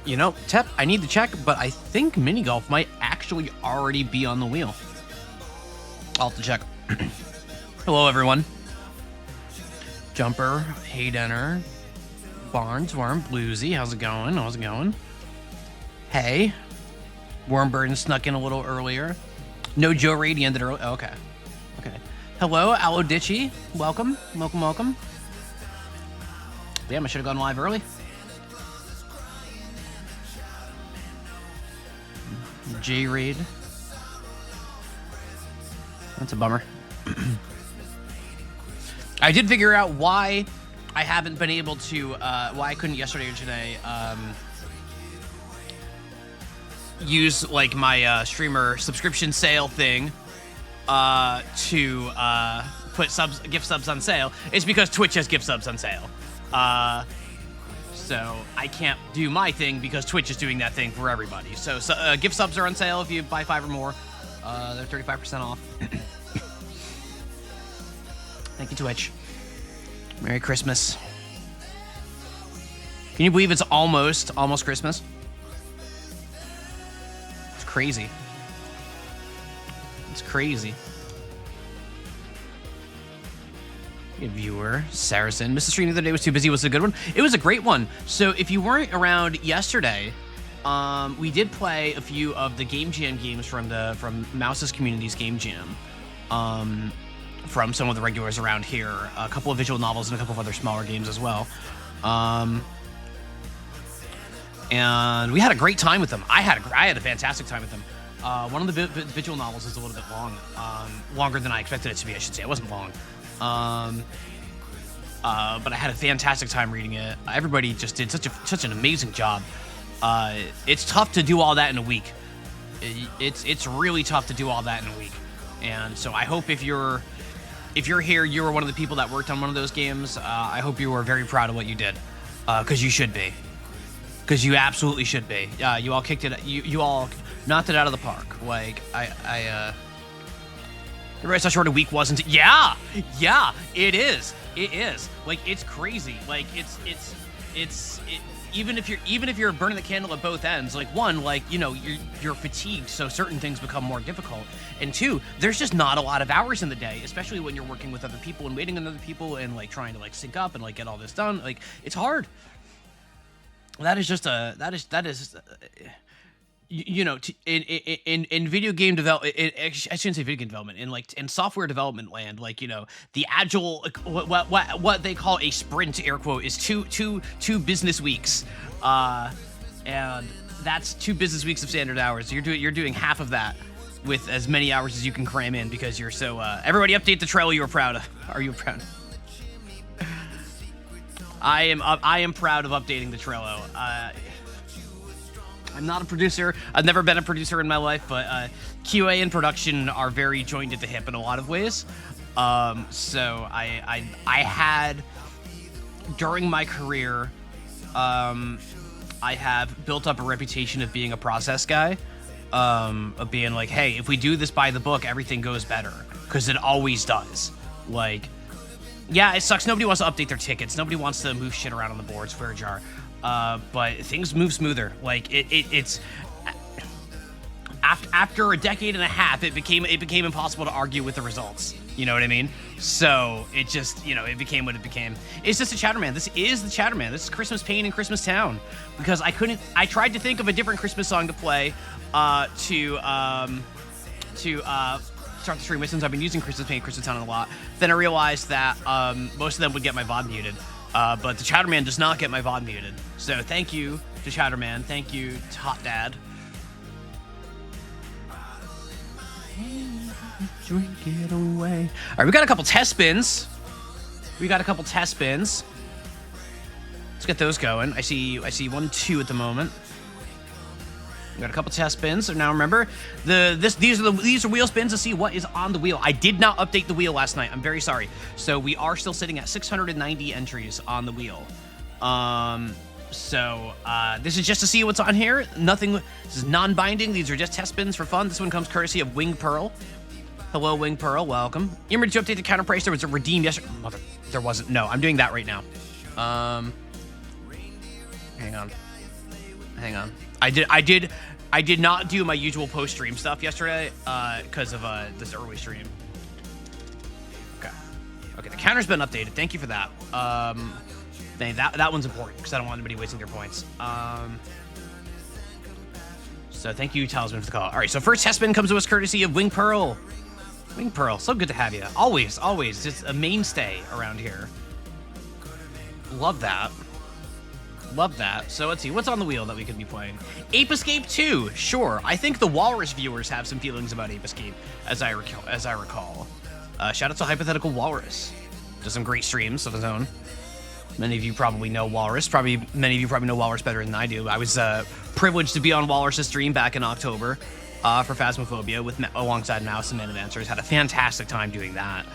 You know, Tep, I need to check, but I think mini golf might actually already be on the wheel. I'll have to check. Hello, everyone. Jumper, Haydenner, Barnes, Worm, Bluesy. How's it going? How's it going? Hey. Wormburden snuck in a little earlier. No Joe Rady ended early. Oh, okay. Okay. Hello, Aloe Ditchy. Welcome. Welcome, welcome. Damn, I should have gone live early. J-Raid. That's a bummer. I did figure out why I haven't been able to, why I couldn't yesterday or today, use like my streamer subscription sale thing to put gift subs on sale. It's because Twitch has gift subs on sale. So I can't do my thing because Twitch is doing that thing for everybody. So gift subs are on sale if you buy 5 or more. They're 35% off. Thank you, Twitch. Merry Christmas. Can you believe it's almost Christmas? It's crazy. It's crazy. Viewer, Saracen. Mr. Stream the other day was too busy. Was it a good one? It was a great one. So if you weren't around yesterday, we did play a few of the Game Jam games from Mouse's Community's Game Jam. From some of the regulars around here. A couple of visual novels and a couple of other smaller games as well. And we had a great time with them. I had a fantastic time with them. One of the visual novels is a little bit long. Longer than I expected it to be, I should say. It wasn't long. But I had a fantastic time reading it. Everybody just did such an amazing job. It's tough to do all that in a week. It's really tough to do all that in a week. And so I hope if you're here, you were one of the people that worked on one of those games. I hope you were very proud of what you did, because you should be. Because you absolutely should be. You all kicked it. You all knocked it out of the park. Like I realized how short a week wasn't. Yeah, it is. It is. Like, it's crazy. Like, it's even if you're burning the candle at both ends, like, one, like, you know, you're fatigued, so certain things become more difficult, and two, there's just not a lot of hours in the day, especially when you're working with other people and waiting on other people and like trying to like sync up and like get all this done. Like, it's hard. That is you know, in video game development, I shouldn't say video game development, in software development land, like, you know, the agile, what they call a sprint, air quote, is two business weeks, and that's 2 business weeks of standard hours. You're doing half of that with as many hours as you can cram in because you're so. Everybody, update the Trello you are proud of. Are you proud? I am proud of updating the Trello. I'm not a producer. I've never been a producer in my life, but QA and production are very joined at the hip in a lot of ways. So I had, during my career, I have built up a reputation of being a process guy, of being like, hey, if we do this by the book, everything goes better, because it always does. Like, yeah, it sucks. Nobody wants to update their tickets. Nobody wants to move shit around on the board. Swear jar. But things move smoother. Like it's after a decade and a half, it became impossible to argue with the results. You know what I mean? So it just, you know, it became what it became. It's just a Chatterman. This is the Chatterman. This is Christmas Pain in Christmas Town, because I tried to think of a different Christmas song to play to start the stream with, since I've been using Christmas Pain in Christmas Town a lot. Then I realized that most of them would get my VOD muted. But the Chatterman does not get my VOD muted. So thank you to Chatterman. Thank you to Hot Dad. Drink it away. All right, we got a couple test spins. Let's get those going. I see 1, 2 at the moment. We got a couple test spins. So now remember, these are wheel spins to see what is on the wheel. I did not update the wheel last night. I'm very sorry. So we are still sitting at 690 entries on the wheel. This is just to see what's on here. Nothing. This is non-binding. These are just test spins for fun. This one comes courtesy of Wing Pearl. Hello, Wing Pearl. Welcome. You ready to update the counter price? There was a redeem yesterday. Mother, there wasn't. No, I'm doing that right now. Hang on. Hang on. I did not do my usual post-stream stuff yesterday because of this early stream. Okay, the counter's been updated. Thank you for that. That one's important because I don't want anybody wasting their points. So thank you, Talisman, for the call. All right, so first test spin comes to us courtesy of Wing Pearl. Wing Pearl, so good to have you. Always, just a mainstay around here. Love that. Love that. So let's see, what's on the wheel that we could be playing? Ape Escape 2, sure. I think the Walrus viewers have some feelings about Ape Escape, as I recall. Shout out to Hypothetical Walrus. Does some great streams of his own. Many of you probably know Walrus. Many of you probably know Walrus better than I do. I was privileged to be on Walrus's stream back in October for Phasmophobia alongside Mouse and Man of Answers. Had a fantastic time doing that.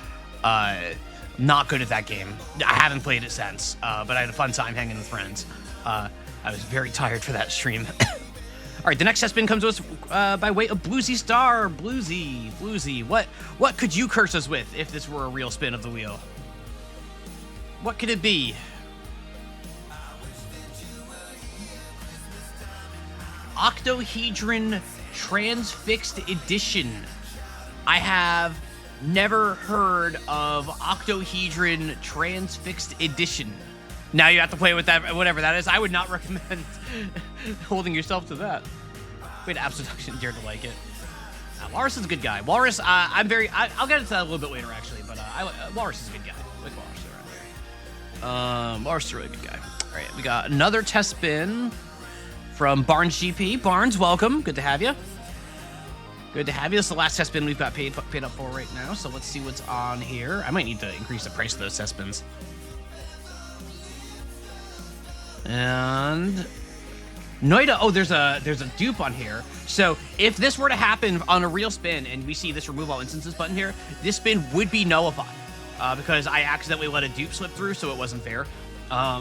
Not good at that game. I haven't played it since, but I had a fun time hanging with friends. I was very tired for that stream. All right, the next test spin comes to us by way of Bluesy Star. Bluesy. What could you curse us with if this were a real spin of the wheel? What could it be? Octohedron Transfixed Edition. I have never heard of Octohedron Transfixed Edition. Now you have to play with that, whatever that is. I would not recommend holding yourself to that. Wait, Abseduction dared to like it. Walrus is a good guy. Walrus, I'll get into that a little bit later, actually, but Walrus is a good guy. I like Walrus around here. Walrus is a really good guy. All right, we got another test spin from Barnes GP. Barnes, welcome. Good to have you. Good to have you. This is the last test spin we've got paid up for right now, so let's see what's on here. I might need to increase the price of those test spins. And Noida, oh, there's a dupe on here. So if this were to happen on a real spin and we see this remove all instances button here, this spin would be nullified because I accidentally let a dupe slip through, so it wasn't fair.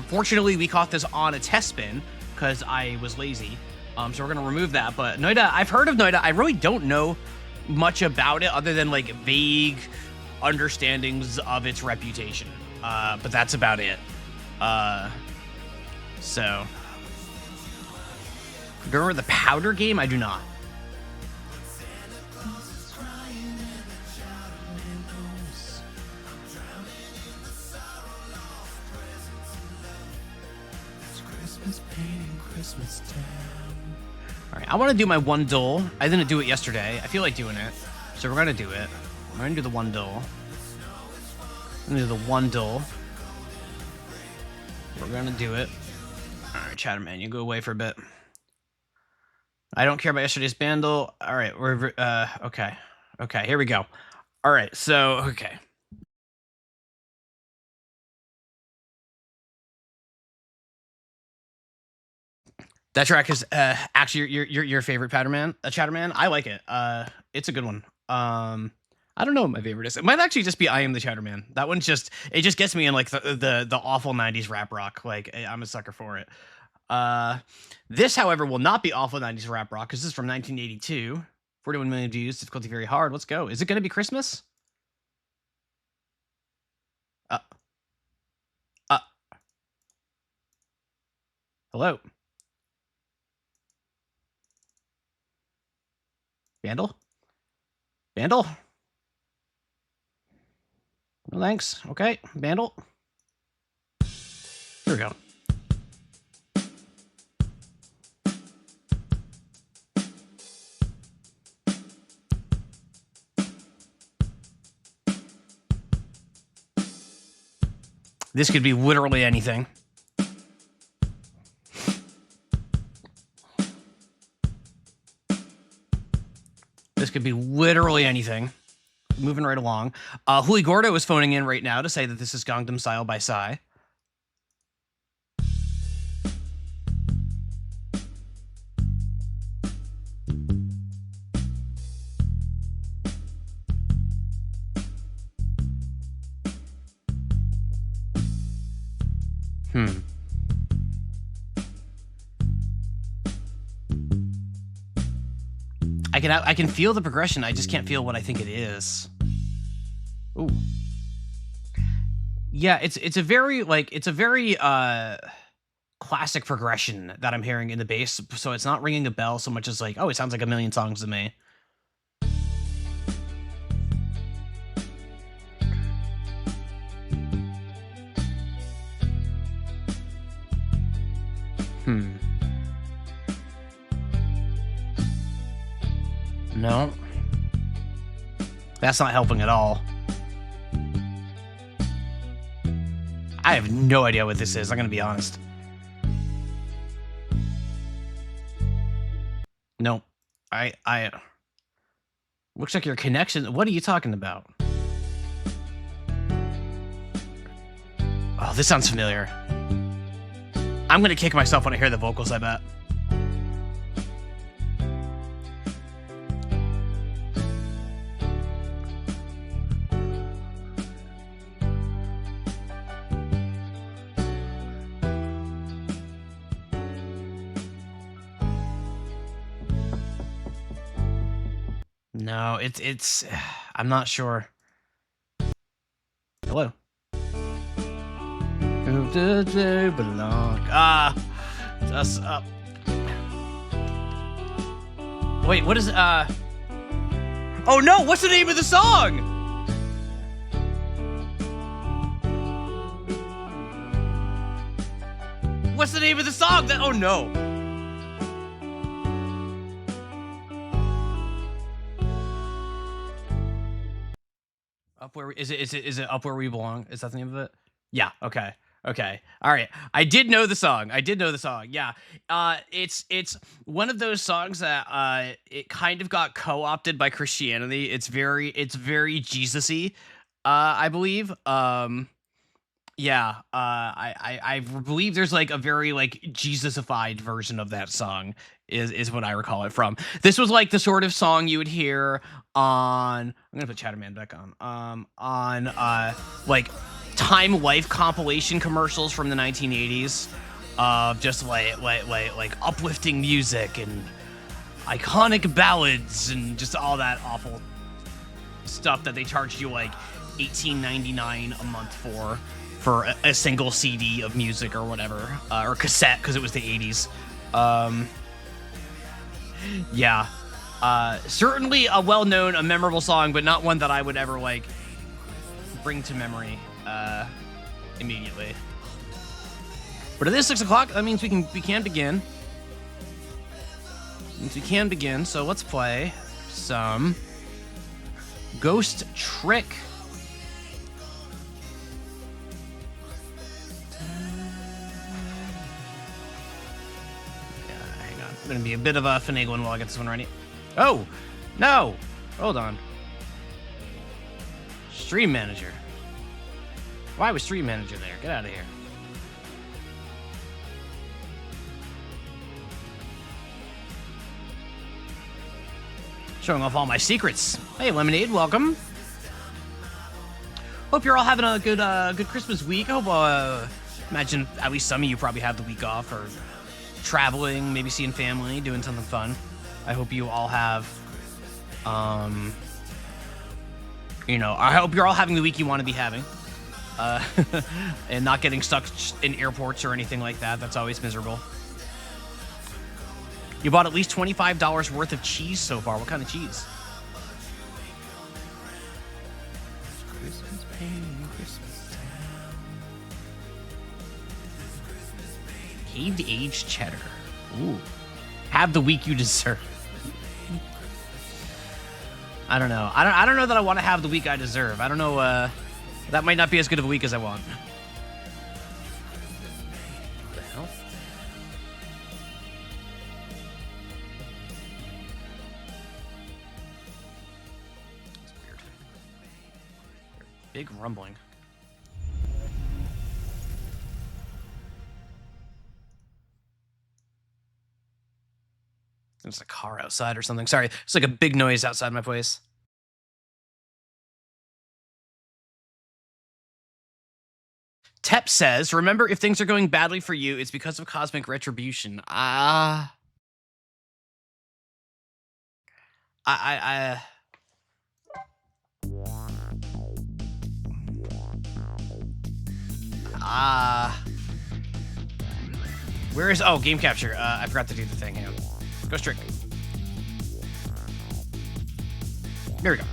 Fortunately, we caught this on a test spin because I was lazy. So we're gonna remove that. But Noida, I've heard of Noida. I really don't know much about it other than like vague understandings of its reputation. But that's about it. So, remember the powder game? I do not. All right, I want to do my one duel. I didn't do it yesterday. I feel like doing it, so we're gonna do it. We're gonna do the one duel. We're gonna do the one duel. We're gonna do it. All right, Chatterman, you go away for a bit. I don't care about yesterday's bundle. All right, we're okay. Okay, here we go. All right, so okay. That track is actually your favorite Chatterman. Chatterman, I like it. It's a good one. I don't know what my favorite is. It might actually just be I Am the Chatterman. That one's just, it just gets me in like the awful 90s rap rock. Like I'm a sucker for it. This, however, will not be awful 90s rap rock because this is from 1982. 41 million views, difficulty very hard. Let's go. Is it going to be Christmas? Hello? Vandal? Vandal? No thanks. Okay, Vandal. Here we go. This could be literally anything. This could be literally anything. Moving right along. Huli Gordo is phoning in right now to say that this is Gangnam Style by Psy. I can feel the progression. I just can't feel what I think it is. Ooh. Yeah, it's a very classic progression that I'm hearing in the bass. So it's not ringing a bell so much as like, oh, it sounds like a million songs to me. No. That's not helping at all. I have no idea what this is, I'm gonna be honest. No. I looks like your connection. What are you talking about? Oh, this sounds familiar. I'm gonna kick myself when I hear the vocals, I bet. No, it's I'm not sure. Hello. Who does they belong? Just up. Wait, what is oh no, what's the name of the song? What's the name of the song? That oh no. Up where is it up where we belong? Is that the name of it? Yeah, okay. Okay. All right. I did know the song. Yeah. It's one of those songs that it kind of got co-opted by Christianity. It's very Jesus-y, I believe. Yeah, I believe there's like a very like Jesusified version of that song is what I recall it from. This was like the sort of song you would hear on I'm gonna put Chatterman back on like Time Life compilation commercials from the 1980s of just like uplifting music and iconic ballads and just all that awful stuff that they charged you like $18.99 a month for a single CD of music or whatever, or cassette because it was the 80s. Yeah, certainly a well-known, a memorable song, but not one that I would ever like bring to memory immediately. But it is 6 o'clock. That means we can begin. So let's play some Ghost Trick. Gonna be a bit of a finagling while I get this one ready. Oh, no! Hold on. Stream Manager. Why was Stream Manager there? Get out of here. Showing off all my secrets. Hey, Lemonade, welcome. Hope you're all having a good Christmas week. I hope, imagine at least some of you probably have the week off or traveling, maybe seeing family, doing something fun. I hope you all have, you know, I hope you're all having the week you want to be having, and not getting stuck in airports or anything like that. That's always miserable. You bought at least $25 worth of cheese so far. What kind of cheese? Christmas pain, Christmas time. Caved aged cheddar. Ooh. Have the week you deserve. I don't know. I don't know that I want to have the week I deserve. I don't know. That might not be as good of a week as I want. What the hell? That's weird. Big rumbling. There's a car outside or something. Sorry, it's like a big noise outside my place. Tep says, remember, if things are going badly for you, it's because of cosmic retribution. Ah. Where is... Oh, game capture. I forgot to do the thing. Hang on. Ghost Trick. There we go.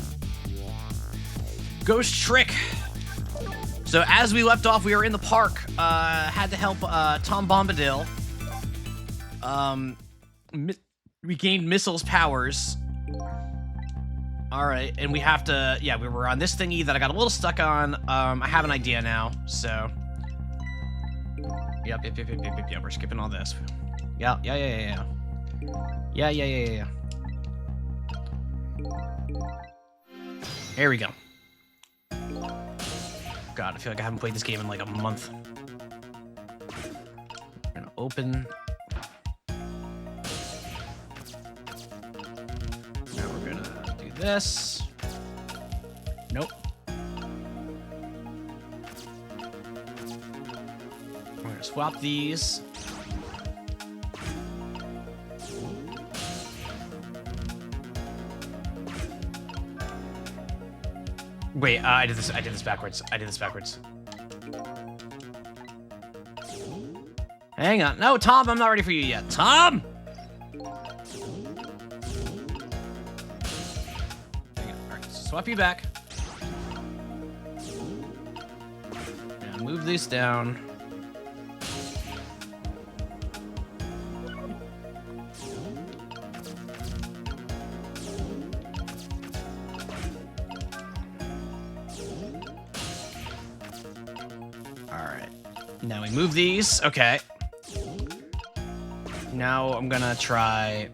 Ghost Trick. So as we left off, we were in the park. Had to help Tom Bombadil. We gained missiles powers. All right, and we have to... Yeah, we were on this thingy that I got a little stuck on. I have an idea now, so... Yep, we're skipping all this. Yeah. There we go. God, I feel like I haven't played this game in like a month. We're gonna open. Now we're gonna do this. Nope. We're gonna swap these. Wait, I did this backwards. Hang on. No, Tom, I'm not ready for you yet. Tom! Hang on. All right, swap you back. Now move this down. Now we move these. Okay. Now I'm gonna try...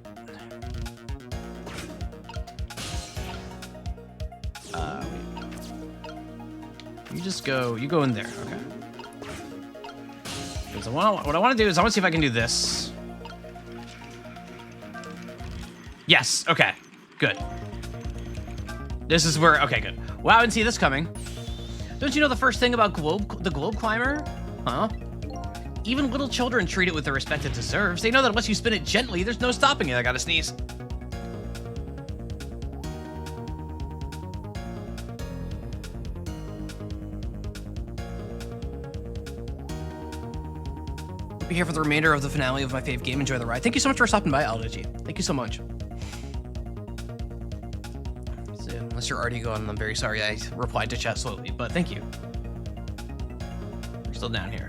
wait. You go in there. Okay. So what I want to do is I want to see if I can do this. Yes. Okay. Good. This is where... Okay, good. Wow, I didn't see this coming. Don't you know the first thing about the globe climber? Huh? Even little children treat it with the respect it deserves. They know that unless you spin it gently, there's no stopping it. I gotta sneeze. I'll be here for the remainder of the finale of my fave game. Enjoy the ride. Thank you so much for stopping by, Aldoji. Thank you so much. So, unless you're already gone, I'm very sorry I replied to chat slowly, but thank you. Still down here.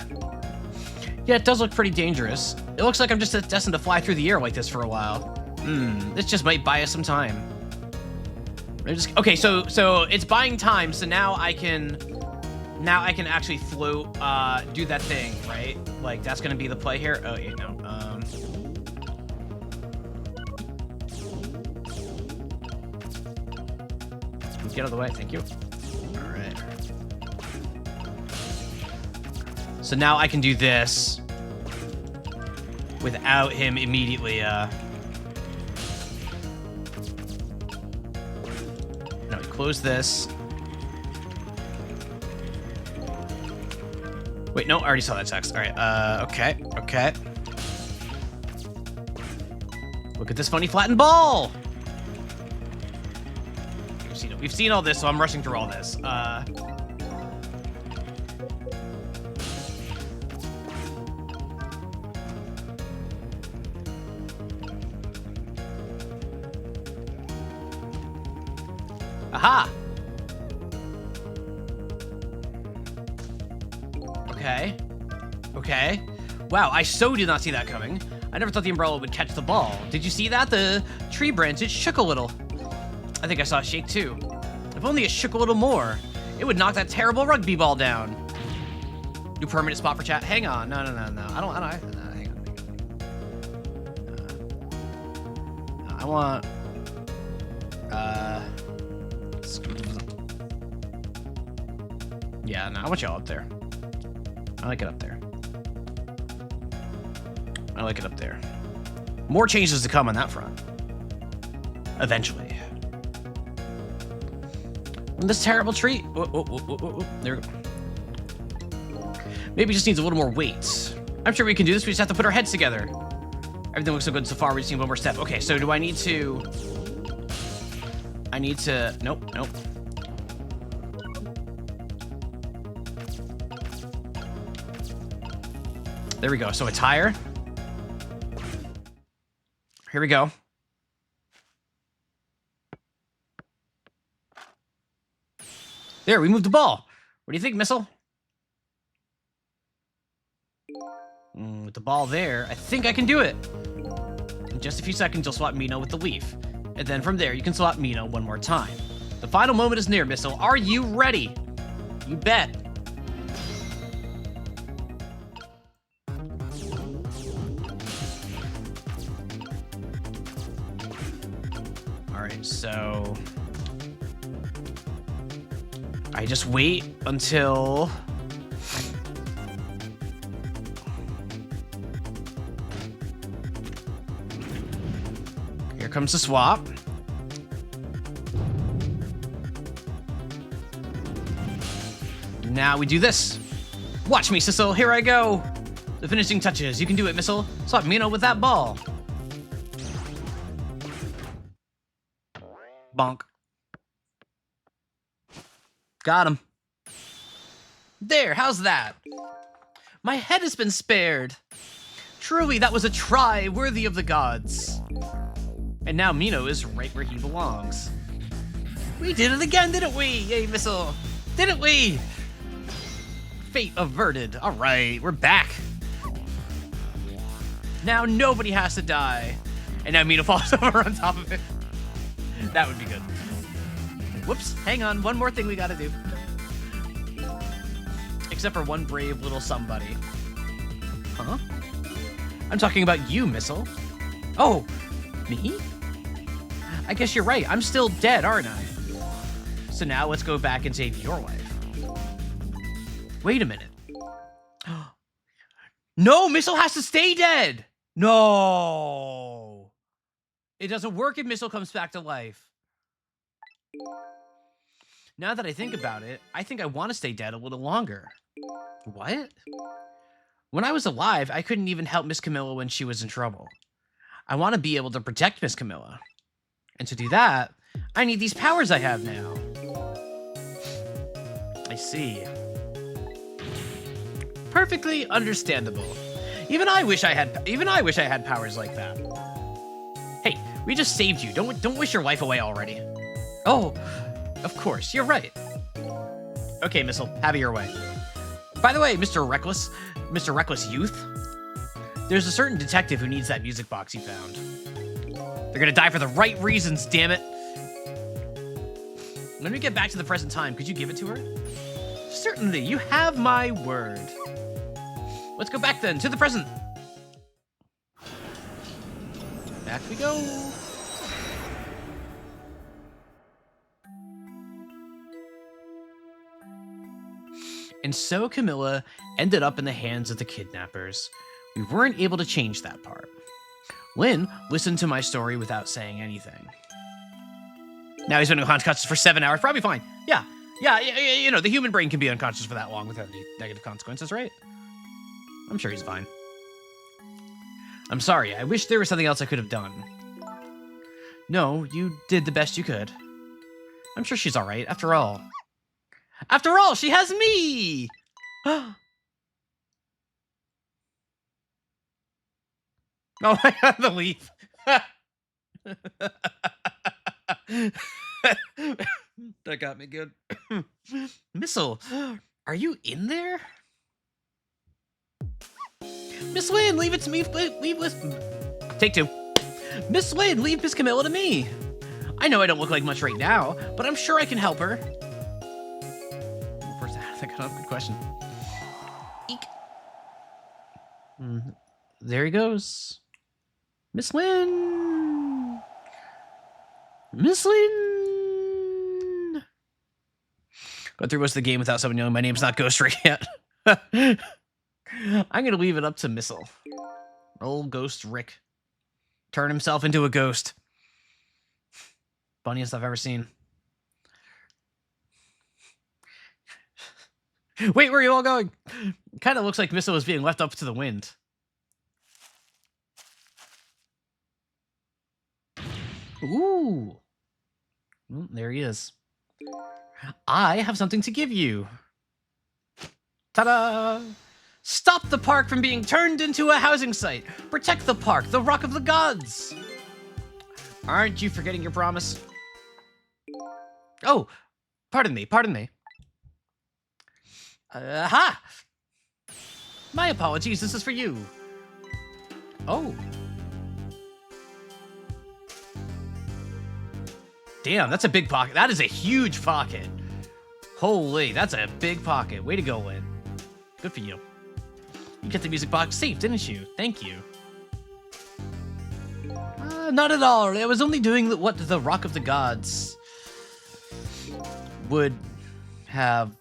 Yeah, it does look pretty dangerous. It looks like I'm just destined to fly through the air like this for a while. This just might buy us some time. Okay, so it's buying time, so now I can actually float, do that thing, right? Like, that's gonna be the play here. Oh, yeah, no. Let's get out of the way, thank you. All right. So now I can do this without him immediately, Now we close this. Wait, no, I already saw that text. All right, okay. Look at this funny flattened ball. We've seen all this, so I'm rushing through all this. Aha! Okay. Wow, I so did not see that coming. I never thought the umbrella would catch the ball. Did you see that? The tree branch, it shook a little. I think I saw it shake too. If only it shook a little more, it would knock that terrible rugby ball down. New permanent spot for chat. Hang on. No. I don't hang on. I want... Yeah, no, I want y'all up there. I like it up there. More changes to come on that front. Eventually. And this terrible tree. There we go. Maybe it just needs a little more weight. I'm sure we can do this. We just have to put our heads together. Everything looks so good so far. We just need one more step. Okay, so do I need to... Nope. There we go. So it's higher. Here we go. There, we moved the ball. What do you think, Missile? With the ball there, I think I can do it. In just a few seconds, you'll swap Mino with the leaf. And then from there, you can swap Mino one more time. The final moment is near, Missile. Are you ready? You bet. All right, so I just wait until here comes the swap. Now we do this. Watch me, Sissel. Here I go. The finishing touches. You can do it, Missile. Swap Mino with that ball. Bonk. Got him. There, how's that? My head has been spared. Truly, that was a try worthy of the gods. And now Mino is right where he belongs. We did it again, didn't we? Yay, Missile. Didn't we? Fate averted. All right, we're back. Now nobody has to die. And now Mino falls over on top of it. That would be good. Whoops, hang on. One more thing we gotta do. Except for one brave little somebody. Huh? I'm talking about you, Missile. Oh, me? I guess you're right. I'm still dead, aren't I? So now let's go back and save your life. Wait a minute. No, Missile has to stay dead. No. It doesn't work if Missile comes back to life. Now that I think about it, I think I want to stay dead a little longer. What? When I was alive, I couldn't even help Miss Camilla when she was in trouble. I want to be able to protect Miss Camilla. And to do that, I need these powers I have now. I see. Perfectly understandable. Even I wish I had powers like that. Hey, we just saved you. Don't wish your life away already. Oh, of course, you're right. Okay, Missile, have it your way. By the way, Mr. Reckless Youth, there's a certain detective who needs that music box you found. They're gonna die for the right reasons, damn it. When we get back to the present time, could you give it to her? Certainly, you have my word. Let's go back then, to the present. Back we go. And so Camilla ended up in the hands of the kidnappers. We weren't able to change that part. Lynn listened to my story without saying anything. Now he's been unconscious for 7 hours, probably fine. Yeah, you know, the human brain can be unconscious for that long without any negative consequences, right? I'm sure he's fine. I'm sorry, I wish there was something else I could have done. No, you did the best you could. I'm sure she's all right, after all. After all, she has me! Oh my god, the leaf. That got me good. Missile, are you in there? Miss Lynn, leave it to me. Take two. Miss Lynn, leave Miss Camilla to me. I know I don't look like much right now, but I'm sure I can help her. Where's that? That's a good question. Eek. There he goes. Miss Lynn. Miss Lynn. Going through most of the game without someone knowing my name's not Ghost Rick yet. I'm going to leave it up to Missile. Old Ghost Rick. Turn himself into a ghost. Funniest I've ever seen. Wait, where are you all going? Kind of looks like Missile is being left up to the wind. Ooh. Well, there he is. I have something to give you. Ta-da! Stop the park from being turned into a housing site. Protect the park, the Rock of the Gods. Aren't you forgetting your promise? Oh, pardon me, pardon me. Ha! My apologies, this is for you. Oh. Damn, that's a big pocket. That is a huge pocket. Holy, that's a big pocket. Way to go, Lynn. Good for you. You kept the music box safe, didn't you? Thank you. Not at all. I was only doing what the Rock of the Gods would have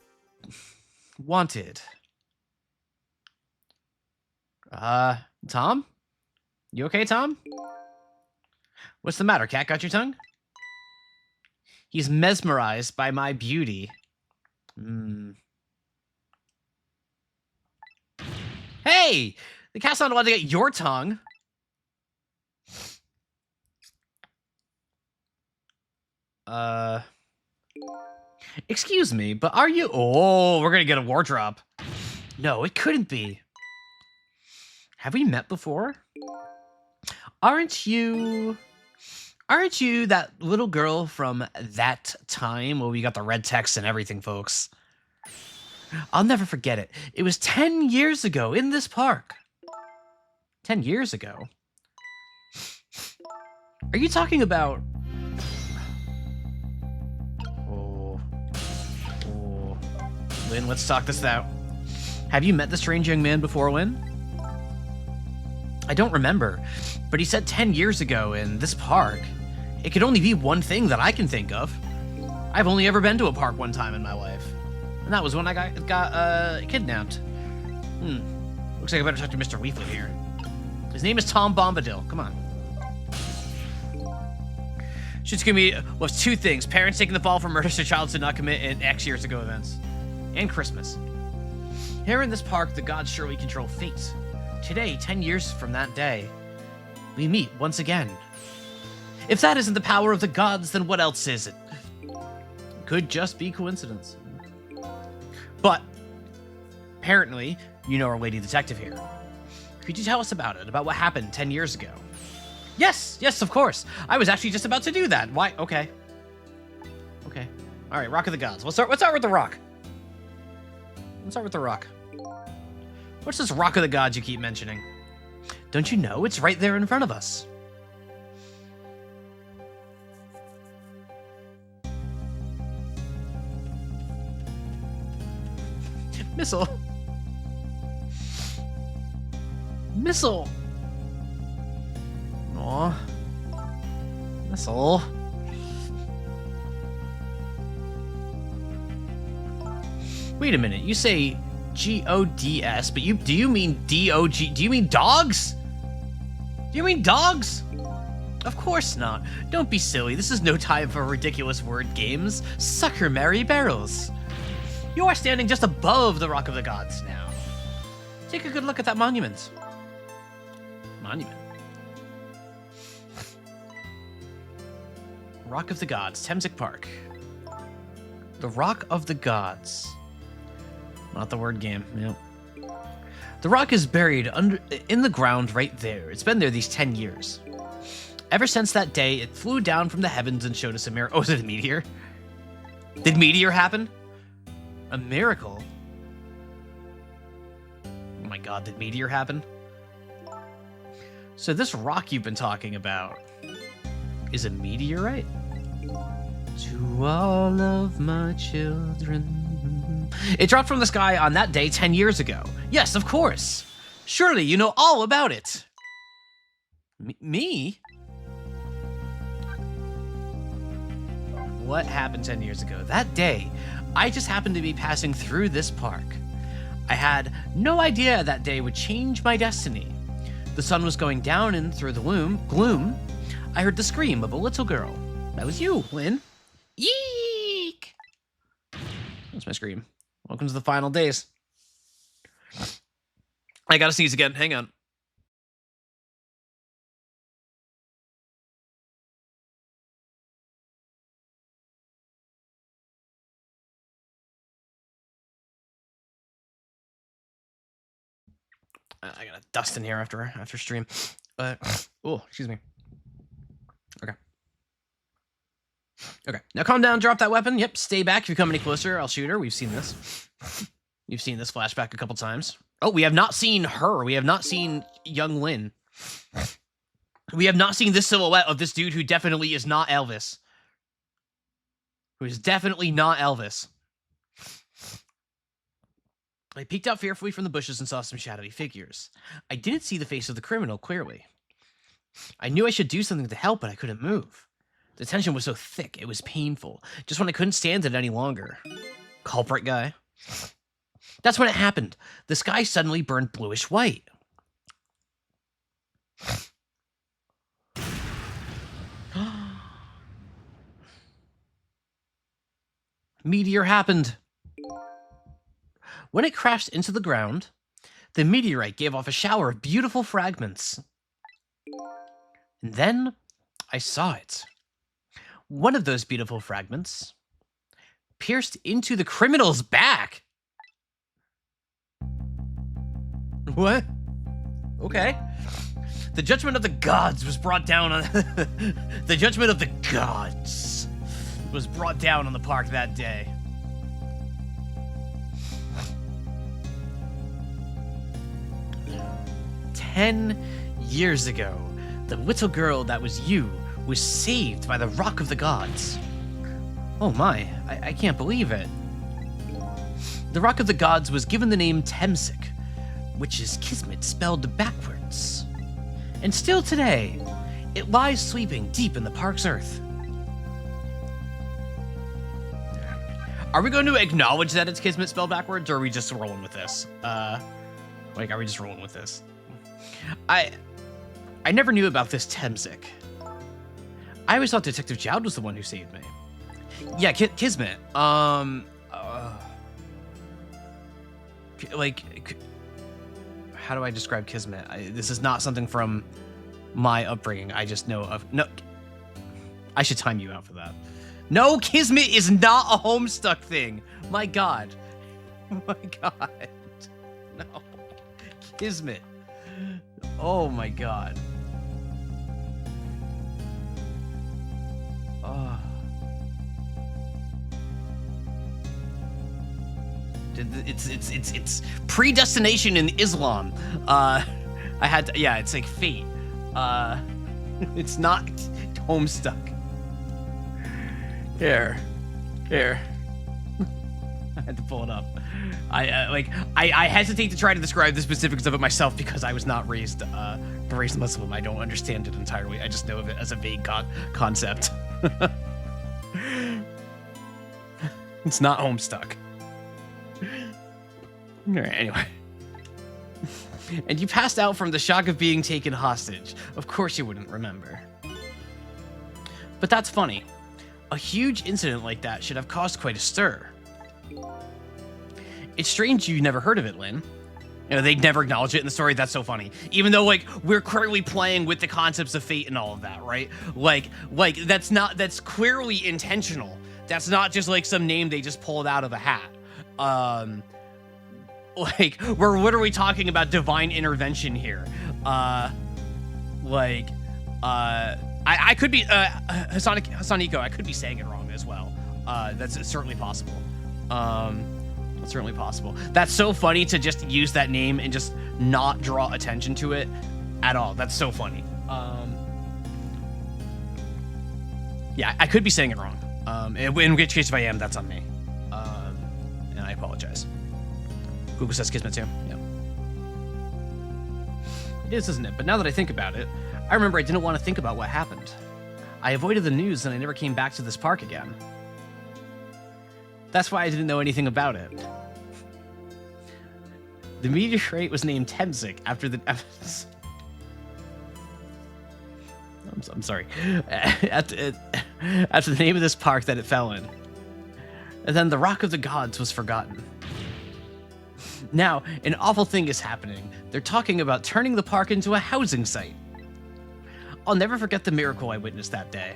wanted. Tom? You okay, Tom? What's the matter? Cat got your tongue? He's mesmerized by my beauty. Hey! The cat's not allowed to get your tongue. Excuse me, but are you... Oh, we're gonna get a war drop. No, it couldn't be. Have we met before? Aren't you that little girl from that time where we got the red text and everything, folks? I'll never forget it. It was 10 years ago in this park. 10 years ago? Are you talking about... Oh. Lynn, let's talk this out. Have you met the strange young man before, Lynn? I don't remember, but he said 10 years ago in this park. It could only be one thing that I can think of. I've only ever been to a park one time in my life, and that was when I got kidnapped. Looks like I better talk to Mr. Weeflet here. His name is Tom Bombadil. Come on. Shit's gonna be was two things: parents taking the fall for murders a child did not commit in X years ago events, and Christmas. Here in this park, the gods surely control fate. Today, 10 years from that day, we meet once again. If that isn't the power of the gods, then what else is it? Could just be coincidence. But, apparently, you know our lady detective here. Could you tell us about it, about what happened 10 years ago? Yes, of course. I was actually just about to do that. Why? Okay. All right, Rock of the Gods. Let's start with the rock. Let's start with the rock. What's this Rock of the Gods you keep mentioning? Don't you know? It's right there in front of us. Missile. Aw. Missile. Wait a minute, you say G-O-D-S, but do you mean D-O-G? Do you mean dogs? Do you mean dogs? Of course not. Don't be silly. This is no time for ridiculous word games. Suck your merry barrels. You are standing just above the Rock of the Gods now. Take a good look at that monument. Rock of the Gods, Temsic Park. The Rock of the Gods. Not the word game, yep. The rock is buried in the ground right there. It's been there these 10 years. Ever since that day, it flew down from the heavens and showed us a mirror. Oh, is it a meteor? Did meteor happen? A miracle? Oh my god, did meteor happen? So this rock you've been talking about is a meteorite? To all of my children. It dropped from the sky on that day 10 years ago. Yes, of course. Surely you know all about it. Me? What happened 10 years ago? That day, I just happened to be passing through this park. I had no idea that day would change my destiny. The sun was going down and through the gloom, I heard the scream of a little girl. That was you, Lynn. Yeek! That's my scream. Welcome to the final days. I gotta sneeze again. Hang on. I got a dust in here after stream. Oh, excuse me. Okay. Okay, now calm down, drop that weapon. Yep, stay back. If you come any closer, I'll shoot her. We've seen this. You've seen this flashback a couple times. Oh, we have not seen her. We have not seen young Lynn. We have not seen this silhouette of this dude who definitely is not Elvis. Who is definitely not Elvis. I peeked out fearfully from the bushes and saw some shadowy figures. I didn't see the face of the criminal clearly. I knew I should do something to help, but I couldn't move. The tension was so thick, it was painful. Just when I couldn't stand it any longer. Culprit guy. That's when it happened. The sky suddenly burned bluish white. Meteor happened. When it crashed into the ground, the meteorite gave off a shower of beautiful fragments. And then I saw it. One of those beautiful fragments pierced into the criminal's back. What? Okay. The judgment of the gods was brought down on... The judgment of the gods was brought down on the park that day. "10 years ago, the little girl that was you was saved by the Rock of the Gods." Oh my, I can't believe it. The Rock of the Gods was given the name Temsik, which is Kismet spelled backwards. And still today, it lies sleeping deep in the park's earth. Are we going to acknowledge that it's Kismet spelled backwards, or are we just rolling with this? Are we just rolling with this? I never knew about this Temsik. I always thought Detective Jowd was the one who saved me. Yeah, Kismet. How do I describe Kismet? This is not something from my upbringing. I just know of... No, I should time you out for that. No, Kismet is not a Homestuck thing. My God. My God. No. Kismet. Oh my God. Oh. It's predestination in Islam. I had to, yeah, it's like fate. It's not Homestuck. Here. I had to pull it up. I hesitate to try to describe the specifics of it myself because I was not raised Muslim. I don't understand it entirely. I just know of it as a vague concept. It's not Homestuck. All right, anyway. And you passed out from the shock of being taken hostage. Of course you wouldn't remember. But that's funny. A huge incident like that should have caused quite a stir. It's strange you never heard of it, Lynn. You know, they'd never acknowledge it in the story. That's so funny. Even though, like, we're clearly playing with the concepts of fate and all of that, right? Like that's clearly intentional. That's not just like some name they just pulled out of a hat. Like, we're literally talking about divine intervention here. I could be, Hasaniko, I could be saying it wrong as well. That's certainly possible. It's certainly possible. That's so funny to just use that name and just not draw attention to it at all. That's so funny. Yeah, I could be saying it wrong. In which case, if I am, that's on me. And I apologize. Google says Kismet too. Yeah. It is, isn't it? But now that I think about it, I remember I didn't want to think about what happened. I avoided the news and I never came back to this park again. That's why I didn't know anything about it. The meteorite was named Temsik after the... I'm sorry. After the name of this park that it fell in. And then the Rock of the Gods was forgotten. Now, an awful thing is happening. They're talking about turning the park into a housing site. I'll never forget the miracle I witnessed that day.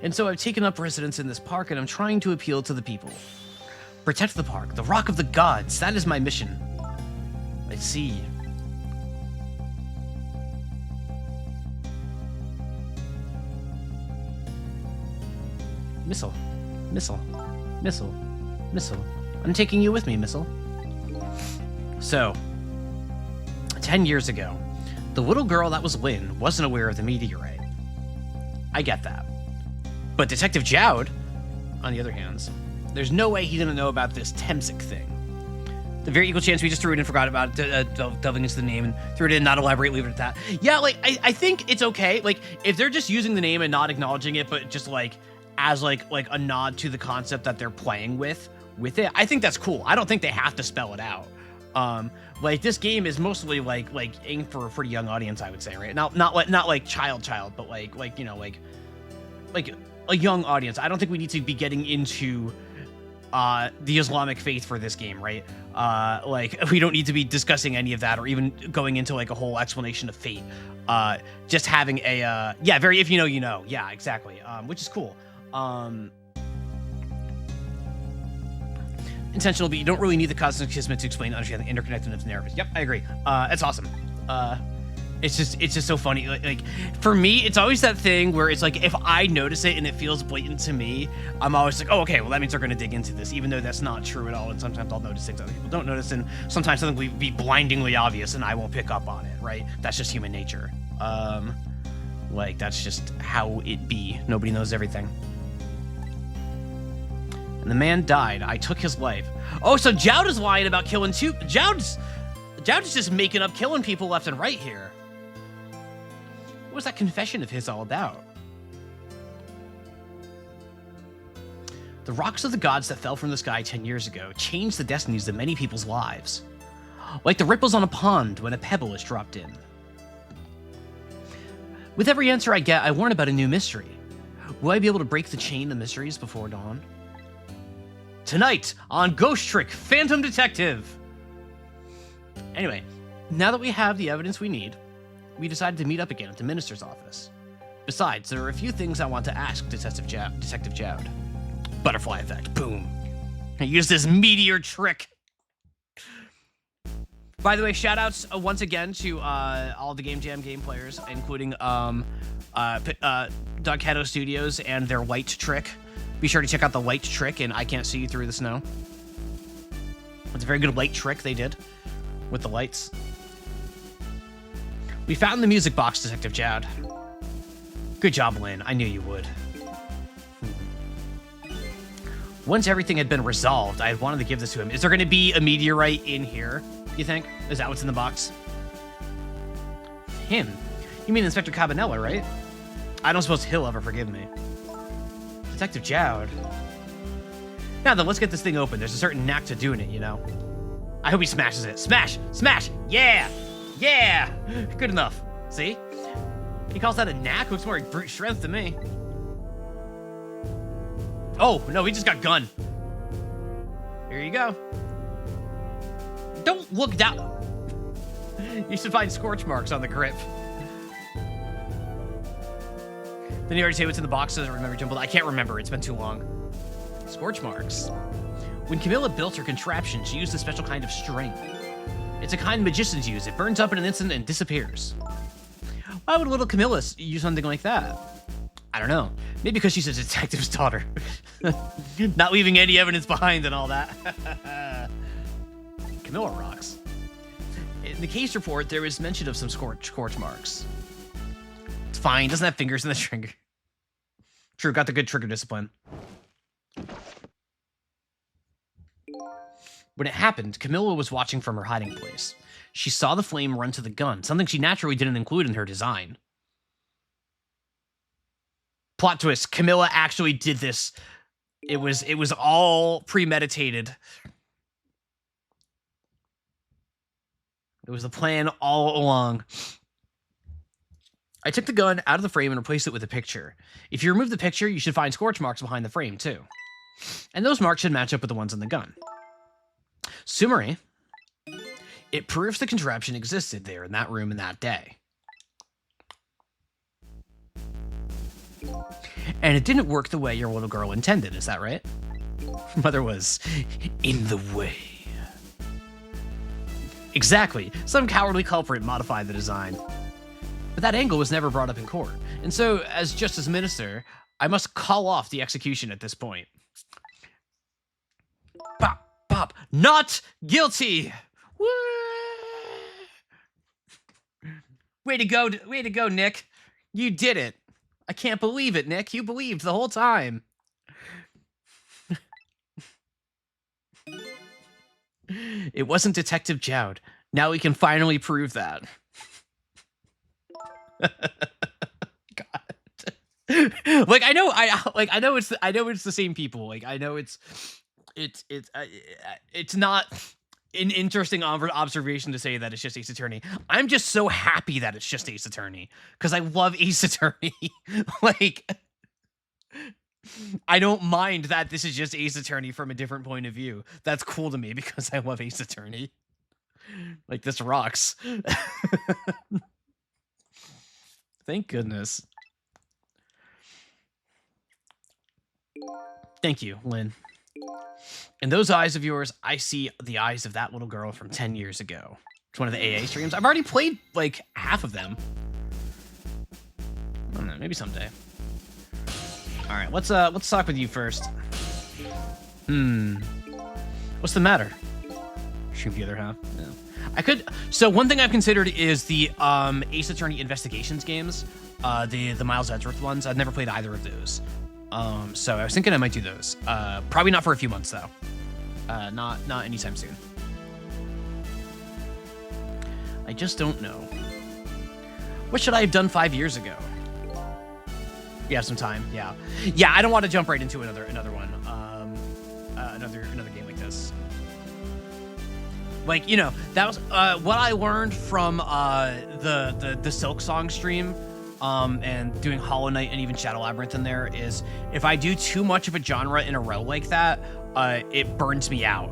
And so I've taken up residence in this park and I'm trying to appeal to the people. Protect the park, the Rock of the Gods, that is my mission. I see. Missile. Missile. Missile. Missile. I'm taking you with me, Missile. So, 10 years ago, the little girl that was Lynn wasn't aware of the meteorite. I get that. But Detective Jowd, on the other hand, there's no way he didn't know about this Temsic thing. The very equal chance we just threw it in, forgot about it, delving into the name, and threw it in, not elaborate, leave it at that. Yeah, like, I think it's okay. Like, if they're just using the name and not acknowledging it, but just, like, as, like a nod to the concept that they're playing with it, I think that's cool. I don't think they have to spell it out. Like, this game is mostly, like aimed for a pretty young audience, I would say, right? Not like child, but, like, you know, like a young audience. I don't think we need to be getting into the Islamic faith for this game, right? Like, we don't need to be discussing any of that or even going into like a whole explanation of fate. Just having a yeah, very if you know, you know. Yeah, exactly. Which is cool. Intentional, but you don't really need the cosmic kismet to explain and understand the interconnectedness of narratives. Yep, I agree. That's awesome. It's just so funny. Like for me, it's always that thing where it's like if I notice it and it feels blatant to me, I'm always like, oh, okay, well that means they're going to dig into this, even though that's not true at all. And sometimes I'll notice things other people don't notice, and sometimes something will be blindingly obvious and I won't pick up on it. Right? That's just human nature. Like that's just how it be. Nobody knows everything. And the man died. I took his life. Oh, so Jowd is lying about killing two. Jowd's just making up killing people left and right here. What was that confession of his all about? The rocks of the gods that fell from the sky 10 years ago changed the destinies of many people's lives. Like the ripples on a pond when a pebble is dropped in. With every answer I get, I learn about a new mystery. Will I be able to break the chain of mysteries before dawn? Tonight on Ghost Trick Phantom Detective. Anyway, now that we have the evidence we need, we decided to meet up again at the minister's office. Besides, there are a few things I want to ask Detective Jowd. Butterfly effect. Boom. I used this meteor trick. By the way, shoutouts once again to all the Game Jam game players, including Doug Keto Studios and their light trick. Be sure to check out the light trick in I Can't See You Through the Snow. It's a very good light trick they did with the lights. We found the music box, Detective Jowd. Good job, Lynn. I knew you would. Once everything had been resolved, I had wanted to give this to him. Is there going to be a meteorite in here, you think? Is that what's in the box? Him? You mean Inspector Cabanella, right? I don't suppose he'll ever forgive me. Detective Jowd. Now then, let's get this thing open. There's a certain knack to doing it, you know? I hope he smashes it. Smash! Smash! Yeah! Yeah! Good enough. See? He calls that a knack? Looks more like brute strength to me. Oh, no, he just got gunned. Here you go. Don't look down. You should find scorch marks on the grip. Didn't you already say what's in the box? Doesn't remember jumbled. I can't remember. It's been too long. Scorch marks. When Camilla built her contraption, she used a special kind of string. It's a kind magicians use. It burns up in an instant and disappears. Why would little Camilla use something like that? I don't know. Maybe because she's a detective's daughter. Not leaving any evidence behind and all that. Camilla rocks. In the case report, there was mention of some scorch marks. It's fine. Doesn't have fingers in the trigger. True, got the good trigger discipline. When it happened, Camilla was watching from her hiding place. She saw the flame run to the gun, something she naturally didn't include in her design. Plot twist, Camilla actually did this. It was all premeditated. It was the plan all along. I took the gun out of the frame and replaced it with a picture. If you remove the picture, you should find scorch marks behind the frame, too. And those marks should match up with the ones on the gun. Summary. It proves the contraption existed there in that room in that day. And it didn't work the way your little girl intended, is that right? Mother was in the way. Exactly. Some cowardly culprit modified the design. But that angle was never brought up in court. And so, as Justice Minister, I must call off the execution at this point. Bop, bop. Not guilty. Woo! Way to go, Nick. You did it. I can't believe it, Nick. You believed the whole time. It wasn't Detective Jowd. Now we can finally prove that. God. Like I know it's the same people. Like I know it's not an interesting observation to say that it's just Ace Attorney. I'm just so happy that it's just Ace Attorney because I love Ace Attorney. Like I don't mind that this is just Ace Attorney from a different point of view. That's cool to me because I love Ace Attorney. Like, this rocks. Thank goodness. Thank you, Lynn. In those eyes of yours, I see the eyes of that little girl from 10 years ago. It's one of the AA streams. I've already played, like, half of them. I don't know, maybe someday. All right, let's talk with you first. What's the matter? Shoot the other half. No. I could. So one thing I've considered is the Ace Attorney Investigations games, the Miles Edgeworth ones. I've never played either of those. So I was thinking I might do those. Probably not for a few months though. Not anytime soon. I just don't know. What should I have done 5 years ago? We have some time. Yeah. I don't want to jump right into another one. Another game like this. Like, you know, that was what I learned from the Silk Song stream, and doing Hollow Knight and even Shadow Labyrinth in there is if I do too much of a genre in a row like that, it burns me out.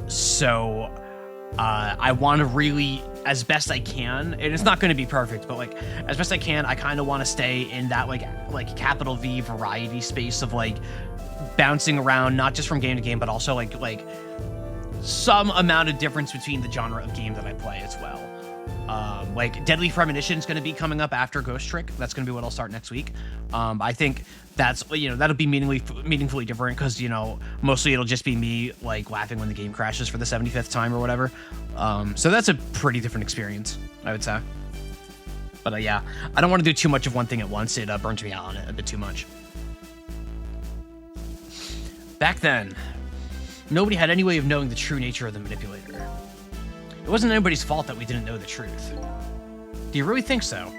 So I want to really, as best I can, and it's not going to be perfect, but like as best I can, I kind of want to stay in that like capital V variety space of like bouncing around, not just from game to game, but also like some amount of difference between the genre of game that I play as well. Like Deadly Premonition is going to be coming up after Ghost Trick. That's going to be what I'll start next week. I think that's, you know, that'll be meaningfully different because, you know, mostly it'll just be me like laughing when the game crashes for the 75th time or whatever. So that's a pretty different experience, I would say. But yeah, I don't want to do too much of one thing at once. It burns me out on it a bit too much. Back then, nobody had any way of knowing the true nature of the manipulator. It wasn't anybody's fault that we didn't know the truth. Do you really think so?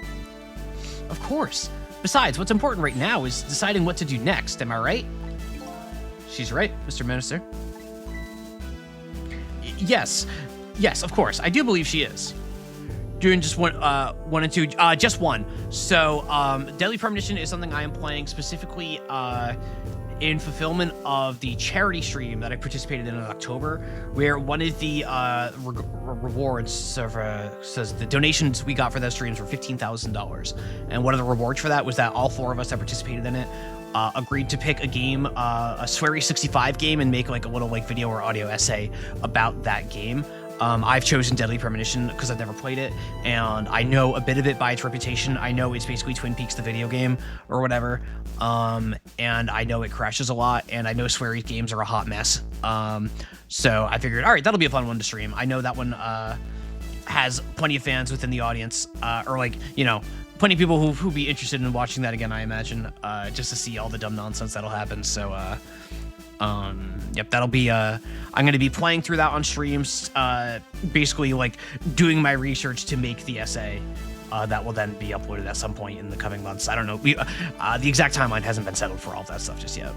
Of course. Besides, what's important right now is deciding what to do next, am I right? She's right, Mr. Minister. Yes, of course. I do believe she is. Doing just one and two, just one. So, Deadly Premonition is something I am playing specifically, in fulfillment of the charity stream that I participated in October, where one of the rewards says the donations we got for those streams were $15,000, and one of the rewards for that was that all 4 of us that participated in it agreed to pick a game, a Swery 65 game, and make like a little like video or audio essay about that game. I've chosen Deadly Premonition because I've never played it, and I know a bit of it by its reputation. I know it's basically Twin Peaks, the video game, or whatever, and I know it crashes a lot, and I know Swery's games are a hot mess. So I figured, all right, that'll be a fun one to stream. I know that one has plenty of fans within the audience, or like, you know, plenty of people who'll be interested in watching that again, I imagine, just to see all the dumb nonsense that'll happen. So, yep, that'll be, I'm going to be playing through that on streams, basically like doing my research to make the essay, that will then be uploaded at some point in the coming months. I don't know. The exact timeline hasn't been settled for all that stuff just yet.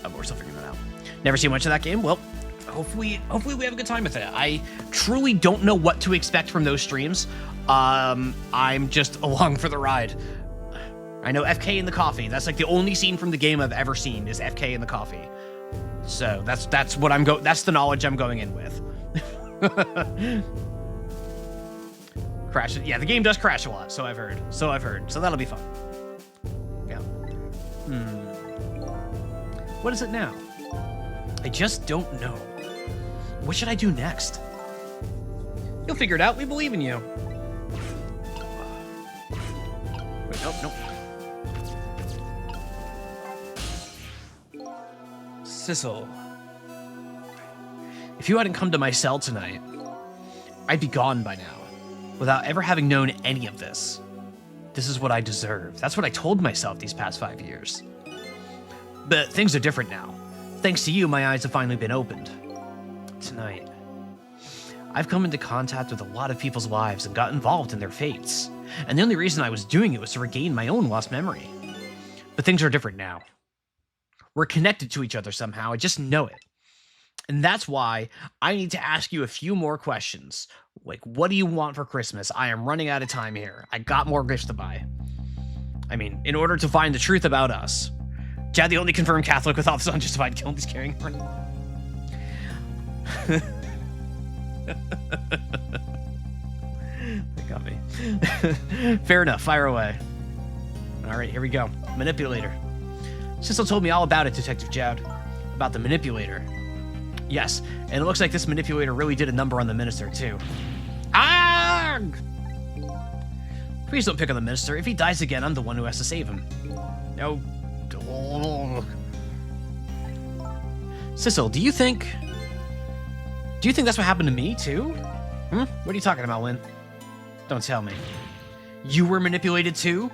But we're still figuring that out. Never seen much of that game. Well, hopefully we have a good time with it. I truly don't know what to expect from those streams. I'm just along for the ride. I know FK in the coffee. That's like the only scene from the game I've ever seen is FK in the coffee. So that's what that's the knowledge I'm going in with. Crash. Yeah, the game does crash a lot, so I've heard. So that'll be fun. Yeah. What is it now? I just don't know. What should I do next? You'll figure it out. We believe in you. Wait, nope. Sissel, if you hadn't come to my cell tonight, I'd be gone by now, without ever having known any of this. This is what I deserve. That's what I told myself these past 5 years. But things are different now. Thanks to you, my eyes have finally been opened. Tonight, I've come into contact with a lot of people's lives and got involved in their fates. And the only reason I was doing it was to regain my own lost memory. But things are different now. We're connected to each other somehow, I just know it. And that's why I need to ask you a few more questions. Like, what do you want for Christmas? I am running out of time here. I got more gifts to buy. I mean, in order to find the truth about us. Chad, the only confirmed Catholic with all this unjustified guilt, is carrying her. They got me. Fair enough. Fire away. All right, here we go. Manipulator. Sissel told me all about it, Detective Jowd. About the manipulator. Yes, and it looks like this manipulator really did a number on the minister, too. Arrgh! Please don't pick on the minister. If he dies again, I'm the one who has to save him. No. Sissel, do you think that's what happened to me, too? What are you talking about, Lynn? Don't tell me. You were manipulated, too?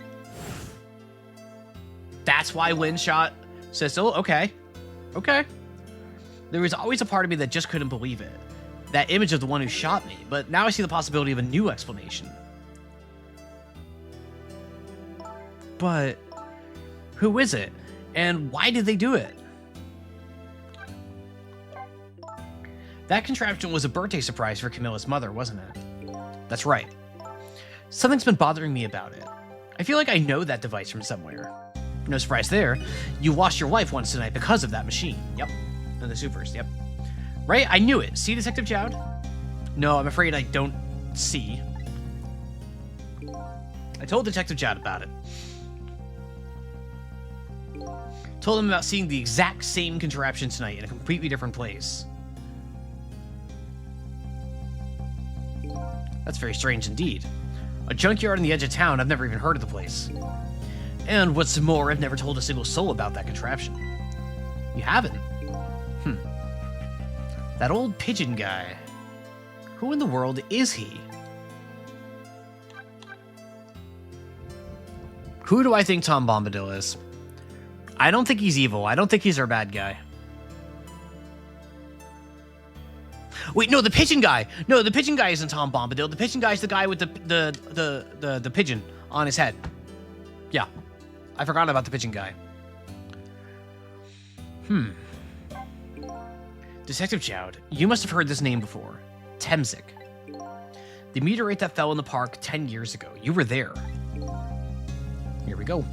That's why Lynn shot Sissel? Okay. Okay. There was always a part of me that just couldn't believe it. That image of the one who shot me, but now I see the possibility of a new explanation. But who is it? And why did they do it? That contraption was a birthday surprise for Camilla's mother, wasn't it? That's right. Something's been bothering me about it. I feel like I know that device from somewhere. No surprise there. You lost your life once tonight because of that machine. Yep. And the supers, yep. Right? I knew it. See, Detective Jowd? No, I'm afraid I don't see. I told Detective Jowd about it. Told him about seeing the exact same contraption tonight in a completely different place. That's very strange indeed. A junkyard on the edge of town, I've never even heard of the place. And what's more, I've never told a single soul about that contraption. You haven't? That old pigeon guy. Who in the world is he? Who do I think Tom Bombadil is? I don't think he's evil. I don't think he's our bad guy. Wait, no, the pigeon guy. No, the pigeon guy isn't Tom Bombadil. The pigeon guy is the guy with the pigeon on his head. Yeah, I forgot about the pigeon guy. Detective Jowd, you must have heard this name before. Temzik. The meteorite that fell in the park 10 years ago. You were there. Here we go.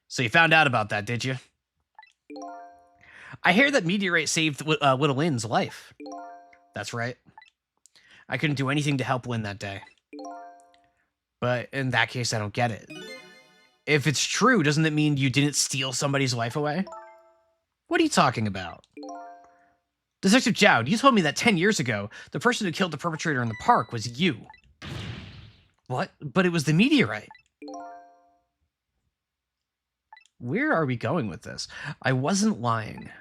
So you found out about that, did you? I hear that meteorite saved little Lynn's life. That's right. I couldn't do anything to help Lynn that day. But in that case, I don't get it. If it's true, doesn't it mean you didn't steal somebody's life away? What are you talking about? Detective Jowd, you told me that 10 years ago, the person who killed the perpetrator in the park was you. What? But it was the meteorite. Where are we going with this? I wasn't lying.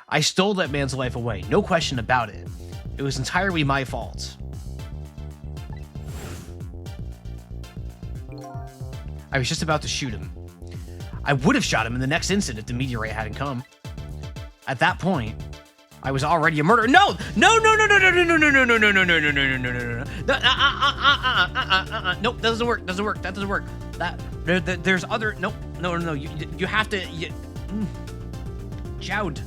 I stole that man's life away, no question about it. It was entirely my fault. I was just about to shoot him. I would have shot him in the next instant if the meteorite hadn't come. At that point, I was already a murderer. No! No, no, no, no, no, no, no, no, no, no, no, no, no, no, no, no, no, no, no. Nope, that doesn't work. Doesn't work. That doesn't work. There's other. Nope. No, no, no. You have to. Jowd.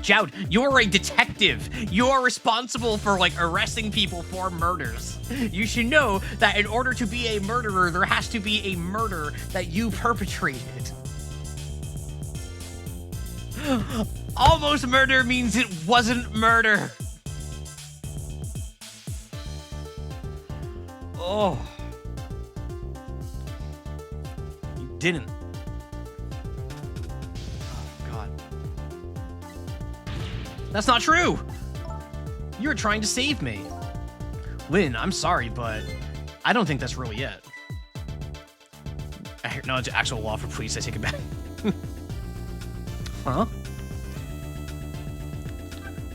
Jowd, you're a detective. You are responsible for, like, arresting people for murders. You should know that in order to be a murderer, there has to be a murder that you perpetrated. Almost murder means it wasn't murder. Oh. You didn't. Oh, God. That's not true. You were trying to save me. Lynn, I'm sorry, but I don't think that's really it. No, it's actual law for police. I take it back. Huh?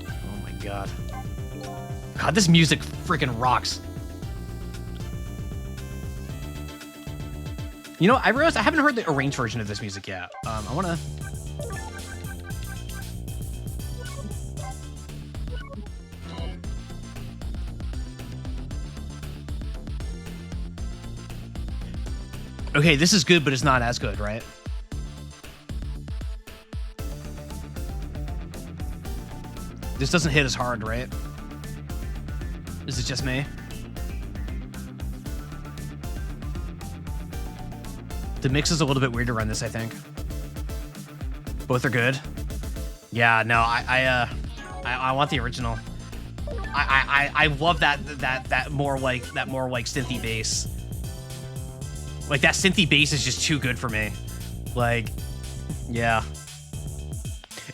Oh my god. God, this music freaking rocks. You know, I realized I haven't heard the arranged version of this music yet. I wanna... Okay, this is good, but it's not as good, right? This doesn't hit as hard, right? Is it just me? The mix is a little bit weirder on this, I think. Both are good. Yeah, no, I want the original. I love that more like synthy bass. Like that synthy bass is just too good for me. Like, yeah.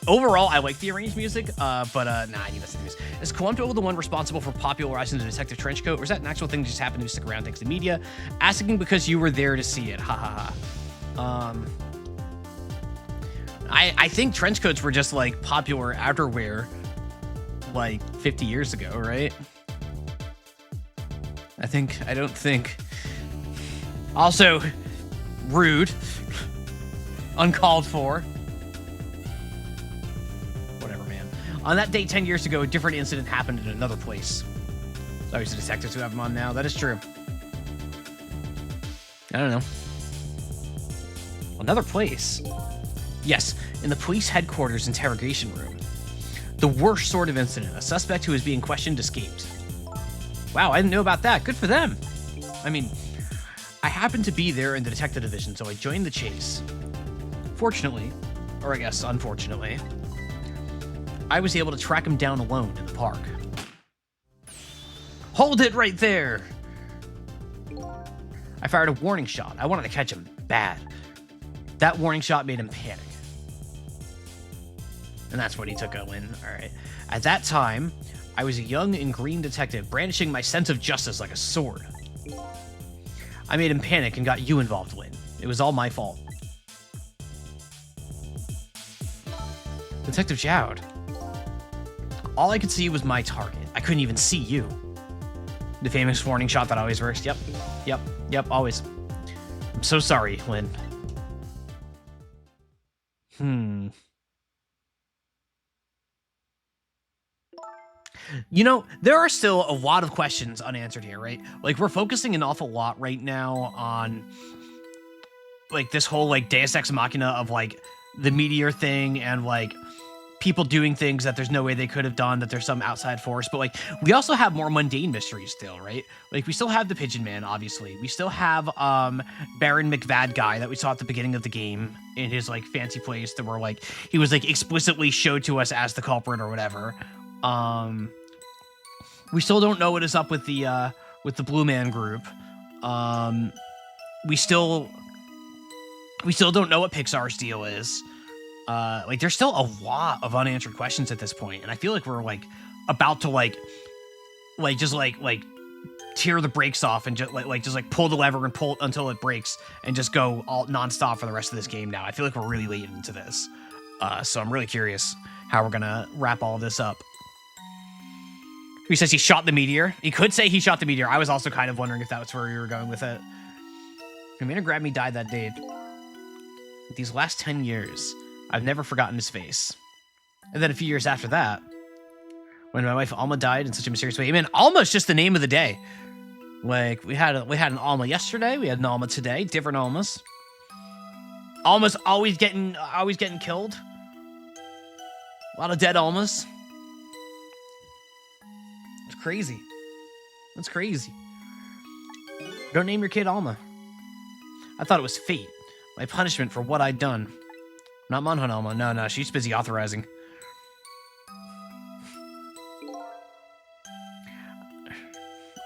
Overall, I like the arranged music, but nah, I need to listen to this. Is Quanto the one responsible for popularizing the Detective Trenchcoat, or is that an actual thing that just happened to stick around thanks to media? Asking because you were there to see it. Ha ha ha. I think trenchcoats were just like popular outerwear like 50 years ago, right? I don't think. Also, rude. Uncalled for. Whatever, man. On that date 10 years ago, a different incident happened in another place. So he's the detectives who have him on now. That is true. I don't know. Another place? Yes, in the police headquarters interrogation room. The worst sort of incident. A suspect who was being questioned escaped. Wow, I didn't know about that. Good for them. I mean, I happened to be there in the detective division, so I joined the chase. Fortunately, or I guess unfortunately, I was able to track him down alone in the park. Hold it right there! I fired a warning shot. I wanted to catch him bad. That warning shot made him panic. And that's when he took a win. All right. At that time, I was a young and green detective brandishing my sense of justice like a sword. I made him panic and got you involved, Lynn. It was all my fault. Detective Jowd. All I could see was my target. I couldn't even see you. The famous warning shot that always works. Yep, always. I'm so sorry, Lynn. You know, there are still a lot of questions unanswered here, right? Like, we're focusing an awful lot right now on, like, this whole, like, Deus Ex Machina of, like, the meteor thing and, like, people doing things that there's no way they could have done, that there's some outside force. But, like, we also have more mundane mysteries still, right? Like, we still have the Pigeon Man, obviously. We still have Baron McVad guy that we saw at the beginning of the game in his, like, fancy place that were, like, he was, like, explicitly showed to us as the culprit or whatever. We still don't know what is up with the Blue Man group. We still don't know what Pixar's deal is. Like, there's still a lot of unanswered questions at this point, and I feel like we're like about to just tear the brakes off and just pull the lever and pull until it breaks and just go all nonstop for the rest of this game. Now I feel like we're really late into this, so I'm really curious how we're gonna wrap all this up. He says he shot the meteor. He could say he shot the meteor. I was also kind of wondering if that was where you were going with it. The man who grabbed me died that day. These last 10 years, I've never forgotten his face. And then a few years after that, when my wife Alma died in such a mysterious way. I mean, Alma's just the name of the day. Like, we had an Alma yesterday. We had an Alma today. Different Almas. Alma's always getting killed. A lot of dead Almas. Crazy. That's crazy. Don't name your kid Alma. I thought it was fate. My punishment for what I'd done. Not Monhun Alma. No, she's busy authorizing.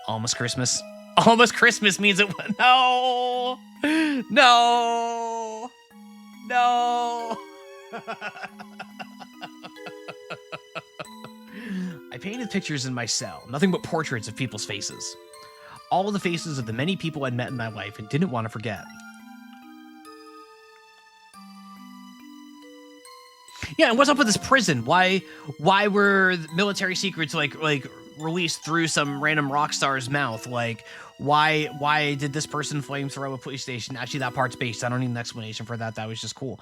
Almost Christmas. Almost Christmas means it. No! No! No! I painted pictures in my cell, nothing but portraits of people's faces. All of the faces of the many people I'd met in my life and didn't want to forget. Yeah, and what's up with this prison? Why were military secrets like released through some random rock star's mouth? Like, why did this person flamethrow a police station? Actually, that part's based. I don't need an explanation for that. That was just cool.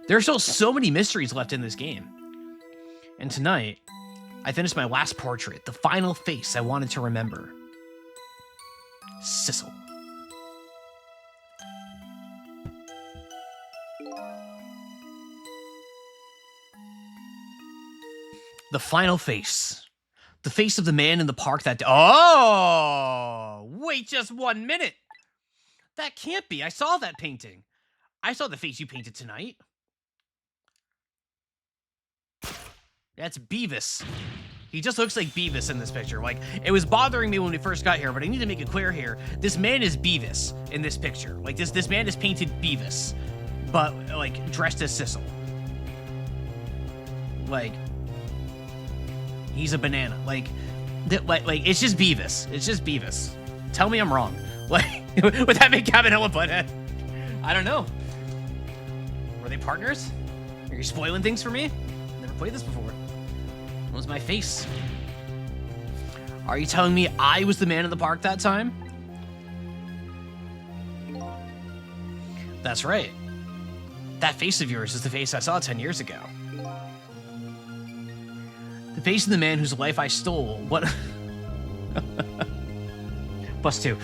There's still so many mysteries left in this game. And tonight, I finished my last portrait, the final face I wanted to remember. Sissel. The final face. The face of the man in the park that day. Oh! Wait just 1 minute! That can't be. I saw that painting. I saw the face you painted tonight. That's Beavis. He just looks like Beavis in this picture. Like, it was bothering me when we first got here, but I need to make it clear here. This man is Beavis in this picture. Like, this man is painted Beavis, but, like, dressed as Sissel. Like, he's a banana. Like, it's just Beavis. It's just Beavis. Tell me I'm wrong. Like, would that make Cabanella butthead? I don't know. Were they partners? Are you spoiling things for me? Never played this before. What was my face? Are you telling me I was the man in the park that time? That's right. That face of yours is the face I saw 10 years ago. The face of the man whose life I stole. What? +2.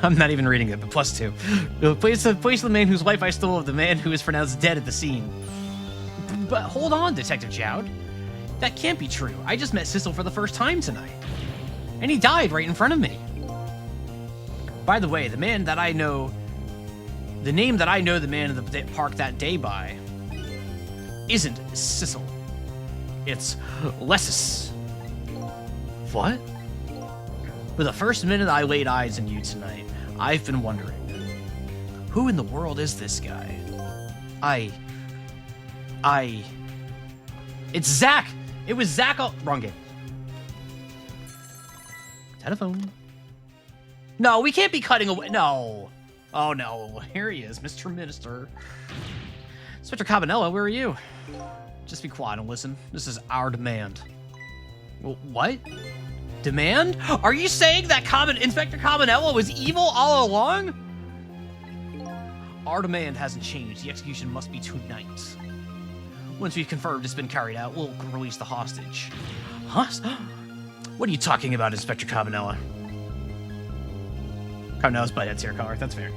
I'm not even reading it, but +2. The place of the man whose life I stole of the man who is pronounced dead at the scene. But hold on, Detective Jowd. That can't be true. I just met Sissel for the first time tonight. And he died right in front of me. By the way, the name that I know the man in the park that day by isn't Sissel. It's Lessis. What? For the first minute I laid eyes on you tonight, I've been wondering, who in the world is this guy? It's Zach! It was Zach. Wrong game. Telephone. No, we can't be cutting away. No. Oh, no. Here he is, Mr. Minister. Inspector Cabanella, where are you? Just be quiet and listen. This is our demand. What? Demand? Are you saying that Inspector Cabanella was evil all along? Our demand hasn't changed. The execution must be tonight. Once we've confirmed it's been carried out, we'll release the hostage. Huh? What are you talking about, Inspector Cabanella? Cabanella's butthead's hair color. That's fair.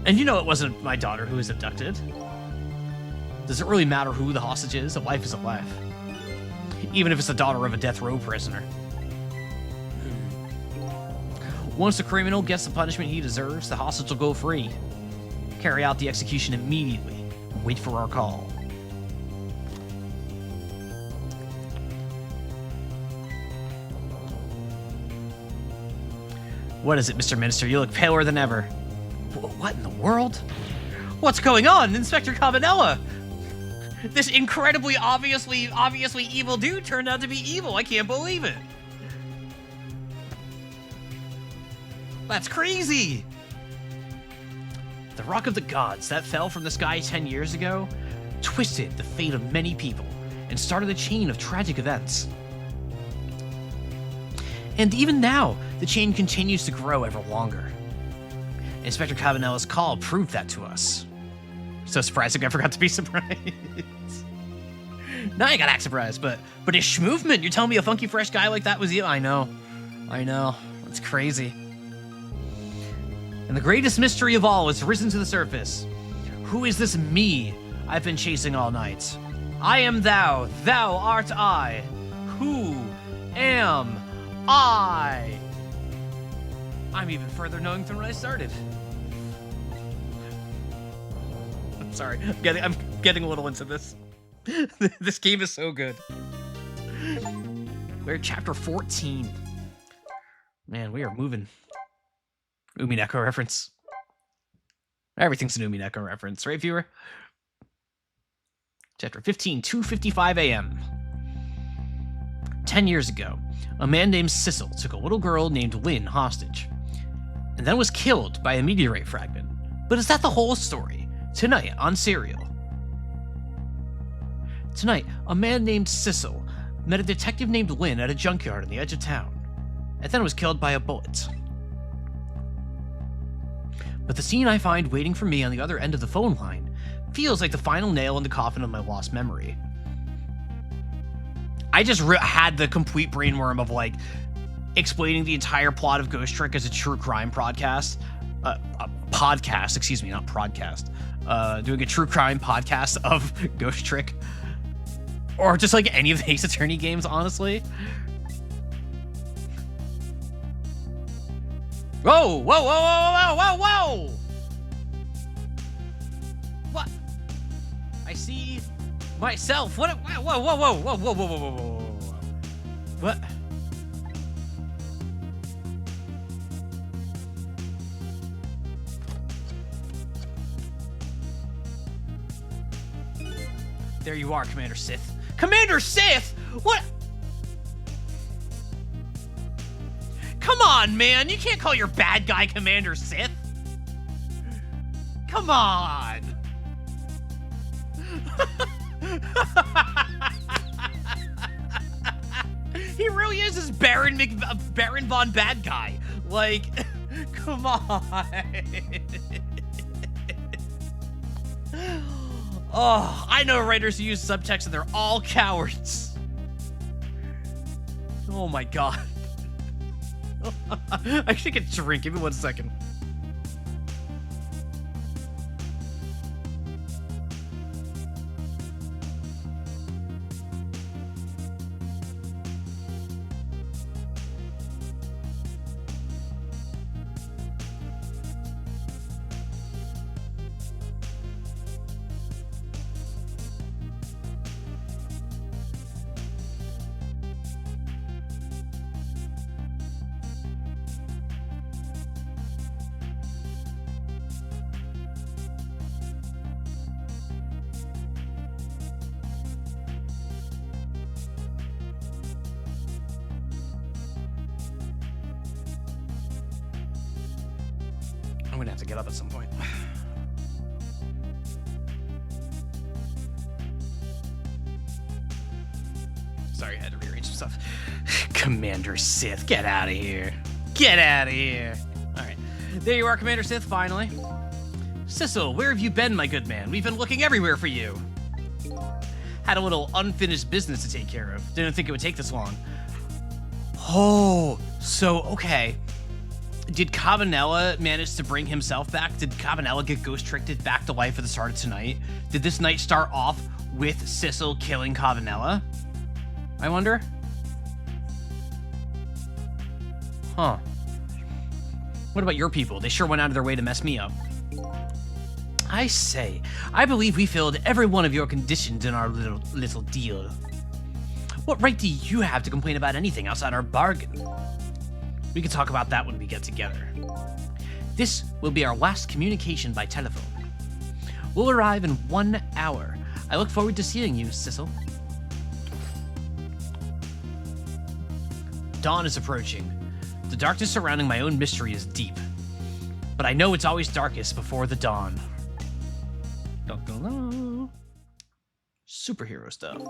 And you know it wasn't my daughter who was abducted. Does it really matter who the hostage is? A life is a life. Even if it's the daughter of a death row prisoner. Once the criminal gets the punishment he deserves, the hostage will go free. Carry out the execution immediately. Wait for our call. What is it, Mr. Minister? You look paler than ever. What in the world? What's going on, Inspector Cabanella? This incredibly, obviously evil dude turned out to be evil. I can't believe it. That's crazy. The Rock of the Gods that fell from the sky 10 years ago twisted the fate of many people and started a chain of tragic events. And even now, the chain continues to grow ever longer. Inspector Cabanella's call proved that to us. So surprising I forgot to be surprised. Now I gotta act surprised, but his schmovement, you're telling me a funky fresh guy like that was you? I know. It's crazy. And the greatest mystery of all has risen to the surface. Who is this me I've been chasing all night? I am thou, thou art I. Who am I? I'm even further knowing than when I started. I'm sorry, I'm getting a little into this. This game is so good. We're at chapter 14. Man, we are moving. Umineko reference. Everything's an Umineko reference, right, viewer? Chapter 15, 2:55 a.m. 10 years ago, a man named Sissel took a little girl named Lynn hostage, and then was killed by a meteorite fragment. But is that the whole story? Tonight on Serial. Tonight, a man named Sissel met a detective named Lynn at a junkyard on the edge of town, and then was killed by a bullet. But the scene I find waiting for me on the other end of the phone line feels like the final nail in the coffin of my lost memory. I just had the complete brainworm of like explaining the entire plot of Ghost Trick as a true crime podcast. Podcast, excuse me, not broadcast. Doing a true crime podcast of Ghost Trick. Or just like any of the Ace Attorney games, honestly. Whoa, whoa, whoa, whoa, whoa, whoa, whoa! What? I see myself. What? Whoa, whoa, whoa, whoa, whoa, whoa, whoa, whoa, whoa, whoa. What? There you are, Commander Sith. Commander Sith? What? Come on, man. You can't call your bad guy Commander Sith. Come on. He really is this Baron von Bad Guy. Like, come on. Oh, I know writers who use subtext and they're all cowards. Oh my god. I should get a drink. Give me 1 second. I'm gonna have to get up at some point. Sorry, I had to rearrange some stuff. Commander Sith, get out of here. Get out of here. All right, there you are, Commander Sith, finally. Sissel, where have you been, my good man? We've been looking everywhere for you. Had a little unfinished business to take care of. Didn't think it would take this long. Oh, so, okay. Did Cabanella manage to bring himself back? Did Cabanella get ghost tricked back to life at the start of tonight? Did this night start off with Sissel killing Cabanella? I wonder. Huh. What about your people? They sure went out of their way to mess me up. I say, I believe we filled every one of your conditions in our little deal. What right do you have to complain about anything outside our bargain? We can talk about that when we get together. This will be our last communication by telephone. We'll arrive in 1 hour. I look forward to seeing you, Sissel. Dawn is approaching. The darkness surrounding my own mystery is deep. But I know it's always darkest before the dawn. Superhero stuff.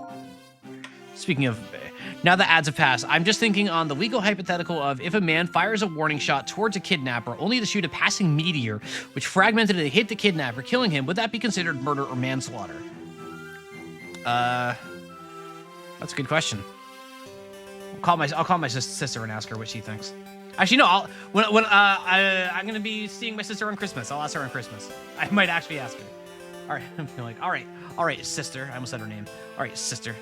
Speaking of, now the ads have passed, I'm just thinking on the legal hypothetical of if a man fires a warning shot towards a kidnapper only to shoot a passing meteor, which fragmented and hit the kidnapper, killing him, would that be considered murder or manslaughter? That's a good question. I'll call my sister and ask her what she thinks. Actually, no. I'm gonna be seeing my sister on Christmas. I'll ask her on Christmas. I might actually ask her. All right, I'm feeling like, all right, sister. I almost said her name. All right, sister.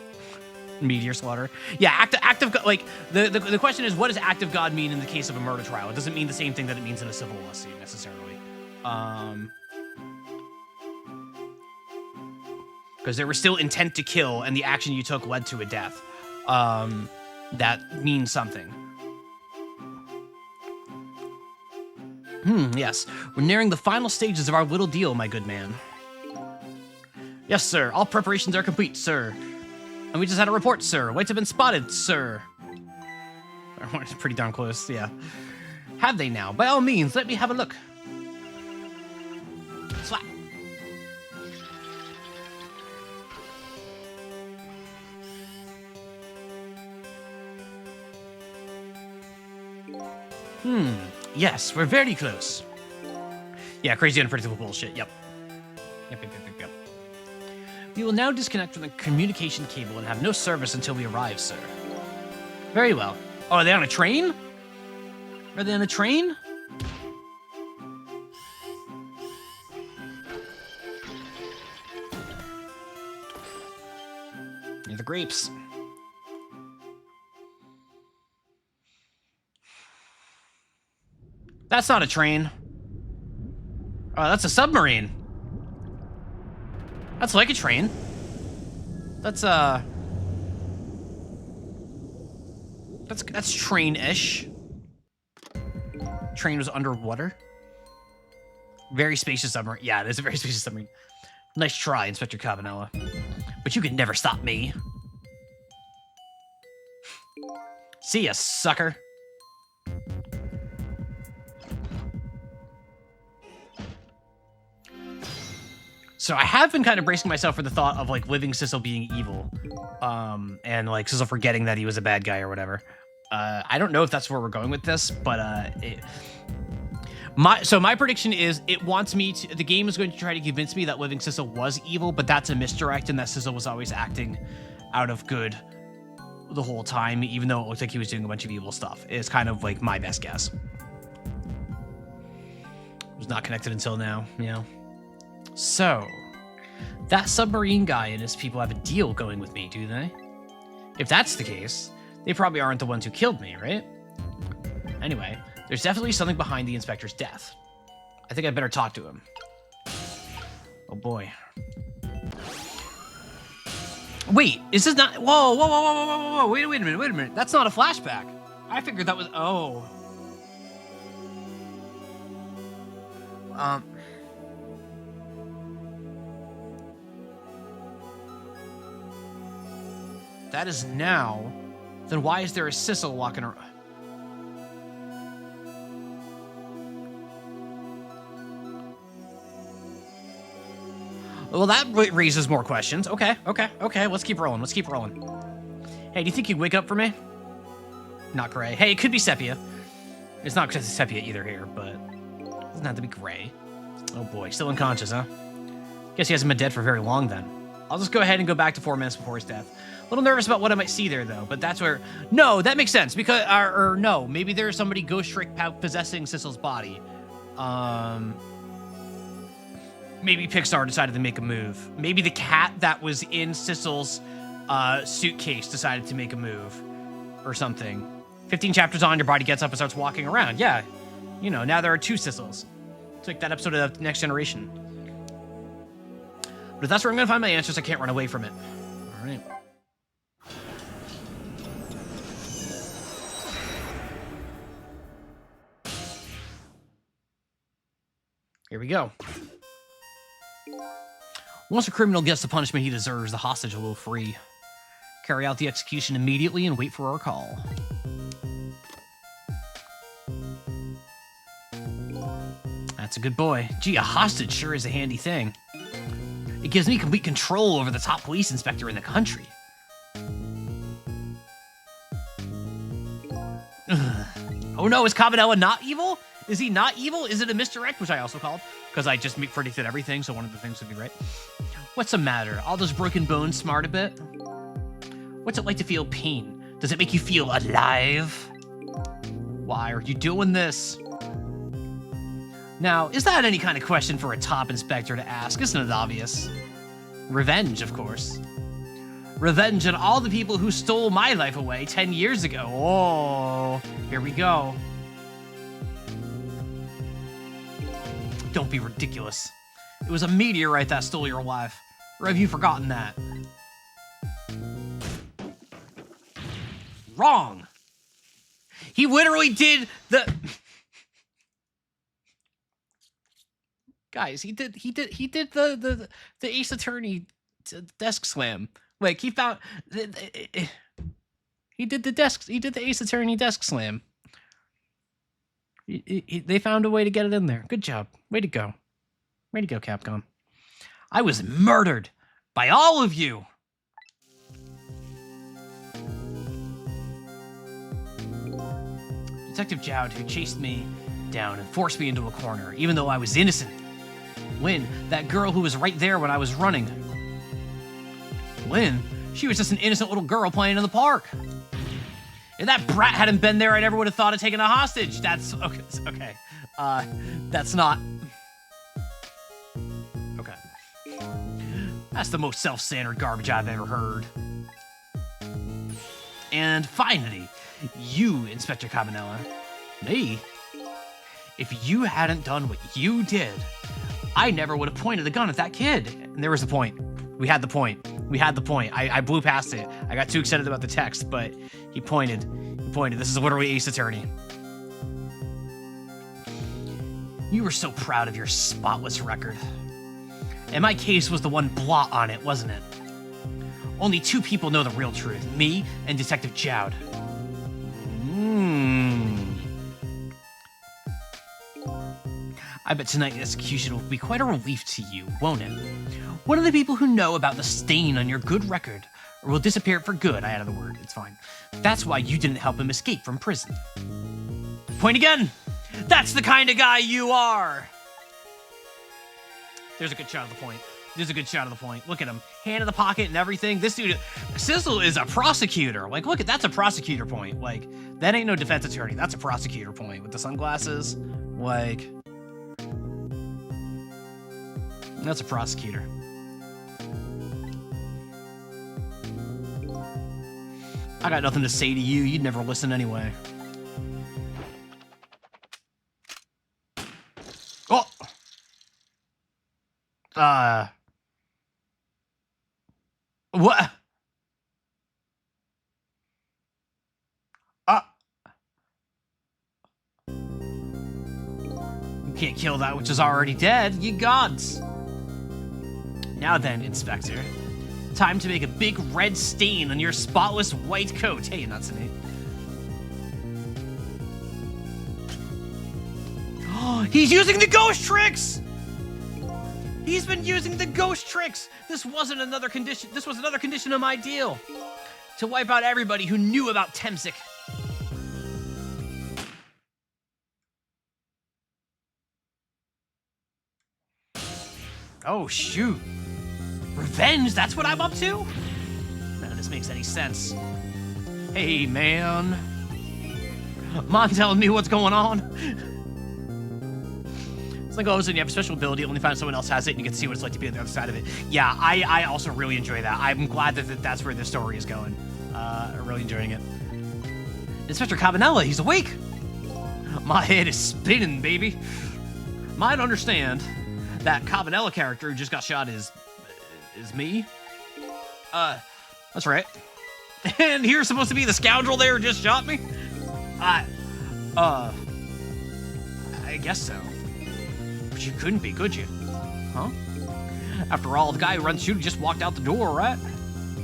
Meteor slaughter. Yeah, act of God. Like the question is, what does act of God mean in the case of a murder trial? It doesn't mean the same thing that it means in a civil lawsuit necessarily. Because there was still intent to kill, and the action you took led to a death. That means something. Yes. We're nearing the final stages of our little deal, my good man. Yes, sir. All preparations are complete, sir. And we just had a report, sir. Whites have been spotted, sir. It's pretty darn close, yeah. Have they now? By all means, let me have a look. Slap. Yes, we're very close. Yeah, crazy unpredictable bullshit. Yep. Yep. We will now disconnect from the communication cable and have no service until we arrive, sir. Very well. Oh, are they on a train? Are they on a train? Near the grapes. That's not a train. Oh, that's a submarine. That's like a train. That's train-ish. Train was underwater. Very spacious submarine. Yeah, it is a very spacious submarine. Nice try, Inspector Cabanella. But you can never stop me. See ya, sucker. So I have been kind of bracing myself for the thought of like living Sissel being evil, and like Sissel forgetting that he was a bad guy or whatever. I don't know if that's where we're going with this, but my prediction is it wants me to. The game is going to try to convince me that living Sissel was evil, but that's a misdirect, and that Sissel was always acting out of good the whole time, even though it looked like he was doing a bunch of evil stuff. It's kind of like my best guess. It was not connected until now, you know. So, that submarine guy and his people have a deal going with me, do they? If that's the case, they probably aren't the ones who killed me, right? Anyway, there's definitely something behind the inspector's death. I think I better talk to him. Oh boy. Wait, is this not... Whoa, wait a minute. That's not a flashback. I figured that was... Oh. That is now. Then why is there a Sissel walking around? Well, that raises more questions. Okay. Let's keep rolling. Hey, do you think you'd wake up for me? Not Gray. Hey, it could be Sepia. It's not Sepia either here, but it doesn't have to be Gray. Oh boy, still unconscious, huh? Guess he hasn't been dead for very long then. I'll just go ahead and go back to 4 minutes before his death. A little nervous about what I might see there, though, but that's where... No, that makes sense, because... Or no, maybe there's somebody Ghost Trick possessing Sissel's body. Maybe Pixar decided to make a move. Maybe the cat that was in Sissel's suitcase decided to make a move. Or something. 15 chapters on, your body gets up and starts walking around. Yeah. You know, now there are 2 Sissels. It's like that episode of Next Generation. But if that's where I'm going to find my answers, I can't run away from it. All right. Here we go. Once a criminal gets the punishment he deserves, the hostage will go free. Carry out the execution immediately and wait for our call. That's a good boy. Gee, a hostage sure is a handy thing. It gives me complete control over the top police inspector in the country. Ugh. Oh no, is Cabanella not evil? Is he not evil? Is it a misdirect, which I also called? Because I just predicted everything, so one of the things would be right. What's the matter? All those broken bones smart a bit? What's it like to feel pain? Does it make you feel alive? Why are you doing this? Now, is that any kind of question for a top inspector to ask? Isn't it obvious? Revenge, of course. Revenge on all the people who stole my life away 10 years ago. Oh, here we go. Don't be ridiculous. It was a meteorite that stole your life. Or have you forgotten that? Wrong. He literally did the... Guys, he did the Ace Attorney desk slam. Like he found he did the Ace Attorney desk slam. They found a way to get it in there. Good job. Way to go. Way to go, Capcom. I was murdered by all of you. Detective Jowd, who chased me down and forced me into a corner, even though I was innocent. Lynn, that girl who was right there when I was running. Lynn? She was just an innocent little girl playing in the park. If that brat hadn't been there, I never would have thought of taking a hostage. That's okay. That's not. Okay. That's the most self-centered garbage I've ever heard. And finally, you, Inspector Cabanela. Me? If you hadn't done what you did, I never would have pointed the gun at that kid. And there was the point. We had the point. We had the point. I blew past it. I got too excited about the text, but he pointed. He pointed. This is literally Ace Attorney. You were so proud of your spotless record. And my case was the one blot on it, wasn't it? Only two people know the real truth. Me and Detective Jowd. I bet tonight's execution will be quite a relief to you, won't it? One of the people who know about the stain on your good record, or will disappear for good. I added the word, it's fine. That's why you didn't help him escape from prison. Point again! That's the kind of guy you are! There's a good shot of the point. There's a good shot of the point. Look at him. Hand in the pocket and everything. This dude, Sizzle is a prosecutor. Like, look at, that's a prosecutor point. Like, that ain't no defense attorney. That's a prosecutor point with the sunglasses. Like, that's a prosecutor. I got nothing to say to you. You'd never listen anyway. Oh! What? You can't kill that which is already dead, ye gods. Now then, Inspector. Time to make a big red stain on your spotless white coat. Hey, not to me. He's using the ghost tricks! He's been using the ghost tricks! This wasn't another condition. This was another condition of my deal. To wipe out everybody who knew about Temsic. Oh, shoot. Revenge? That's what I'm up to? None of this makes any sense. Hey, man. Mind telling me what's going on? It's like all of a sudden you have a special ability, only find someone else has it, and you get to see what it's like to be on the other side of it. Yeah, I also really enjoy that. I'm glad that that's where the story is going. I'm really enjoying it. Inspector Cabanela, he's awake! My head is spinning, baby. Might understand that Cabanela character who just got shot is me. That's right. And you're supposed to be the scoundrel there who just shot me? I guess so. But you couldn't be, could you? Huh? After all, the guy who runs you just walked out the door, right?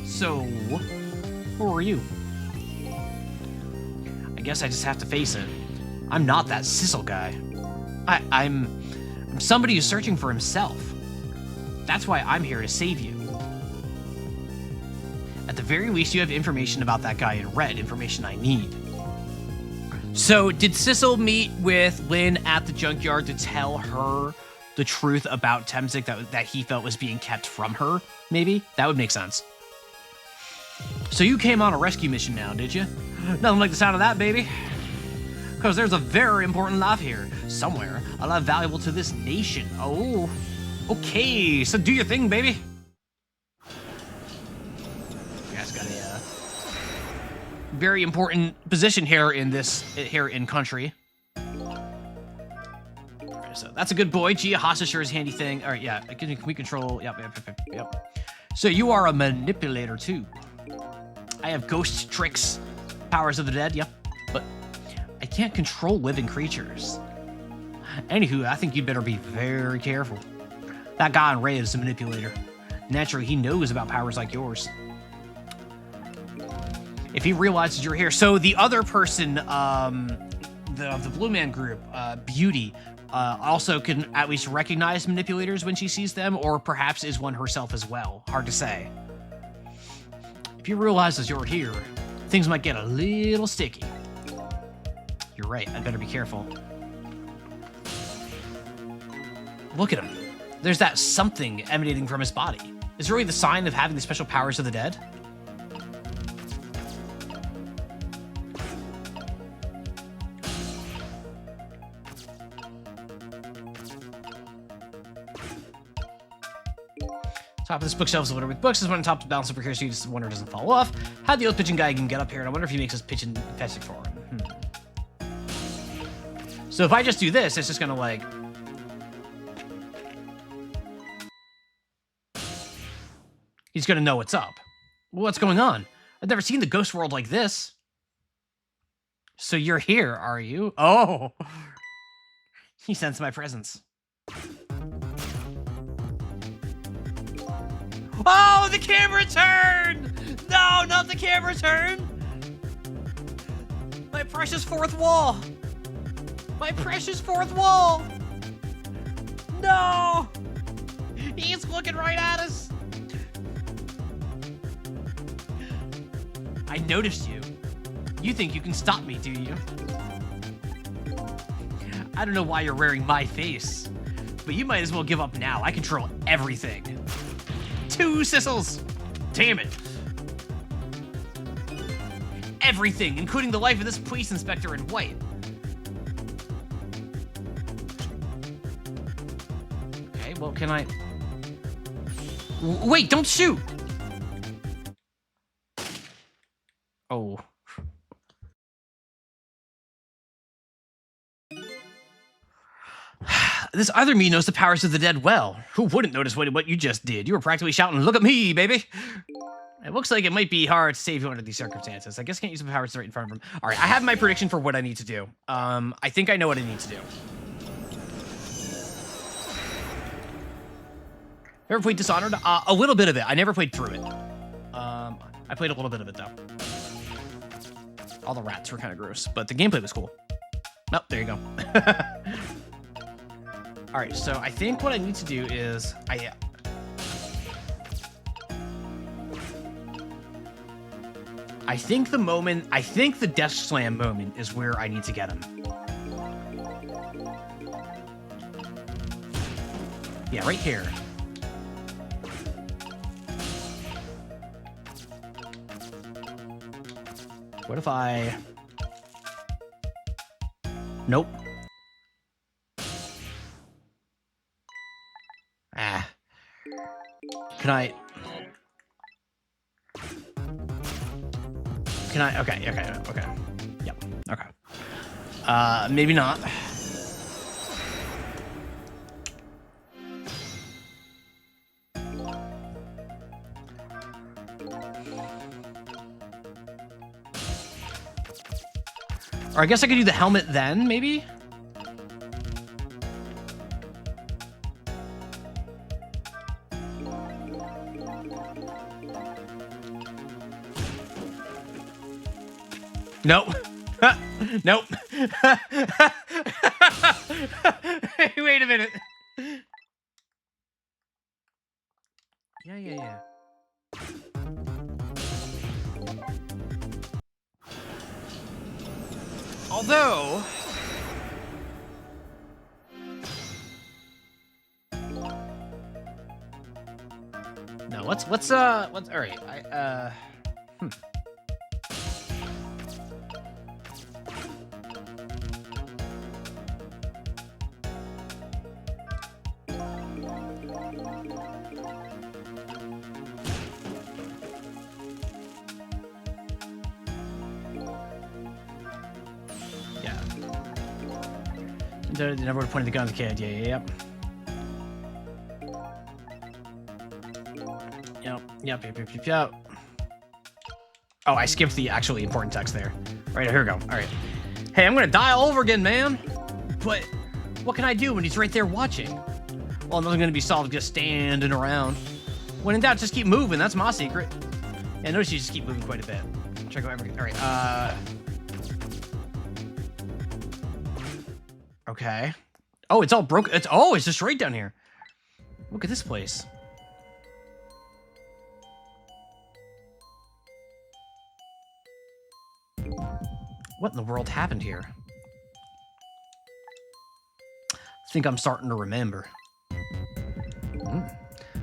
So, who are you? I guess I just have to face it. I'm not that Sizzle guy. I'm somebody who's searching for himself. That's why I'm here to save you. At the very least, you have information about that guy in red, information I need. So, did Sizzle meet with Lynn at the junkyard to tell her the truth about Temsic that he felt was being kept from her? Maybe? That would make sense. So you came on a rescue mission now, did you? Nothing like the sound of that, baby. Because there's a very important life here. Somewhere. A life valuable to this nation. Oh. Okay, so do your thing, baby. You guys got a very important position here in country. Alright, so that's a good boy. Gee, a hostage sure is a handy thing. Alright, yeah. Can we control? Yep. So you are a manipulator too. I have ghost tricks, powers of the dead, yep. But I can't control living creatures. Anywho, I think you'd better be very careful. That guy on Ray is a manipulator. Naturally, he knows about powers like yours. If he realizes you're here. So the other person, the Blue Man group, Beauty, also can at least recognize manipulators when she sees them, or perhaps is one herself as well. Hard to say. If he realizes you're here, things might get a little sticky. You're right. I'd better be careful. Look at him. There's that something emanating from his body. Is it really the sign of having the special powers of the dead? Top of this bookshelf is littered with books. Is one on top to balance over here so you just wonder it doesn't fall off. How the old pigeon guy can get up here, and I wonder if he makes his pigeon infested for him. So if I just do this, it's just gonna like... He's gonna know what's up. What's going on? I've never seen the ghost world like this. So you're here, are you? Oh! He sensed my presence. Oh, the camera turned! No, not the camera turn! My precious fourth wall! My precious fourth wall! No! He's looking right at us! I noticed you. You think you can stop me, do you? I don't know why you're wearing my face, but you might as well give up now. I control everything. 2 sissels! Damn it. Everything, including the life of this police inspector in white. Okay, well, can I... Wait, don't shoot! Oh. This other me knows the powers of the dead well. Who wouldn't notice what you just did? You were practically shouting, "Look at me, baby!" It looks like it might be hard to save you under these circumstances. I guess I can't use the powers right in front of him. All right, I have my prediction for what I need to do. I think I know what I need to do. Ever played Dishonored? A little bit of it. I never played through it. I played a little bit of it, though. All the rats were kind of gross, but the gameplay was cool. Nope, there you go. All right, so I think what I need to do is I think the desk slam moment is where I need to get him. Yeah, right here. What if I... Nope. Can I... Okay. Yep, okay. Maybe not. Or I guess I could do the helmet then, maybe? Nope. Nope. Hey, wait a minute. Yeah. Although... No, let's, all right, They never would have pointed the gun at the kid. Yep. Oh, I skipped the actually important text there. All right, here we go. All right. Hey, I'm gonna die all over again, man. But what can I do when he's right there watching? Well, nothing's gonna be solved just standing around. When in doubt, just keep moving. That's my secret. And notice you just keep moving quite a bit. Check out everything. All right. Okay. Oh, it's all broken. It's just right down here. Look at this place. What in the world happened here? think I'm starting to remember.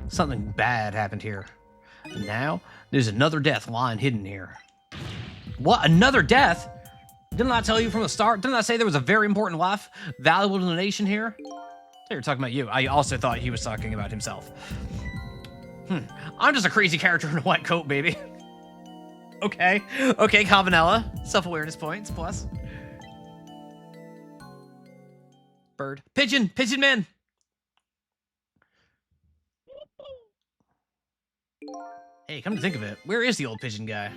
Something bad happened here. And now, there's another death lying hidden here. What? Another death? Didn't I tell you from the start? Didn't I say there was a very important life, valuable to the nation here? They were talking about you. I also thought he was talking about himself. I'm just a crazy character in a white coat, baby. Okay. Okay, Cabanella. Self-awareness points, plus. Bird. Pigeon! Pigeon man! Hey, come to think of it, where is the old pigeon guy?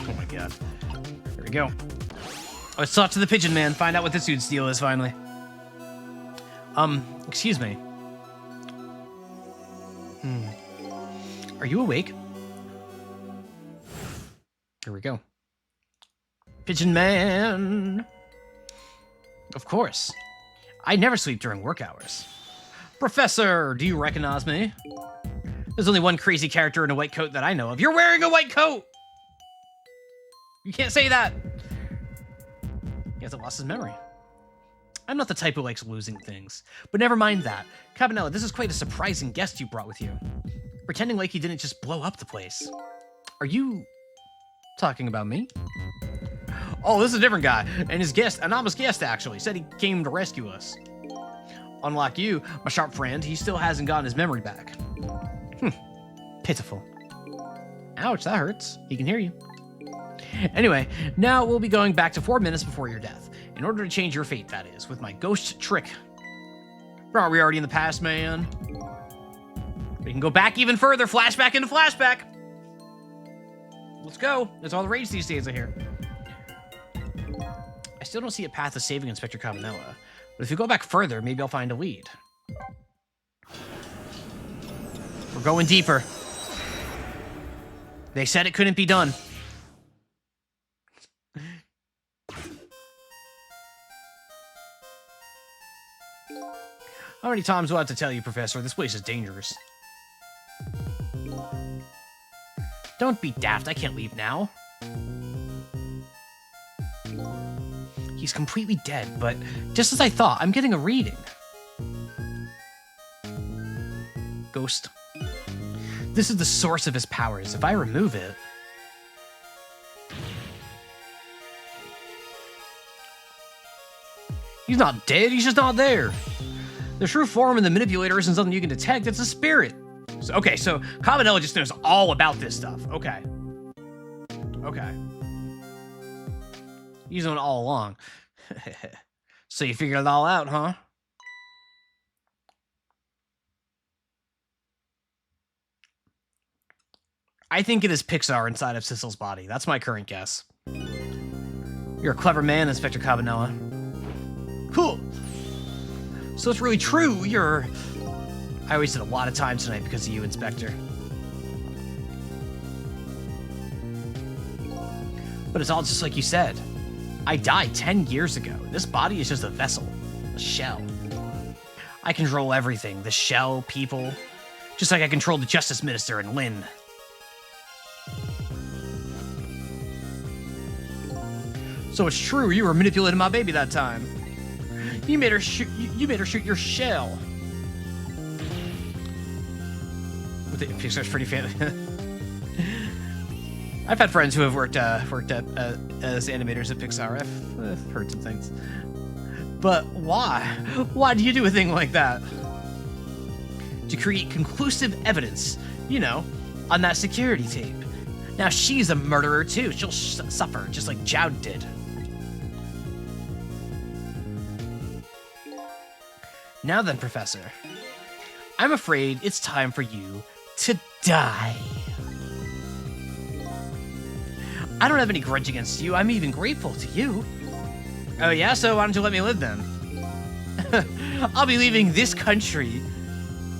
Oh my god. Here we go. Let's talk to the pigeon man, find out what this dude's deal is finally. Excuse me. Are you awake? Here we go. Pigeon man! Of course. I never sleep during work hours. Professor, do you recognize me? There's only one crazy character in a white coat that I know of. You're wearing a white coat! You can't say that! He hasn't lost his memory. I'm not the type who likes losing things. But never mind that. Cabanella, this is quite a surprising guest you brought with you. Pretending like he didn't just blow up the place. Are you talking about me? Oh, this is a different guy. And his guest, anonymous guest actually, said he came to rescue us. Unlike you, my sharp friend, he still hasn't gotten his memory back. Pitiful. Ouch, that hurts. He can hear you. Anyway, now we'll be going back to 4 minutes before your death. In order to change your fate, that is, with my ghost trick. Aren't we already in the past, man? We can go back even further. Flashback into flashback. Let's go. There's all the rage these days, I hear. I still don't see a path to saving Inspector Cabanella. But if you go back further, maybe I'll find a lead. We're going deeper. They said it couldn't be done. How many times do I have to tell you, Professor? This place is dangerous. Don't be daft. I can't leave now. He's completely dead, but just as I thought, I'm getting a reading. Ghost. This is the source of his powers. If I remove it... He's not dead, he's just not there. The true form in the manipulator isn't something you can detect, it's a spirit. So, okay, so Cabanella just knows all about this stuff. Okay. Okay. He's known all along. So you figured it all out, huh? I think it is Pixar inside of Sissel's body. That's my current guess. You're a clever man, Inspector Cabanella. Cool. So it's really true, you're... I wasted a lot of time tonight because of you, Inspector. But it's all just like you said. I died 10 years ago. This body is just a vessel, a shell. I control everything, the shell, people, just like I controlled the Justice Minister and Lynn. So it's true, you were manipulating my baby that time. You made her shoot. You made her shoot your shell. With the Pixar's pretty fan. I've had friends who have worked as animators at Pixar. I've heard some things. But why? Why do you do a thing like that? To create conclusive evidence, you know, on that security tape. Now she's a murderer too. She'll suffer just like Jowd did. Now then, Professor, I'm afraid it's time for you to die. I don't have any grudge against you. I'm even grateful to you. Oh yeah? So why don't you let me live then? I'll be leaving this country,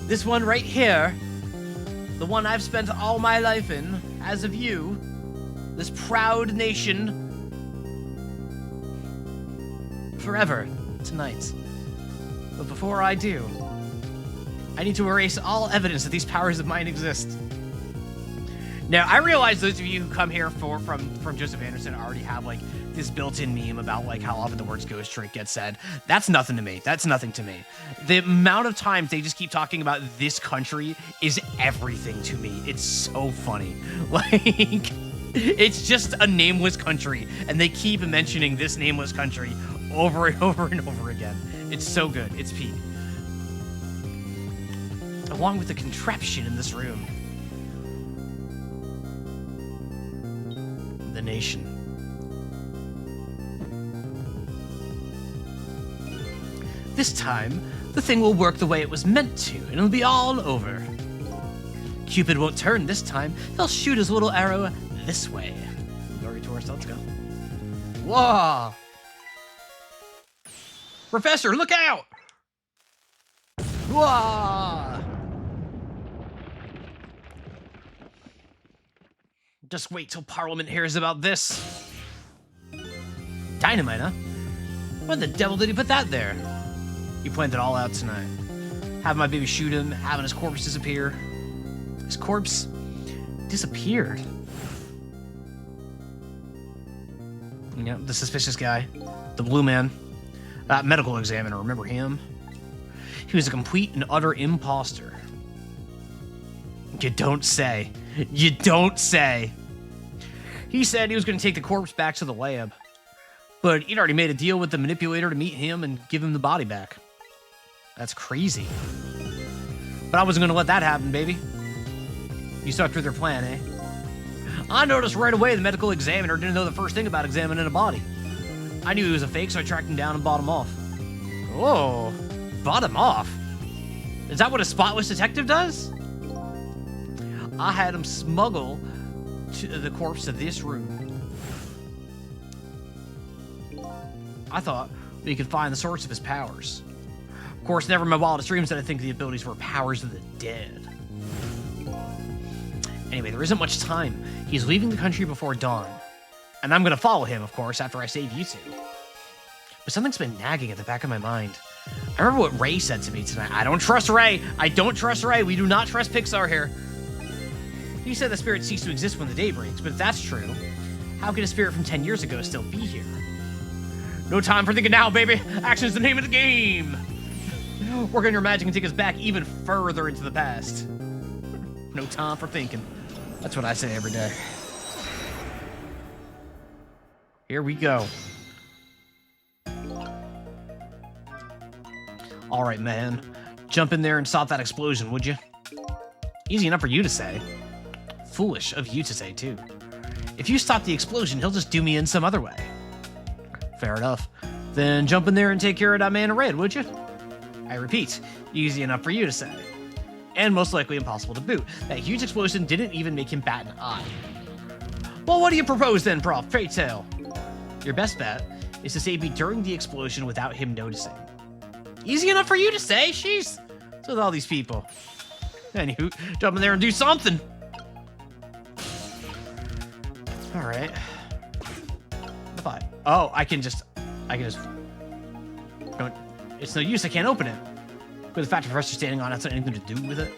this one right here, The one I've spent all my life in, as of you, this proud nation, forever, tonight. But before I do, I need to erase all evidence that these powers of mine exist. Now, I realize those of you who come here from Joseph Anderson already have, like, this built-in meme about, like, how often the words ghost trick get said. That's nothing to me. That's nothing to me. The amount of times they just keep talking about this country is everything to me. It's so funny. Like, it's just a nameless country, and they keep mentioning this nameless country over and over and over again. It's so good. It's peak. Along with the contraption in this room. The nation. This time, the thing will work the way it was meant to, and it'll be all over. Cupid won't turn this time. He'll shoot his little arrow this way. Glory to us, let's go. Whoa! Professor, look out! Whoa! Just wait till Parliament hears about this. Dynamite, huh? Why the devil did he put that there? He planned it all out tonight. Having my baby shoot him, having his corpse disappear. His corpse disappeared. Yeah, the suspicious guy. The blue man. That medical examiner, remember him? He was a complete and utter imposter. You don't say. You don't say. He said he was going to take the corpse back to the lab. But he'd already made a deal with the manipulator to meet him and give him the body back. That's crazy. But I wasn't going to let that happen, baby. You stuck with their plan, eh? I noticed right away the medical examiner didn't know the first thing about examining a body. I knew he was a fake, so I tracked him down and bought him off. Oh, bought him off? Is that what a spotless detective does? I had him smuggle the corpse to this room. I thought we could find the source of his powers. Of course, never in my wildest dreams did I think the abilities were powers of the dead. Anyway, there isn't much time. He's leaving the country before dawn. And I'm gonna follow him, of course, after I save you two. But something's been nagging at the back of my mind. I remember what Ray said to me tonight. I don't trust Ray. I don't trust Ray. We do not trust Pixar here. He said the spirit ceased to exist when the day breaks, but if that's true, how can a spirit from 10 years ago still be here? No time for thinking now, baby. Action is the name of the game. Work on your magic and take us back even further into the past. No time for thinking. That's what I say every day. Here we go. All right, man. Jump in there and stop that explosion, would you? Easy enough for you to say. Foolish of you to say, too. If you stop the explosion, he'll just do me in some other way. Fair enough. Then jump in there and take care of that man in red, would you? I repeat, easy enough for you to say. And most likely impossible to boot. That huge explosion didn't even make him bat an eye. Well, what do you propose then, Prof? Pray tell. Your best bet is to save me during the explosion without him noticing. Easy enough for you to say, sheesh. What's with all these people? Anywho, jump in there and do something. All right. Fine. Oh, I can just. Don't. It's no use. I can't open it. With the fact the professor's standing on it has anything to do with it.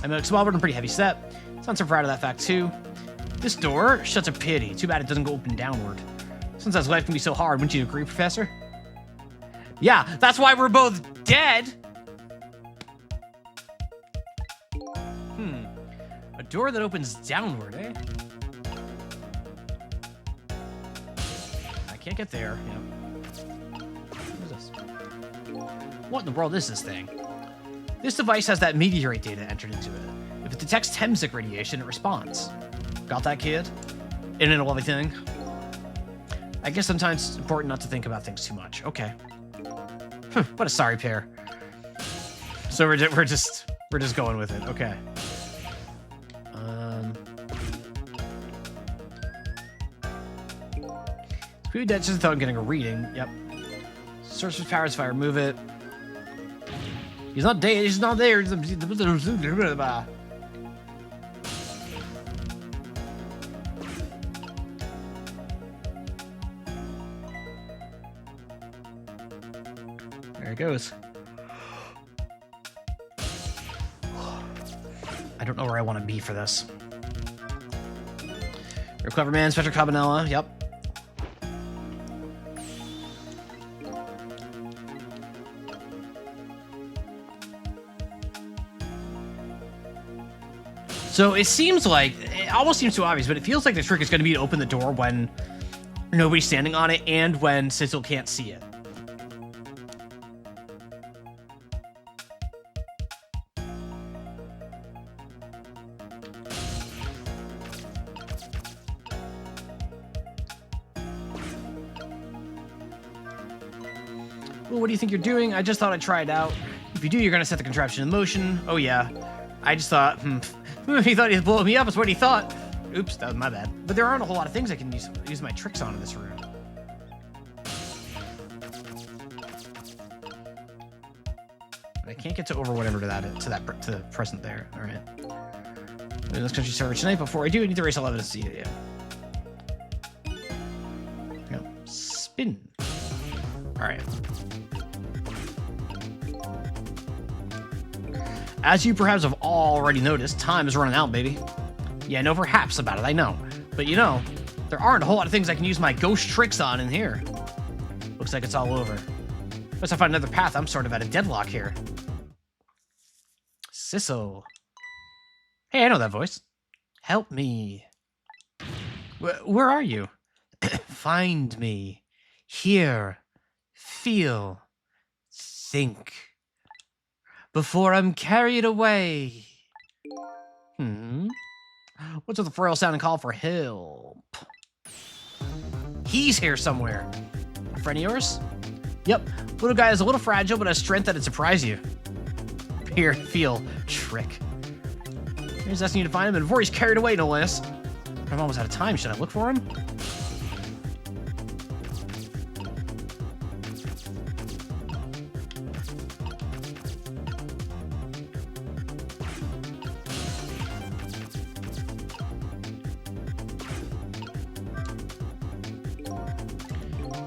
I'm a small but I'm pretty heavy set. Sounds so proud of that fact too. This door shuts a pity. Too bad it doesn't go open downward. Sometimes life can be so hard. Wouldn't you agree, Professor? Yeah, that's why we're both dead. A door that opens downward, eh? I can't get there. Yeah. What is this? What in the world is this thing? This device has that meteorite data entered into it. If it detects Temsic radiation, it responds. Got that, kid? Isn't it a lovely thing? I guess sometimes it's important not to think about things too much. Okay. What a sorry pair. So we're just going with it. Okay. Food that just without getting a reading. Yep. Search for powers fire. Move it. He's not dead. He's not there. There it goes. I don't know where I want to be for this. You're a clever man, Inspector Cabanella. Yep. So it seems like, it almost seems too obvious, but it feels like the trick is going to be to open the door when nobody's standing on it and when Sissel can't see it. Well, what do you think you're doing? I just thought I'd try it out. If you do, you're going to set the contraption in motion. Oh, yeah. I just thought, he thought he'd blow me up. That's what he thought. Oops, that was my bad. But there aren't a whole lot of things I can use my tricks on in this room. But I can't get to over whatever to the present there. All right. In this country server tonight. Before I do, I need to erase all evidence to see it. Yeah. Spin. All right. As you perhaps have already noticed, time is running out, baby. Yeah, no perhaps about it, I know. But you know, there aren't a whole lot of things I can use my ghost tricks on in here. Looks like it's all over. Unless I find another path, I'm sort of at a deadlock here. Sissel. Hey, I know that voice. Help me. Where are you? Find me. Hear. Feel. Think. Before I'm carried away. What's with the frail sound and call for help? He's here somewhere. A friend of yours? Yep. Little guy is a little fragile, but has strength that'd surprise you. Here, feel, trick. He's asking you to find him, and before he's carried away, no less. I'm almost out of time. Should I look for him?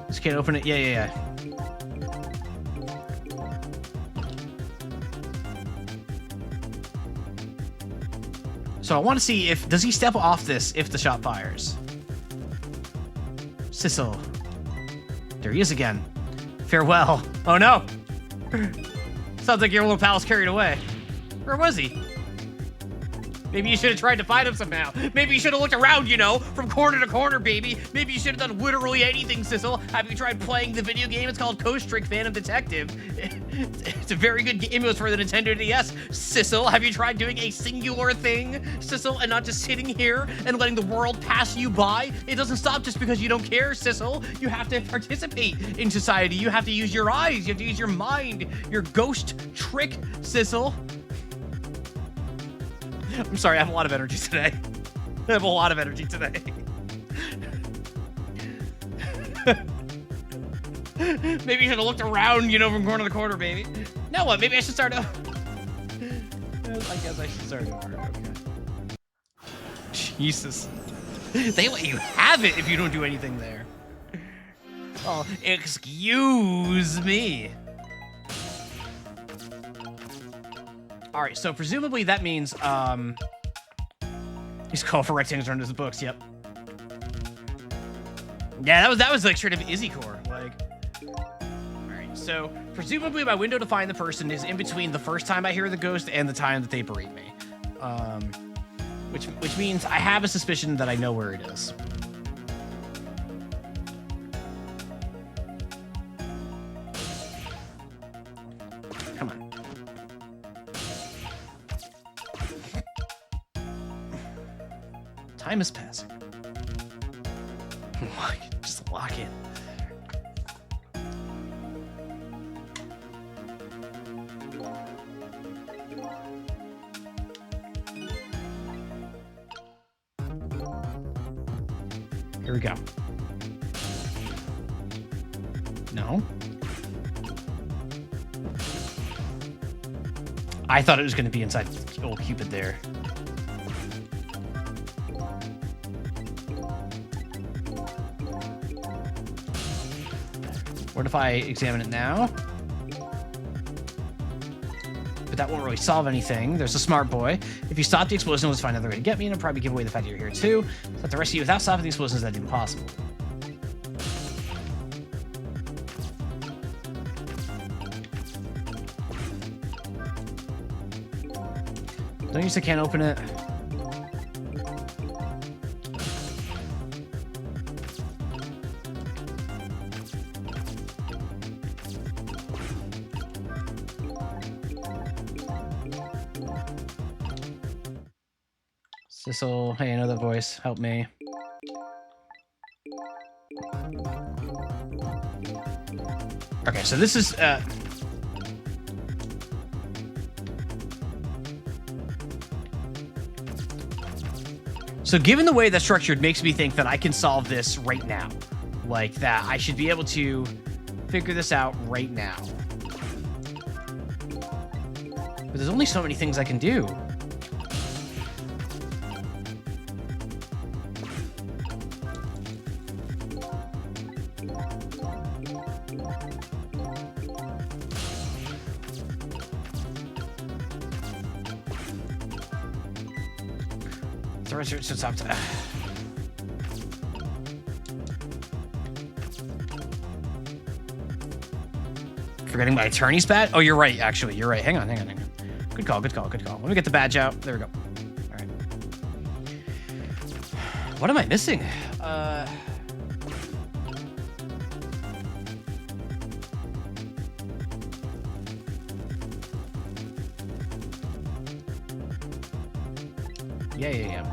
Just can't open it. Yeah. So I want to see does he step off this if the shot fires? Sissel. There he is again. Farewell. Oh no. Sounds like your little pal's carried away. Where was he? Maybe you should have tried to find him somehow. Maybe you should have looked around, you know, from corner to corner, baby. Maybe you should have done literally anything, Sissel. Have you tried playing the video game? It's called Ghost Trick Phantom Detective. It's a very good game. It was for the Nintendo DS. Sissel, have you tried doing a singular thing, Sissel, and not just sitting here and letting the world pass you by? It doesn't stop just because you don't care, Sissel. You have to participate in society. You have to use your eyes. You have to use your mind. Your ghost trick, Sissel. I'm sorry, I have a lot of energy today. I have a lot of energy today. Maybe you should have looked around, you know, from corner to corner, baby. Now what? Maybe I should start over. I guess I should start over. Okay. Jesus. They let you have it if you don't do anything there. Oh, excuse me. All right, so presumably that means he's called for rectangles under his books. Yep. Yeah, that was like straight up Izzy core. Like, all right, so presumably my window to find the person is in between the first time I hear the ghost and the time that they berate me, which means I have a suspicion that I know where it is. Come on. Time is passing. Just lock in. Here we go. No. I thought it was going to be inside old Cupid there. What if I examine it now? that won't really solve anything. There's a smart boy. If you stop the explosion, let's find another way to get me, and I'll probably give away the fact that you're here too. But the rest of you without stopping the explosions, that's impossible. Don't you say can't open it? Sissel, hey, I know that voice. Help me. Okay, so this is so given the way that's structured makes me think that I can solve this right now. Like that I should be able to figure this out right now. But there's only so many things I can do. So stop. Forgetting my attorney's badge? Oh, you're right, actually. You're right. Hang on. Good call. Let me get the badge out. There we go. All right. What am I missing? Yeah.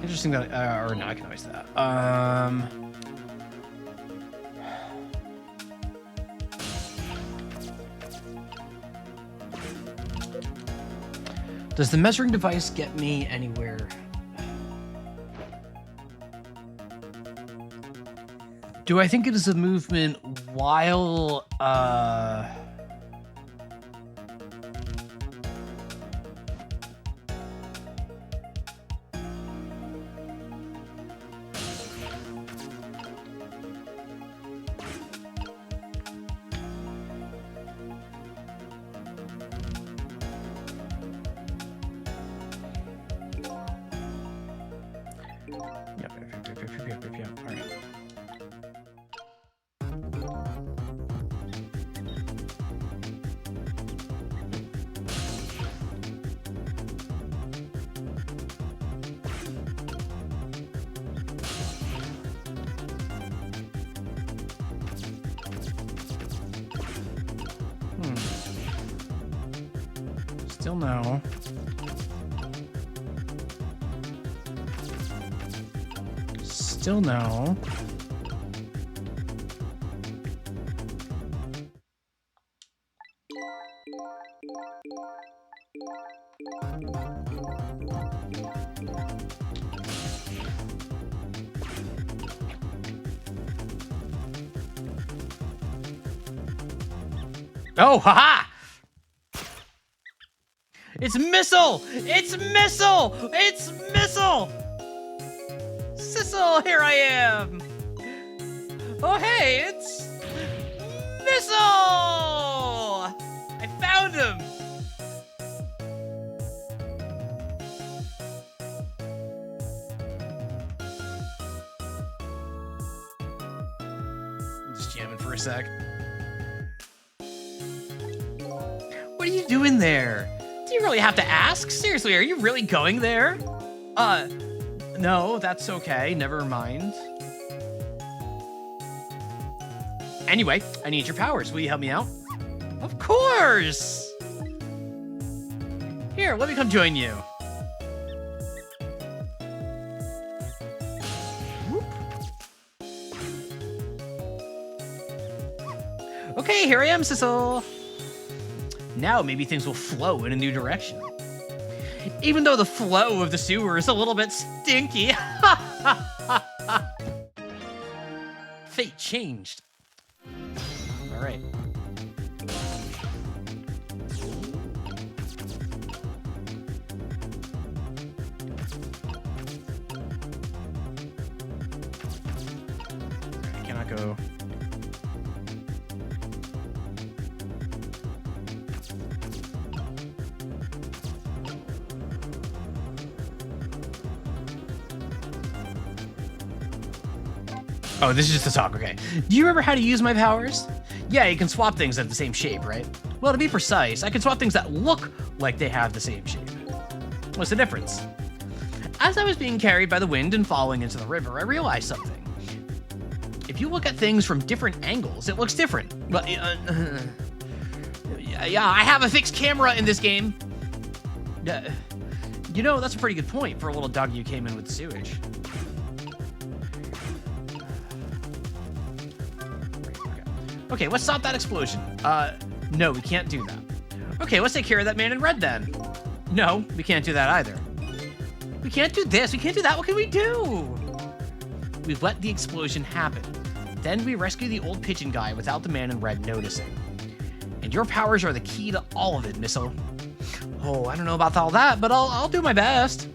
Interesting that, or no, I can always do that. Does the measuring device get me anywhere? Do I think it is a movement while, Yep. All right. Still no. Still no. Oh, haha! It's missile! It's missile! It's missile! Sissel, here I am! Oh, hey, it's missile! I found him! I'm just jamming for a sec. What are you doing there? Do you really have to ask? Seriously, are you really going there? No, that's okay. Never mind. Anyway, I need your powers. Will you help me out? Of course! Here, let me come join you. Whoop. Okay, here I am, Sissel. Now maybe things will flow in a new direction. Even though the flow of the sewer is a little bit stinky. Fate changed. All right. I cannot go. Oh, this is just a talk, okay. Do you remember how to use my powers? Yeah, you can swap things that have the same shape, right? Well, to be precise, I can swap things that look like they have the same shape. What's the difference? As I was being carried by the wind and falling into the river, I realized something. If you look at things from different angles, it looks different. Well, yeah, I have a fixed camera in this game. You know, that's a pretty good point for a little dog you came in with sewage. Okay, let's stop that explosion. No, we can't do that. Okay, let's take care of that man in red then. No, we can't do that either. We can't do this, we can't do that, what can we do? We've let the explosion happen. Then we rescue the old pigeon guy without the man in red noticing. And your powers are the key to all of it, Missile. Oh, I don't know about all that, but I'll do my best.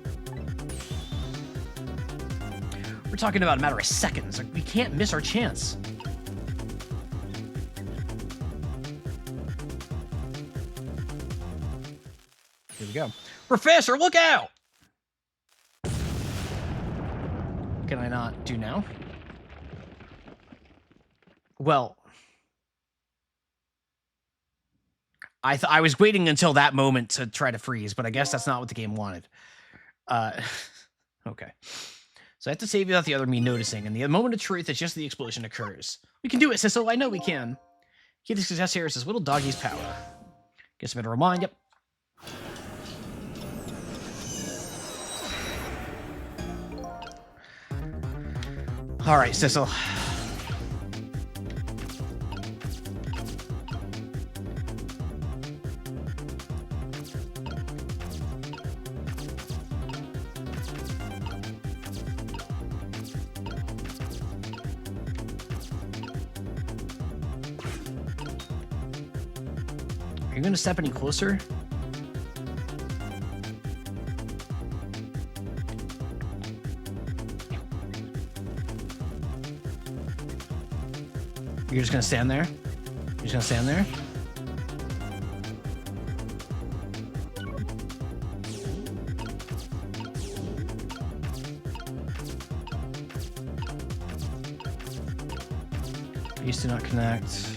We're talking about a matter of seconds. We can't miss our chance. Here we go. Professor, look out! Can I not do now? Well, I was waiting until that moment to try to freeze, but I guess that's not what the game wanted. Okay. So I have to save you without the other me noticing, and the moment of truth is just the explosion occurs. We can do it, Sissel. I know we can. Key to success here is this little doggy's power. Guess I better remind. Yep. All right, Sissel. Are you going to step any closer? You're just going to stand there? You're just going to stand there? These do not connect.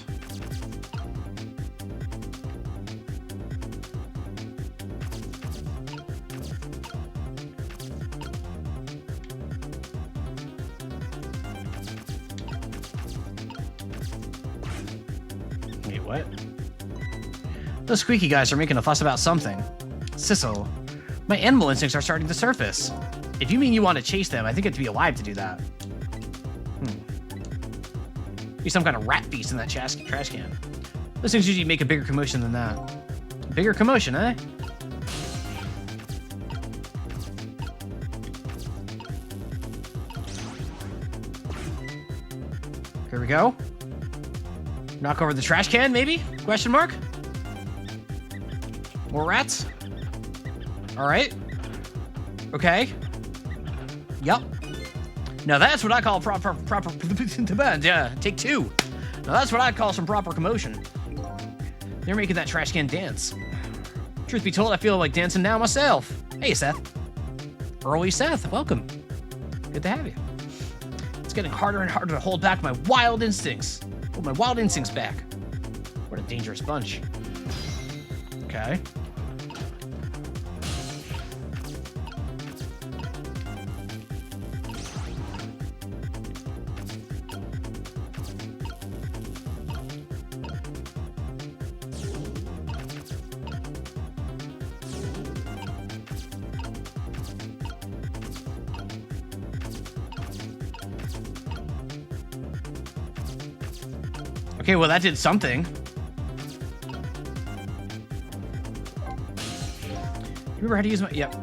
Wait, what? Those squeaky guys are making a fuss about something. Sissel, my animal instincts are starting to surface. If you mean you want to chase them, I think it'd be alive to do that. Be some kind of rat beast in that trash can. Those things usually make a bigger commotion than that. A bigger commotion, eh? Here we go. Knock over the trash can, maybe? Question mark? More rats? All right. Okay. Yep. Now that's what I call proper, yeah, take two. Now that's what I call some proper commotion. They're making that trash can dance. Truth be told, I feel like dancing now myself. Hey, Seth. Early Seth, welcome. Good to have you. It's getting harder and harder to hold back my wild instincts. Hold my wild instincts back. What a dangerous bunch. Okay. Okay, well, that did something. Remember how to use my... Yep.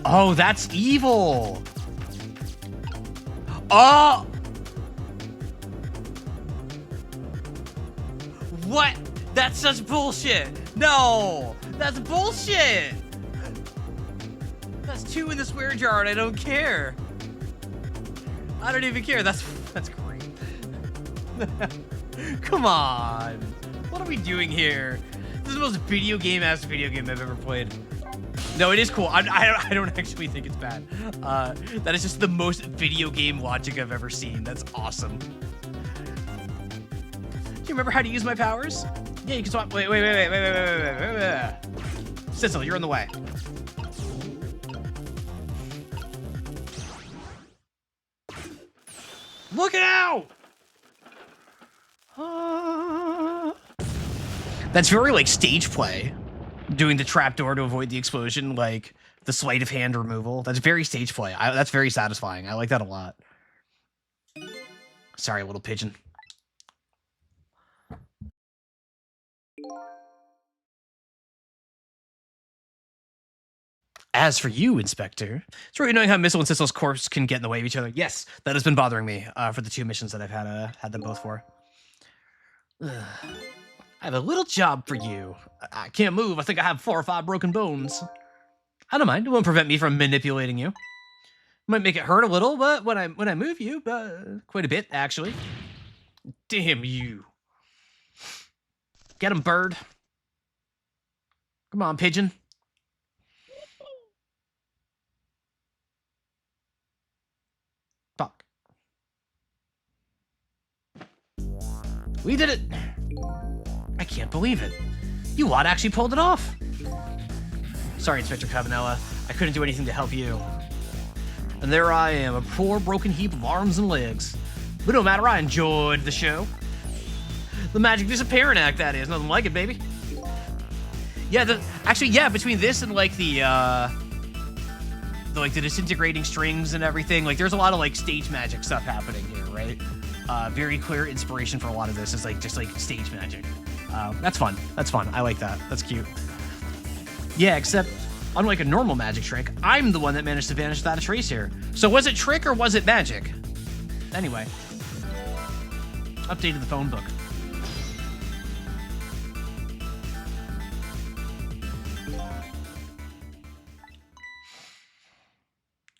Oh, that's evil. Oh! What? That's such bullshit. No! That's bullshit! That's 2 in the swear jar and I don't care. I don't even care. That's great. Come on. What are we doing here? This is the most video game I've ever played. No, it is cool. I don't actually think it's bad. That is just the most video game logic I've ever seen. That's awesome. Do you remember how to use my powers? Yeah, you can swap. Wait. Sissel, you're in the way. Look out! That's very like stage play. Doing the trapdoor to avoid the explosion, like the sleight of hand removal. That's very stage play. That's very satisfying. I like that a lot. Sorry, little pigeon. As for you, Inspector, it's really annoying how Missile and Sissel's corpse can get in the way of each other. Yes, that has been bothering me for the 2 missions that I've had them both for. I have a little job for you. I can't move. I think I have 4 or 5 broken bones. I don't mind. It won't prevent me from manipulating you. Might make it hurt a little, but when I move you, quite a bit actually. Damn you! Get him, bird. Come on, pigeon. Fuck. We did it. I can't believe it. You lot actually pulled it off. Sorry, Inspector Cabanella. I couldn't do anything to help you. And there I am, a poor broken heap of arms and legs. But no matter, I enjoyed the show. The magic disappearing act, that is. Nothing like it, baby. Yeah, actually, yeah, between this and like the disintegrating strings and everything, like there's a lot of like stage magic stuff happening here, right? Very clear inspiration for a lot of this is like just like stage magic. That's fun. That's fun. I like that. That's cute. Yeah, except unlike a normal magic trick, I'm the one that managed to vanish without a trace here. So was it trick or was it magic? Anyway. Updated the phone book.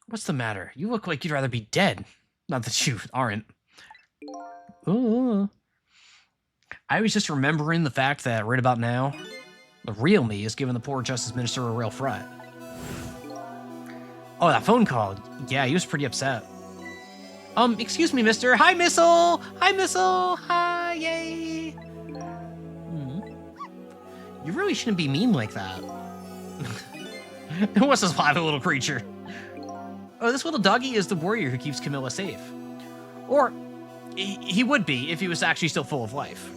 What's the matter? You look like you'd rather be dead. Not that you aren't. Ooh. I was just remembering the fact that right about now, the real me is giving the poor Justice Minister a real fright. Oh, that phone call. Yeah, he was pretty upset. Excuse me, mister. Hi, Missile! Hi, Missile! Hi, yay! You really shouldn't be mean like that. What's this lively little creature? Oh, this little doggy is the warrior who keeps Camilla safe. Or, he would be if he was actually still full of life.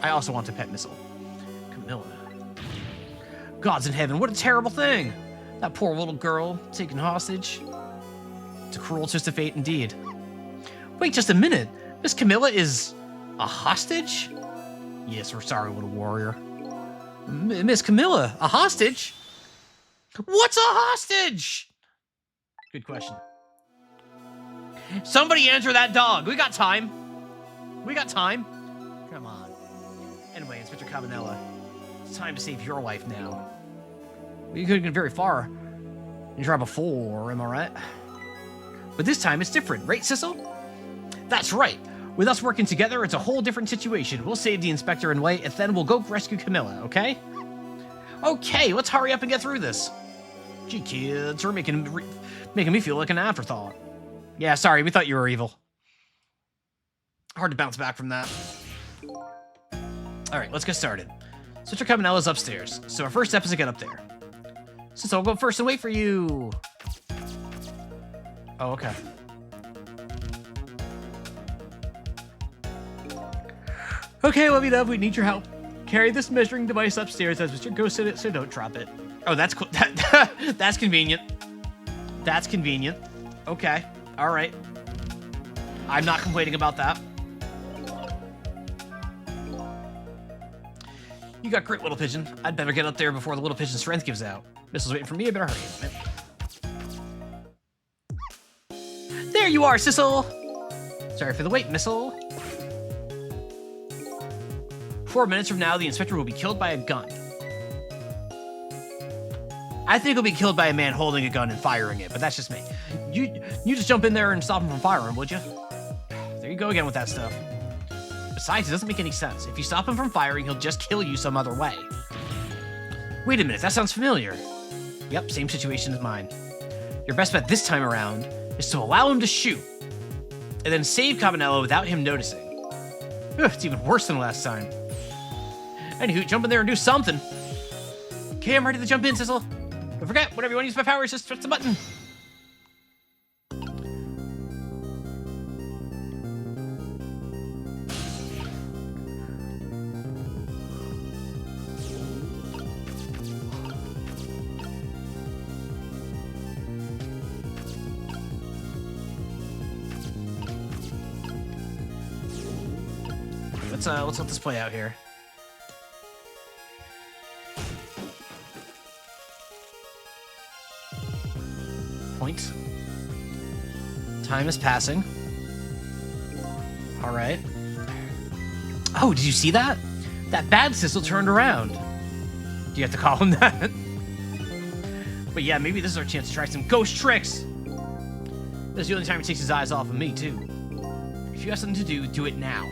I also want to pet Missile. Camilla. Gods in heaven, what a terrible thing! That poor little girl, taken hostage. It's a cruel twist of fate indeed. Wait just a minute. Miss Camilla is a hostage? Yes, we're sorry, little warrior. Miss Camilla, a hostage? What's a hostage? Good question. Somebody answer that dog. We got time. We got time. Come on. Anyway, Inspector Cabanella, it's time to save your life now. We couldn't get very far. You tried before, am I right? But this time it's different, right, Sissel? That's right. With us working together, it's a whole different situation. We'll save the Inspector and wait, and then we'll go rescue Camilla, okay? Okay, let's hurry up and get through this. Gee, kids, you're making me feel like an afterthought. Yeah, sorry, we thought you were evil. Hard to bounce back from that. All right, let's get started. So Sister Caminella's upstairs, so our first step is to get up there. So I'll go first and wait for you. Oh, okay. Okay, let me know if we need your help. Carry this measuring device upstairs as Mr. Ghost in it, so don't drop it. Oh, that's cool. That's convenient. That's convenient. Okay. All right. I'm not complaining about that. You got grit, little pigeon. I'd better get up there before the little pigeon's strength gives out. Missle's waiting for me. I better hurry. There you are, Sissel. Sorry for the wait, Missile. 4 minutes from now, the inspector will be killed by a gun. I think he'll be killed by a man holding a gun and firing it, but that's just me. You just jump in there and stop him from firing, would you? There you go again with that stuff. Besides, it doesn't make any sense. If you stop him from firing, he'll just kill you some other way. Wait a minute, that sounds familiar. Yep, same situation as mine. Your best bet this time around is to allow him to shoot, and then save Cabanello without him noticing. Ugh, it's even worse than last time. Anywho, jump in there and do something. Okay, I'm ready to jump in, Sissel. Don't forget, whenever you want to use my powers, just press the button. Let's let this play out here. Point. Time is passing. All right. Oh, did you see that? That bad Sissel turned around. Do you have to call him that? But yeah, maybe this is our chance to try some ghost tricks. This is the only time he takes his eyes off of me, too. If you have something to do, do it now.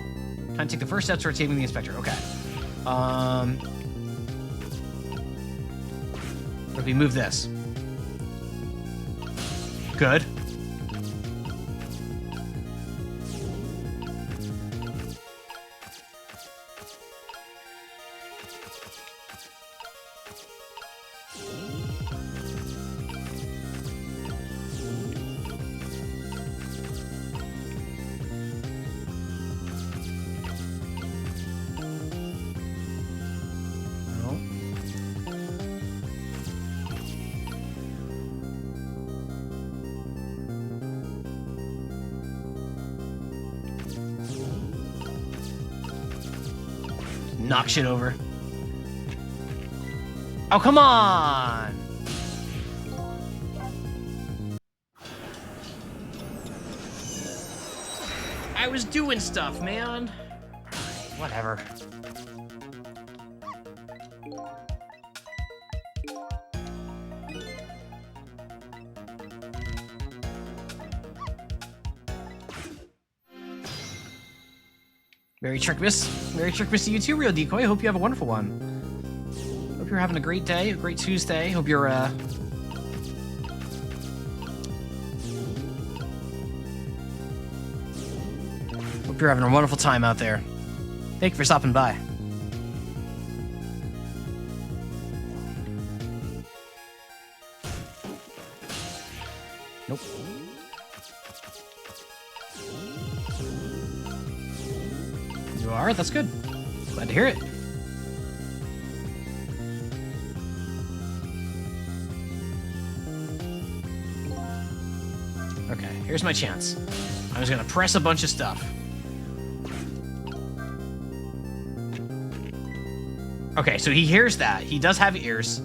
Time to take the first steps towards saving the inspector. Okay. If we move this. Good. Knock shit over. Oh, come on! I was doing stuff, man. Whatever. Merry Trickmas. Merry Trickmas to you too, Real Decoy. Hope you have a wonderful one. Hope you're having a great day, a great Tuesday. Hope you're, hope you're having a wonderful time out there. Thank you for stopping by. Nope. You are? That's good. Glad to hear it. Okay, here's my chance. I'm just gonna press a bunch of stuff. Okay, so he hears that. He does have ears.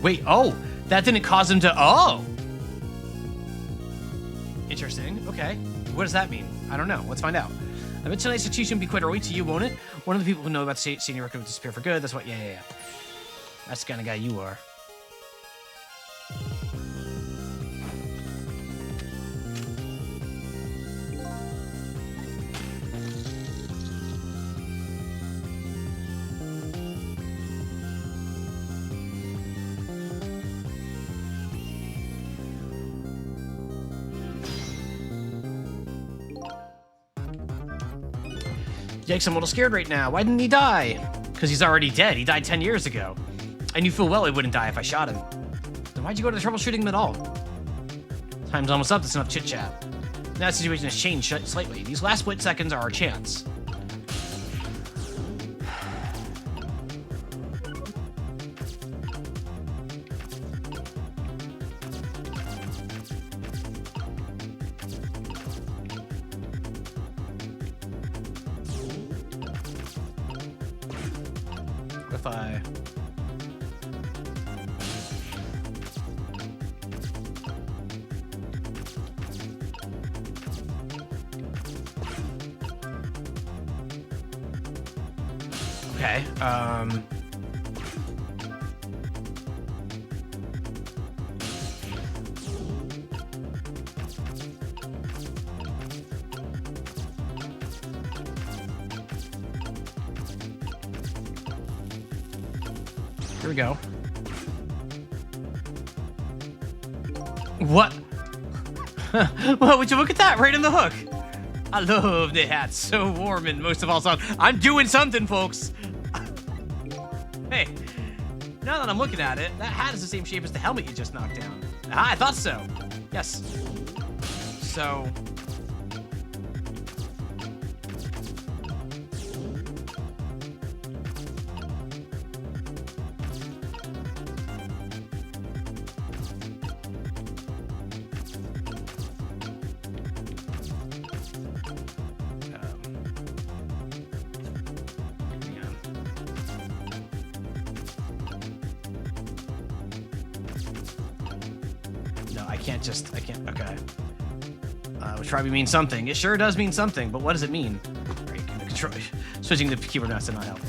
Wait, oh! That didn't cause him to... Oh! Interesting. Okay. What does that mean? I don't know. Let's find out. I bet tonight's institution will be quite early to you, won't it? One of the people who know about the senior record will disappear for good. That's what... Yeah. That's the kind of guy you are. Yikes, I'm a little scared right now. Why didn't he die? Because he's already dead. He died 10 years ago. And you feel well he wouldn't die if I shot him. Then why'd you go to the trouble shooting him at all? Time's almost up. That's enough chit-chat. Now the situation has changed slightly. These last split seconds are our chance. What if I... Okay, here we go. What? Well, would you look at that? Right in the hook. I love the hat. So warm and most of all soft. I'm doing something, folks. Hey, now that I'm looking at it, that hat is the same shape as the helmet you just knocked down. Ah, I thought so. Yes. So... I can't, okay. Which probably means something. It sure does mean something, but what does it mean? Right, control, switching the keyboard mouse did not help.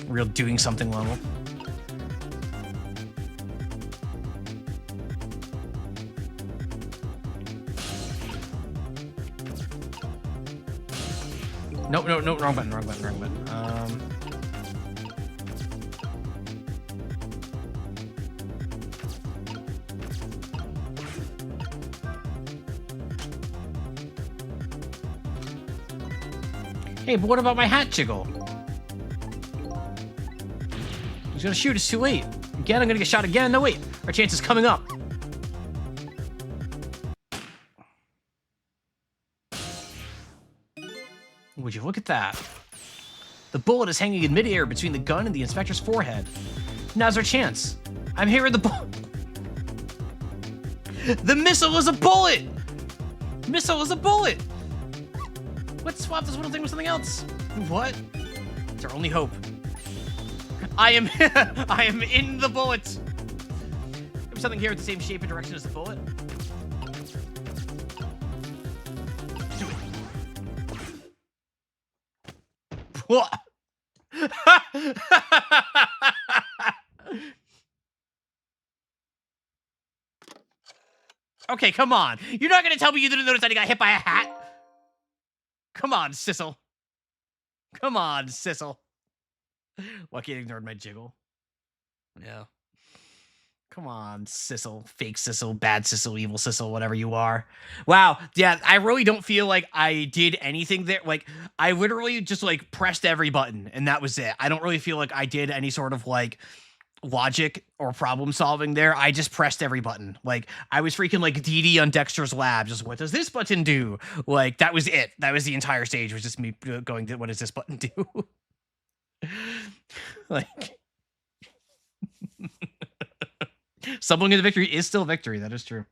Real doing something level. Nope, wrong button. Hey, but what about my hat jiggle? He's gonna shoot, it's too late. Again, I'm gonna get shot again. No, wait, our chance is coming up. Would you look at that? The bullet is hanging in midair between the gun and the inspector's forehead. Now's our chance. I'm hearing the bullet. The missile is a bullet! Missile is a bullet! Let's swap this little thing with something else. What? It's our only hope. I am I am in the bullet. There's something here with the same shape and direction as the bullet. Do it. What? Okay, come on. You're not gonna tell me you didn't notice that he got hit by a hat? Come on, Sissel. Come on, Sissel. Lucky I ignored my jiggle. Yeah. Come on, Sissel. Fake Sissel, bad Sissel, evil Sissel, whatever you are. Wow. Yeah, I really don't feel like I did anything there. Like, I literally just, like, pressed every button, and that was it. I don't really feel like I did any sort of, like, logic or problem solving there. I just pressed every button. Like, I was freaking like DD on Dexter's Lab. Just, what does this button do? Like, that was it. That was the entire stage, was just me going, what does this button do? Like, stumbling into victory is still victory. That is true.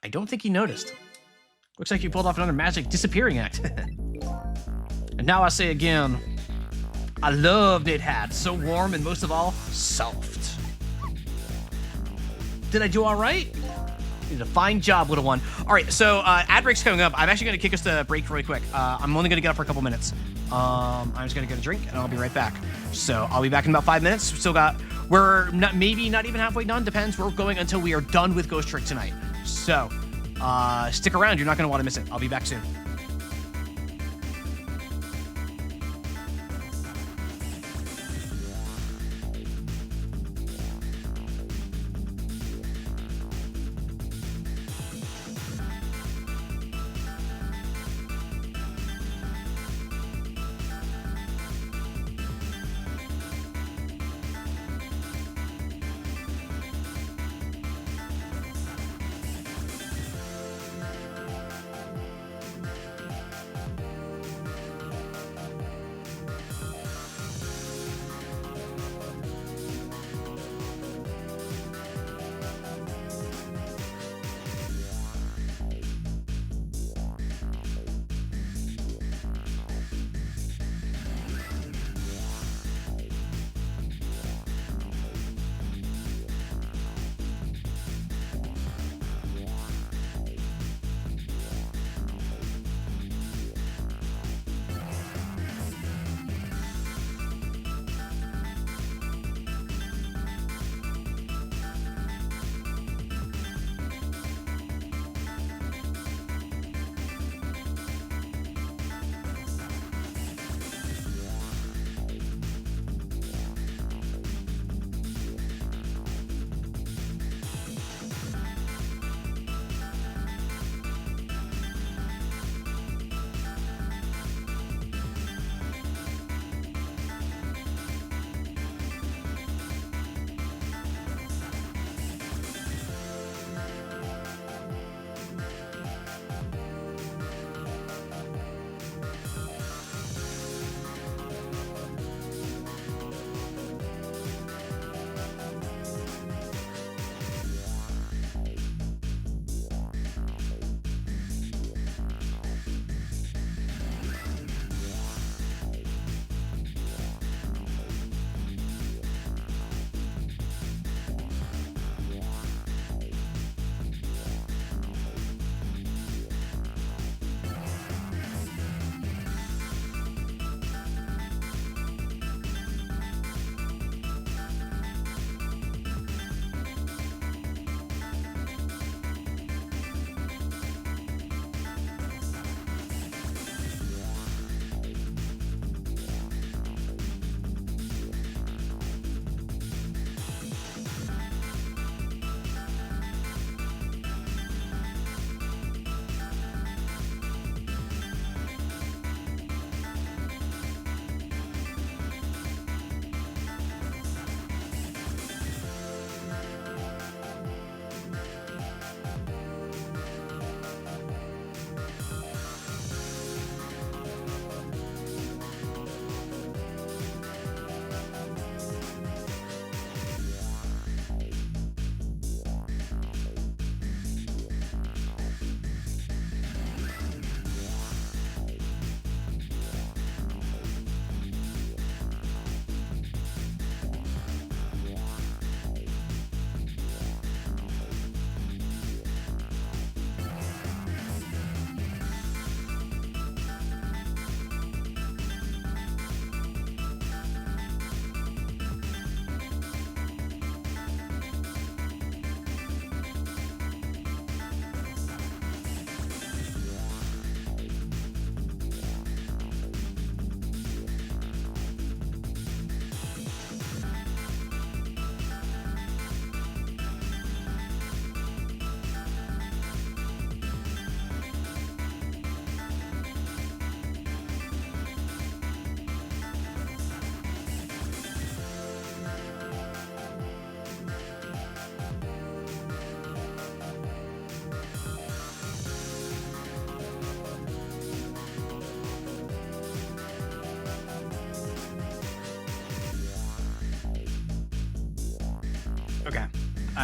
I don't think he noticed. Looks like you pulled off another magic disappearing act. And now I say again, I love knit hats. So warm and most of all, soft. Did I do all right? You did a fine job, little one. All right, so ad break's coming up. I'm actually going to kick us to break really quick. I'm only going to get up for a couple minutes. I'm just going to get a drink, and I'll be right back. So I'll be back in about 5 minutes. We still got, we're not, maybe not even halfway done. Depends. We're going until we are done with Ghost Trick tonight. So stick around. You're not going to want to miss it. I'll be back soon.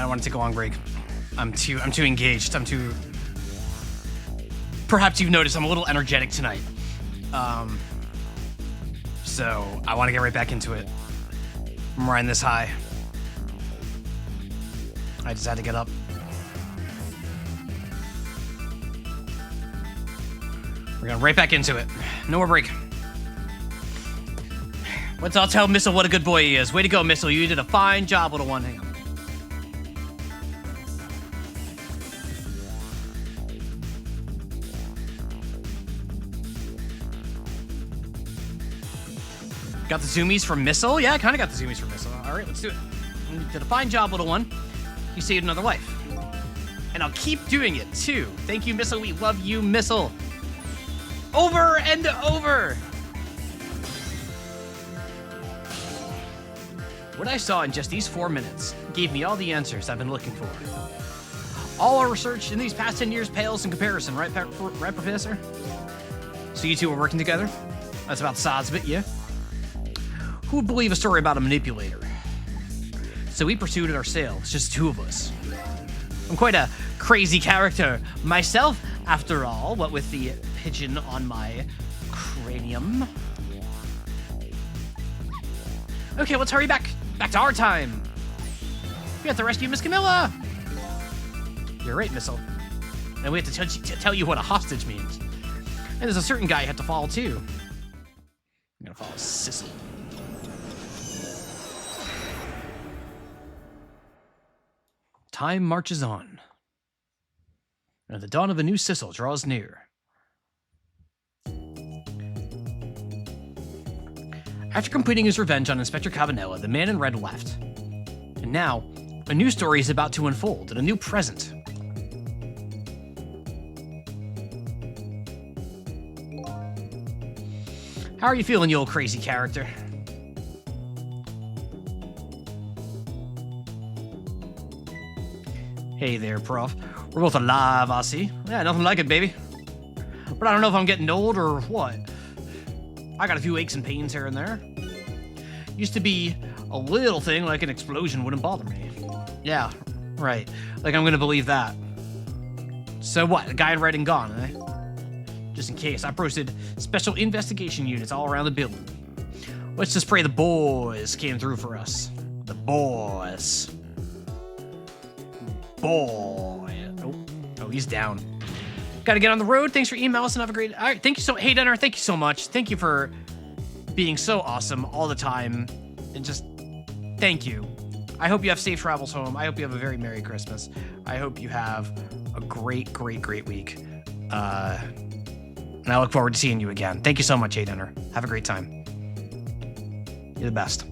I don't want to take a long break. I'm too engaged. Perhaps you've noticed I'm a little energetic tonight. So I want to get right back into it. I'm riding this high. I just had to get up. We're going right back into it. No more break. I'll tell Missile what a good boy he is. Way to go, Missile. You did a fine job, little one. Hang on. Got the zoomies from Missile? Yeah, I kind of got the zoomies from Missile. All right, let's do it. You did a fine job, little one. You saved another life. And I'll keep doing it, too. Thank you, Missile. We love you, Missile. Over and over. What I saw in just these 4 minutes gave me all the answers I've been looking for. All our research in these past 10 years pales in comparison, right, Professor? So you two are working together? That's about the size of it, yeah? Who would believe a story about a manipulator? So we pursued it ourselves, just 2 of us. I'm quite a crazy character myself, after all, what with the pigeon on my cranium. Okay, let's hurry back to our time. We have to rescue Miss Camilla. You're right, Missile. And we have to tell you what a hostage means. And there's a certain guy you have to follow, too. I'm gonna follow Sissel. Time marches on. And the dawn of a new Sissel draws near. After completing his revenge on Inspector Cabanella, the man in red left. And now, a new story is about to unfold, and a new present. How are you feeling, you old crazy character? Hey there, Prof. We're both alive, I see. Yeah, nothing like it, baby. But I don't know if I'm getting old or what. I got a few aches and pains here and there. Used to be a little thing like an explosion wouldn't bother me. Yeah, right. Like I'm gonna believe that. So what, the guy in red and gone, eh? Just in case, I posted special investigation units all around the building. Let's just pray the boys came through for us. The boys. Boy. Oh, he's down. Gotta get on the road. Thanks for emailing and have a great... All right, thank you so... Hey, Denner, thank you so much. Thank you for being so awesome all the time. And just... Thank you. I hope you have safe travels home. I hope you have a very Merry Christmas. I hope you have a great, great, great week. And I look forward to seeing you again. Thank you so much, Hey, Denner. Have a great time. You're the best.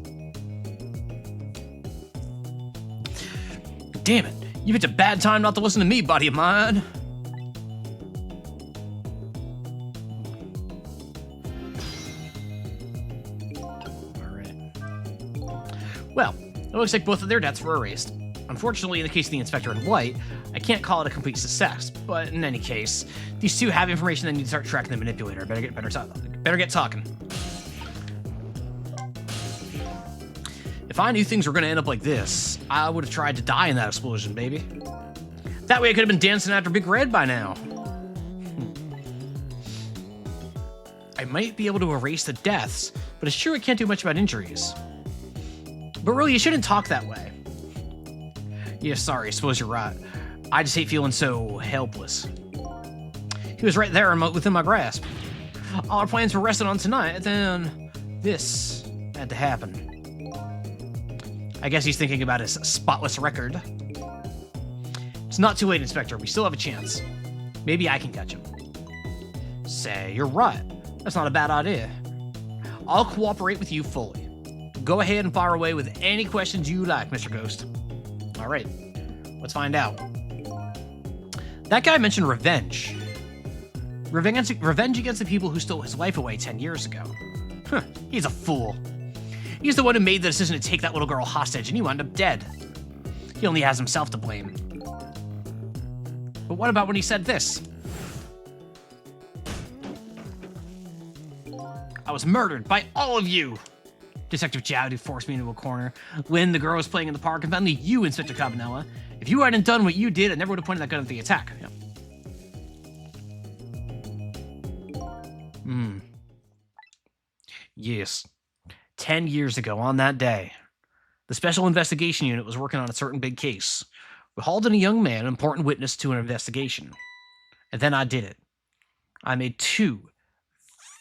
Damn it. You picked a bad time not to listen to me, buddy of mine. Well, it looks like both of their deaths were erased. Unfortunately, in the case of the Inspector in white, I can't call it a complete success, but in any case, these two have information that need to start tracking the manipulator. Better get talking. If I knew things were going to end up like this, I would have tried to die in that explosion, baby. That way I could have been dancing after Big Red by now. I might be able to erase the deaths, but it's true I can't do much about injuries. But really, you shouldn't talk that way. Yeah, sorry, I suppose you're right. I just hate feeling so helpless. He was right there within my grasp. All our plans were resting on tonight, and then this had to happen. I guess he's thinking about his spotless record. It's not too late, Inspector. We still have a chance. Maybe I can catch him. Say, you're right. That's not a bad idea. I'll cooperate with you fully. Go ahead and fire away with any questions you like, Mr. Ghost. All right, let's find out. That guy mentioned revenge. Revenge against the people who stole his life away 10 years ago. Huh, he's a fool. He's the one who made the decision to take that little girl hostage, and he wound up dead. He only has himself to blame. But what about when he said this? I was murdered by all of you. Detective Jowdy forced me into a corner. Lynn, the girl, was playing in the park, and finally you, Inspector Cabanella. If you hadn't done what you did, I never would have pointed that gun at the attack. Yeah. Yes. 10 years ago, on that day, the Special Investigation Unit was working on a certain big case. We hauled in a young man, an important witness to an investigation. And then I did it. I made 2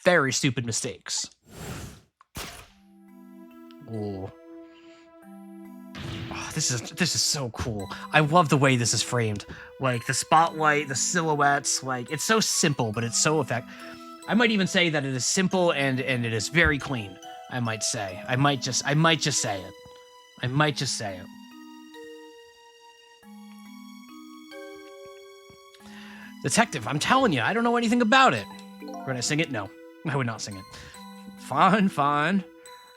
very stupid mistakes. Oh, this is so cool. I love the way this is framed. Like, the spotlight, the silhouettes, like, it's so simple, but it's so effective. I might even say that it is simple and it is very clean, I might say. I might just say it. I might just say it. Detective, I'm telling you, I don't know anything about it. Would I sing it? No, I would not sing it. Fine.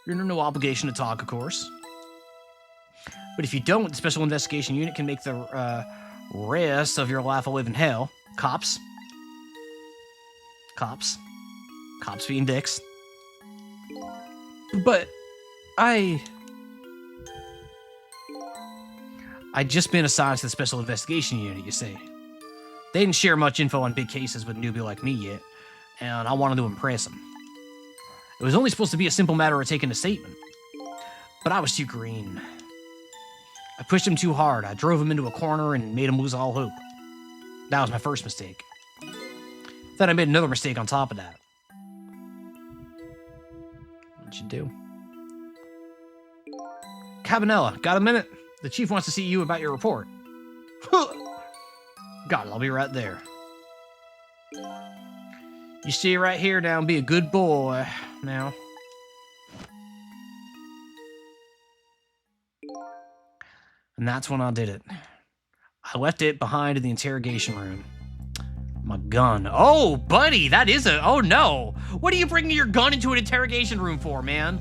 You're under no obligation to talk, of course. But if you don't, the Special Investigation Unit can make the rest of your life a living hell. Cops being dicks. But I'd just been assigned to the Special Investigation Unit, you see. They didn't share much info on big cases with a newbie like me yet, and I wanted to impress them. It was only supposed to be a simple matter of taking a statement, but I was too green. I pushed him too hard. I drove him into a corner and made him lose all hope. That was my first mistake. Then I made another mistake on top of that. What'd you do? Cabanella, got a minute? The chief wants to see you about your report. Got it, I'll be right there. You stay right here now and be a good boy now. And that's when I did it. I left it behind in the interrogation room. My gun. Oh, buddy, that is a... Oh, no. What are you bringing your gun into an interrogation room for, man?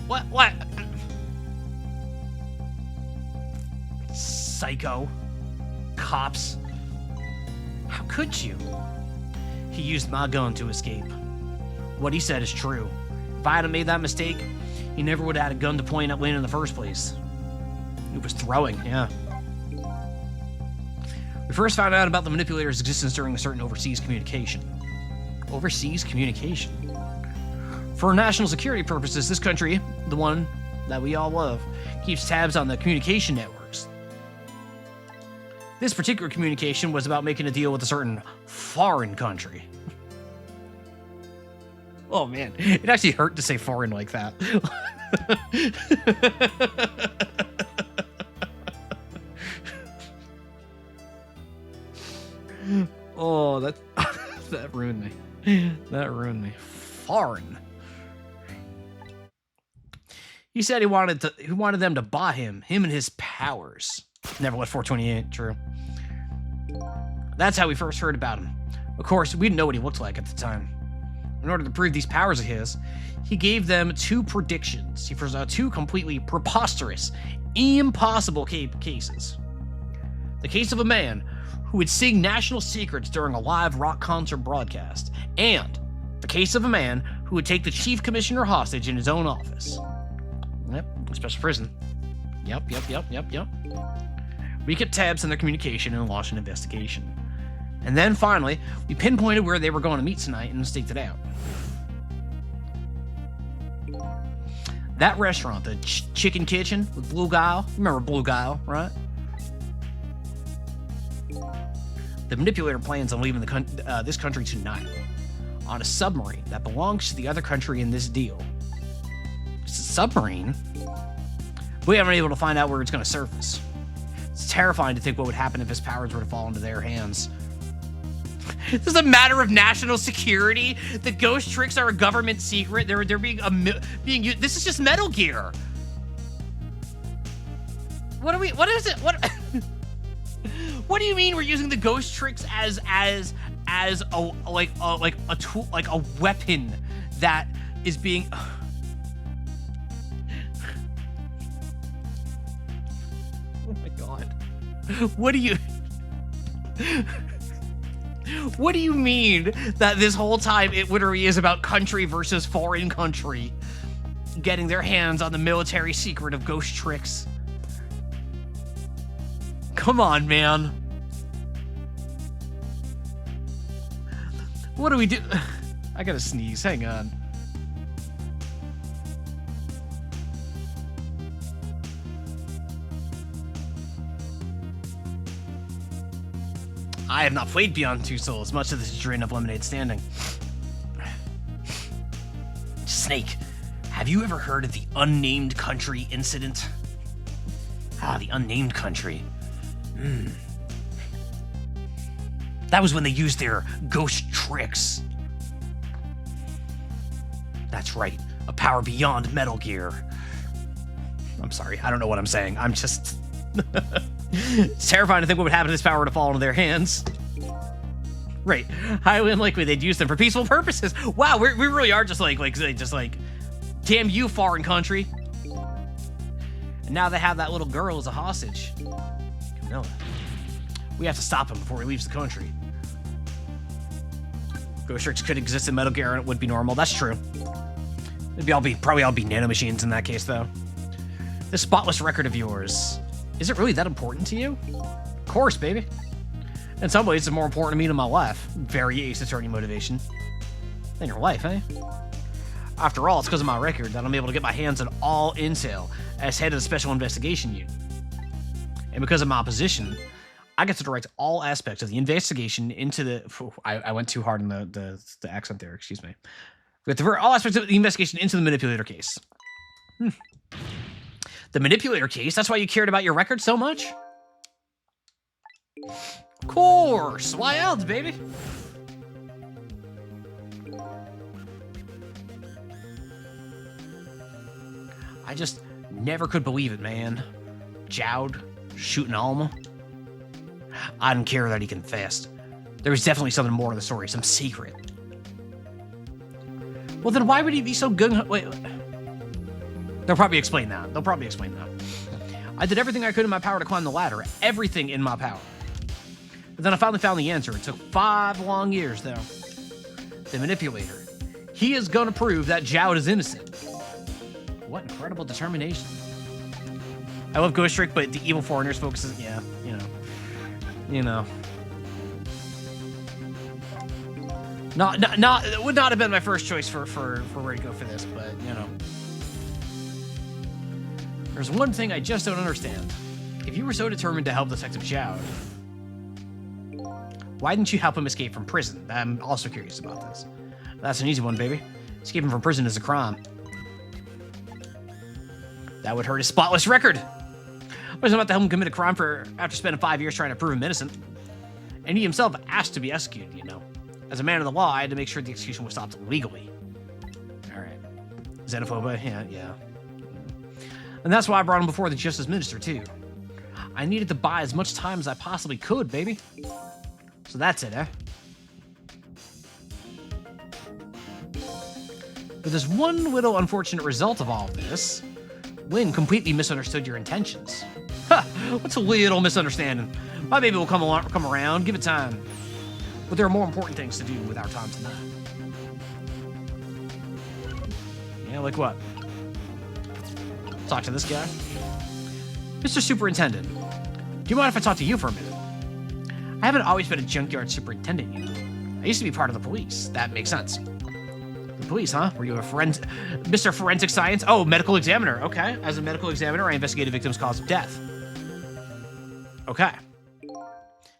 What? Psycho. Cops. How could you? He used my gun to escape. What he said is true. If I hadn't made that mistake, he never would have had a gun to point at Lynn in the first place. It was throwing, yeah. We first found out about the manipulator's existence during a certain overseas communication. Overseas communication? For national security purposes, this country, the one that we all love, keeps tabs on the communication networks. This particular communication was about making a deal with a certain foreign country. Oh man, it actually hurt to say foreign like that. Oh, that ruined me. That ruined me. Foreign. He said he wanted them to buy him and his powers. Never let 428, true. That's how we first heard about him. Of course, we didn't know what he looked like at the time. In order to prove these powers of his, he gave them 2 predictions. He foresaw 2 completely preposterous, impossible cases. The case of a man who would sing national secrets during a live rock concert broadcast, and the case of a man who would take the chief commissioner hostage in his own office. Yep, special prison. Yep. We kept tabs on their communication and launched an investigation. And then finally, we pinpointed where they were going to meet tonight and staked it out. That restaurant, the Chicken Kitchen with Blue Guile. Remember Blue Guile, right? The manipulator plans on leaving this country tonight on a submarine that belongs to the other country in this deal. It's a submarine? We haven't been able to find out where it's going to surface. It's terrifying to think what would happen if his powers were to fall into their hands. This is a matter of national security. The ghost tricks are a government secret. They're being used. This is just Metal Gear. What is it? What do you mean we're using the ghost tricks as a tool, like a weapon that is being... Oh my god. What do you mean that this whole time it literally is about country versus foreign country? getting their hands on the military secret of ghost tricks. Come on, man. What do we do? I gotta sneeze. Hang on. I have not played Beyond Two Souls. Much of this is drained of lemonade standing. Snake, have you ever heard of the Unnamed Country incident? Ah, the Unnamed Country. That was when they used their ghost tricks. That's right, a power beyond Metal Gear. I'm sorry, I don't know what I'm saying. I'm just... It's terrifying to think what would happen if this power were to fall into their hands. Right, highly unlikely they'd use them for peaceful purposes. Wow, we really are just like, damn you, foreign country. And now they have that little girl as a hostage. Camilla. We have to stop him before he leaves the country. Ghost tricks could exist in Metal Gear and it would be normal. That's true. It'd probably all be nanomachines in that case, though. This spotless record of yours, is it really that important to you? Of course, baby. In some ways, it's more important to me than my life. Very Ace Attorney motivation. Than your life, eh? After all, it's because of my record that I'm able to get my hands on all intel as head of the Special Investigation Unit. And because of my position, I get to direct all aspects of the investigation into the... I went too hard in the accent there, excuse me. We get to divert all aspects of the investigation into the manipulator case. The manipulator case? That's why you cared about your record so much? Of course! Why else, baby? I just never could believe it, man. Jowd shooting Alma. I didn't care that he confessed. There was definitely something more to the story, some secret. Well, then why would he be so gung-ho? Wait. They'll probably explain that. I did everything I could in my power to climb the ladder. Everything in my power. But then I finally found the answer. It took 5 long years, though. The manipulator. He is gonna prove that Jowd is innocent. What incredible determination. I love Ghost Trick, but the evil foreigners focuses... Yeah, you know. It would not have been my first choice for where to go for this, but, you know. There's one thing I just don't understand. If you were so determined to help Detective Jowd, why didn't you help him escape from prison? I'm also curious about this. That's an easy one, baby. Escaping from prison is a crime. That would hurt his spotless record. I was about to help him commit a crime after spending 5 years trying to prove him innocent. And he himself asked to be executed, you know. As a man of the law, I had to make sure the execution was stopped legally. All right. Xenophobia? Yeah. And that's why I brought him before the Justice Minister, too. I needed to buy as much time as I possibly could, baby. So that's it, eh? But there's one little unfortunate result of all of this. Lynn completely misunderstood your intentions. Ha! What's a little misunderstanding? My baby will come around. Give it time. But there are more important things to do with our time tonight. Yeah, like what? Talk to this guy. Mr. Superintendent, do you mind if I talk to you for a minute? I haven't always been a junkyard superintendent, you know. I used to be part of the police. That makes sense. The police, huh? Were you a Mr. Forensic Science? Oh, medical examiner. Okay. As a medical examiner, I investigated victims' cause of death. Okay.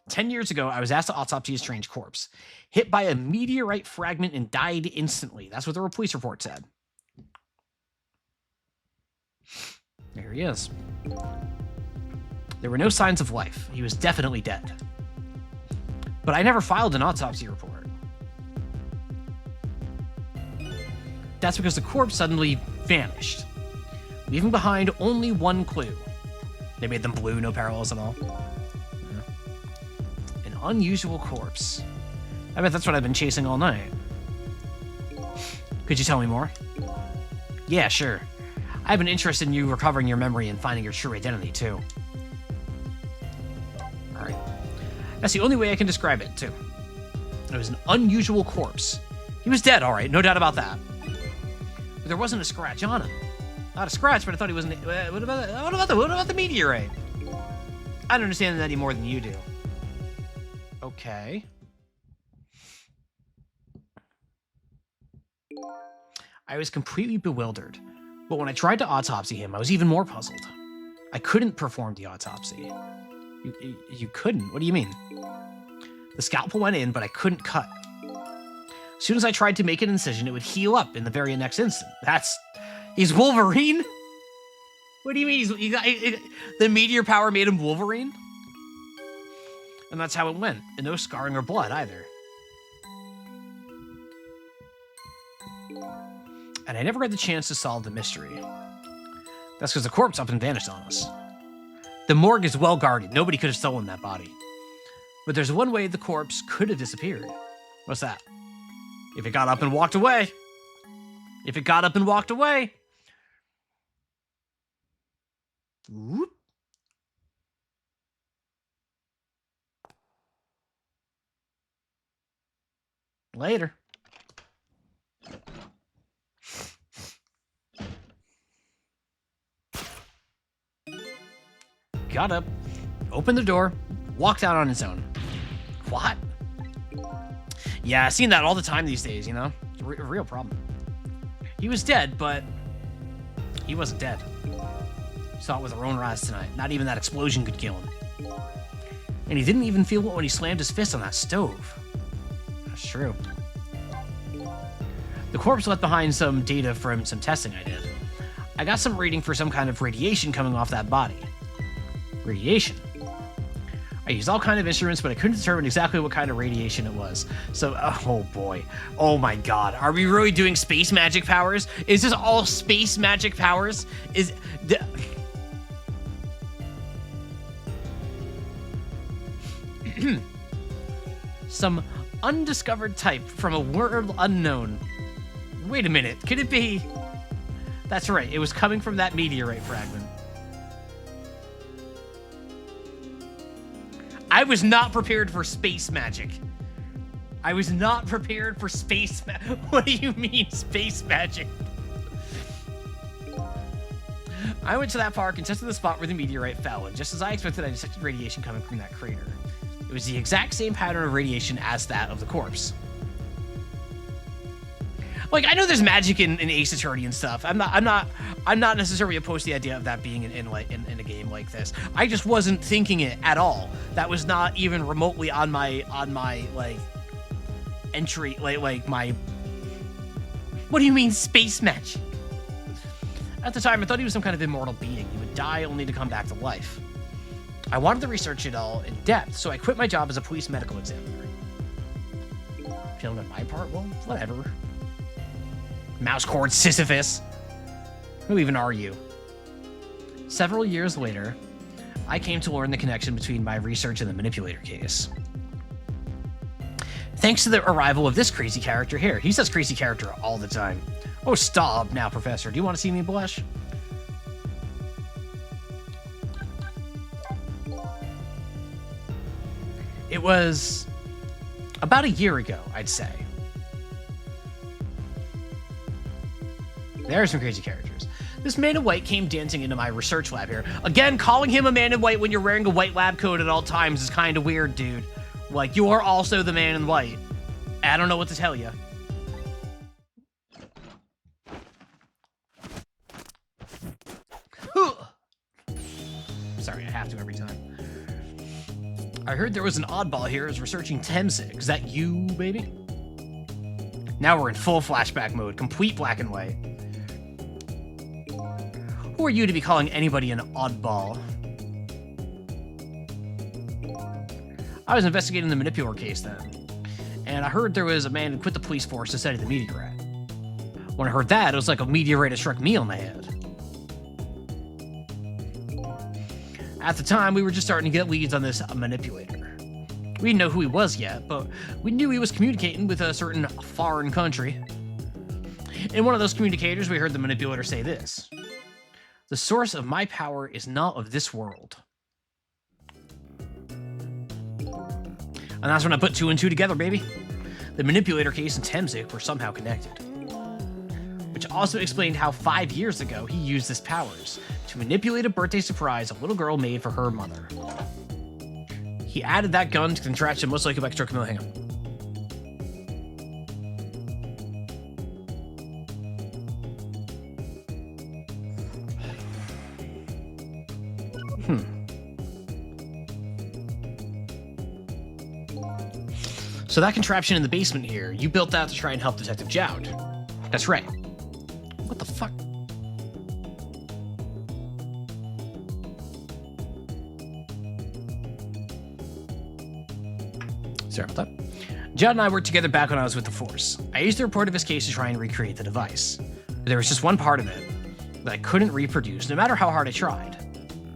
10 years ago, I was asked to autopsy a strange corpse. Hit by a meteorite fragment and died instantly. That's what the police report said. There he is. There were no signs of life. He was definitely dead. But I never filed an autopsy report. That's because the corpse suddenly vanished, leaving behind only one clue. They made them blue, no parallels at all. An unusual corpse. I bet that's what I've been chasing all night. Could you tell me more? Yeah, sure. I have an interest in you recovering your memory and finding your true identity, too. Alright. That's the only way I can describe it, too. It was an unusual corpse. He was dead, alright, no doubt about that. but there wasn't a scratch on him. Not a scratch, but I thought he wasn't. What about the meteorite? I don't understand that any more than you do. Okay. I was completely bewildered, but when I tried to autopsy him, I was even more puzzled. I couldn't perform the autopsy. You couldn't? What do you mean? The scalpel went in, but I couldn't cut. As soon as I tried to make an incision, it would heal up in the very next instant. He's Wolverine? What do you mean? The meteor power made him Wolverine? And that's how it went. And no scarring or blood either. And I never had the chance to solve the mystery. That's because the corpse up and vanished on us. The morgue is well guarded. Nobody could have stolen that body. But there's one way the corpse could have disappeared. What's that? If it got up and walked away. If it got up and walked away. Whoop. Later. Got up, opened the door, walked out on his own. What? Yeah, I've seen that all the time these days, you know? It's a real problem. He was dead, but he wasn't dead. We saw it with our own eyes tonight. Not even that explosion could kill him. And he didn't even feel it when he slammed his fist on that stove. That's true. The corpse left behind some data from some testing I did. I got some reading for some kind of radiation coming off that body. Radiation. I used all kinds of instruments, but I couldn't determine exactly what kind of radiation it was. So, oh boy. Oh my god. Are we really doing space magic powers? Is this all space magic powers? Some undiscovered type from a world unknown. Wait a minute. Could it be? That's right. It was coming from that meteorite fragment. I was not prepared for space magic. I was not prepared for space magic. What do you mean, space magic? I went to that park and tested the spot where the meteorite fell, and just as I expected, I detected radiation coming from that crater. It was the exact same pattern of radiation as that of the corpse. Like, I know there's magic in Ace Attorney and stuff. I'm not necessarily opposed to the idea of that being in a game like this. I just wasn't thinking it at all. That was not even remotely on my like entry like my. What do you mean space magic? At the time, I thought he was some kind of immortal being. He would die only to come back to life. I wanted to research it all in depth, so I quit my job as a police medical examiner. Feeling on my part? Well, whatever. Mouse cord Sisyphus. Who even are you? Several years later, I came to learn the connection between my research and the manipulator case. Thanks to the arrival of this crazy character here. He says crazy character all the time. Oh, stop now, Professor. Do you want to see me blush? It was about a year ago, I'd say. There are some crazy characters. This man in white came dancing into my research lab here. Again, calling him a man in white when you're wearing a white lab coat at all times is kind of weird, dude. Like, you are also the man in white. I don't know what to tell you. Sorry, I have to every time. I heard there was an oddball here who's researching Temsig. Is that you, baby? Now we're in full flashback mode, complete black and white. Who are you to be calling anybody an oddball? I was investigating the manipulator case then, and I heard there was a man who quit the police force to study the meteorite. When I heard that, it was like a meteorite had struck me on the head. At the time, we were just starting to get leads on this manipulator. We didn't know who he was yet, but we knew he was communicating with a certain foreign country. In one of those communicators, we heard the manipulator say this: "The source of my power is not of this world." And that's when I put two and two together, baby. The manipulator case and Temsig were somehow connected. Which also explained how 5 years ago he used his powers to manipulate a birthday surprise a little girl made for her mother. He added that gun to the contraption most likely by Trickmas. Hang on. So that contraption in the basement here, you built that to try and help Detective Jowd. That's right. What the fuck? Sorry about that. Jowd and I worked together back when I was with the Force. I used the report of his case to try and recreate the device. But there was just one part of it that I couldn't reproduce, no matter how hard I tried.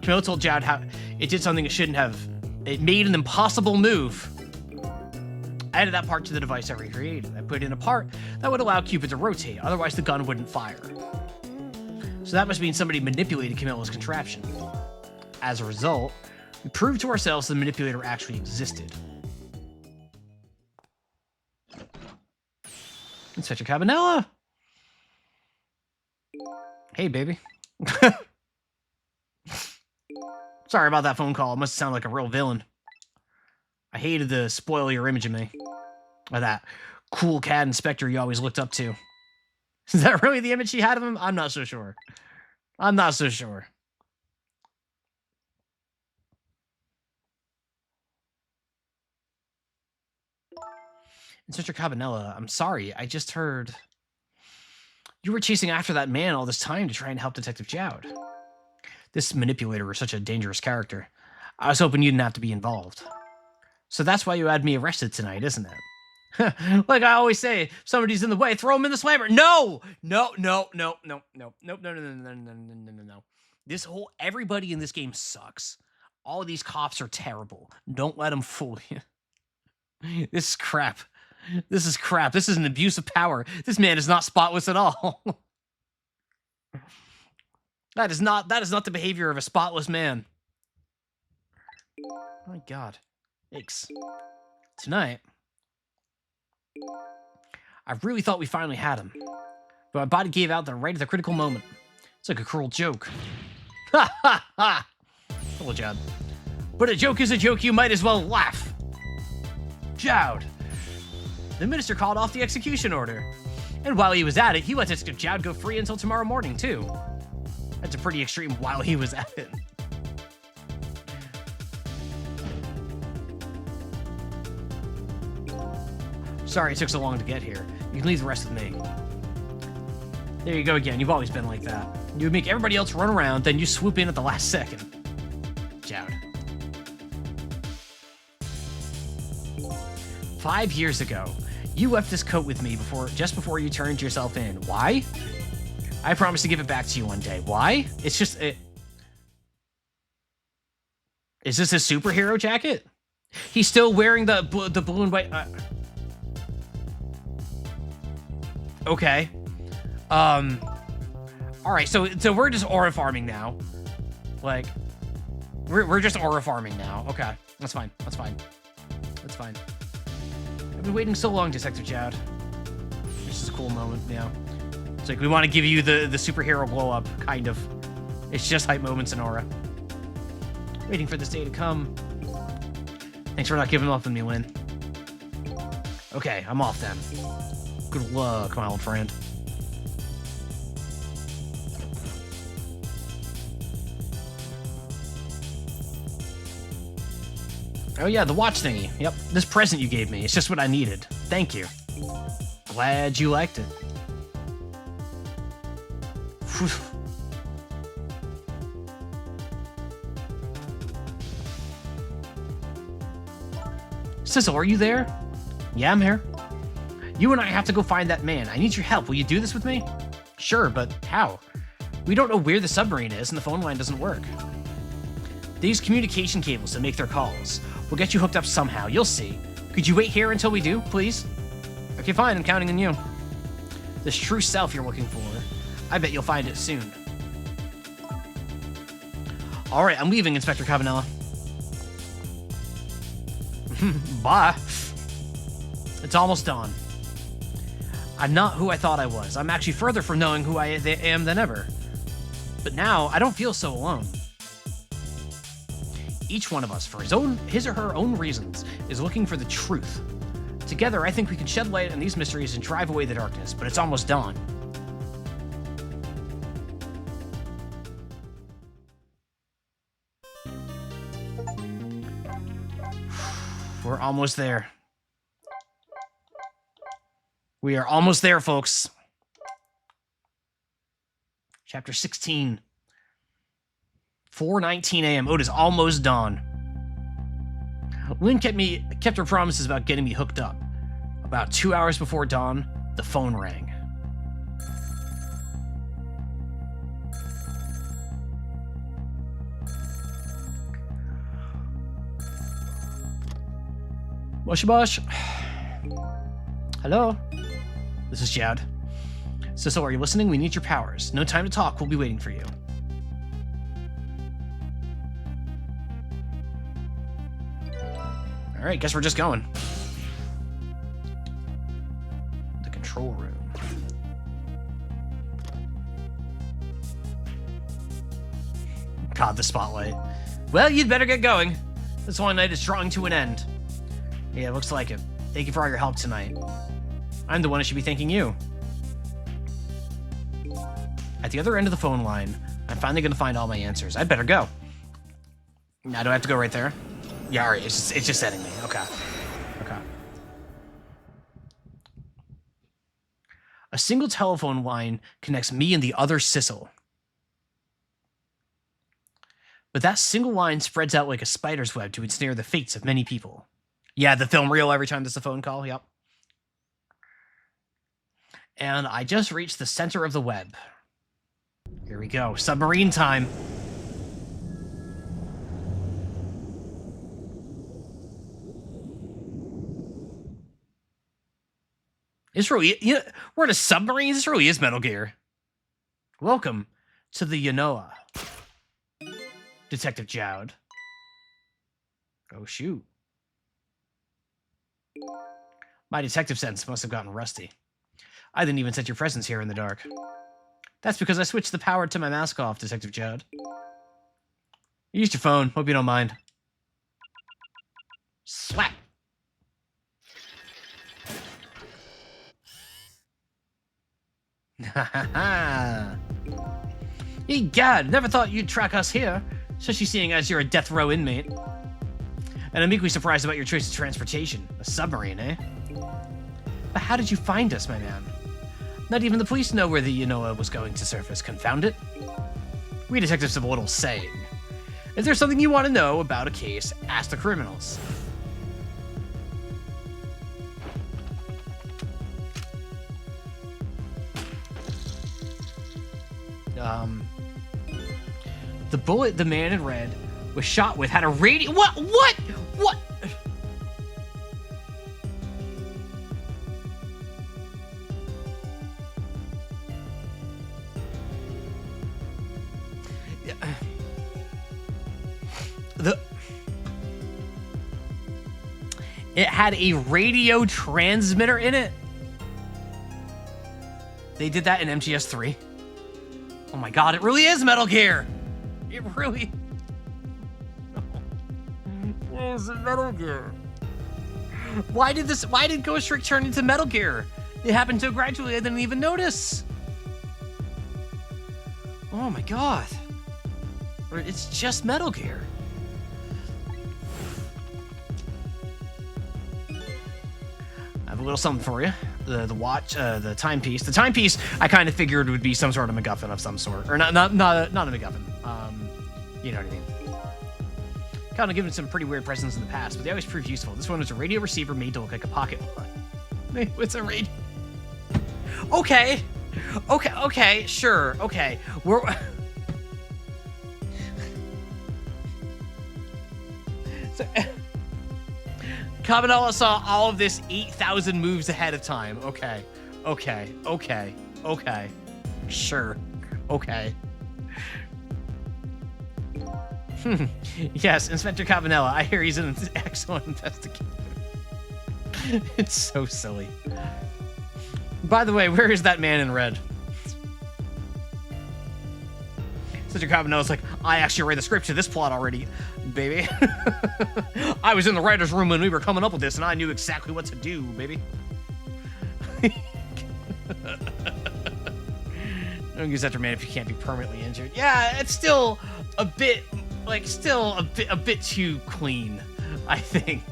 Camilla told Jowd how it did something it shouldn't have. It made an impossible move. I added that part to the device I recreated. I put in a part that would allow Cupid to rotate, otherwise the gun wouldn't fire. So that must mean somebody manipulated Camilla's contraption. As a result, we proved to ourselves the manipulator actually existed. Inspector Cabanella! Hey, baby. Sorry about that phone call. It must sound like a real villain. I hated to spoil your image of me. Or that cool cat inspector you always looked up to. Is that really the image he had of him? I'm not so sure. I'm not so sure. Inspector Cabanella, I'm sorry. I just heard you were chasing after that man all this time to try and help Detective Jowd. This manipulator is such a dangerous character. I was hoping you didn't have to be involved. So that's why you had me arrested tonight, isn't it? Like I always say, if somebody's in the way, throw him in the slammer. No! No. This whole, everybody in this game sucks. All of these cops are terrible. Don't let them fool you. This is crap. This is crap. This is an abuse of power. This man is not spotless at all. That is not the behavior of a spotless man. My God. Yikes. Tonight, I really thought we finally had him. But my body gave out right at the critical moment. It's like a cruel joke. Ha ha ha! Hello, Jowd. But a joke is a joke, you might as well laugh. Jowd. The minister called off the execution order. And while he was at it, he let Detective Jowd go free until tomorrow morning, too. That's a pretty extreme while he was at it. Sorry it took so long to get here. You can leave the rest with me. There you go again. You've always been like that. You would make everybody else run around, then you swoop in at the last second. Jowd. 5 years ago, you left this coat with me just before you turned yourself in. Why? I promised to give it back to you one day. Why? It's just... Is this a superhero jacket? He's still wearing the blue and white... Okay. Alright, so we're just aura farming now. Like, we're just aura farming now. Okay, that's fine. That's fine. That's fine. I've been waiting so long, Detective Jowd. This is a cool moment, yeah. It's like, we want to give you the superhero blow-up, kind of. It's just hype moments in aura. Waiting for this day to come. Thanks for not giving up on me, Lynn. Okay, I'm off then. Good luck, my old friend. Oh yeah, the watch thingy. Yep, this present you gave me. It's just what I needed. Thank you. Glad you liked it. Whew. Sizzle, are you there? Yeah, I'm here. You and I have to go find that man. I need your help. Will you do this with me? Sure, but how? We don't know where the submarine is, and the phone line doesn't work. They use communication cables to make their calls. We'll get you hooked up somehow. You'll see. Could you wait here until we do, please? Okay, fine. I'm counting on you. This true self you're looking for. I bet you'll find it soon. All right, I'm leaving, Inspector Cabanella. Bye. It's almost dawn. I'm not who I thought I was. I'm actually further from knowing who I am than ever. But now, I don't feel so alone. Each one of us, for his or her own reasons, is looking for the truth. Together, I think we can shed light on these mysteries and drive away the darkness, but it's almost dawn. We're almost there. We are almost there, folks. Chapter 16. 4:19 a.m. Oh, it is almost dawn. Lynn kept her promises about getting me hooked up. About 2 hours before dawn, the phone rang. Moshi Bosh. Hello? This is Jad. Sissel, are you listening? We need your powers. No time to talk. We'll be waiting for you. Alright, guess we're just going. The control room. God, the spotlight. Well, you'd better get going. This one night is drawing to an end. Yeah, looks like it. Thank you for all your help tonight. I'm the one who should be thanking you. At the other end of the phone line, I'm finally going to find all my answers. I'd better go. Now, do I have to go right there? Yeah, all right. It's just setting me. Okay. Okay. A single telephone line connects me and the other Sissel. But that single line spreads out like a spider's web to ensnare the fates of many people. Yeah, the film reel every time there's a phone call. Yep. And I just reached the center of the web. Here we go. Submarine time. This really, we're in a submarine. This really is Metal Gear. Welcome to the Yanoa, Detective Jowd. Oh shoot. My detective sense must have gotten rusty. I didn't even sense your presence here in the dark. That's because I switched the power to my mask off, Detective Jowd. You used your phone. Hope you don't mind. Slap. Ha ha ha. Egad, never thought you'd track us here, especially seeing as you're a death row inmate. And I'm equally surprised about your choice of transportation. A submarine, eh? But how did you find us, my man? Not even the police know where the Yanoa was going to surface, confound it. We detectives have a little saying. If there's something you want to know about a case, ask the criminals. The bullet the man in red was shot with had a radio. What? It had a radio transmitter in it. They did that in MGS3. Oh my god, it really is Metal Gear. It really is Metal Gear. Why did Ghost Trick turn into Metal Gear? It happened so gradually I didn't even notice. Oh my god. It's just Metal Gear. I have a little something for you. The watch, the timepiece. The timepiece I kind of figured would be some sort of MacGuffin of some sort. Or not a MacGuffin. You know what I mean. Kind of given some pretty weird presents in the past, but they always prove useful. This one was a radio receiver made to look like a pocket. It's a radio. Okay, sure, okay. We're... So, Cabanela saw all of this 8,000 moves ahead of time. Okay. Sure. Okay. Yes, Inspector Cabanela. I hear he's an excellent investigator. It's so silly. By the way, where is that man in red? Such a common note. Like, I actually read the script to this plot already, baby. I was in the writer's room when we were coming up with this, and I knew exactly what to do, baby. Don't use that to man if you can't be permanently injured. Yeah, it's still a bit, like, a bit too clean, I think.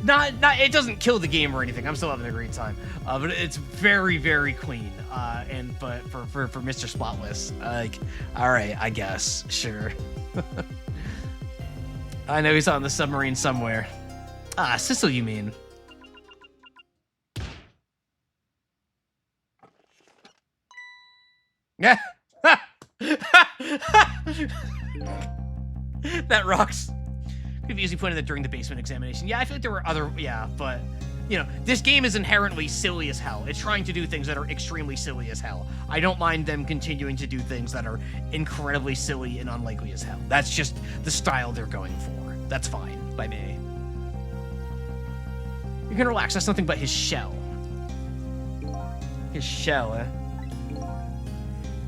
Not, it doesn't kill the game or anything. I'm still having a great time. But it's very, very clean. But for Mr. Spotless, like, all right, I guess, sure. I know he's on the submarine somewhere. Ah, Sissel, you mean? Yeah. That rocks. Could have easily pointed that during the basement examination. Yeah, I feel like there were other, yeah, but, you know, this game is inherently silly as hell. It's trying to do things that are extremely silly as hell. I don't mind them continuing to do things that are incredibly silly and unlikely as hell. That's just the style they're going for. That's fine by me. You can relax. That's nothing but his shell. His shell, eh?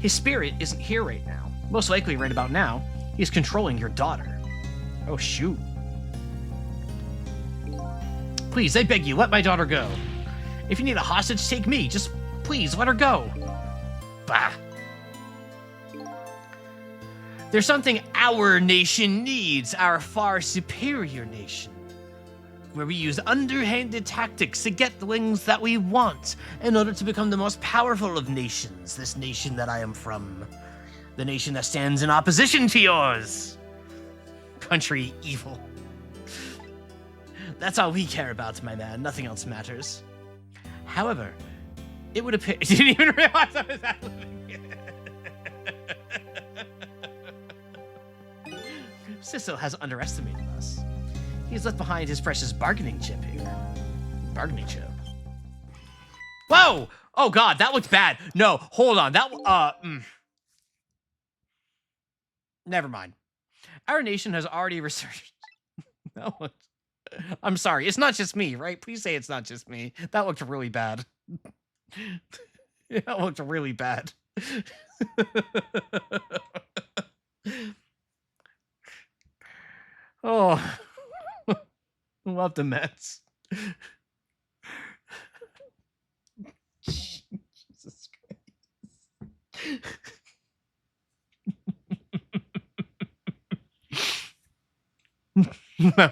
His spirit isn't here right now. Most likely right about now, he's controlling your daughter. Oh, shoot. Please, I beg you, let my daughter go. If you need a hostage, take me. Just please, let her go. Bah. There's something our nation needs, our far superior nation, where we use underhanded tactics to get the things that we want in order to become the most powerful of nations, this nation that I am from. The nation that stands in opposition to yours. Country evil. That's all we care about, my man. Nothing else matters. However, it would appear... You didn't even realize I was happening. Sissel has underestimated us. He's left behind his precious bargaining chip here. Bargaining chip. Whoa! Oh god, that looked bad. No, hold on. That, Never mind. Our nation has already researched... That looked... I'm sorry, it's not just me, right? Please say it's not just me. That looked really bad. That looked really bad. Oh. Love the Mets. Jesus Christ.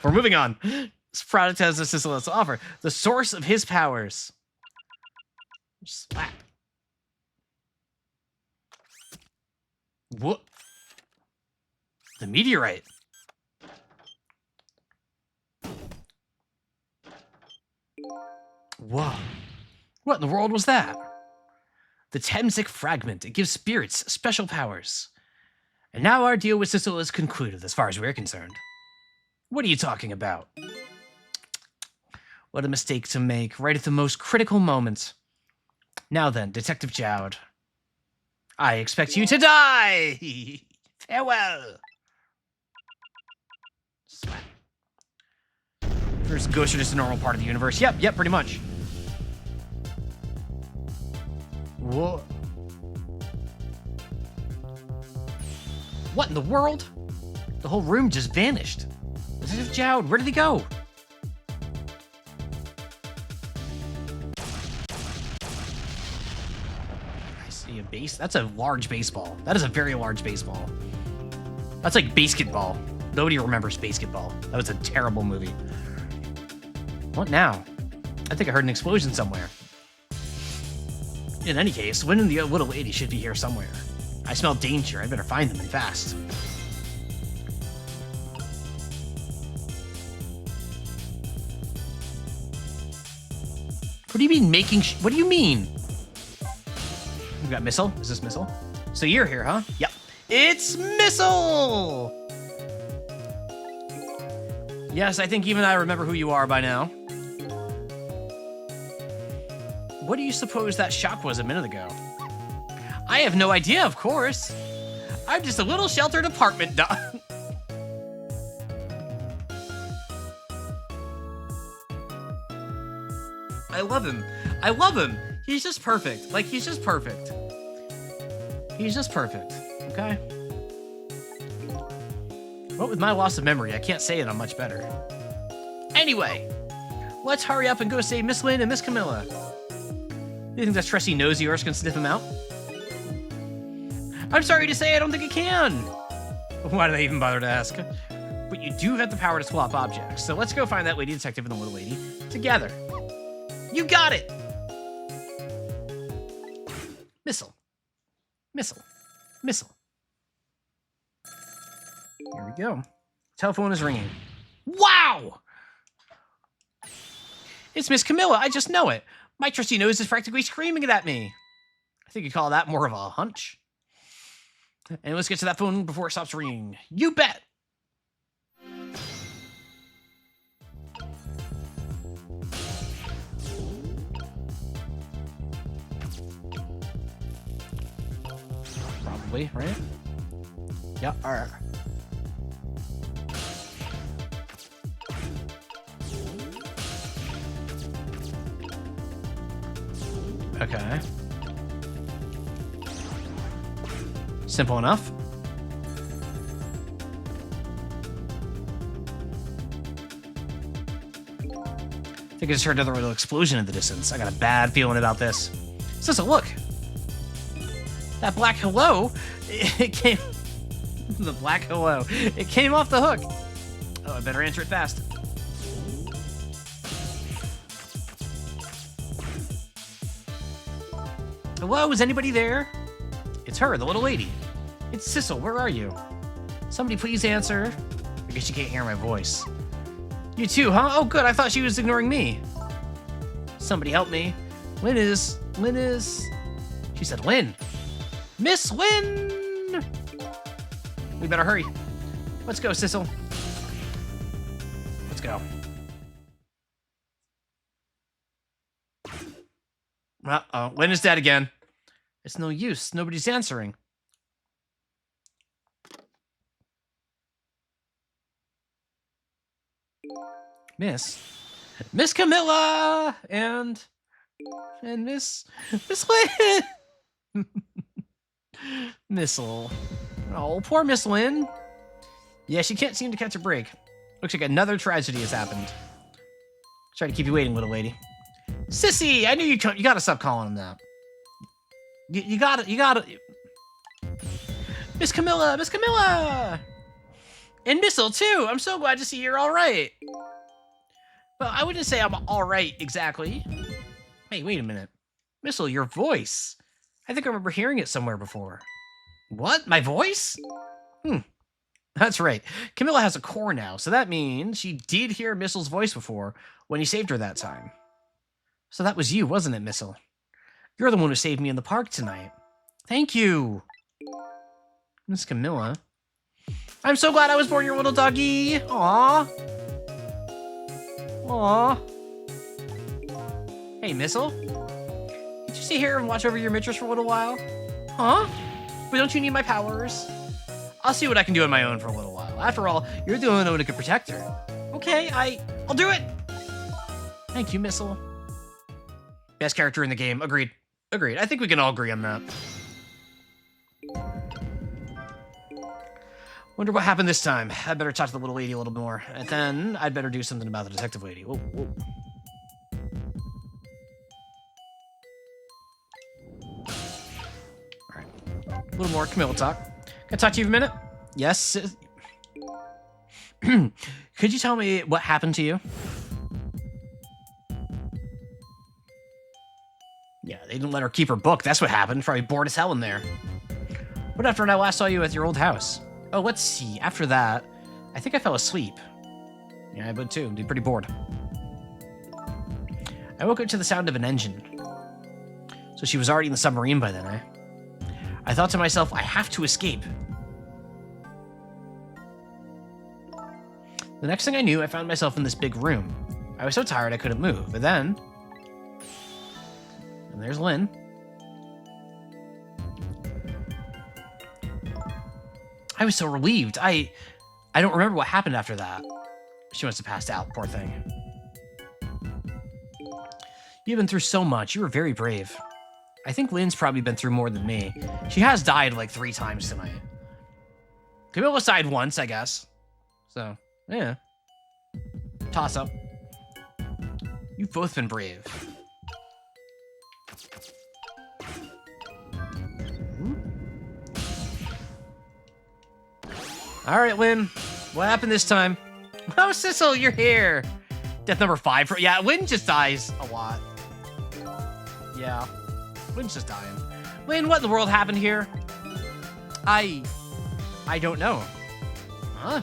We're moving on. This product has a Sissel to offer. The source of his powers. Slap. What? The meteorite. Whoa. What in the world was that? The Temsic fragment. It gives spirits special powers. And now our deal with Sissel is concluded, as far as we're concerned. What are you talking about? What a mistake to make, right at the most critical moment. Now then, Detective Jowd. I expect you to die! Farewell! Slap. First, ghosts are just a normal part of the universe. Yep, pretty much. Whoa. What in the world? The whole room just vanished. Detective Jowd, where did he go? I see a base. That's a large baseball. That is a very large baseball. That's like basketball. Nobody remembers basketball. That was a terrible movie. What now? I think I heard an explosion somewhere. In any case, Wynn and the little lady should be here somewhere. I smell danger. I better find them and fast. What do you mean making what do you mean? We got Missile? Is this Missile? So you're here, huh? Yep. It's Missile! Yes, I think even I remember who you are by now. What do you suppose that shock was a minute ago? I have no idea, of course. I'm just a little sheltered apartment dog. I love him. I love him. He's just perfect. Like, he's just perfect. He's just perfect. Okay? What with my loss of memory, I can't say it I'm much better. Anyway, let's hurry up and go save Miss Lynn and Miss Camilla. You think that trusty nose of yours can sniff him out? I'm sorry to say I don't think it can. Why did I even bother to ask? But you do have the power to swap objects, so let's go find that lady detective and the little lady together. You got it! Missile. Missile. Missile. Here we go. Telephone is ringing. Wow! It's Miss Camilla, I just know it. My trusty nose is practically screaming at me. I think you call that more of a hunch. And let's get to that phone before it stops ringing. You bet! Probably, right? Yeah, alright. Okay. Simple enough. I think I just heard another little explosion in the distance. I got a bad feeling about this. Sissa, look! That black hello, it came... the black hello. It came off the hook. Oh, I better answer it fast. Hello, is anybody there? It's her, the little lady. It's Sissel, where are you? Somebody please answer. I guess you can't hear my voice. You too, huh? Oh, good, I thought she was ignoring me. Somebody help me. Lynn is... She said Lynn. Miss Lynn! We better hurry. Let's go, Sissel. Let's go. Uh-oh, Lynn is dead again. It's no use. Nobody's answering. Miss Camilla and Miss Lynn. Missile. Oh, poor Miss Lynn. Yeah, she can't seem to catch a break. Looks like another tragedy has happened. Try to keep you waiting, little lady. Sissy, I knew you gotta stop calling him that. You gotta. Miss Camilla! And Missile, too! I'm so glad to see you're alright. Well, I wouldn't say I'm alright, exactly. Hey, wait a minute. Missile, your voice. I think I remember hearing it somewhere before. What? My voice? That's right. Camilla has a core now, so that means she did hear Missile's voice before when he saved her that time. So that was you, wasn't it, Missile? You're the one who saved me in the park tonight. Thank you. Miss Camilla. I'm so glad I was born your little doggy. Aww. Aww. Hey, Missile. Did you stay here and watch over your mistress for a little while? Huh? But don't you need my powers? I'll see what I can do on my own for a little while. After all, you're the only one who can protect her. Okay, I'll do it. Thank you, Missile. Best character in the game. Agreed. Agreed. I think we can all agree on that. Wonder what happened this time. I'd better talk to the little lady a little more. And then I'd better do something about the detective lady. Whoa, whoa. All right. A little more Camilla talk. Can I talk to you for a minute? Yes. Could you tell me what happened to you? Yeah, they didn't let her keep her book. That's what happened. Probably bored as hell in there. What after I last saw you at your old house? Oh, let's see. After that, I think I fell asleep. Yeah, I would too. I'd be pretty bored. I woke up to the sound of an engine. So she was already in the submarine by then, eh? I thought to myself, I have to escape. The next thing I knew, I found myself in this big room. I was so tired I couldn't move, but then... And there's Lynn. I was so relieved. I don't remember what happened after that. She must have passed out, poor thing. You've been through so much. You were very brave. I think Lynn's probably been through more than me. She has died like 3 times tonight. Camilla's died once, I guess. So, yeah. Toss up. You've both been brave. All right, Lynn. What happened this time? Oh, Sissel, you're here. Death number 5. Yeah, Lynn just dies a lot. Yeah. Lynn's just dying. Lynn, what in the world happened here? I don't know. Huh?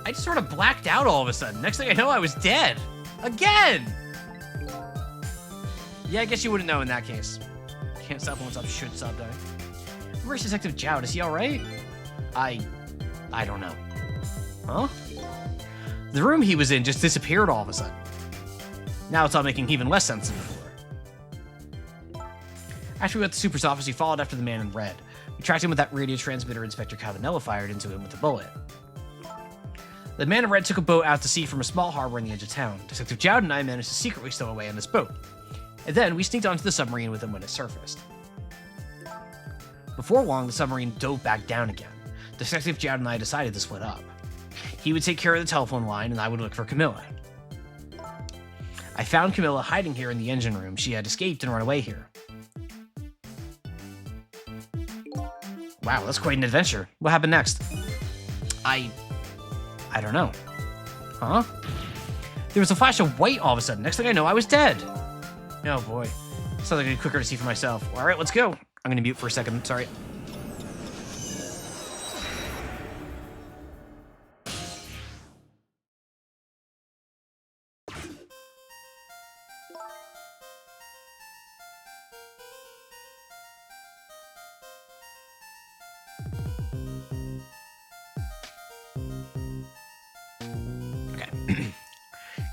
I just sort of blacked out all of a sudden. Next thing I know, I was dead. Again! Yeah, I guess you wouldn't know in that case. Can't stop when what's up, should stop dying. Where's Detective Jowd? Is he alright? I don't know. Huh? The room he was in just disappeared all of a sudden. Now it's all making even less sense than before. After we went to Super's office, we followed after the man in red. We tracked him with that radio transmitter Inspector Cavanella fired into him with a bullet. The man in red took a boat out to sea from a small harbor on the edge of town. Detective Jowd and I managed to secretly stow away on this boat. And then we sneaked onto the submarine with him when it surfaced. Before long, the submarine dove back down again. Detective Jowd and I decided to split up. He would take care of the telephone line, and I would look for Camilla. I found Camilla hiding here in the engine room. She had escaped and run away here. Wow, that's quite an adventure. What happened next? I don't know. Huh? There was a flash of white all of a sudden. Next thing I know, I was dead. Oh boy. Something like quicker to see for myself. All right, let's go. I'm gonna mute for a second. Sorry.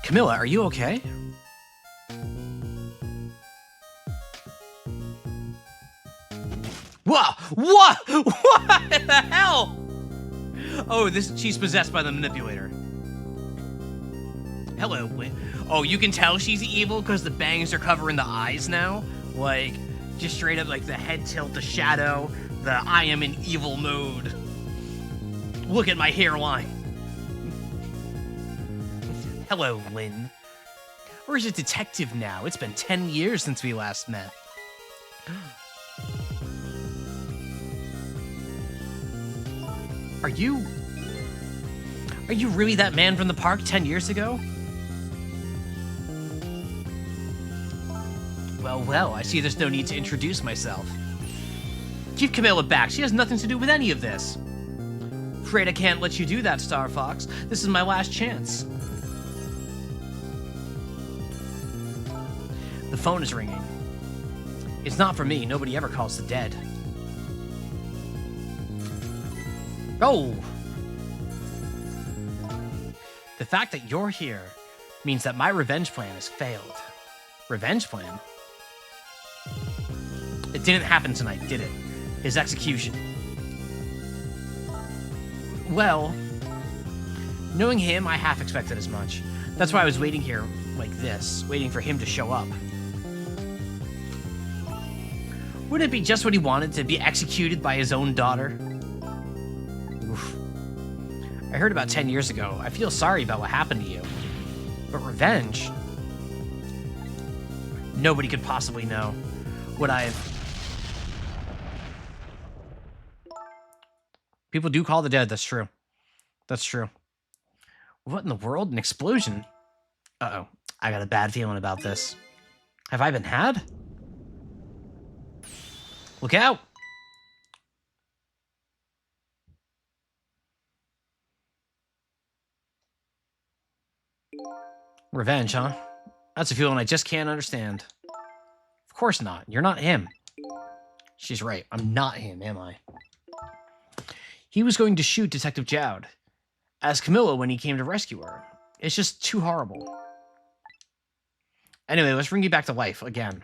Camilla, are you okay? Whoa! What? What the hell? Oh, she's possessed by the manipulator. Hello. Oh, you can tell she's evil because the bangs are covering the eyes now? Like, just straight up like the head tilt, the shadow, the I am in evil mode. Look at my hairline. Hello, Lynn. Where's your detective now? It's been 10 years since we last met. Are you really that man from the park 10 years ago? Well, I see there's no need to introduce myself. Give Camilla back. She has nothing to do with any of this. Afraid I can't let you do that, Star Fox. This is my last chance. The phone is ringing. It's not for me. Nobody ever calls the dead. Oh! The fact that you're here means that my revenge plan has failed. Revenge plan? It didn't happen tonight, did it? His execution. Well, knowing him, I half expected as much. That's why I was waiting here like this, waiting for him to show up. Wouldn't it be just what he wanted, to be executed by his own daughter? Oof. I heard about 10 years ago. I feel sorry about what happened to you. But revenge? Nobody could possibly know what I've... People do call the dead, that's true. That's true. What in the world? An explosion? Uh-oh. I got a bad feeling about this. Have I been had? Look out! Revenge, huh? That's a feeling I just can't understand. Of course not. You're not him. She's right. I'm not him, am I? He was going to shoot Detective Jowd as Camilla when he came to rescue her. It's just too horrible. Anyway, let's bring you back to life again.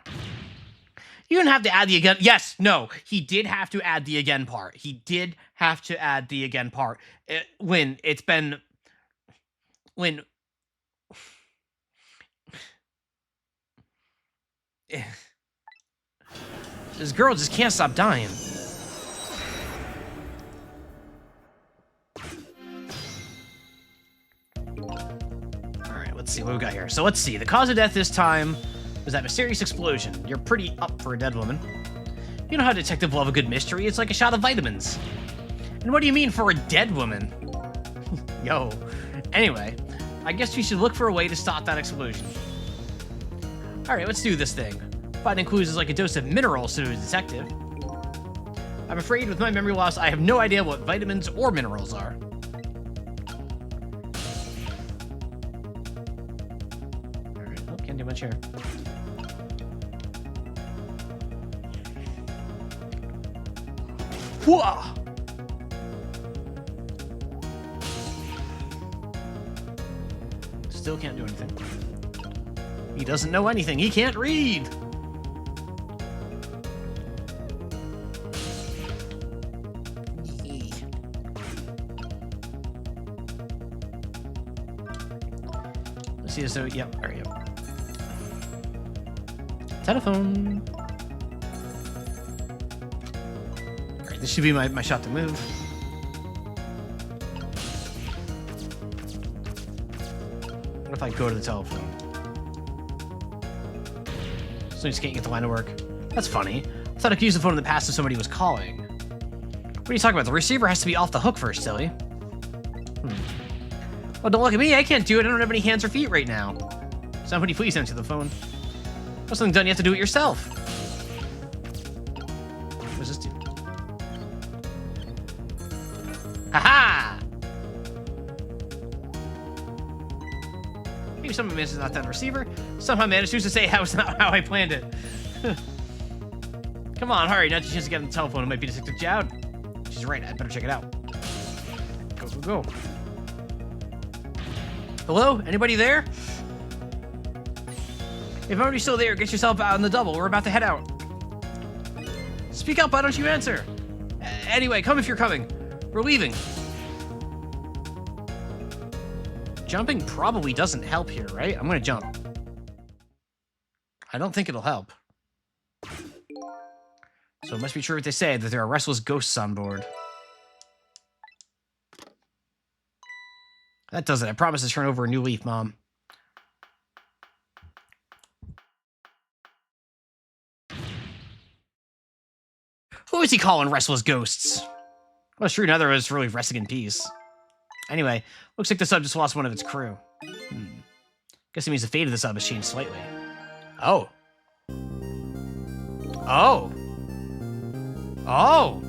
You didn't have to add the again. Yes, no, he did have to add the again part. He did have to add the again part. Lynn, it's been... Lynn... This girl just can't stop dying. Alright, let's see what we got here. So let's see. The cause of death this time was that mysterious explosion. You're pretty up for a dead woman. You know how detectives love a good mystery. It's like a shot of vitamins. And what do you mean for a dead woman? Yo. Anyway, I guess we should look for a way to stop that explosion. Alright, let's do this thing. Finding clues is like a dose of minerals to a detective. I'm afraid with my memory loss, I have no idea what vitamins or minerals are. Alright, oh, can't do much here. Whoa! Still can't do anything. He doesn't know anything. He can't read. Let's see. So, yep. All right. Yep. Telephone. All right. This should be my shot to move. What if I go to the telephone? So I just can't get the line to work. That's funny. I thought I could use the phone in the past if somebody was calling. What are you talking about? The receiver has to be off the hook first, silly. Well, don't look at me. I can't do it. I don't have any hands or feet right now. Somebody please answer the phone. What's something done? You have to do it yourself. What does this do? Ha-ha! Maybe someone manages not that receiver. Somehow managed to say how it's not how I planned it. Come on, hurry. Not just chance to get on the telephone. It might be Detective Jowd. She's right. I'd better check it out. Go, go, go. Hello? Anybody there? If nobody's still there, get yourself out on the double. We're about to head out. Speak up. Why don't you answer? Anyway, come if you're coming. We're leaving. Jumping probably doesn't help here, right? I'm gonna jump. I don't think it'll help. So it must be true what they say, that there are restless ghosts on board. That does it. I promise to turn over a new leaf, Mom. Who is he calling restless ghosts? Well, it's true, neither of us really resting in peace. Anyway, looks like the sub just lost one of its crew. Guess it means the fate of the sub has changed slightly. Oh. Oh. Oh.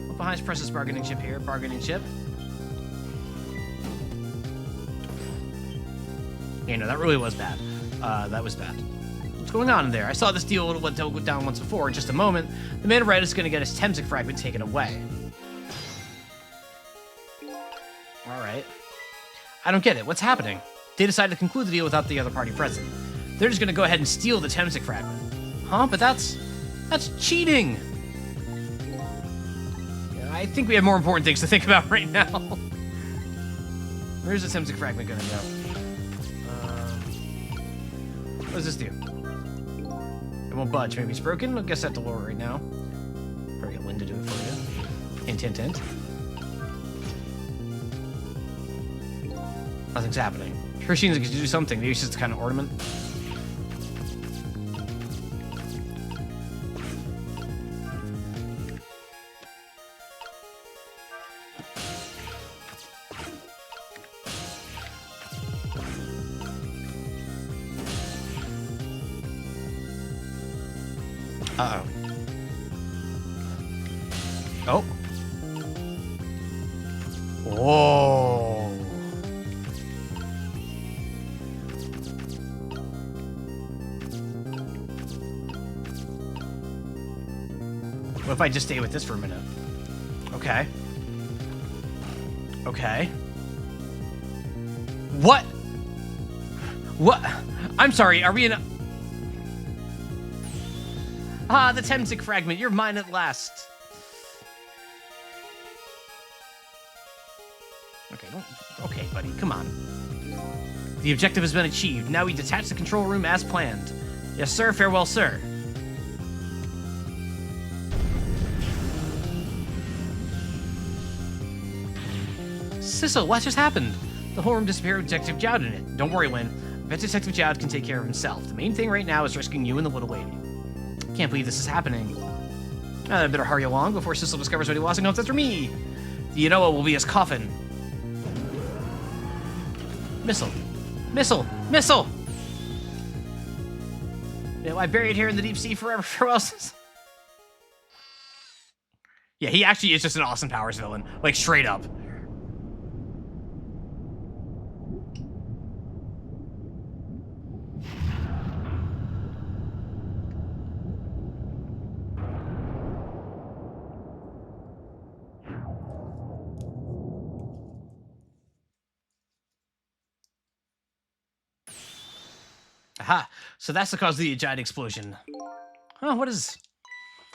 Look behind press this bargaining chip here. Bargaining chip. Yeah, no, that really was bad. That was bad. What's going on in there? I saw this deal went down once before. In just a moment, the man in red is going to get his Temsic fragment taken away. Alright. I don't get it. What's happening? They decided to conclude the deal without the other party present. They're just going to go ahead and steal the Temsic fragment. Huh? But that's cheating! Yeah, I think we have more important things to think about right now. Where's the Temsic fragment going to go? What does this do? It won't budge. Maybe it's broken? I guess I have to lower it right now. Probably get Lynn to do it for you. Hint, hint, hint. Nothing's happening. Sure, she needs to do something. Maybe it's just a kind of ornament. Uh-oh. Oh. Whoa. What if I just stay with this for a minute? Okay. Okay. What? What? I'm sorry, are we in a... Ah, the Temsic fragment. You're mine at last. Okay, okay, buddy, come on. The objective has been achieved. Now we detach the control room as planned. Yes, sir. Farewell, sir. Sissel, what just happened? The whole room disappeared with Detective Jowd in it. Don't worry, Lynn. I bet Detective Jowd can take care of himself. The main thing right now is rescuing you and the little lady. Can't believe this is happening. I better hurry along before Sissel discovers what he lost and hopes after me. You know what will be his coffin. Missile. Missile! Missile! Am I buried here in the deep sea forever? Farewell, Sissel. Yeah, he actually is just an Austin Powers villain. Like, straight up. Aha, so that's the cause of the giant explosion. Oh, what is...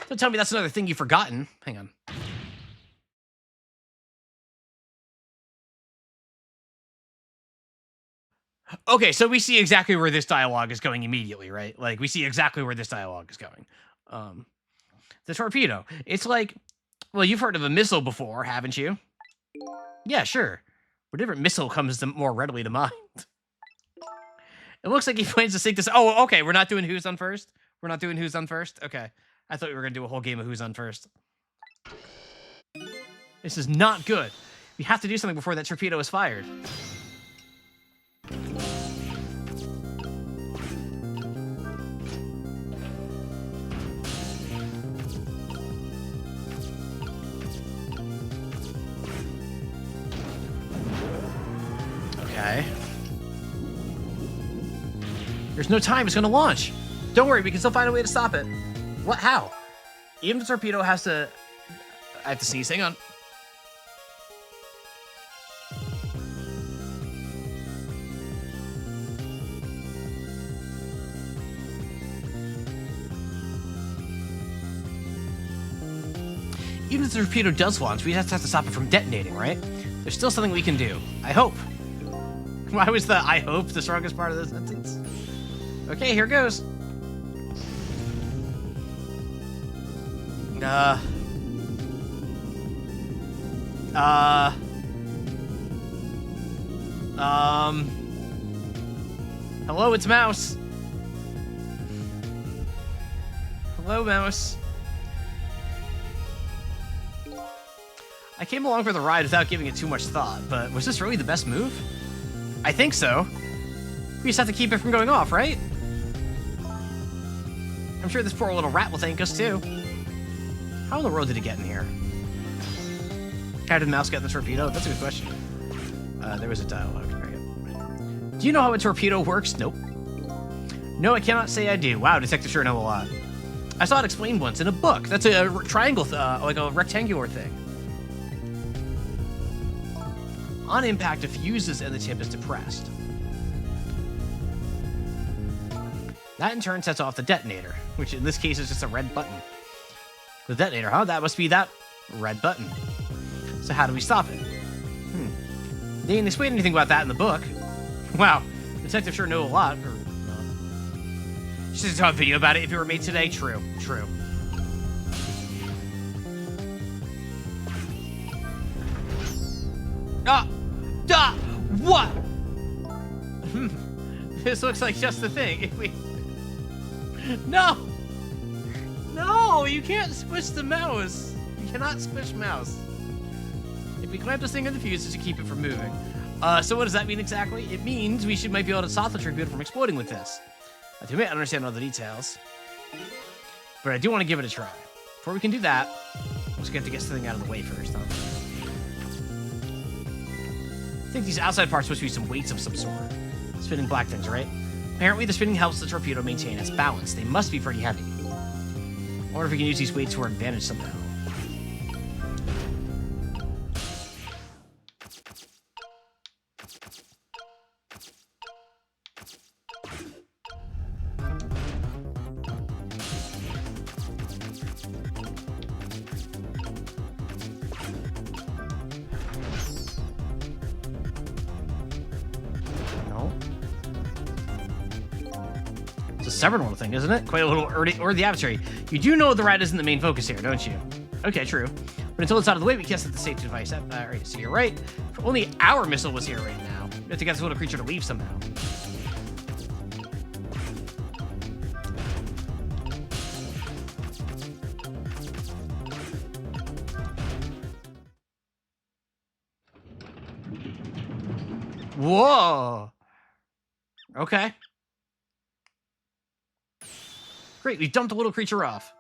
Don't tell me that's another thing you've forgotten. Hang on. Okay, so we see exactly where this dialogue is going immediately, right? Like, we see exactly where this dialogue is going. The torpedo. It's like... Well, you've heard of a missile before, haven't you? Yeah, sure. A different missile comes more readily to mind. It looks like he plans to sink this... Oh, okay, we're not doing Who's on First? We're not doing Who's on First? Okay. I thought we were going to do a whole game of Who's on First. This is not good. We have to do something before that torpedo is fired. Okay. There's no time. It's going to launch. Don't worry. We can still find a way to stop it. What? How? Even if the torpedo has to... I have to sneeze. Hang on. Even if the torpedo does launch, we just have to stop it from detonating, right? There's still something we can do. I hope. Why was the "I hope" the strongest part of the sentence? Okay, here goes. Hello, it's Mouse. Hello, Mouse. I came along for the ride without giving it too much thought, but was this really the best move? I think so. We just have to keep it from going off, right? I'm sure this poor little rat will thank us, too. How in the world did it get in here? How did Mouse get in the torpedo? That's a good question. There was a dialogue. Right. Do you know how a torpedo works? Nope. No, I cannot say I do. Wow, Detective sure know a lot. I saw it explained once in a book. That's a triangle, like a rectangular thing. On impact, it fuses and the tip is depressed. That in turn sets off the detonator, which in this case is just a red button. The detonator, huh? That must be that red button. So how do we stop it? They didn't explain anything about that in the book. Wow, Detective sure knew a lot. Or, she saw a video about it if it were made today. True, true. What? This looks like just the thing. If we... No! No, you can't squish the mouse. You cannot squish mouse. If we clamp this thing in the fuses to keep it from moving. So what does that mean exactly? It means we might be able to stop the torpedo from exploding with this. I admit I don't understand all the details. But I do want to give it a try. Before we can do that, we're just going to have to get something out of the way first, huh? I think these outside parts are supposed to be some weights of some sort. Spinning black things, right? Apparently the spinning helps the torpedo maintain its balance. They must be pretty heavy. I wonder if we can use these weights to our advantage somehow. It's a stubborn little thing, isn't it? Quite a little or the adversary. You do know the rat isn't the main focus here, don't you? Okay, true. But until it's out of the way, we can't set the safety device up. All right, so you're right. If only our missile was here right now. We have to get this little creature to leave somehow. Whoa. Okay. Great, we dumped a little creature off.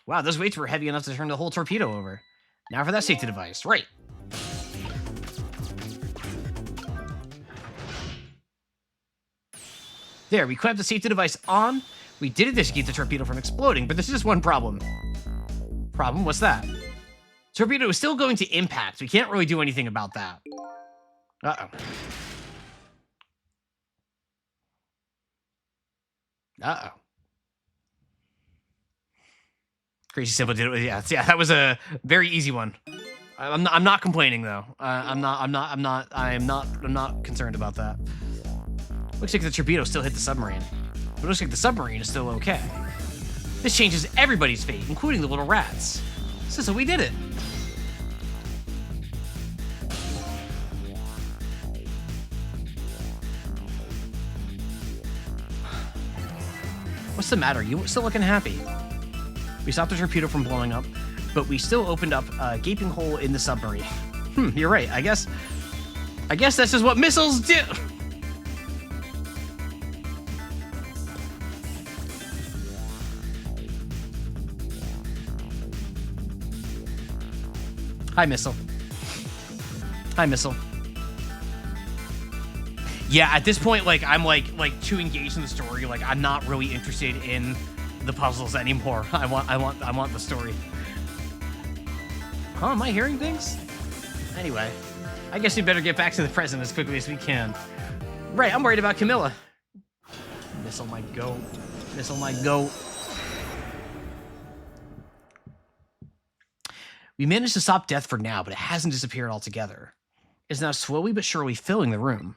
Wow, those weights were heavy enough to turn the whole torpedo over. Now for that safety device. Right. There, we clamped the safety device on. We did it to keep the torpedo from exploding, but there's just one problem. Problem? What's that? Torpedo is still going to impact. We can't really do anything about that. Uh-oh. Uh-oh. Crazy simple did it. Yeah, that was a very easy one. I'm not complaining though. I'm not concerned about that. Looks like the torpedo still hit the submarine, but it looks like the submarine is still okay. This changes everybody's fate, including the little rats. So we did it. What's the matter? You still looking happy? We stopped the torpedo from blowing up, but we still opened up a gaping hole in the submarine. You're right. I guess that's just what missiles do. Hi, missile. Hi, missile. Yeah, at this point, like, I'm like too engaged in the story. Like, I'm not really interested in the puzzles anymore. I want the story. Huh? Am I hearing things? Anyway, I guess we better get back to the present as quickly as we can. Right, I'm worried about Camilla. Missile might go. Missile might go. We managed to stop death for now, but it hasn't disappeared altogether. It's now slowly but surely filling the room.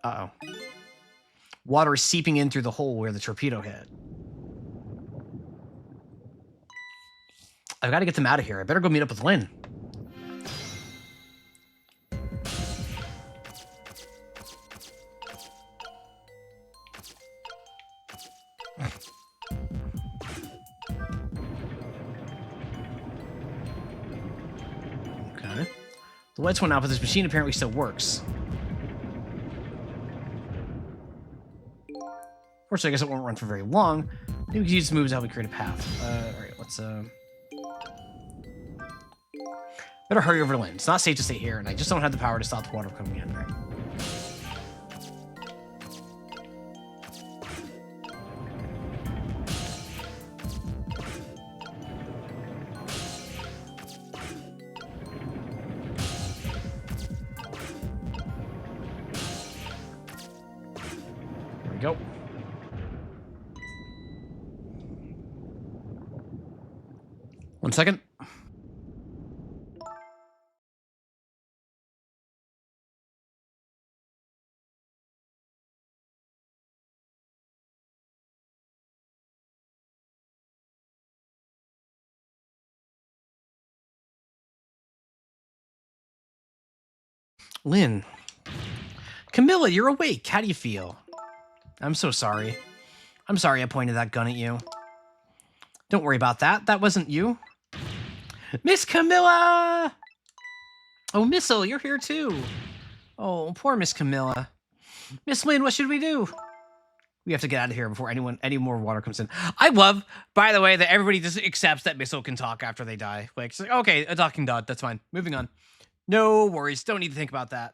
Uh-oh. Water is seeping in through the hole where the torpedo hit. I've got to get them out of here. I better go meet up with Lynn. Okay. The lights went out, but this machine apparently still works. Fortunately, I guess it won't run for very long. Maybe we can use moves to help me create a path. Alright, let's, better hurry over to Lynn. It's not safe to stay here, and I just don't have the power to stop the water from coming in. Right? There we go. One second. Lynn. Camilla, you're awake. How do you feel? I'm so sorry. I'm sorry I pointed that gun at you. Don't worry about that. That wasn't you. Miss Camilla! Oh, Missile, you're here too. Oh, poor Miss Camilla. Miss Lynn, what should we do? We have to get out of here before any more water comes in. I love, by the way, that everybody just accepts that Missile can talk after they die. Like, it's like, okay, a talking dog, that's fine. Moving on. No worries. Don't need to think about that.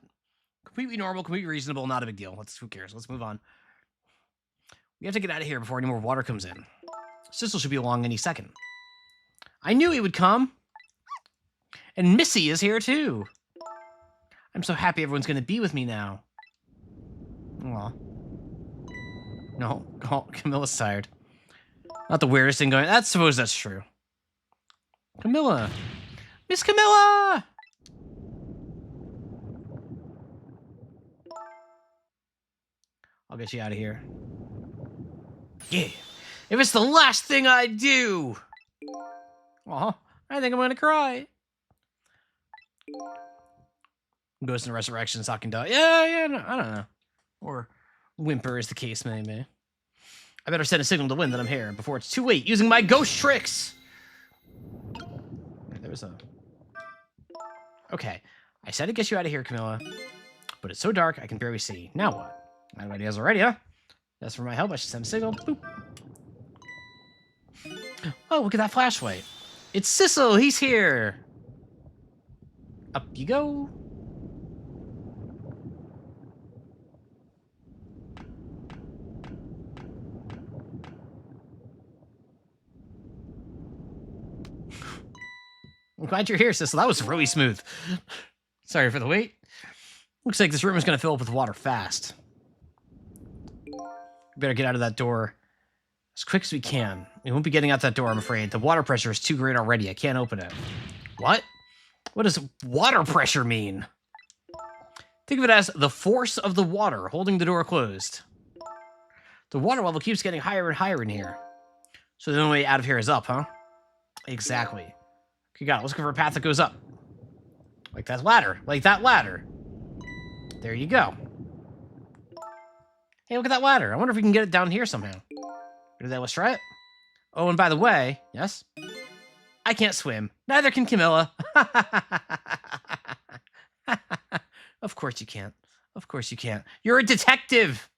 Completely normal, completely reasonable, not a big deal. Who cares? Let's move on. We have to get out of here before any more water comes in. Sissel should be along any second. I knew he would come. And Missy is here too. I'm so happy everyone's going to be with me now. Aw. No, Camilla's tired. Not the weirdest thing going. I suppose that's true. Camilla. Miss Camilla! get you out of here. Yeah. If it's the last thing I do. Aw, I think I'm gonna cry. Ghost and Resurrection, Talking Dog. Yeah, no, I don't know. Or Whimper, as the case may be. I better send a signal to Wind that I'm here before it's too late, using my ghost tricks! There was a... Okay. I said to get you out of here, Camilla. But it's so dark, I can barely see. Now what? I have ideas already, huh? That's for my help. I should send a signal. Boop. Oh, look at that flashlight. It's Sissel! He's here! Up you go. I'm glad you're here, Sissel. That was really smooth. Sorry for the wait. Looks like this room is going to fill up with water fast. We better get out of that door as quick as we can. We won't be getting out that door, I'm afraid. The water pressure is too great already. I can't open it. What? What does water pressure mean? Think of it as the force of the water holding the door closed. The water level keeps getting higher and higher in here. So the only way out of here is up, huh? Exactly. You got it. Let's go for a path that goes up. Like that ladder. Like that ladder. There you go. Hey, look at that ladder. I wonder if we can get it down here somehow. Let's try it. Oh, and by the way, yes? I can't swim. Neither can Camilla. Of course you can't. Of course you can't. You're a detective!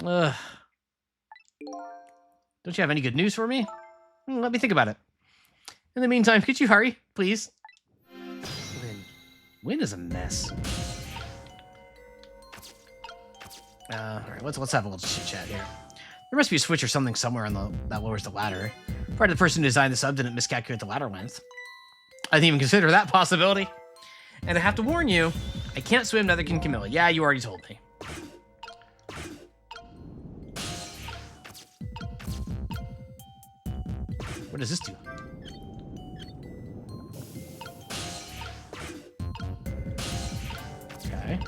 Ugh. Don't you have any good news for me? Let me think about it. In the meantime, could you hurry, please? Wind is a mess. Alright, let's have a little chit-chat here. There must be a switch or something somewhere on that lowers the ladder. Probably the person who designed the sub didn't miscalculate the ladder length. I didn't even consider that possibility. And I have to warn you, I can't swim, neither can Camilla. Yeah, you already told me. What does this do? Okay.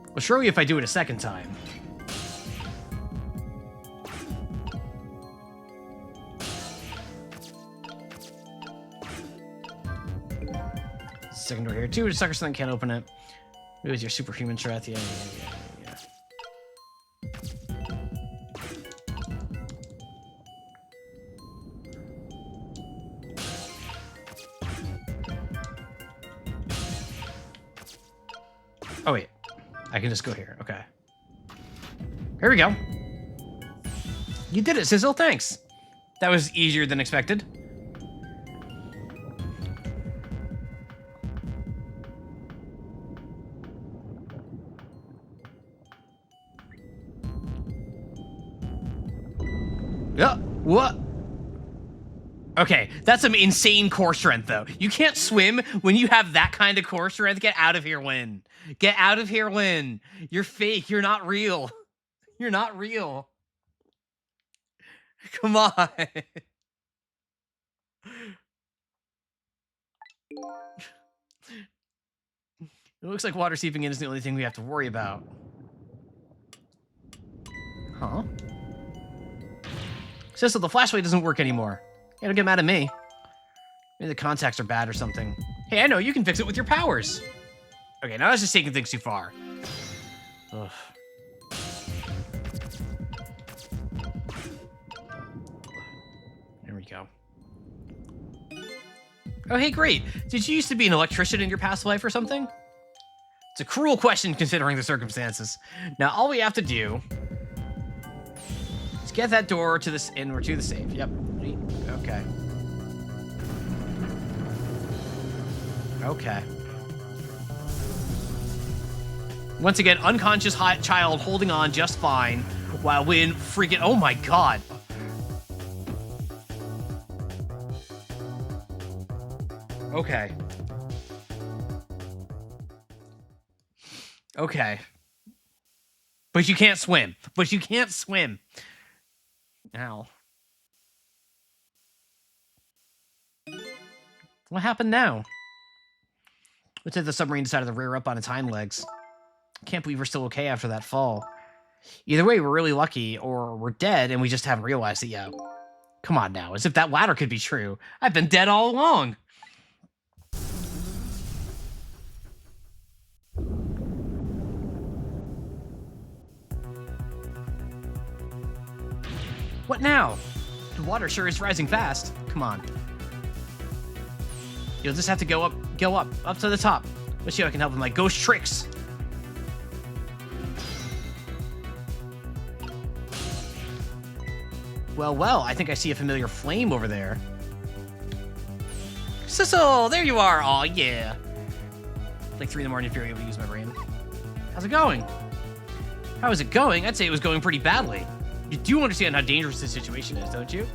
Well, surely if I do it a second time. Second door here too. Sucker something can't open it. It was your superhuman strength. Yeah. Oh wait, I can just go here. Okay. Here we go. You did it, Sizzle. Thanks. That was easier than expected. Yeah, what? Okay, that's some insane core strength, though. You can't swim when you have that kind of core strength. Get out of here, Lynn. Get out of here, Lynn. You're fake. You're not real. You're not real. Come on. It looks like water seeping in is the only thing we have to worry about. Huh? Sissel, the flashlight doesn't work anymore. Hey, don't get mad at me. Maybe the contacts are bad or something. Hey, I know, you can fix it with your powers. Okay, now that's just taking things too far. Ugh. There we go. Oh, hey, great. Did you used to be an electrician in your past life or something? It's a cruel question considering the circumstances. Now, all we have to do is get that door to this and we're to the safe. Yep. Okay. Okay. Once again, unconscious child holding on just fine while Win freaking... Oh my god. Okay. Okay. But you can't swim. But you can't swim. Ow. What happened now? Looks like the submarine decided to rear up on its hind legs. Can't believe we're still okay after that fall. Either way, we're really lucky, or we're dead and we just haven't realized it yet. Come on now, as if that latter could be true. I've been dead all along. What now? The water sure is rising fast. Come on. You'll just have to go up to the top. Let's see how I can help with my ghost tricks. Well, I think I see a familiar flame over there. Sissel, there you are. Aw, yeah. It's like 3 in the morning if you're able to use my brain. How's it going? How is it going? I'd say it was going pretty badly. You do understand how dangerous this situation is, don't you?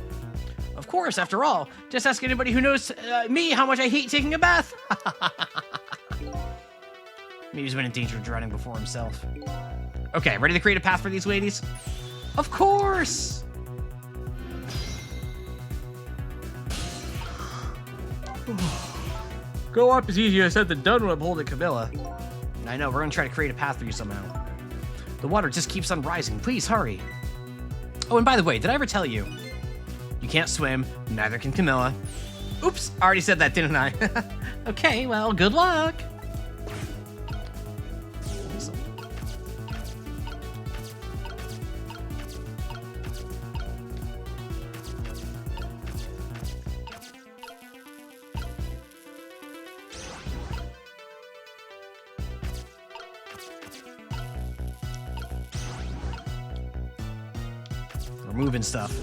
Of course, after all. Just ask anybody who knows me how much I hate taking a bath. Maybe he's been in danger of drowning before himself. Okay, ready to create a path for these ladies? Of course! Go up is easier said than done when I'm holding Camilla. I know, we're gonna try to create a path for you somehow. The water just keeps on rising. Please, hurry. Oh, and by the way, did I ever tell you? You can't swim, neither can Camilla. Oops, I already said that, didn't I? Okay, well, good luck. We're moving stuff.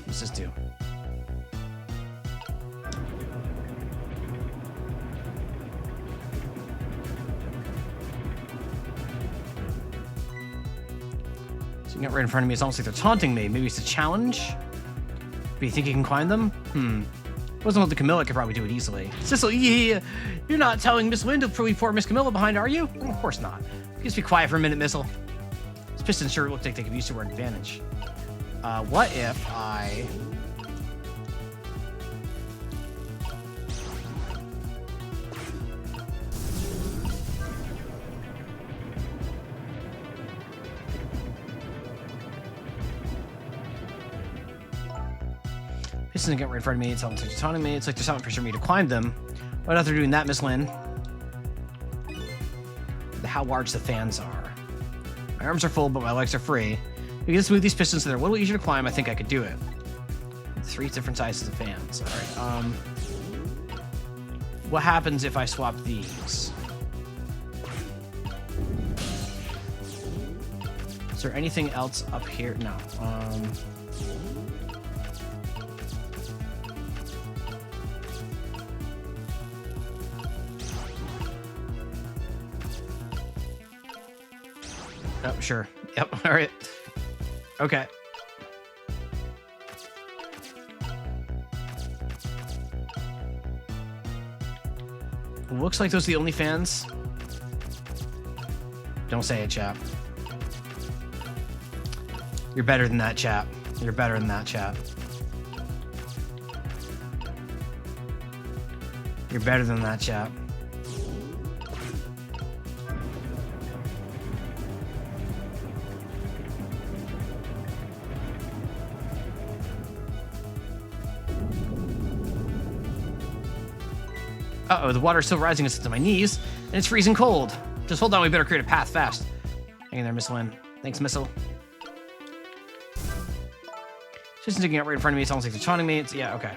What's this do? So you got right in front of me. It's almost like they're taunting me. Maybe it's a challenge? But you think you can climb them? Wasn't hold to Camilla could probably do it easily. Sissel, yeah, you're not telling Miss Lynn to leave poor Miss Camilla behind, are you? Well, of course not. Just be quiet for a minute, Missile. These pistons sure look like they could use to our advantage. What if I... Pistons get right in front of me. It's almost like they're taunting me. It's like there's something for me to climb them. Why not they're doing that, Miss Lynn? How large the fans are. My arms are full, but my legs are free. We can just move these pistons so they're a little easier to climb. I think I could do it. 3 different sizes of fans. All right. What happens if I swap these? Is there anything else up here? No. Oh, sure. Yep. All right. Okay. Looks like those are the only fans. Don't say it, chap. You're better than that, chap. You're better than that, chap. You're better than that, chap. Uh-oh, the water's still rising to my knees, and it's freezing cold. Just hold on, we better create a path fast. Hang in there, Miss Lynn. Thanks, Missile. Just sticking out right in front of me. It's almost like they're taunting me. It's, yeah, okay.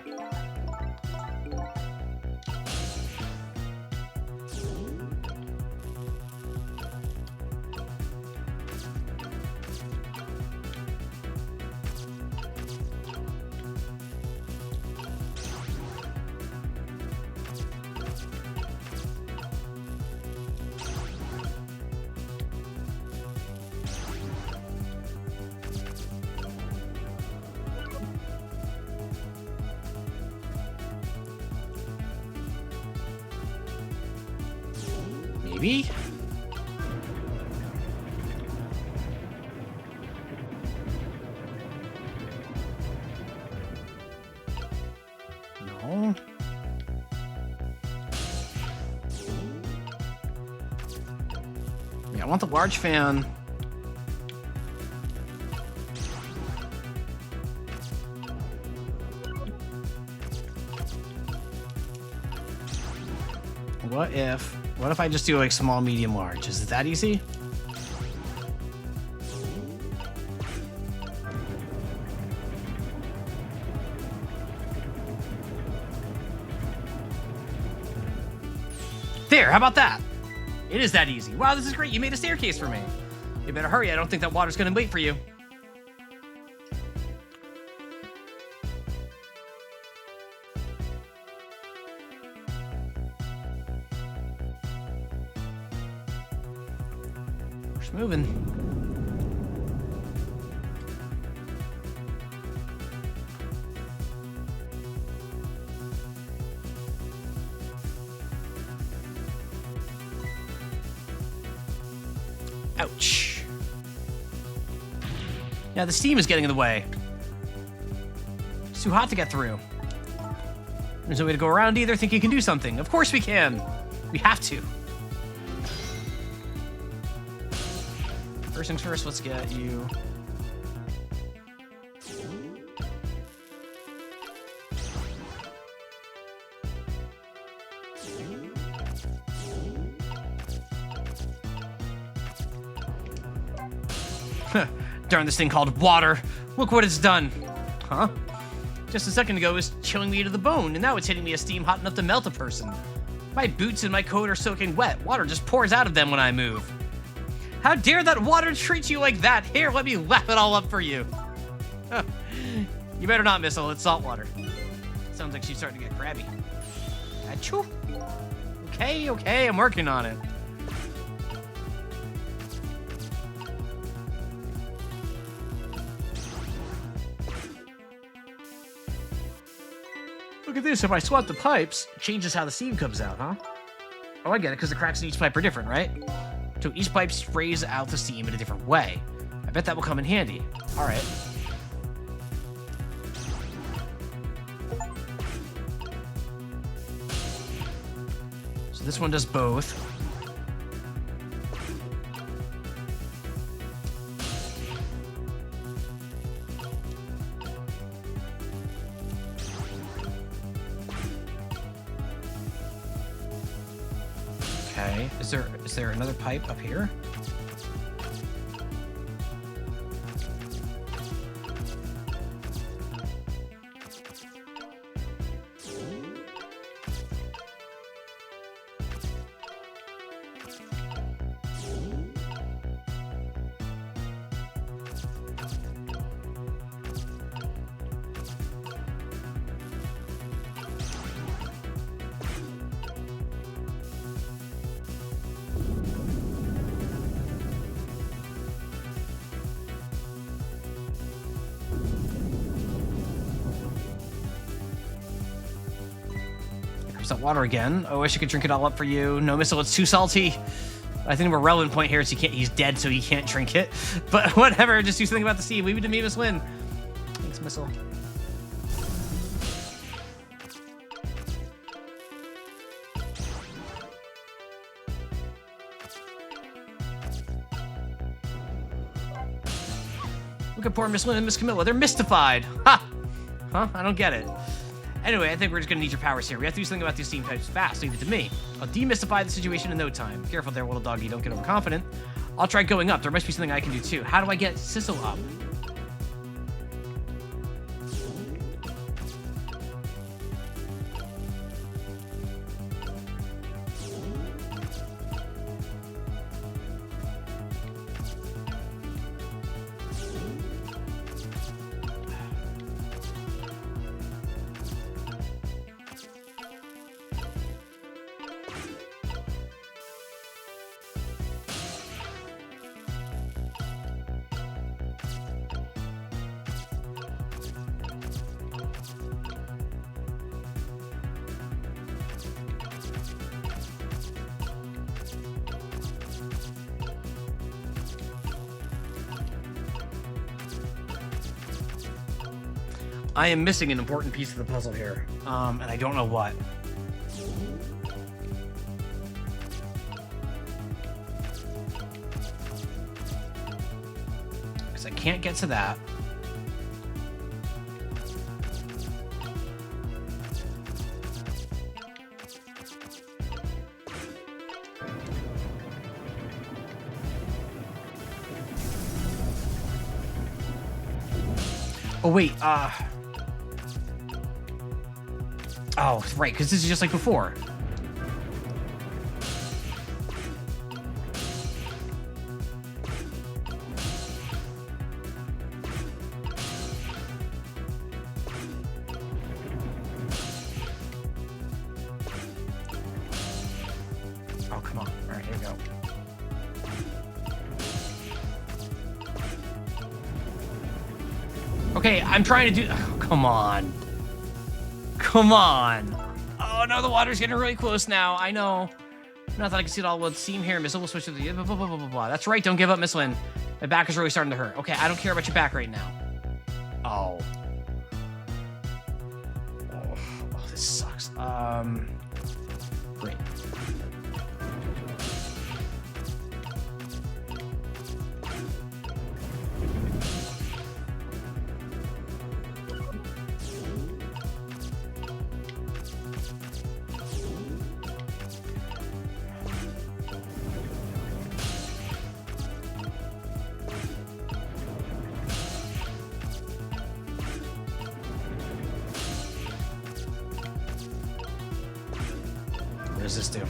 Maybe? No. Yeah, I want the large fan. What if I just do like small, medium, large? Is it that easy? There, how about that? It is that easy. Wow, this is great. You made a staircase for me. You better hurry. I don't think that water's gonna wait for you. Moving. Ouch. Yeah, the steam is getting in the way. It's too hot to get through. There's no way to go around either. Think you can do something. Of course we can. We have to. First things first, let's get you. Darn this thing called water. Look what it's done. Huh? Just a second ago it was chilling me to the bone, and now it's hitting me as steam hot enough to melt a person. My boots and my coat are soaking wet. Water just pours out of them when I move. How dare that water treat you like that? Here, let me lap it all up for you. You better not, Missile. It's salt water. Sounds like she's starting to get crabby. Achoo. Okay, I'm working on it. Look at this. If I swap the pipes, it changes how the steam comes out, huh? Oh, I get it, because the cracks in each pipe are different, right? So each pipe sprays out the steam in a different way. I bet that will come in handy. All right. So this one does both. Okay. Is there another pipe up here? That water again. Oh, I wish I could drink it all up for you. No, Missile, it's too salty. I think the relevant point here is he's dead, so he can't drink it. But whatever, just do something about the sea. Leave it to me, Miss Win. Thanks, Missile. Look at poor Miss Lynn and Miss Camilla. They're mystified. Ha! Huh? I don't get it. Anyway, I think we're just gonna need your powers here. We have to do something about these steam pipes fast. Leave it to me. I'll demystify the situation in no time. Careful there, little doggy. Don't get overconfident. I'll try going up. There must be something I can do too. How do I get Sissel up? I am missing an important piece of the puzzle here, and I don't know what. Because I can't get to that. Oh, wait, oh, right, because this is just like before. Oh, come on. All right, here we go. Okay, I'm trying to do... Oh, come on. Come on. Oh, no, the water's getting really close now. I know. Not that I can see it all. Well, seam here. Missile will switch to the... Blah, blah, blah, blah, blah. That's right. Don't give up, Miss Lynn. My back is really starting to hurt. Okay, I don't care about your back right now. Oh. Oh, this sucks. Great. What does this do?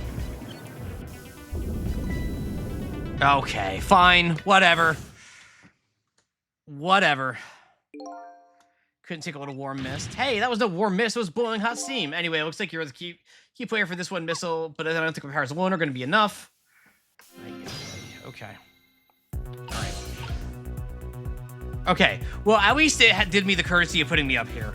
Okay, fine. Whatever. Whatever. Couldn't take a little warm mist. Hey, that was no warm mist. It was boiling hot steam. Anyway, it looks like you're the key player for this one missile, but I don't think my powers alone are going to be enough. Okay. All right. Okay. Well, at least it did me the courtesy of putting me up here.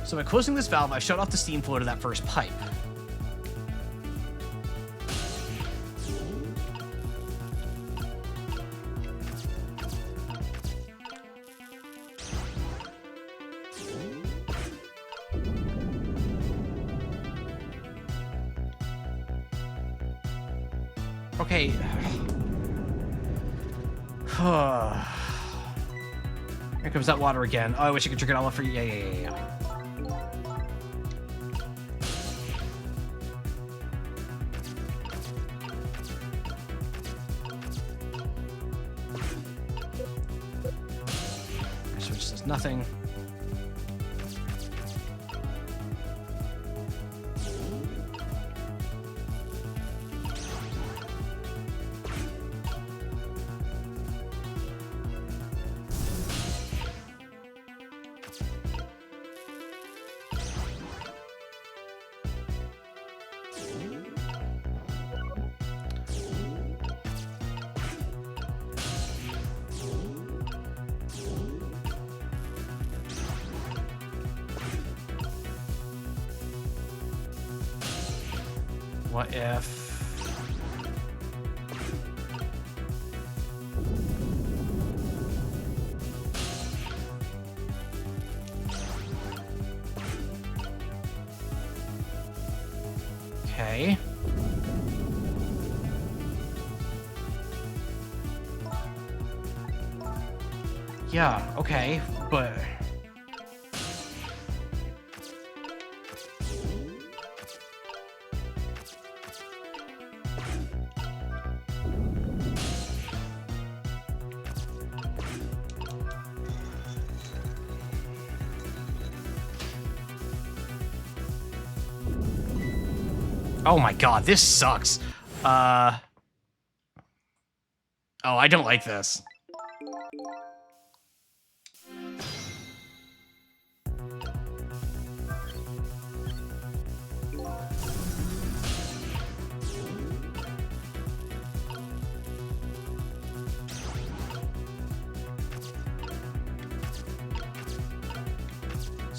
So by closing this valve, I shut off the steam flow to that first pipe. Okay. Here comes that water again. Oh, I wish I could drink it all up for you. Yeah. Switch says nothing. What if... Okay. Yeah, okay, but... Oh my god, this sucks. Oh, I don't like this.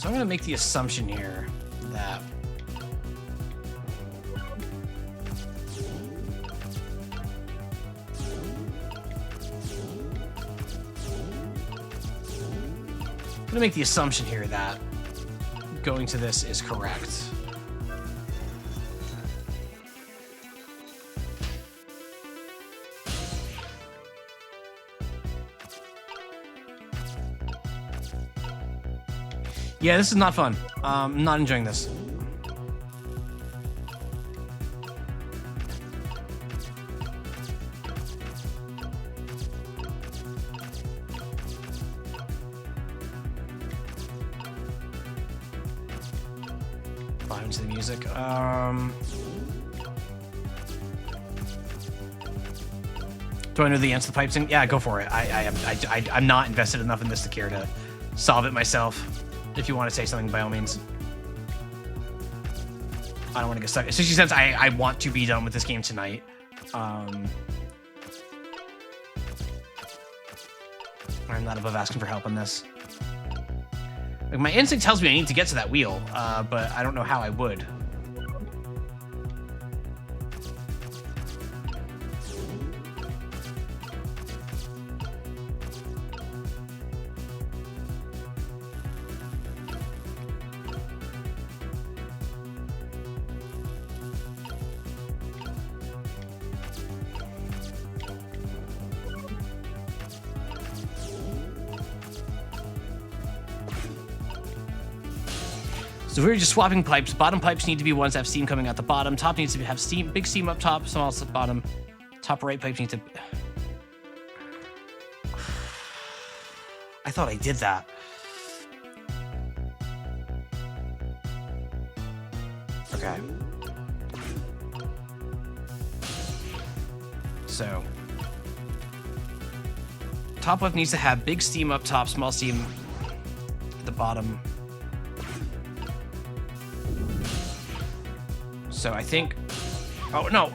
So I'm going to make the assumption here that going to this is correct. Yeah, this is not fun. I'm not enjoying this. Volume to the music. Do I know the answer to the pipe thing? Yeah, go for it. I'm not invested enough in this to care to solve it myself. If you want to say something, by all means. I don't want to get stuck. Especially since I want to be done with this game tonight. I'm not above asking for help on this. Like, my instinct tells me I need to get to that wheel, but I don't know how I would. So we're just swapping pipes. Bottom pipes need to be ones that have steam coming out the bottom. Top needs to have steam, big steam up top, small at the bottom. Top right pipes need to... I thought I did that. Okay. So... top left needs to have big steam up top, small steam at the bottom. So I think... oh, no.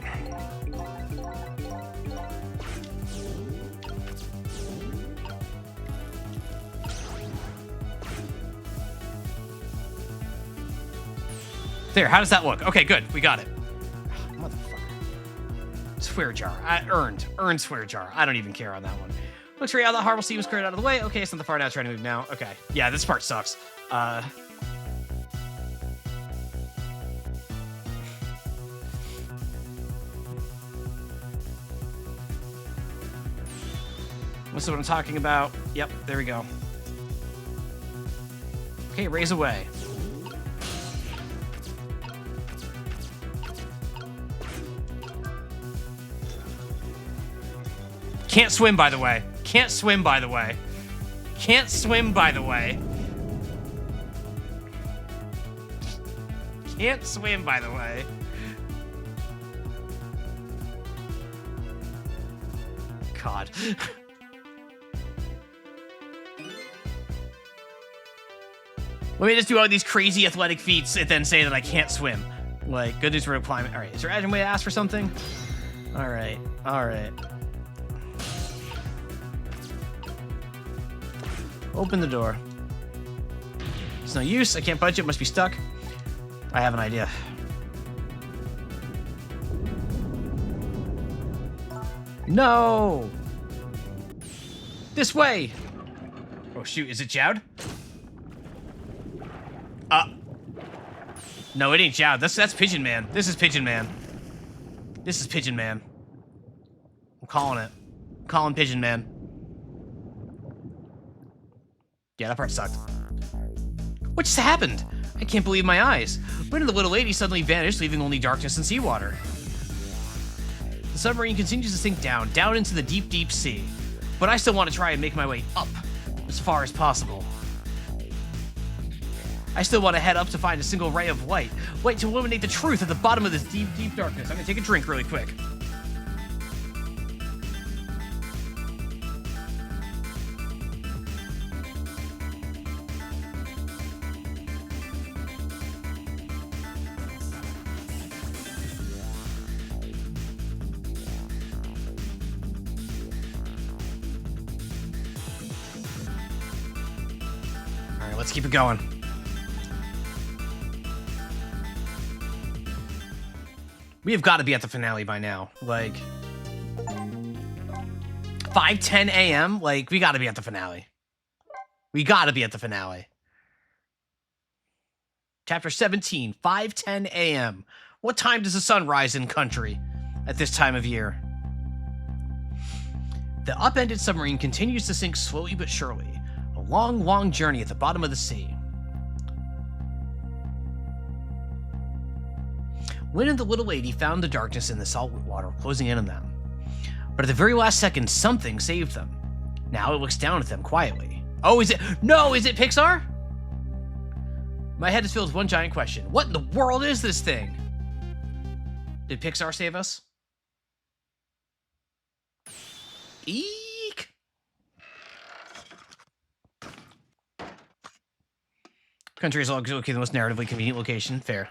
There, how does that look? Okay, good. We got it. Motherfucker. Swear jar. Earned swear jar. I don't even care on that one. Looks right out. That horrible steam is cleared out of the way. Okay, it's not the far now. Trying to move now. Okay. Yeah, this part sucks. This is what I'm talking about. Yep, there we go. Okay, raise away. Can't swim, by the way. Can't swim, by the way. Can't swim, by the way. Can't swim, by the way. God. Let me just do all these crazy athletic feats and then say that I can't swim. Like, good news for climbing. All right, is there any way to ask for something? All right, all right. Open the door. It's no use. I can't budge it. Must be stuck. I have an idea. No! This way! Oh, shoot. Is it Jowd? No, it ain't Jowd. That's Pigeon Man. This is Pigeon Man. This is Pigeon Man. I'm calling it. I'm calling Pigeon Man. Yeah, that part sucked. What just happened? I can't believe my eyes. When did the little lady suddenly vanish, leaving only darkness and seawater? The submarine continues to sink down into the deep, deep sea. But I still want to try and make my way up as far as possible. I still want to head up to find a single ray of light to illuminate the truth at the bottom of this deep, deep darkness. I'm gonna take a drink really quick. All right, let's keep it going. We have got to be at the finale by now. Like, 5:10 a.m.? Like, we got to be at the finale. We got to be at the finale. Chapter 17, 5:10 a.m. What time does the sun rise in country at this time of year? The upended submarine continues to sink slowly but surely. A long, long journey at the bottom of the sea. Wynn and the little lady found the darkness in the salt water closing in on them. But at the very last second, something saved them. Now it looks down at them quietly. Oh, is it? No, is it Pixar? My head is filled with one giant question. What in the world is this thing? Did Pixar save us? Eek! Country is okay, the most narratively convenient location. Fair.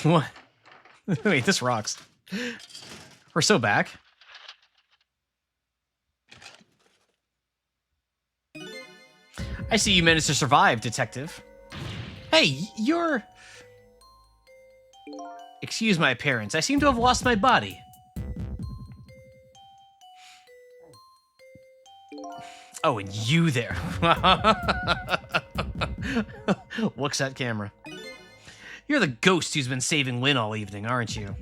What? Wait, this rocks. We're so back. I see you managed to survive, detective. Hey, you're... Excuse my appearance. I seem to have lost my body. Oh, and you there. Looks at camera. You're the ghost who's been saving Lynn all evening, aren't you?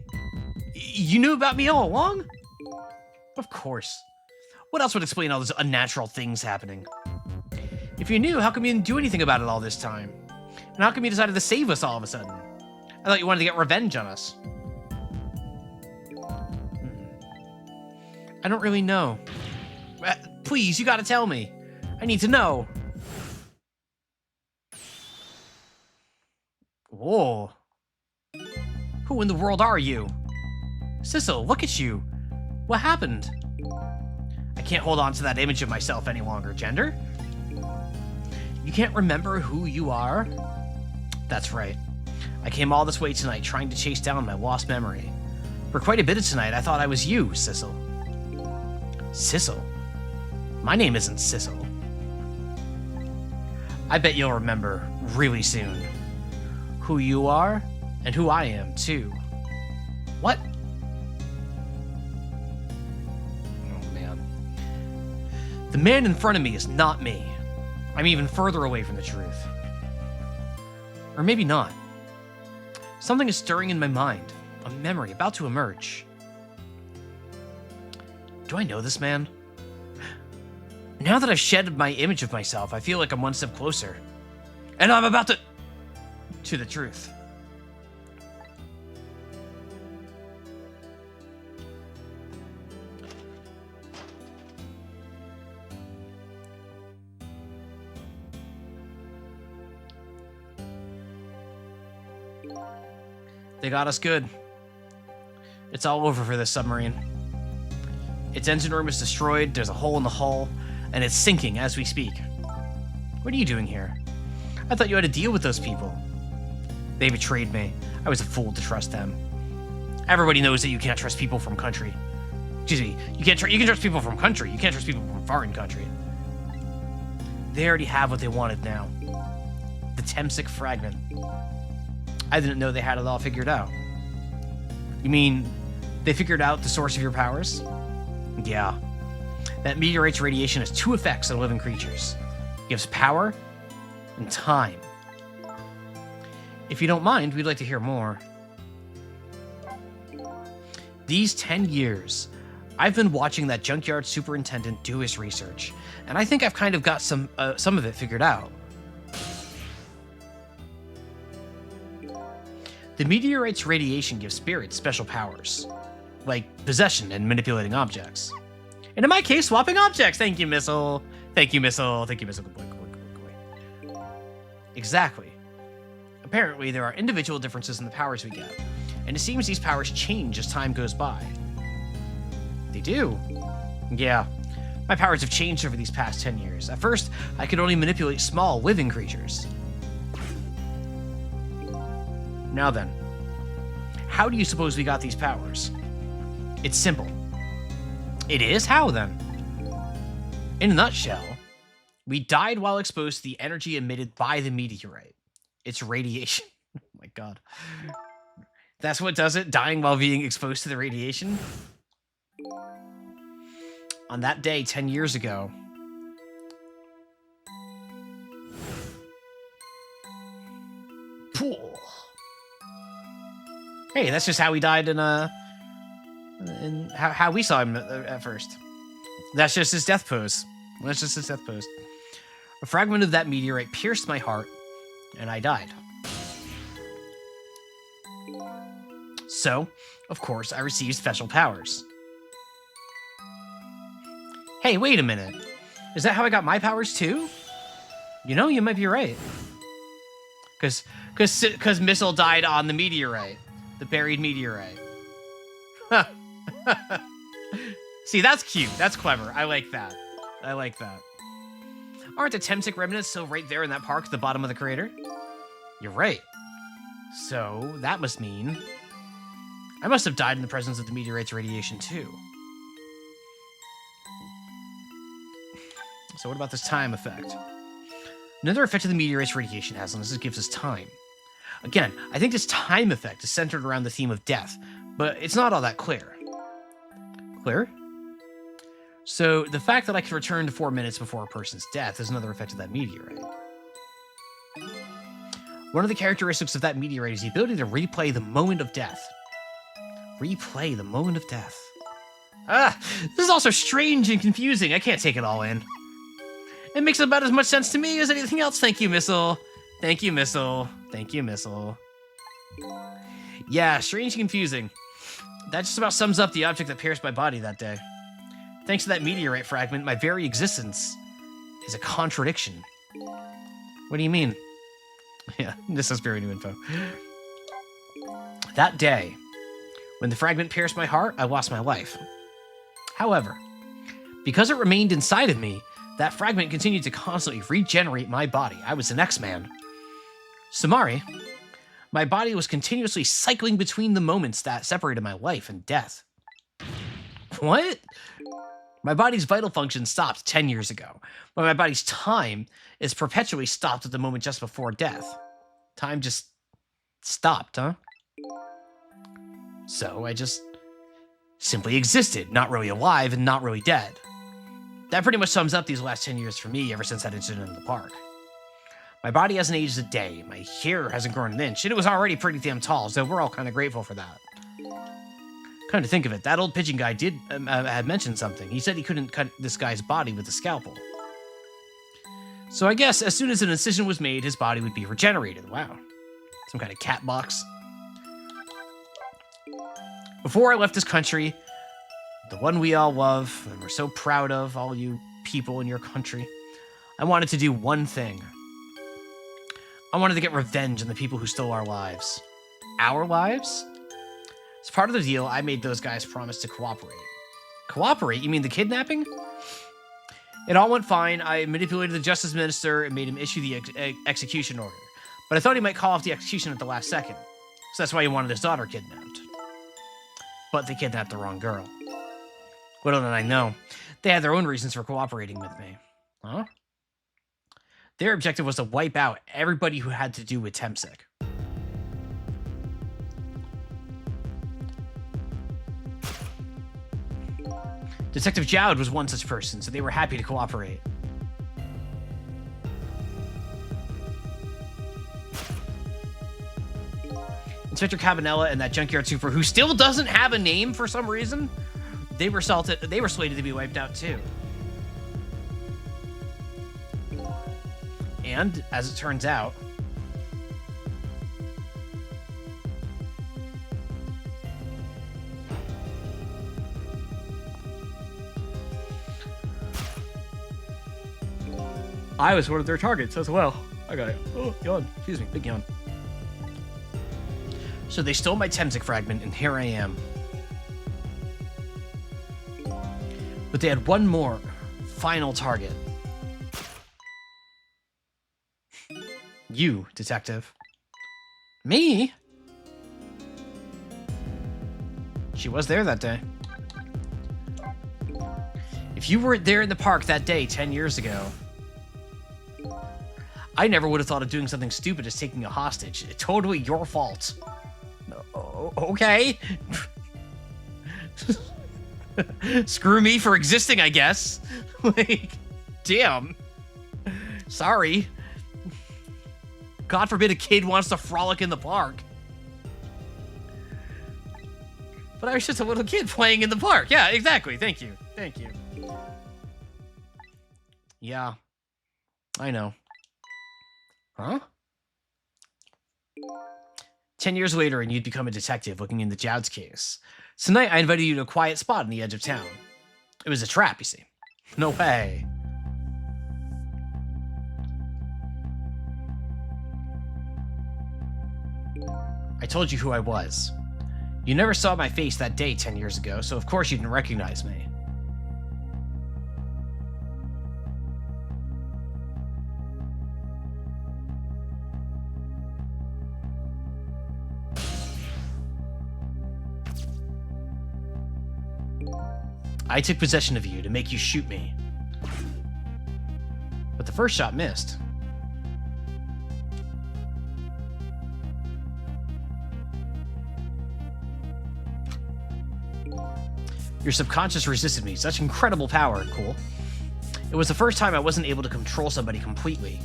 You knew about me all along? Of course. What else would explain all those unnatural things happening? If you knew, how come you didn't do anything about it all this time? And how come you decided to save us all of a sudden? I thought you wanted to get revenge on us. I don't really know. Please, you gotta tell me. I need to know. Whoa. Who in the world are you? Sissel, look at you. What happened? I can't hold on to that image of myself any longer, Gender. You can't remember who you are? That's right. I came all this way tonight trying to chase down my lost memory. For quite a bit of tonight, I thought I was you, Sissel. Sissel? My name isn't Sissel. I bet you'll remember really soon. Who you are, and who I am, too. What? Oh, man. The man in front of me is not me. I'm even further away from the truth. Or maybe not. Something is stirring in my mind. A memory about to emerge. Do I know this man? Now that I've shed my image of myself, I feel like I'm one step closer. And I'm about to the truth. They got us good. It's all over for this submarine. Its engine room is destroyed, there's a hole in the hull, and it's sinking as we speak. What are you doing here? I thought you had to deal with those people. They betrayed me. I was a fool to trust them. Everybody knows that you can't trust people from country. Excuse me, you can trust people from country. You can't trust people from foreign country. They already have what they wanted now. The Temsic fragment. I didn't know they had it all figured out. You mean they figured out the source of your powers? Yeah. That meteorite's radiation has two effects on living creatures. It gives power and time. If you don't mind, we'd like to hear more. These 10 years, I've been watching that junkyard superintendent do his research, and I think I've kind of got some of it figured out. The meteorite's radiation gives spirits special powers, like possession and manipulating objects. And in my case, swapping objects. Thank you, Missile. Thank you, Missile. Thank you, Missile. Good boy, good boy, good boy, good boy. Exactly. Apparently, there are individual differences in the powers we get, and it seems these powers change as time goes by. They do. Yeah. My powers have changed over these past 10 years. At first, I could only manipulate small, living creatures. Now then, how do you suppose we got these powers? It's simple. It is? How then? In a nutshell, we died while exposed to the energy emitted by the meteorite. Its radiation. Oh my god. That's what does it? Dying while being exposed to the radiation? On that day 10 years ago, pool. Hey, that's just how he died in how we saw him at first. That's just his death pose. That's just his death pose. A fragment of that meteorite pierced my heart, and I died. So, of course, I received special powers. Hey, wait a minute. Is that how I got my powers too? You know, you might be right. Because Missile died on the meteorite. The buried meteorite. See, that's cute. That's clever. I like that. I like that. Aren't the Temtic remnants still right there in that park at the bottom of the crater? You're right. So, that must mean I must have died in the presence of the meteorite's radiation too. So what about this time effect? Another effect of the meteorite's radiation has on us is it gives us time. Again, I think this time effect is centered around the theme of death, but it's not all that clear. Clear? So the fact that I can return to 4 minutes before a person's death is another effect of that meteorite. One of the characteristics of that meteorite is the ability to replay the moment of death. Replay the moment of death. This is also strange and confusing. I can't take it all in. It makes about as much sense to me as anything else. Thank you, Missile. Thank you, Missile. Thank you, Missile. Yeah, strange and confusing. That just about sums up the object that pierced my body that day. Thanks to that meteorite fragment, my very existence is a contradiction. What do you mean? Yeah, this is very new info. That day, when the fragment pierced my heart, I lost my life. However, because it remained inside of me, that fragment continued to constantly regenerate my body. I was an X-Man. Samari, my body was continuously cycling between the moments that separated my life and death. What? My body's vital function stopped 10 years ago, but my body's time is perpetually stopped at the moment just before death. Time just stopped, huh? So I just simply existed, not really alive and not really dead. That pretty much sums up these last 10 years for me ever since that incident in the park. My body hasn't aged a day, my hair hasn't grown an inch, and it was already pretty damn tall, so we're all kind of grateful for that. Come to think of it, that old pigeon guy had mentioned something. He said he couldn't cut this guy's body with a scalpel. So I guess as soon as an incision was made, his body would be regenerated. Wow. Some kind of cat box. Before I left this country, the one we all love and we're so proud of, all you people in your country, I wanted to do one thing. I wanted to get revenge on the people who stole our lives. Our lives? As part of the deal, I made those guys promise to cooperate. Cooperate? You mean the kidnapping? It all went fine. I manipulated the justice minister and made him issue the execution order. But I thought he might call off the execution at the last second. So that's why he wanted his daughter kidnapped. But they kidnapped the wrong girl. Little did I know, they had their own reasons for cooperating with me. Huh? Their objective was to wipe out everybody who had to do with Temsik. Detective Jowd was one such person, so they were happy to cooperate. Inspector Cabanella and that junkyard super who still doesn't have a name for some reason, they were slated to be wiped out too. And, as it turns out, I was one of their targets as well. I got it. Oh, yawn. Excuse me, big yawn. So they stole my Temsik fragment, and here I am. But they had one more, final target. You, detective. Me? She was there that day. If you weren't there in the park that day 10 years ago, I never would have thought of doing something stupid as taking a hostage. It's totally your fault. Okay. Screw me for existing, I guess. Like, damn. Sorry. God forbid a kid wants to frolic in the park. But I was just a little kid playing in the park. Yeah, exactly. Thank you. Thank you. Yeah. I know. Huh? 10 years later, and you'd become a detective looking into Jowd's case. Tonight, I invited you to a quiet spot on the edge of town. It was a trap, you see. No way. I told you who I was. You never saw my face that day 10 years ago, so of course you didn't recognize me. I took possession of you to make you shoot me. But the first shot missed. Your subconscious resisted me. Such incredible power. Cool. It was the first time I wasn't able to control somebody completely.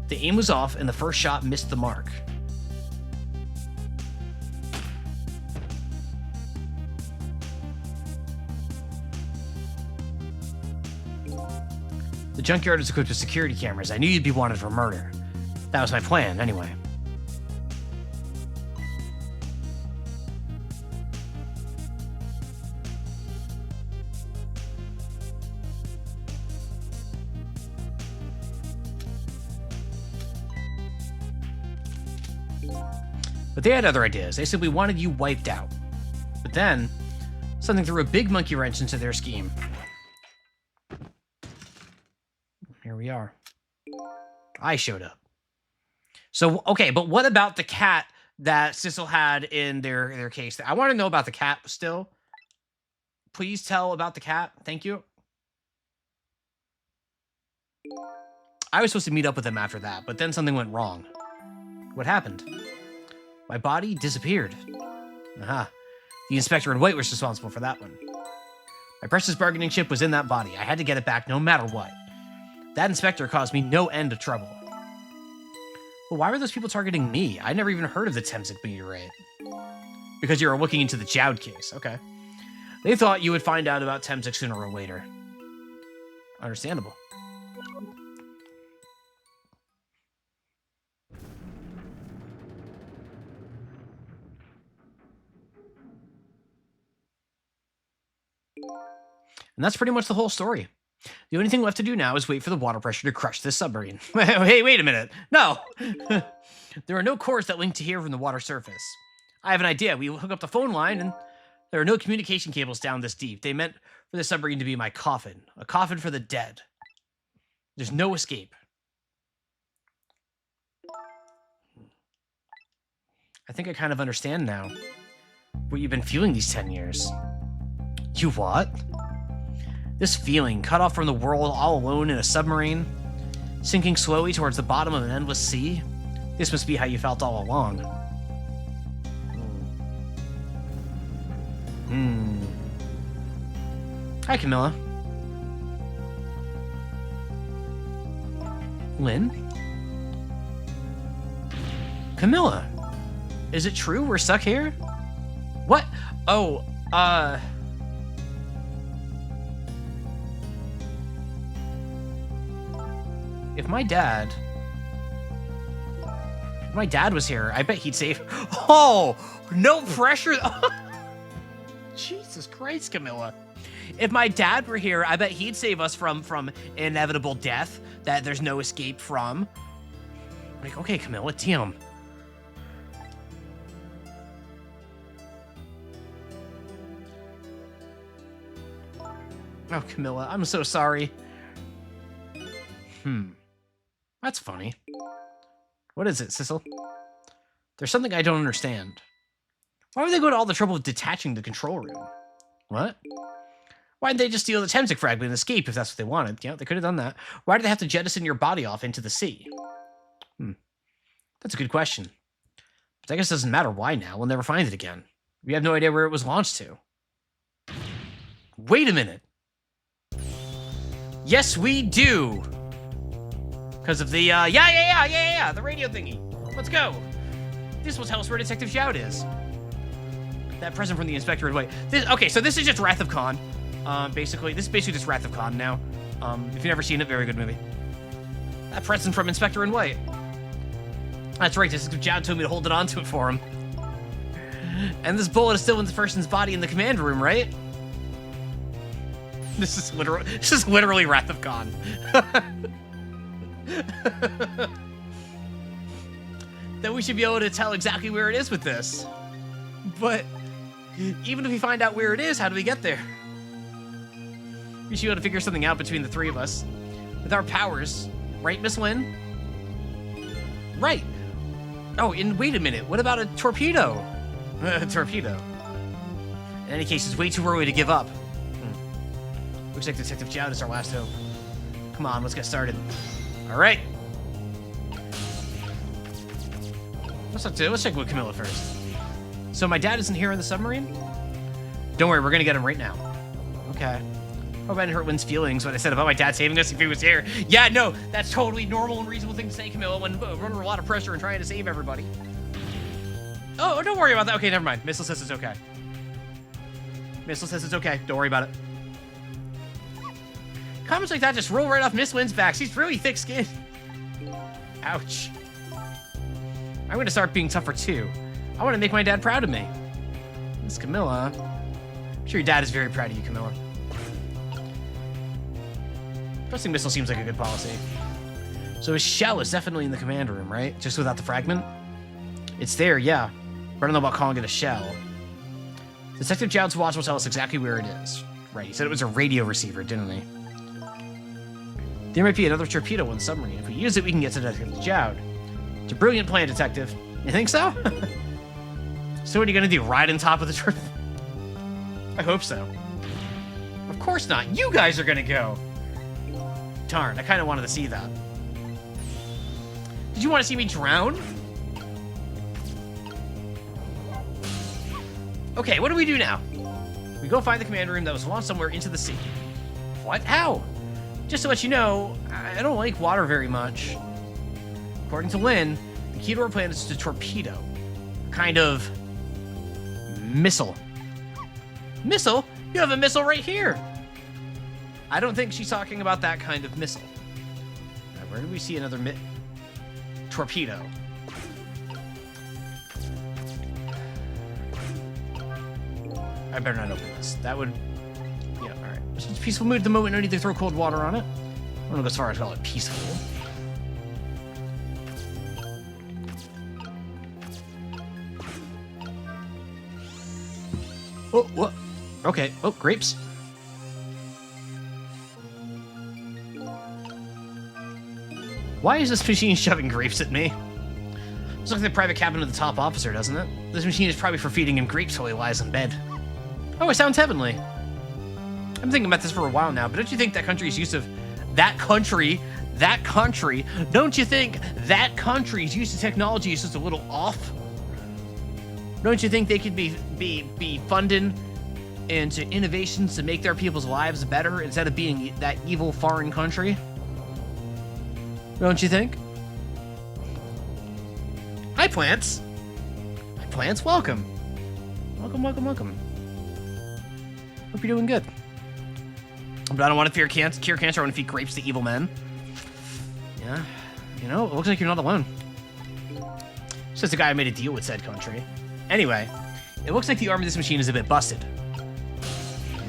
The aim was off, and the first shot missed the mark. The junkyard was equipped with security cameras. I knew you'd be wanted for murder. That was my plan, anyway. But they had other ideas. They simply wanted you wiped out. But then, something threw a big monkey wrench into their scheme. Here we are. I showed up. So, okay, but what about the cat that Sissel had in their case? I want to know about the cat still. Please tell about the cat. Thank you. I was supposed to meet up with him after that, but then something went wrong. What happened? My body disappeared. Aha. The inspector in white was responsible for that one. My precious bargaining chip was in that body. I had to get it back no matter what. That inspector caused me no end of trouble. But why were those people targeting me? I never even heard of the Temzik meteorite. Because you were looking into the Jowd case. Okay. They thought you would find out about Temzik sooner or later. Understandable. And that's pretty much the whole story. The only thing left to do now is wait for the water pressure to crush this submarine. Hey, wait a minute. No! There are no cores that link to here from the water surface. I have an idea. We hook up the phone line, and there are no communication cables down this deep. They meant for the submarine to be my coffin. A coffin for the dead. There's no escape. I think I kind of understand now what you've been feeling these 10 years. You what? This feeling, cut off from the world, all alone in a submarine, sinking slowly towards the bottom of an endless sea. This must be how you felt all along. Hi, Camilla. Lynn? Camilla, is it true we're stuck here? What? Oh, If my dad was here, I bet he'd save... Oh, no pressure. Jesus Christ, Camilla. If my dad were here, I bet he'd save us from inevitable death that there's no escape from. Like, okay, Camilla, damn. Oh, Camilla, I'm so sorry. That's funny. What is it, Sissel? There's something I don't understand. Why would they go to all the trouble of detaching the control room? What? Why didn't they just steal the Temsik fragment and escape if that's what they wanted? Yeah, they could have done that. Why did they have to jettison your body off into the sea? That's a good question. But I guess it doesn't matter why now. We'll never find it again. We have no idea where it was launched to. Wait a minute. Yes, we do. Because of the, the radio thingy. Let's go. This will tell us where Detective Jout is. That present from the inspector would wait. Okay, so this is just Wrath of Khan. Basically, this is basically just Wrath of Khan now. If you've never seen it, very good movie. That present from Inspector in White. That's right, Detective Jout told me to hold it onto it for him. And this bullet is still in this person's body in the command room, right? This is literally Wrath of Khan. Then we should be able to tell exactly where it is with this. But even if we find out where it is, how do we get there? We should be able to figure something out between the three of us. With our powers. Right, Miss Lynn? Right. Oh, and wait a minute. What about a torpedo? A torpedo. In any case, it's way too early to give up. Looks like Detective Jout is our last hope. Come on, let's get started. All right. Let's check with Camilla first. So my dad isn't here in the submarine? Don't worry, we're gonna get him right now. Okay. Hope I didn't hurt Lynn's feelings when I said about my dad saving us if he was here. Yeah, no, that's totally normal and reasonable thing to say, Camilla, when we're under a lot of pressure and trying to save everybody. Oh, don't worry about that. Okay, never mind. Missile says it's okay. Missile says it's okay. Don't worry about it. Comments like that just roll right off Miss Lynn's back. She's really thick-skinned. Ouch. I'm gonna start being tougher too. I want to make my dad proud of me. Miss Camilla. I'm sure your dad is very proud of you, Camilla. Trusting Missile seems like a good policy. So his shell is definitely in the command room, right? Just without the fragment? It's there, yeah. But I don't know about calling it a shell. Detective Jout's watch will tell us exactly where it is. Right, he said it was a radio receiver, didn't he? There might be another torpedo in the submarine. If we use it, we can get to Detective Jout. It's a brilliant plan, Detective. You think so? So what are you gonna do, ride on top of the torpedo? I hope so. Of course not. You guys are gonna go. Darn, I kind of wanted to see that. Did you want to see me drown? Okay, what do we do now? We go find the command room that was launched somewhere into the sea. What? How? Just to let you know, I don't like water very much. According to Lynn, the key to our plan is to torpedo. Kind of missile. Missile? You have a missile right here. I don't think she's talking about that kind of missile. Now, where do we see another torpedo? I better not open this. That would... Yeah, alright. It's a peaceful mood at the moment. No need to throw cold water on it. I don't go as far as call it peaceful. Oh, what? Okay. Oh, grapes. Why is this machine shoving grapes at me? Looks like the private cabin of the top officer, doesn't it? This machine is probably for feeding him grapes while he lies in bed. Oh, it sounds heavenly. I'm thinking about this for a while now, but don't you think that country's use of... That country, don't you think that country's use of technology is just a little off? Don't you think they could be funding into innovations to make their people's lives better instead of being that evil foreign country? Don't you think? Hi, plants. Hi, plants. Welcome. Welcome, welcome, welcome. Hope you're doing good. But I don't want to cure cancer. I want to feed grapes to evil men. Yeah. You know, it looks like you're not alone. It's just the guy I made a deal with said country. Anyway, it looks like the arm of this machine is a bit busted.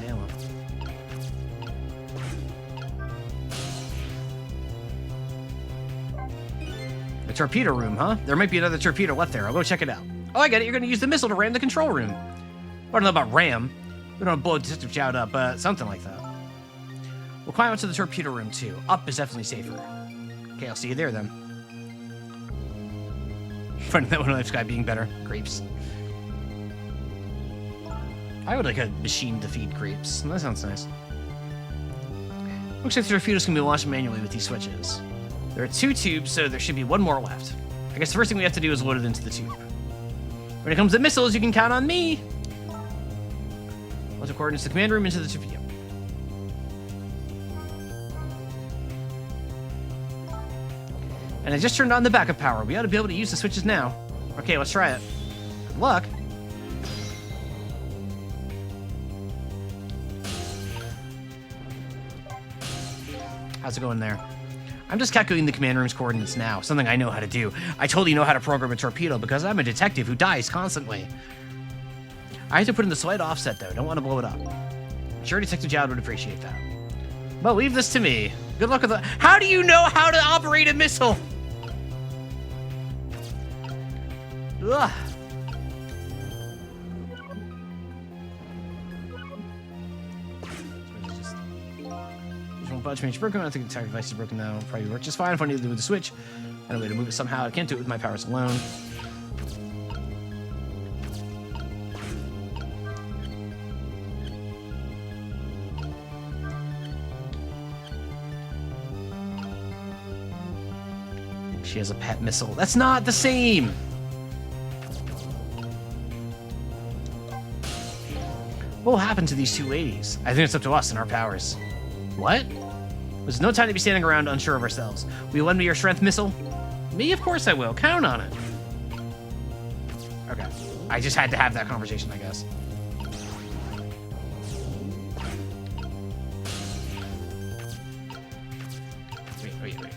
Yeah, well. A torpedo room, huh? There might be another torpedo left there. I'll go check it out. Oh, I get it. You're going to use the missile to ram the control room. I don't know about ram. We don't blow Detective Jout up, but something like that. We'll climb up to the torpedo room, too. Up is definitely safer. Okay, I'll see you there, then. Finding that one life sky being better. Grapes. I would like a machine to feed grapes. That sounds nice. Looks like the torpedoes can be launched manually with these switches. There are 2 tubes, so there should be 1 more left. I guess the first thing we have to do is load it into the tube. When it comes to missiles, you can count on me! Launch the coordinates to the command room into the torpedo. And I just turned on the backup power. We ought to be able to use the switches now. Okay, let's try it. Good luck. How's it going there? I'm just calculating the command room's coordinates now, something I know how to do. I totally know how to program a torpedo because I'm a detective who dies constantly. I have to put in the slight offset though, don't want to blow it up. I'm sure Detective Jowd would appreciate that. Well, leave this to me. Good luck with the— How do you know how to operate a missile? Ugh. One budge range broken. I don't think the entire device is broken now. Probably work just fine if I need to do with the switch. I know a way to move it somehow. I can't do it with my powers alone. She has a pet missile. That's not the same! What will happen to these 2 ladies? I think it's up to us and our powers. What? There's no time to be standing around unsure of ourselves. Will you lend me your strength missile? Me? Of course I will. Count on it. Okay. I just had to have that conversation, I guess. Wait. There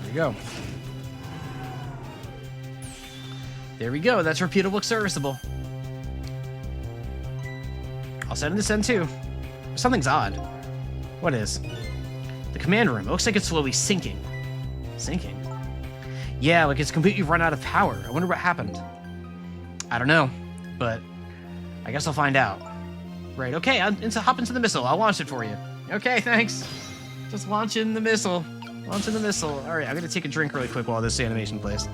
we go. There we go. That torpedo looks serviceable. I'll send in this end too. Something's odd. What is? The command room. It looks like it's slowly sinking. Sinking? Yeah, like it's completely run out of power. I wonder what happened. I don't know, but I guess I'll find out. Right, okay, hop into the missile. I'll launch it for you. Okay, thanks. Just launching the missile. Launching the missile. All right, I'm gonna take a drink really quick while this animation plays.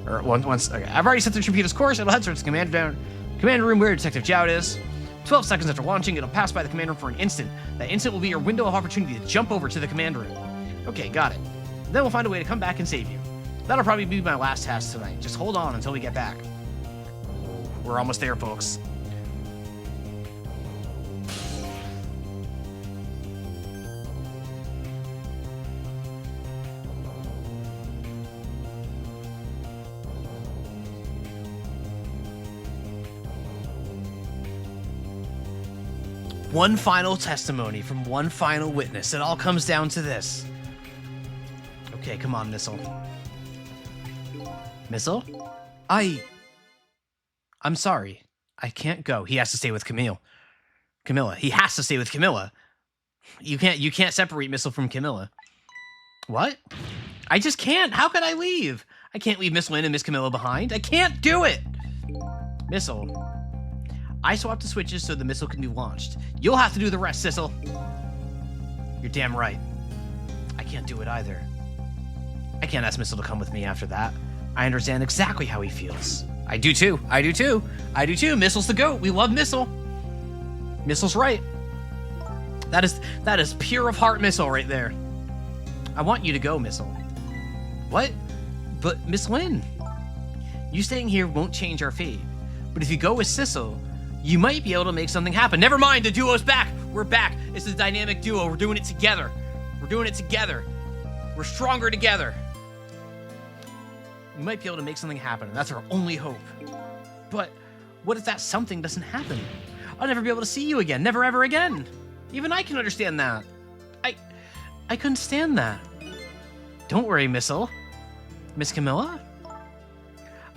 Or once. Okay, I've already set the torpedo's course. It'll head towards the command room where Detective Jowd is. 12 seconds after launching, it'll pass by the command room for an instant. That instant will be your window of opportunity to jump over to the command room. Okay, got it. Then we'll find a way to come back and save you. That'll probably be my last task tonight. Just hold on until we get back. We're almost there, folks. One final testimony from one final witness. It all comes down to this. Okay, come on, Missile. Missile? I'm sorry. I can't go. He has to stay with Camilla. He has to stay with Camilla. You can't separate Missile from Camilla. What? I just can't. How could I leave? I can't leave Miss Lynn and Miss Camilla behind. I can't do it. Missile. I swapped the switches so the missile can be launched. You'll have to do the rest, Sissel. You're damn right. I can't do it either. I can't ask Missile to come with me after that. I understand exactly how he feels. I do too. Missile's the GOAT. We love Missile. Missile's right. That is pure of heart Missile right there. I want you to go, Missile. What? But Miss Lynn, you staying here won't change our fate. But if you go with Sissel, you might be able to make something happen. Never mind, the duo's back. We're back. It's a dynamic duo. We're doing it together. We're stronger together. We might be able to make something happen. That's our only hope. But what if that something doesn't happen? I'll never be able to see you again. Never, ever again. Even I can understand that. I couldn't stand that. Don't worry, Missile. Miss Camilla?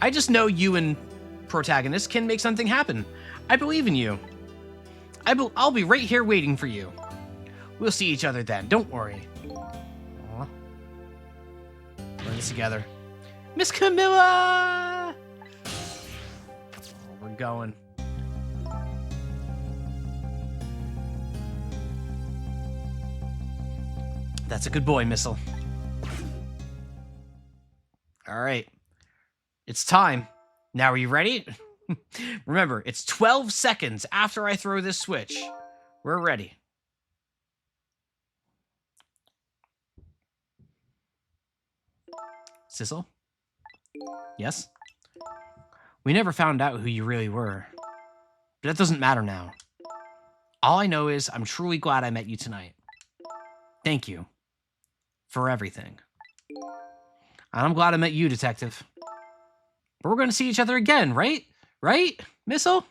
I just know you and Protagonist can make something happen. I believe in you. I'll be right here waiting for you. We'll see each other then. Don't worry. Aww. We're in this together. Miss Camilla! Oh, we're going. That's a good boy, Missile. All right. It's time. Now, are you ready? Remember, it's 12 seconds after I throw this switch. We're ready. Sissel? Yes? We never found out who you really were. But that doesn't matter now. All I know is I'm truly glad I met you tonight. Thank you. For everything. And I'm glad I met you, Detective. But we're going to see each other again, right? Right, Missile?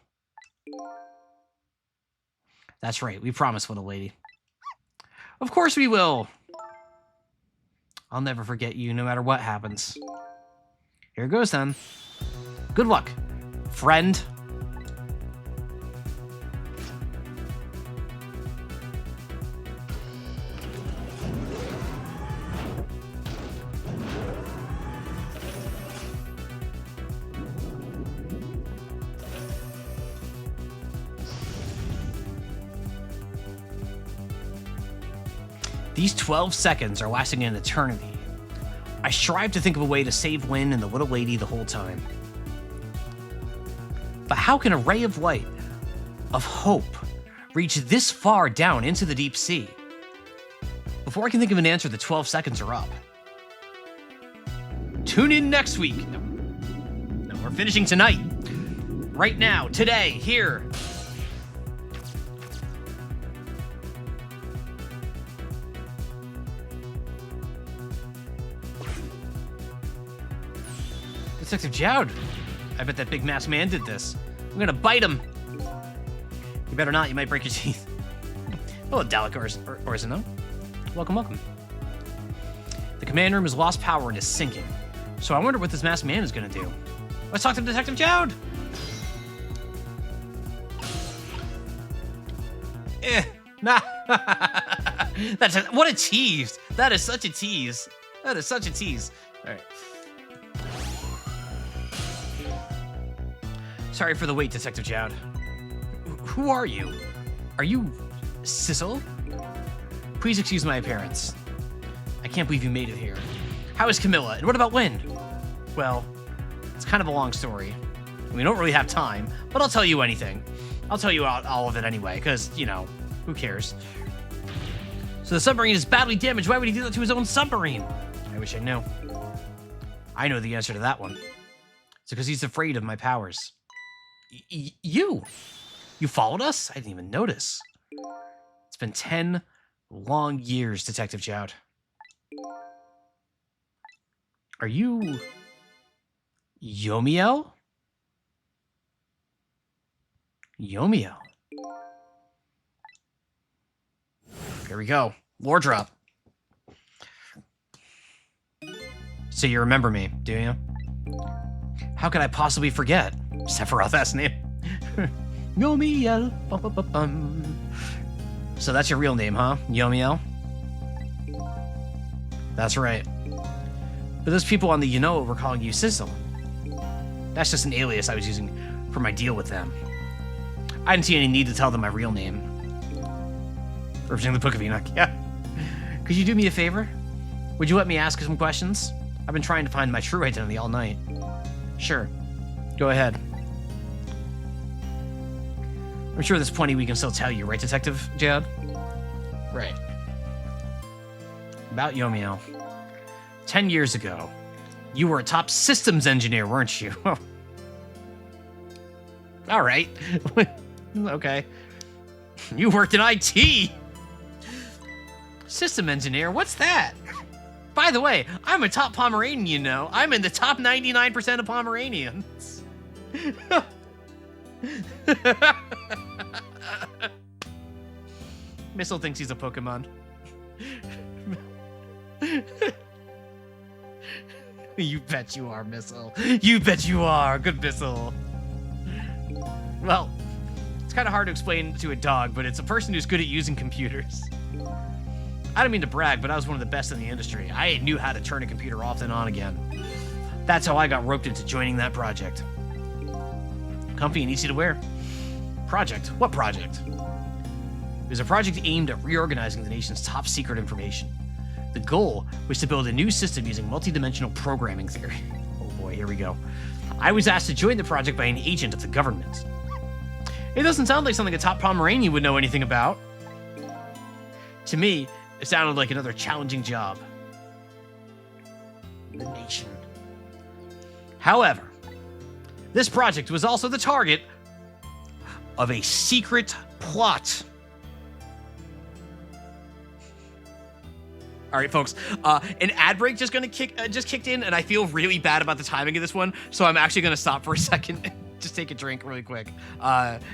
That's right. We promised, little lady. Of course we will. I'll never forget you, no matter what happens. Here goes, then. Good luck, friend. These 12 seconds are lasting an eternity. I strive to think of a way to save Lynn and the little lady the whole time. But how can a ray of light, of hope, reach this far down into the deep sea? Before I can think of an answer, the 12 seconds are up. Tune in next week. No, we're finishing tonight. Right now, today, here. Detective Jowd. I bet that big masked man did this. I'm gonna bite him. You better not, you might break your teeth. Hello, Dalek Orzino. Welcome, welcome. The command room has lost power and is sinking. So I wonder what this masked man is gonna do. Let's talk to Detective Jowd. Nah. What a tease. That is such a tease. That is such a tease. All right. Sorry for the wait, Detective Jowd. Who are you? Are you Sissel? Please excuse my appearance. I can't believe you made it here. How is Camilla? And what about Lynn? Well, it's kind of a long story. We don't really have time, but I'll tell you anything. I'll tell you all of it anyway, because, you know, who cares? So the submarine is badly damaged. Why would he do that to his own submarine? I wish I knew. I know the answer to that one. It's because he's afraid of my powers. You followed us? I didn't even notice. It's been 10 long years, Detective Jowd. Are you Yomiel? Yomiel. Here we go. Lore drop. So you remember me, do you? How could I possibly forget? Sephiroth last name. Yomiel. So that's your real name, huh? Yomiel? That's right. But those people on the Yanoa were calling you Sissel. That's just an alias I was using for my deal with them. I didn't see any need to tell them my real name. Representing the Book of Enoch, yeah. Could you do me a favor? Would you let me ask some questions? I've been trying to find my true identity all night. Sure. Go ahead. I'm sure there's plenty we can still tell you, right, Detective Jowd? Right. About Yomiel. 10 years ago, you were a top systems engineer, weren't you? All right. Okay. You worked in IT. System engineer, what's that? By the way, I'm a top Pomeranian, you know. I'm in the top 99% of Pomeranians. Missile thinks he's a Pokemon. You bet you are, Missile. You bet you are. Good Missile. Well, it's kind of hard to explain to a dog, but it's a person who's good at using computers. I don't mean to brag, but I was one of the best in the industry. I knew how to turn a computer off and on again. That's how I got roped into joining that project. Comfy and easy to wear. Project? What project? It was a project aimed at reorganizing the nation's top secret information. The goal was to build a new system using multidimensional programming theory. Oh boy, here we go. I was asked to join the project by an agent of the government. It doesn't sound like something a top Pomeranian would know anything about. To me, it sounded like another challenging job. The nation. However, this project was also the target of a secret plot. All right, folks. An ad break just kicked in, and I feel really bad about the timing of this one, so I'm actually gonna stop for a second and just take a drink really quick.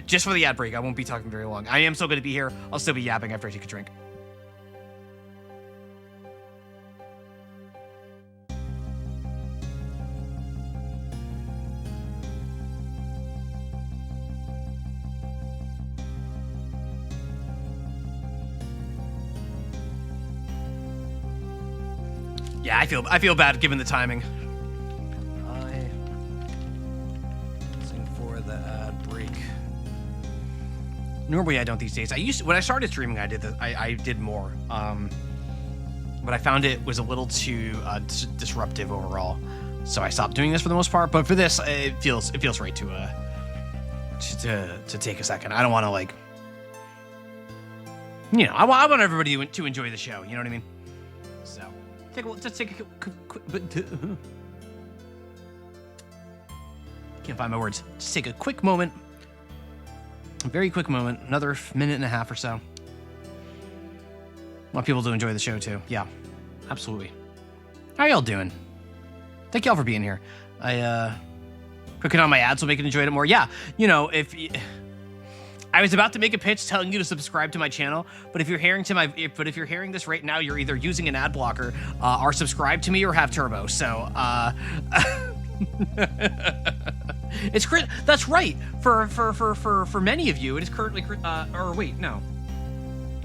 Just for the ad break. I won't be talking very long. I am still gonna be here. I'll still be yapping after I take a drink. Yeah, I feel bad given the timing. For the ad break. Normally I don't these days. When I started streaming, I did I did more. But I found it was a little too disruptive overall, so I stopped doing this for the most part. But for this, it feels right to take a second. I don't want to like, I want everybody to enjoy the show. You know what I mean? So. Let's take a quick can't find my words. Just take a quick moment. A very quick moment. Another minute and a half or so. Want people to enjoy the show too. Yeah, absolutely. How y'all doing? Thank y'all for being here. Clicking on my ads will make it enjoy it more. Yeah, if I was about to make a pitch telling you to subscribe to my channel, but if you're hearing this right now, you're either using an ad blocker, or subscribe to me, or have turbo. So, it's that's right. For many of you, it is currently or wait, no,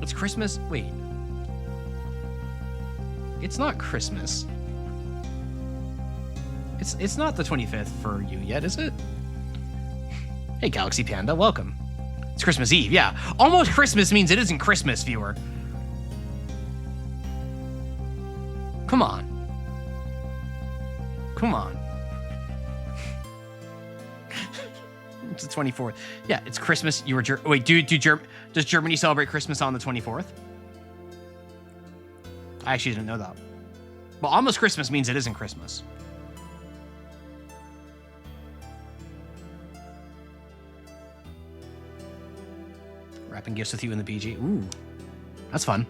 it's Christmas. Wait, it's not Christmas. It's not the 25th for you yet, is it? Hey, Galaxy Panda, welcome. It's Christmas Eve, yeah. Almost Christmas means it isn't Christmas, viewer. Come on. Come on. It's the 24th. Yeah, it's Christmas. You were wait, does Germany celebrate Christmas on the 24th? I actually didn't know that. Well, almost Christmas means it isn't Christmas. Wrapping gifts with you in the PG. Ooh, that's fun.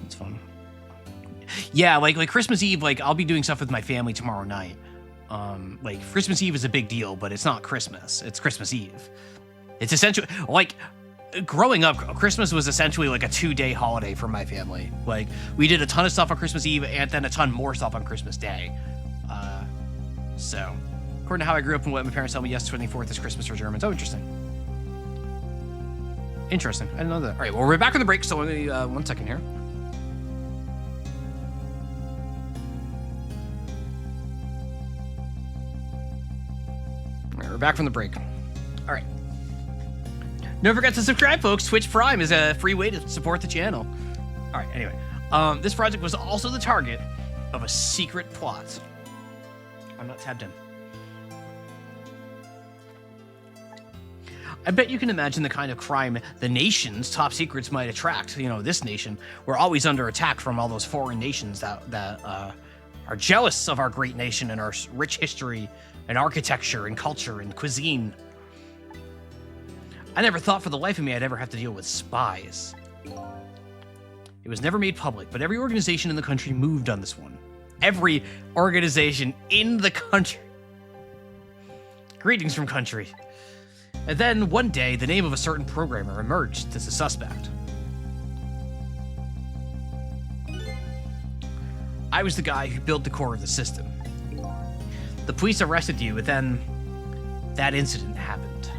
That's fun. Yeah, like Christmas Eve, like I'll be doing stuff with my family tomorrow night. Like Christmas Eve is a big deal, but it's not Christmas. It's Christmas Eve. It's essentially like growing up, Christmas was essentially like a 2-day holiday for my family. Like we did a ton of stuff on Christmas Eve and then a ton more stuff on Christmas Day. So according to how I grew up and what my parents tell me, yes, 24th is Christmas for Germans. Oh, interesting. Interesting. I didn't know that. All right, well, we're back on the break, so let me, 1 second here. All right, we're back from the break. All right. Don't forget to subscribe, folks. Twitch Prime is a free way to support the channel. All right, anyway. This project was also the target of a secret plot. I'm not tabbed in. I bet you can imagine the kind of crime the nation's top secrets might attract. This nation, we're always under attack from all those foreign nations that are jealous of our great nation and our rich history and architecture and culture and cuisine. I never thought for the life of me I'd ever have to deal with spies. It was never made public, but every organization in the country moved on this one. Every organization in the country. Greetings from country. And then, one day, the name of a certain programmer emerged as a suspect. I was the guy who built the core of the system. The police arrested you, but then that incident happened.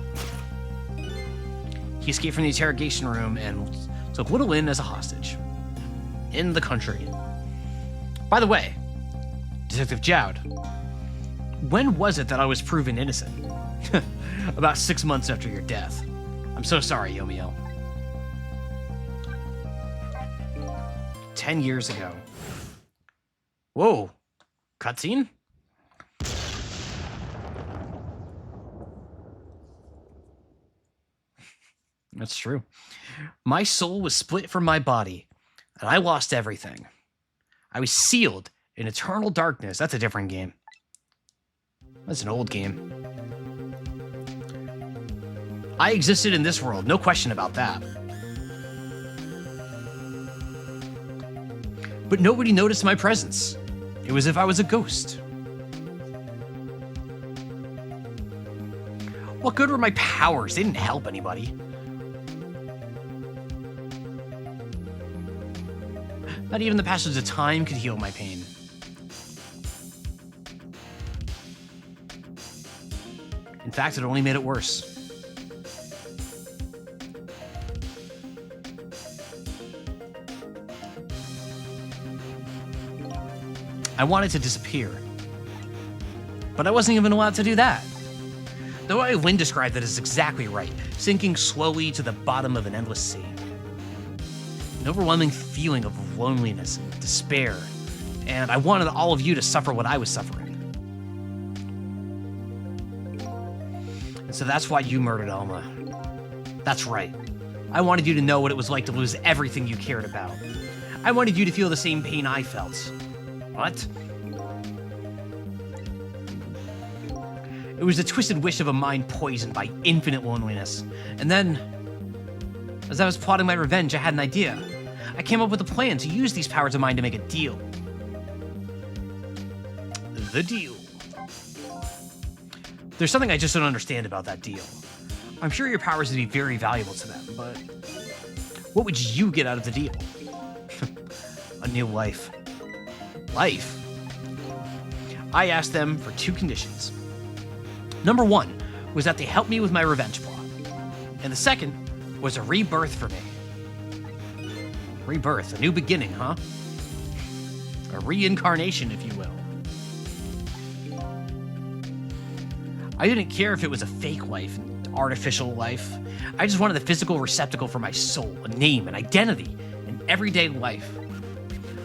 He escaped from the interrogation room and took Little Lynn as a hostage. In the country. By the way, Detective Jowd, when was it that I was proven innocent? About 6 months after your death. I'm so sorry, Yomiel. 10 years ago. Whoa. Cutscene? That's true. My soul was split from my body, and I lost everything. I was sealed in eternal darkness. That's a different game. That's an old game. I existed in this world, no question about that. But nobody noticed my presence. It was as if I was a ghost. What good were my powers? They didn't help anybody. Not even the passage of time could heal my pain. In fact, it only made it worse. I wanted to disappear, but I wasn't even allowed to do that. The way Lynn described it is exactly right, sinking slowly to the bottom of an endless sea. An overwhelming feeling of loneliness and despair, and I wanted all of you to suffer what I was suffering. And so that's why you murdered Alma. That's right. I wanted you to know what it was like to lose everything you cared about. I wanted you to feel the same pain I felt. What? It was the twisted wish of a mind poisoned by infinite loneliness. And then, as I was plotting my revenge, I had an idea. I came up with a plan to use these powers of mine to make a deal. The deal. There's something I just don't understand about that deal. I'm sure your powers would be very valuable to them, but what would you get out of the deal? A new life. Life? I asked them for 2 conditions. Number 1 was that they help me with my revenge plot. And the second was a rebirth for me. Rebirth, a new beginning, huh? A reincarnation, if you will. I didn't care if it was a fake life, an artificial life. I just wanted the physical receptacle for my soul, a name, an identity, an everyday life.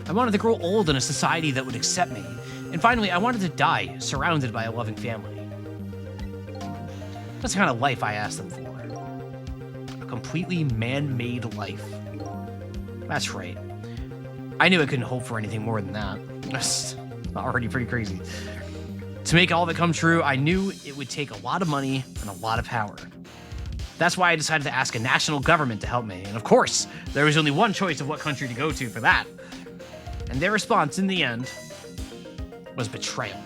I wanted to grow old in a society that would accept me. And finally, I wanted to die, surrounded by a loving family. That's the kind of life I asked them for. A completely man-made life. That's right. I knew I couldn't hope for anything more than that. That's already pretty crazy. To make all of it come true, I knew it would take a lot of money and a lot of power. That's why I decided to ask a national government to help me. And of course, there was only one choice of what country to go to for that. And their response, in the end, was betrayal.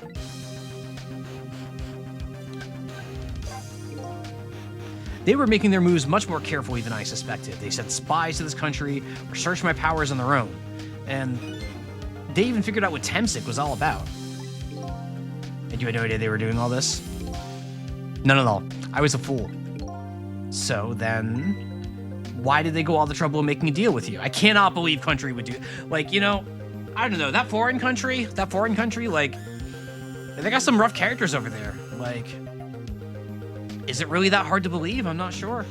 They were making their moves much more carefully than I suspected. They sent spies to this country or searched my powers on their own. And they even figured out what Temsic was all about. And you had no idea they were doing all this? None at all. I was a fool. So then, why did they go all the trouble of making a deal with you? I cannot believe country would do... Like, you know... I don't know, that foreign country, like, they got some rough characters over there. Like, is it really that hard to believe? I'm not sure.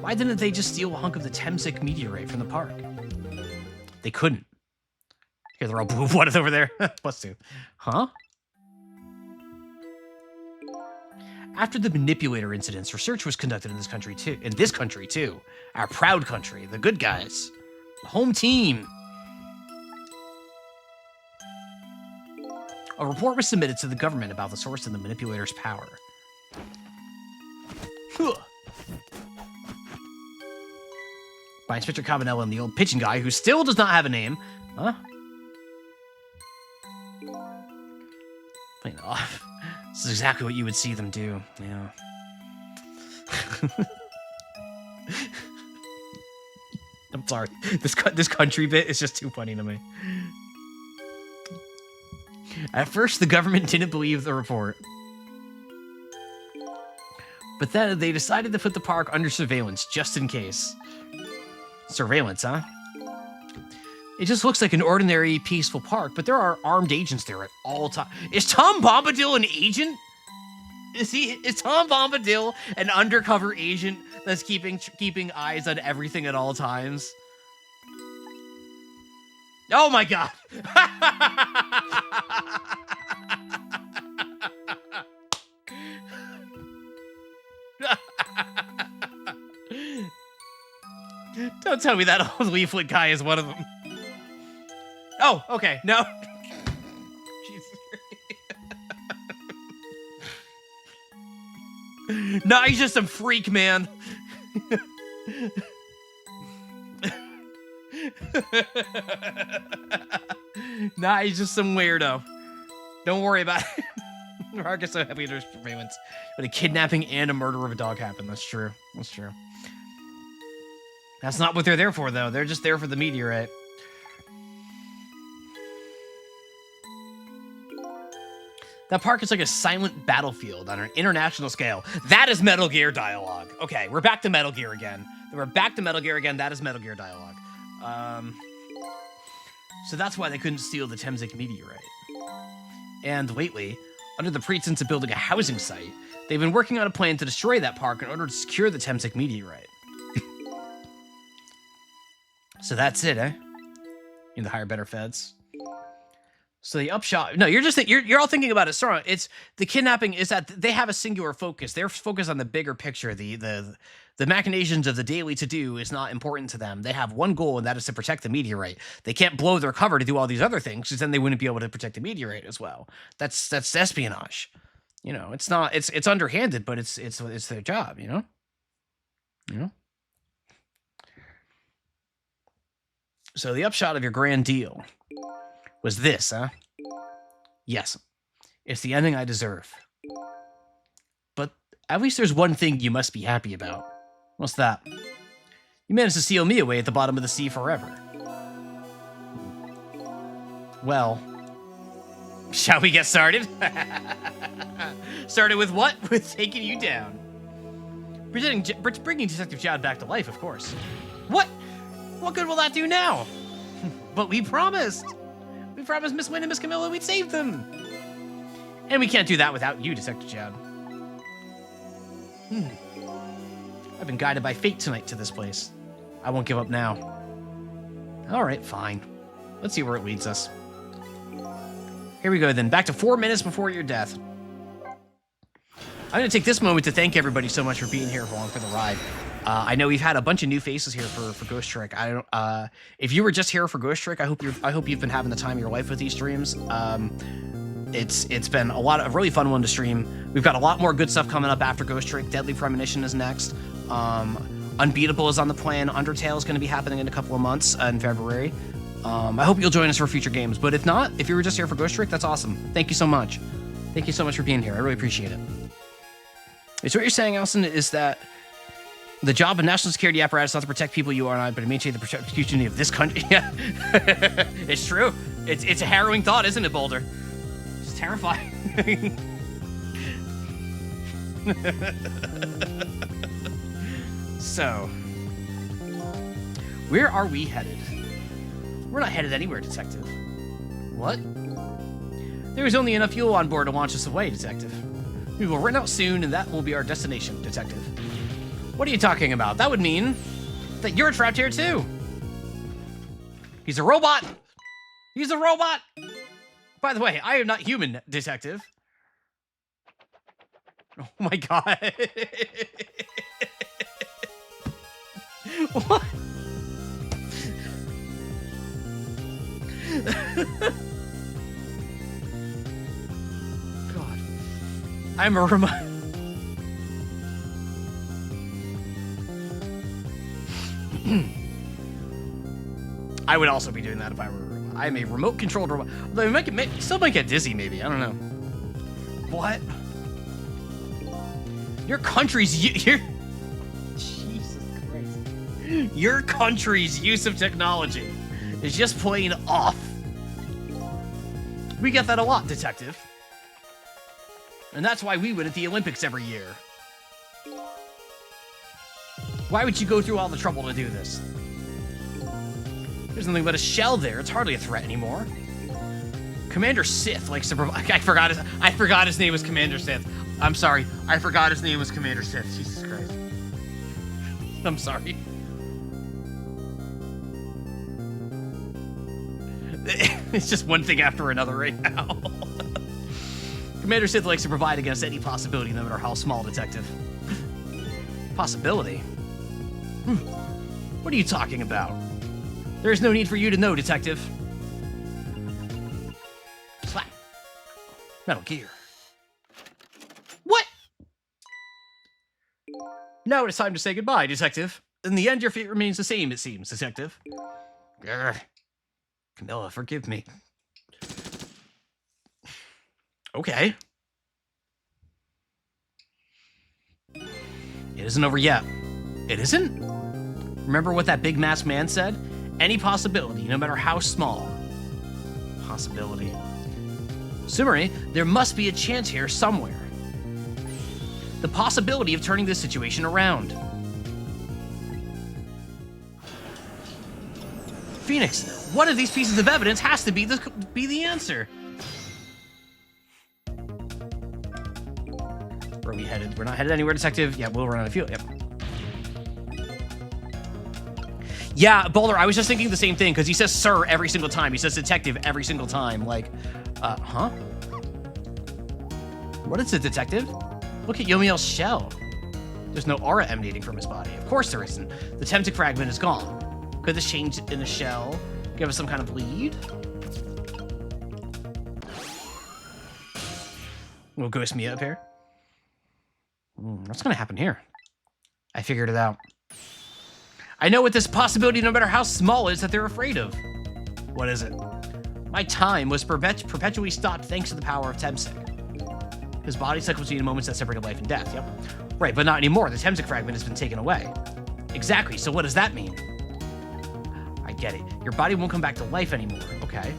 Why didn't they just steal a hunk of the Temsic meteorite from the park? They couldn't. Here, they're all blue-blooded over there. +2. Huh? After the manipulator incidents, research was conducted in this country too. Our proud country, the good guys. The home team. A report was submitted to the government about the source of the manipulator's power. By Inspector Cabanella and the old pigeon guy who still does not have a name. Huh? Playing off. This is exactly what you would see them do, yeah. I'm sorry. This country bit is just too funny to me. At first, the government didn't believe the report. But then they decided to put the park under surveillance, just in case. Surveillance, huh? It just looks like an ordinary, peaceful park, but there are armed agents there at all times. Is Tom Bombadil an agent? Is Tom Bombadil an undercover agent that's keeping eyes on everything at all times? Oh my god! Don't tell me that old leaflet guy is one of them. Oh, okay. No. Jesus. Nah, he's just some freak, man. Nah, he's just some weirdo. Don't worry about it. Marcus so happy there's surveillance. But a kidnapping and a murder of a dog happened. That's true. That's true. That's not what they're there for, though. They're just there for the meteorite. That park is like a silent battlefield on an international scale. That is Metal Gear dialogue. Okay, we're back to Metal Gear again. We're back to Metal Gear again. That is Metal Gear dialogue. So that's why they couldn't steal the Temzik meteorite. And lately, under the pretense of building a housing site, they've been working on a plan to destroy that park in order to secure the Temzik meteorite. So that's it, eh? You know, the higher, better feds. So the upshot, no, you're all thinking about it. Sorry, it's the kidnapping is that they have a singular focus. They're focused on the bigger picture. The machinations of the daily to-do is not important to them. They have one goal, and that is to protect the meteorite. They can't blow their cover to do all these other things, because then they wouldn't be able to protect the meteorite as well. That's espionage. You know, it's not. It's underhanded, but it's their job. You know. You know. So the upshot of your grand deal was this, huh? Yes, it's the ending I deserve. But at least there's one thing you must be happy about. What's that? You managed to seal me away at the bottom of the sea forever. Well, shall we get started? Started with what? With taking you down. Bringing Detective Chad back to life, of course. What? What good will that do now? But we promised. We promised Miss Wynn and Miss Camilla we'd save them. And we can't do that without you, Detective Chad. I've been guided by fate tonight to this place. I won't give up now. All right, fine. Let's see where it leads us. Here we go then. Back to 4 minutes before your death. I'm going to take this moment to thank everybody so much for being here along for the ride. I know we've had a bunch of new faces here for Ghost Trick. I don't. If you were just here for Ghost Trick, I hope you've been having the time of your life with these streams. It's been a really fun one to stream. We've got a lot more good stuff coming up after Ghost Trick. Deadly Premonition is next. Unbeatable is on the plan. Undertale is going to be happening in a couple of months in February. I hope you'll join us for future games. But if not, if you were just here for Ghost Trick, that's awesome. Thank you so much. Thank you so much for being here. I really appreciate it. So what you're saying, Allison, is that the job of national security apparatus is not to protect people you are not, but to maintain the protection of this country. Yeah, it's true. It's a harrowing thought, isn't it, Boulder? It's terrifying. So, where are we headed? We're not headed anywhere, Detective. What? There is only enough fuel on board to launch us away, Detective. We will run out soon, and that will be our destination, Detective. What are you talking about? That would mean that you're trapped here, too. He's a robot. He's a robot. By the way, I am not human, Detective. Oh, my God. What? God. I'm a remote. I would also be doing that if I were a robot. I'm a remote controlled robot. Although still might get dizzy, maybe. I don't know. What? Your country's Jesus Christ. Your country's use of technology is just plain off. We get that a lot, Detective. And that's why we win at the Olympics every year. Why would you go through all the trouble to do this? There's nothing but a shell there. It's hardly a threat anymore. Commander Sith likes to provide. I forgot his name was Commander Sith. I'm sorry. I forgot his name was Commander Sith. Jesus Christ. I'm sorry. It's just one thing after another right now. Commander Sith likes to provide against any possibility, no matter how small, Detective. Possibility? What are you talking about? There's no need for you to know, Detective. Slap. Metal Gear. What? Now it's time to say goodbye, Detective. In the end, your fate remains the same, it seems, Detective. Grr. Camilla, forgive me. Okay. It isn't over yet. It isn't? Remember what that big masked man said? Any possibility, no matter how small. Possibility. Sumeri, there must be a chance here somewhere. The possibility of turning this situation around. Phoenix, one of these pieces of evidence has to be the answer. Where are we headed? We're not headed anywhere, Detective. Yeah, we'll run out of fuel. Yep. Yeah, Boulder, I was just thinking the same thing, because he says sir every single time. He says detective every single time. Like, huh? What is it, Detective? Look at Yomiel's shell. There's no aura emanating from his body. Of course there isn't. The Temtic fragment is gone. Could this change in the shell give us some kind of lead? Will Ghost Mia appear? What's gonna happen here? I figured it out. I know what this possibility, no matter how small, is that they're afraid of. What is it? My time was perpetually stopped thanks to the power of Temsic. His body cycles between moments that separated life and death, yep. Right, but not anymore. The Temsic fragment has been taken away. Exactly, so what does that mean? I get it. Your body won't come back to life anymore, okay.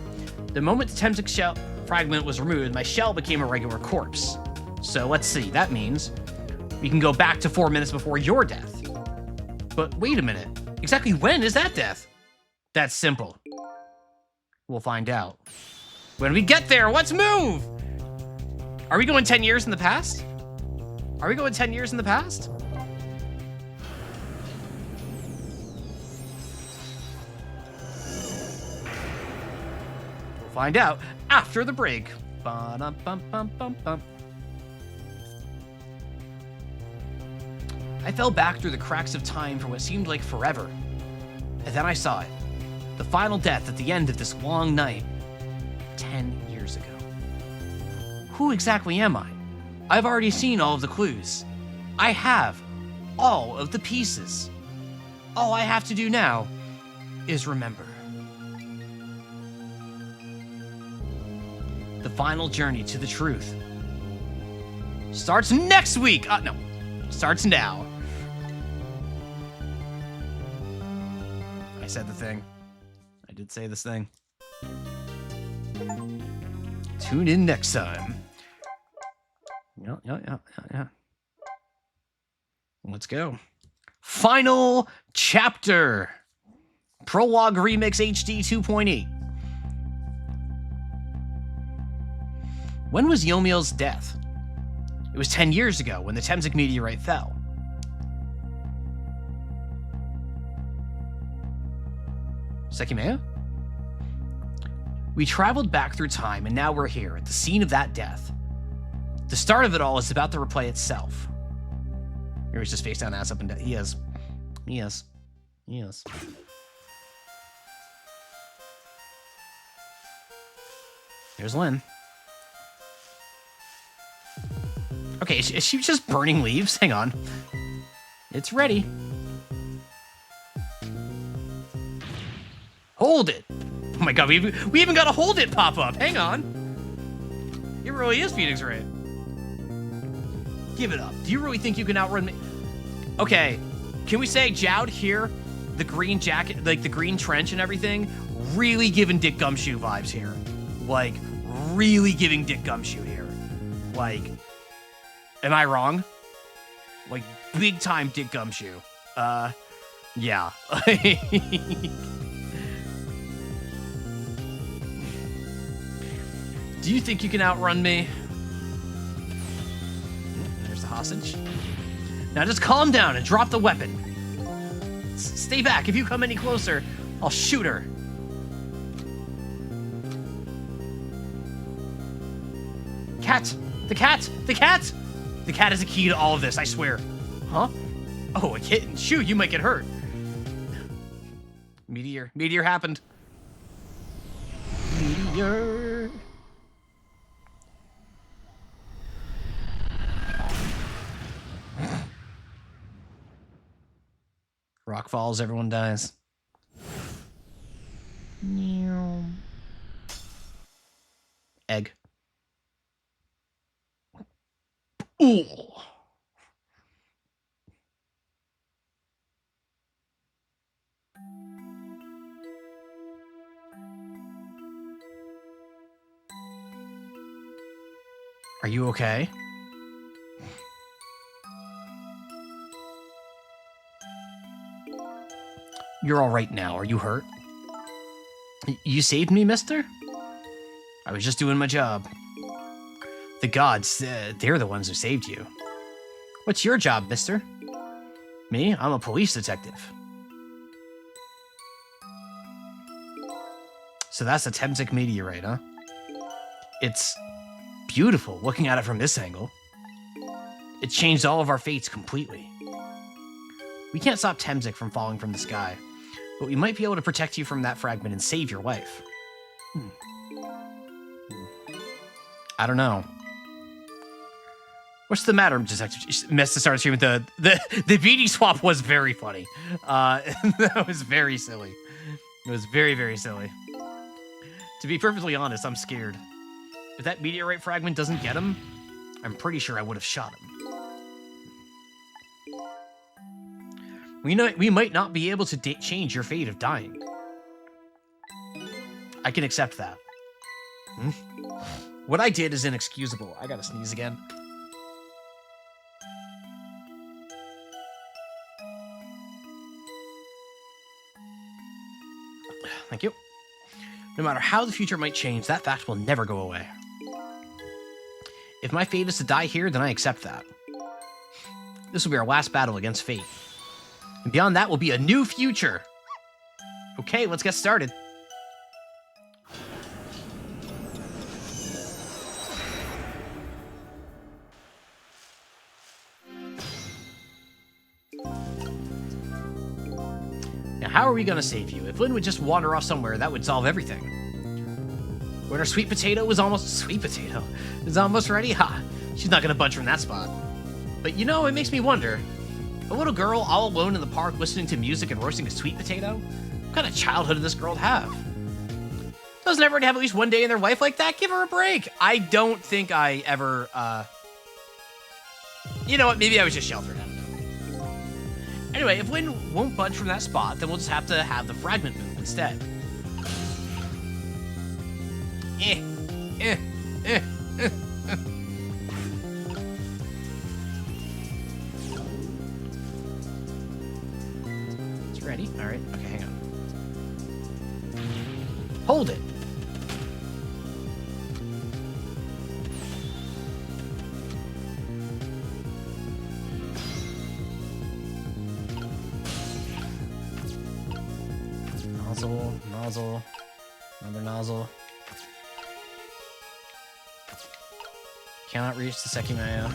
The moment the Temsic shell fragment was removed, my shell became a regular corpse. So let's see, that means we can go back to 4 minutes before your death. But wait a minute, exactly when is that death? That's simple. We'll find out. When we get there, let's move! Are we going 10 years in the past? Are we going 10 years in the past? We'll find out after the break. Ba-dum-bum-bum-bum-bum. I fell back through the cracks of time for what seemed like forever. And then I saw it. The final death at the end of this long night. 10 years ago. Who exactly am I? I've already seen all of the clues. I have all of the pieces. All I have to do now is remember. The final journey to the truth starts next week. No, starts now. I said the thing. I did say this thing. Tune in next time. Yeah. Let's go. Final chapter. Prologue Remix HD 2.8. When was Yomiel's death? It was 10 years ago when the Temsic meteorite fell. Sekimea? We traveled back through time, and now we're here at the scene of that death. The start of it all is about the replay itself. Here he's just face down, ass up, and down. He is. Here's Lynn. Okay, is she just burning leaves? Hang on. It's ready. Hold it. Oh my god, we even got a hold it pop up. Hang on. It really is Phoenix Wright. Give it up. Do you really think you can outrun me? Okay, can we say Jowd here, the green jacket, like the green trench and everything, really giving Dick Gumshoe vibes here. Like, really giving Dick Gumshoe here. Like, am I wrong? Like, big time Dick Gumshoe. Yeah. Do you think you can outrun me? There's the hostage. Now just calm down and drop the weapon. Stay back. If you come any closer, I'll shoot her. Cat! The cat! The cat! The cat is the key to all of this, I swear. Huh? Oh, a kitten. Shoot, you might get hurt. Meteor. Meteor happened. Meteor. Rock falls, everyone dies. Egg. Ooh. Are you okay? You're all right now. Are you hurt? You saved me, mister? I was just doing my job. The gods, they're the ones who saved you. What's your job, mister? Me? I'm a police detective. So that's a Temtic meteorite, huh? It's beautiful looking at it from this angle. It changed all of our fates completely. We can't stop Temtic from falling from the sky, but we might be able to protect you from that fragment and save your life. I don't know. What's the matter, Detective? Mesta started screaming. The BD swap was very funny. That was very silly. It was very, very silly. To be perfectly honest, I'm scared. If that meteorite fragment doesn't get him, I'm pretty sure I would have shot him. We might not be able to change your fate of dying. I can accept that. What I did is inexcusable. I gotta sneeze again. Thank you. No matter how the future might change, that fact will never go away. If my fate is to die here, then I accept that. This will be our last battle against fate. And beyond that will be a new future. Okay, let's get started. Now, how are we gonna save you? If Lynn would just wander off somewhere, that would solve everything. When her sweet potato is almost ready, ha! She's not gonna budge from that spot. But you know, it makes me wonder. A little girl all alone in the park listening to music and roasting a sweet potato? What kind of childhood did this girl have? Doesn't everyone have at least one day in their life like that? Give her a break. I don't think I ever, You know what? Maybe I was just sheltered. Anyway, if Lynn won't budge from that spot, then we'll just have to have the fragment move instead. It's ready? Alright, okay, hang on. Hold it! Nozzle, another nozzle. Cannot reach the Sekimayo.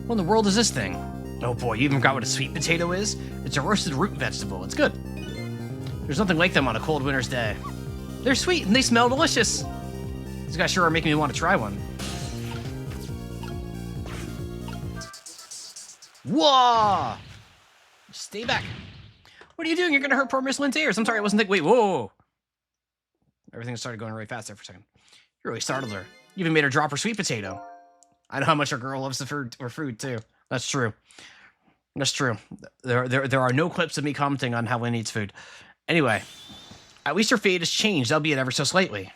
What in the world is this thing? Oh boy, you even forgot what a sweet potato is? It's a roasted root vegetable. It's good. There's nothing like them on a cold winter's day. They're sweet and they smell delicious. These guys sure are making me want to try one. Whoa! Stay back. What are you doing? You're gonna hurt poor Miss Lynn's ears. I'm sorry, I wasn't thinking. Wait, whoa! Everything started going really fast there for a second. You really startled her. You even made her drop her sweet potato. I know how much our girl loves the food too. That's true. That's true. There are no clips of me commenting on how Lynn eats food. Anyway, at least her fate has changed, albeit ever so slightly.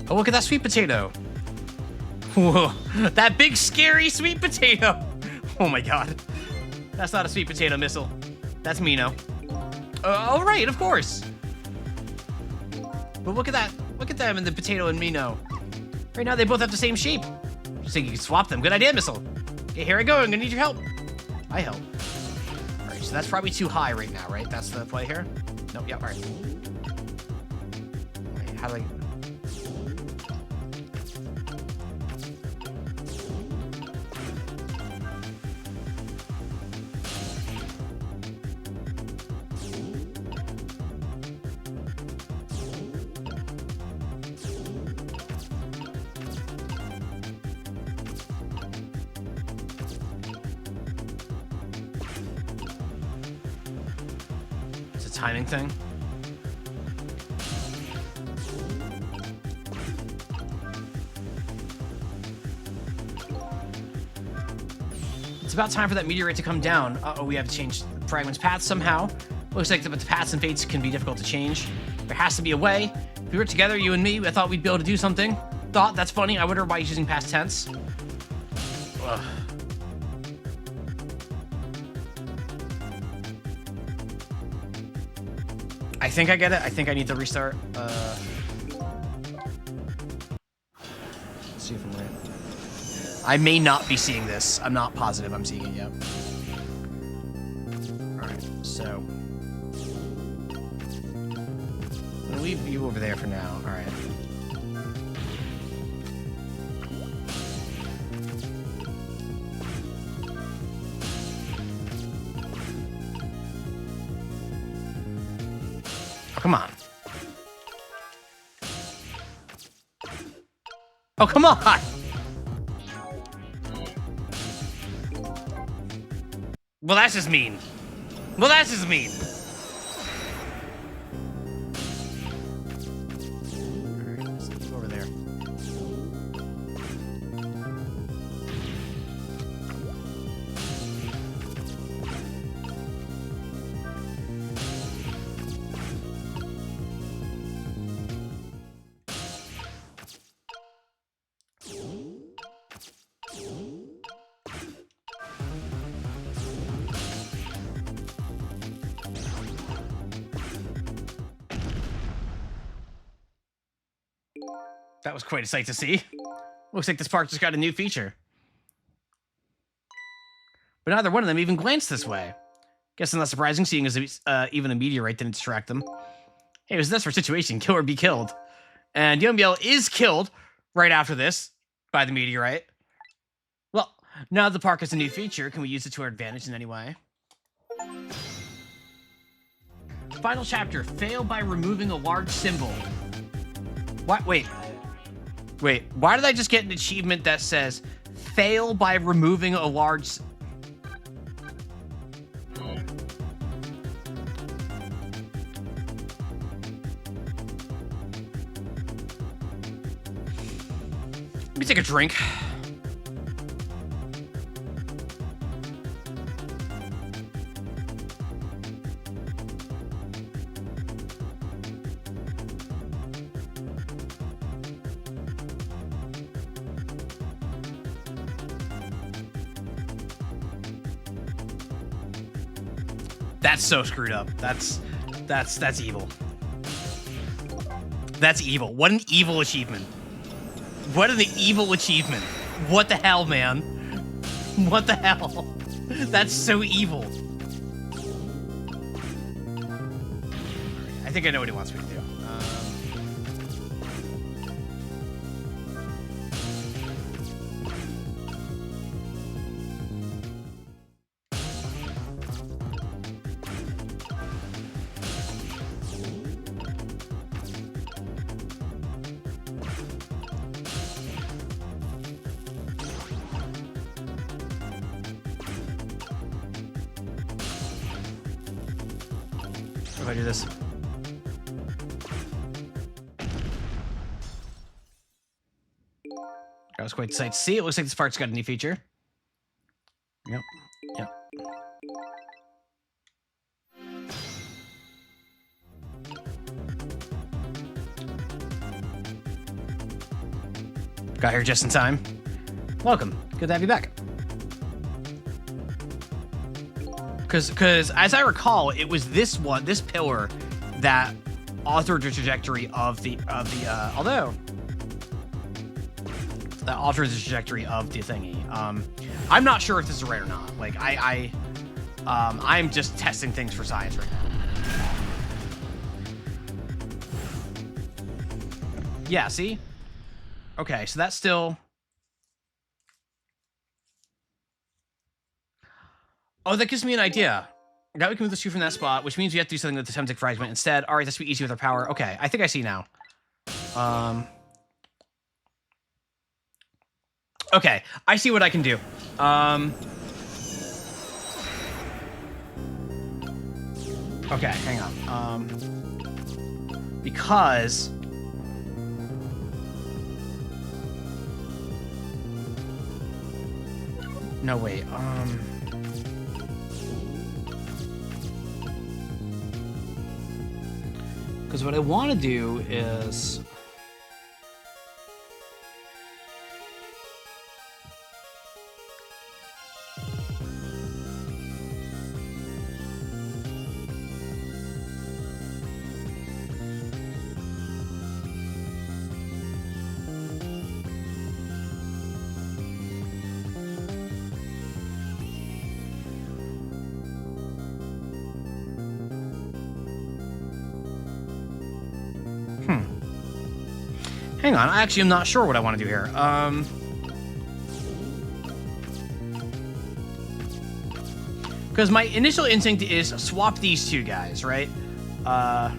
Oh, look at that sweet potato. Whoa, that big scary sweet potato. Oh my god. That's not a sweet potato missile. That's Mino. Oh, right, of course. But look at that. Look at them and the potato and Mino. Right now they both have the same shape. Just think you can swap them. Good idea, missile. Okay, here I go. I'm gonna need your help. I help. All right, so that's probably too high right now, right? That's the play here? Nope, yeah, all right. All right, how do I... timing thing. It's about time for that meteorite to come down. Uh-oh, we have to change the fragment's path somehow. Looks like the paths and fates can be difficult to change. There has to be a way. If we were together, you and me, I thought we'd be able to do something. Thought, that's funny. I wonder why he's using past tense. Ugh. I think I get it. I think I need to restart. Let's see if I'm right. I may not be seeing this. I'm not positive I'm seeing it yet. Alright, so... I'm gonna leave you over there for now. Alright. Come on. Oh, come on! Well, that's just mean. Well, that's just mean. Alright, let's go over there. That was quite a sight to see. Looks like this park just got a new feature. But neither one of them even glanced this way. Guess not surprising, seeing as even a meteorite didn't distract them. Hey, it was this for situation, kill or be killed. And Yombiel is killed right after this by the meteorite. Well, now that the park has a new feature, can we use it to our advantage in any way? Final chapter, fail by removing a large symbol. What? Wait, why did I just get an achievement that says fail by removing a large... Let me take a drink. That's so screwed up. That's evil. That's evil. What an evil achievement. What an evil achievement. What the hell, man? What the hell? That's so evil. I think I know what he wants me to do. If I do this. That was quite the sight to see. It looks like this part's got a new feature. Yep. Yep. Got here just in time. Welcome. Good to have you back. Because as I recall, it was this pillar that altered the trajectory of the that altered the trajectory of the thingy. I'm not sure if this is right or not. Like I'm just testing things for science right now. Yeah, see? Okay, so that's still... Oh, that gives me an idea. Now we can move the shoe from that spot, which means we have to do something with the Semtic fragment instead. All right, this will be easy with our power. Okay, I think I see now. Okay, I see what I can do. Okay, hang on. Because... No, wait, because what I want to do is... Hang on, I actually am not sure what I want to do here. Because my initial instinct is swap these two guys, right? But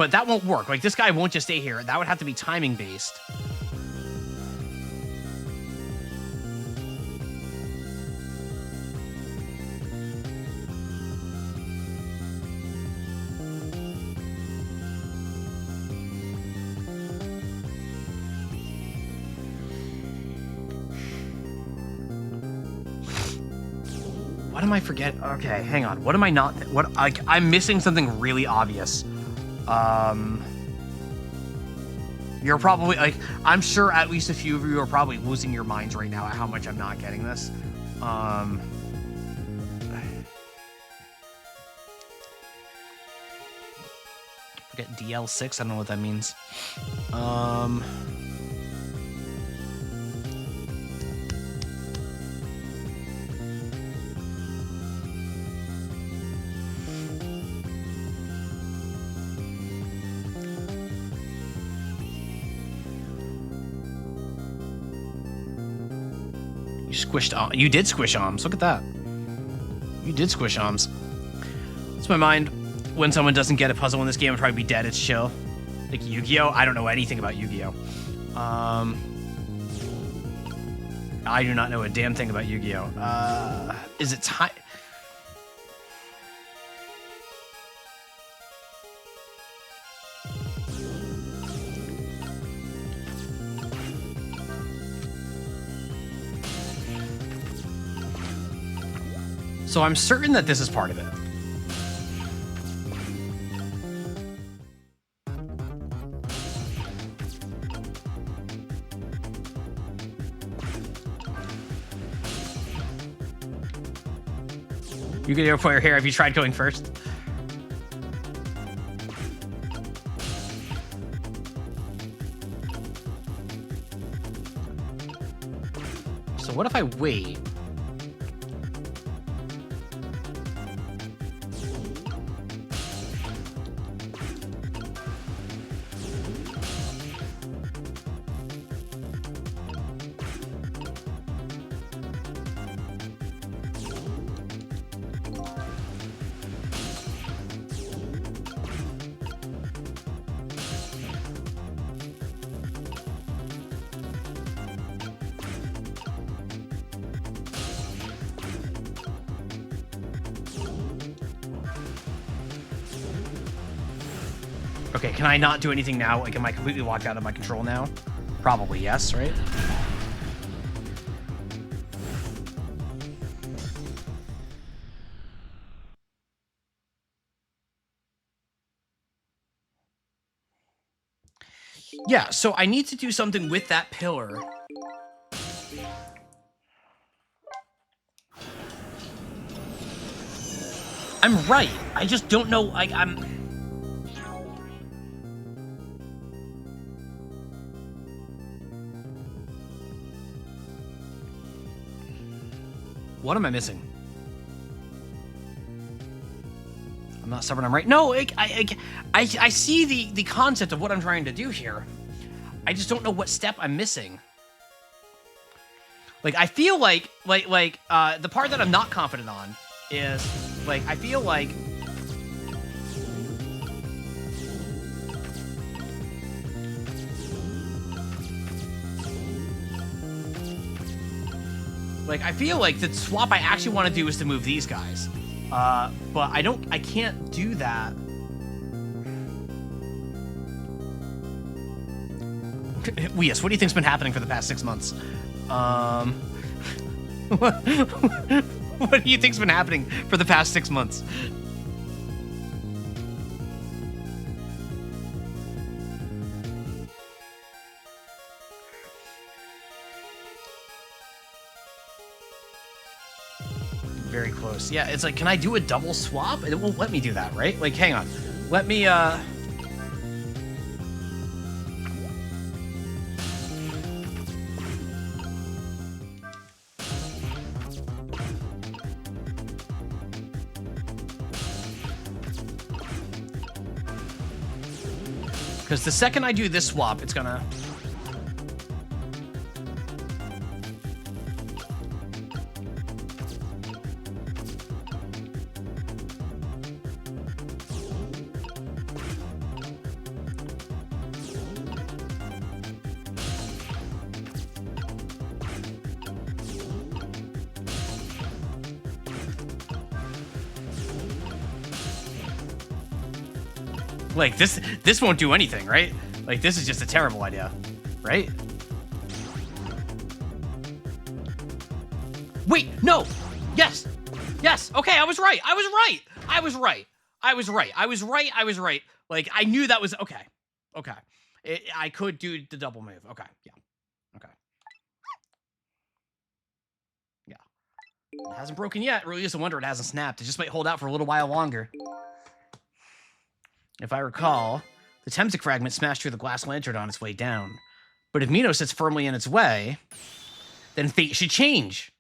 that won't work. Like, this guy won't just stay here. That would have to be timing based. What am I forgetting? Okay, hang on. What am I not? I'm missing something really obvious. You're probably like, I'm sure at least a few of you are probably losing your minds right now at how much I'm not getting this. Forget DL6. I don't know what that means. Squished. You did squish arms. Look at that. You did squish arms. It's my mind. When someone doesn't get a puzzle in this game, would probably be dead. It's chill. Like Yu-Gi-Oh. I don't know anything about Yu-Gi-Oh. I do not know a damn thing about Yu-Gi-Oh. Is it time? So I'm certain that this is part of it. You can for your hair. Have you tried going first? So what if I wait? Okay, can I not do anything now? Like, am I completely locked out of my control now? Probably yes, right? Yeah, so I need to do something with that pillar. I'm right. I just don't know. Like, I'm... What am I missing? I'm not stubborn. I'm right. No, I see the concept of what I'm trying to do here. I just don't know what step I'm missing. Like, I feel like the part that I'm not confident on is, like, I feel like... Like, I feel like the swap I actually want to do is to move these guys. But I can't do that. Yes, what do you think's been happening for the past 6 months? What do you think's been happening for the past 6 months? Very close. Yeah, it's like, can I do a double swap? It won't let me do that, right? Like, hang on. Let me, because the second I do this swap, it's gonna... Like, this won't do anything, right? Like, this is just a terrible idea, right? Wait, no! Yes! Yes! Okay, I was right! I was right! I was right! I was right! I was right! I was right! Like, I knew that was... Okay. Okay. I could do the double move. Okay, yeah. Okay. Yeah. It hasn't broken yet. It really is a wonder it hasn't snapped. It just might hold out for a little while longer. If I recall, the Temsic fragment smashed through the glass lantern on its way down. But if Mino sits firmly in its way, then fate should change.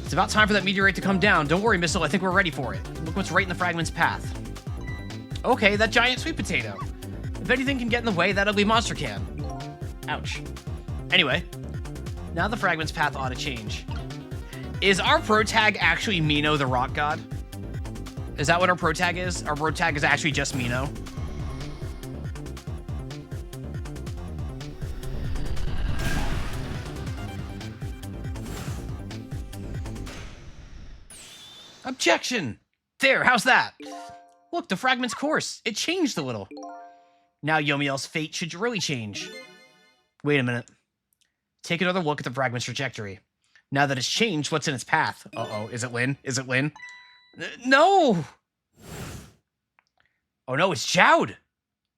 It's about time for that meteorite to come down. Don't worry, Missile. I think we're ready for it. Look what's right in the fragment's path. Okay, that giant sweet potato. If anything can get in the way, that ugly monster can. Ouch. Anyway, now the fragment's path ought to change. Is our pro tag actually Mino the Rock God? Is that what our pro tag is? Our pro tag is actually just Mino? Objection! There, how's that? Look, the fragment's course. It changed a little. Now Yomiel's fate should really change. Wait a minute. Take another look at the fragment's trajectory. Now that it's changed, what's in its path? Uh-oh, is it Lin? Is it Lin? No! Oh no, it's Joud!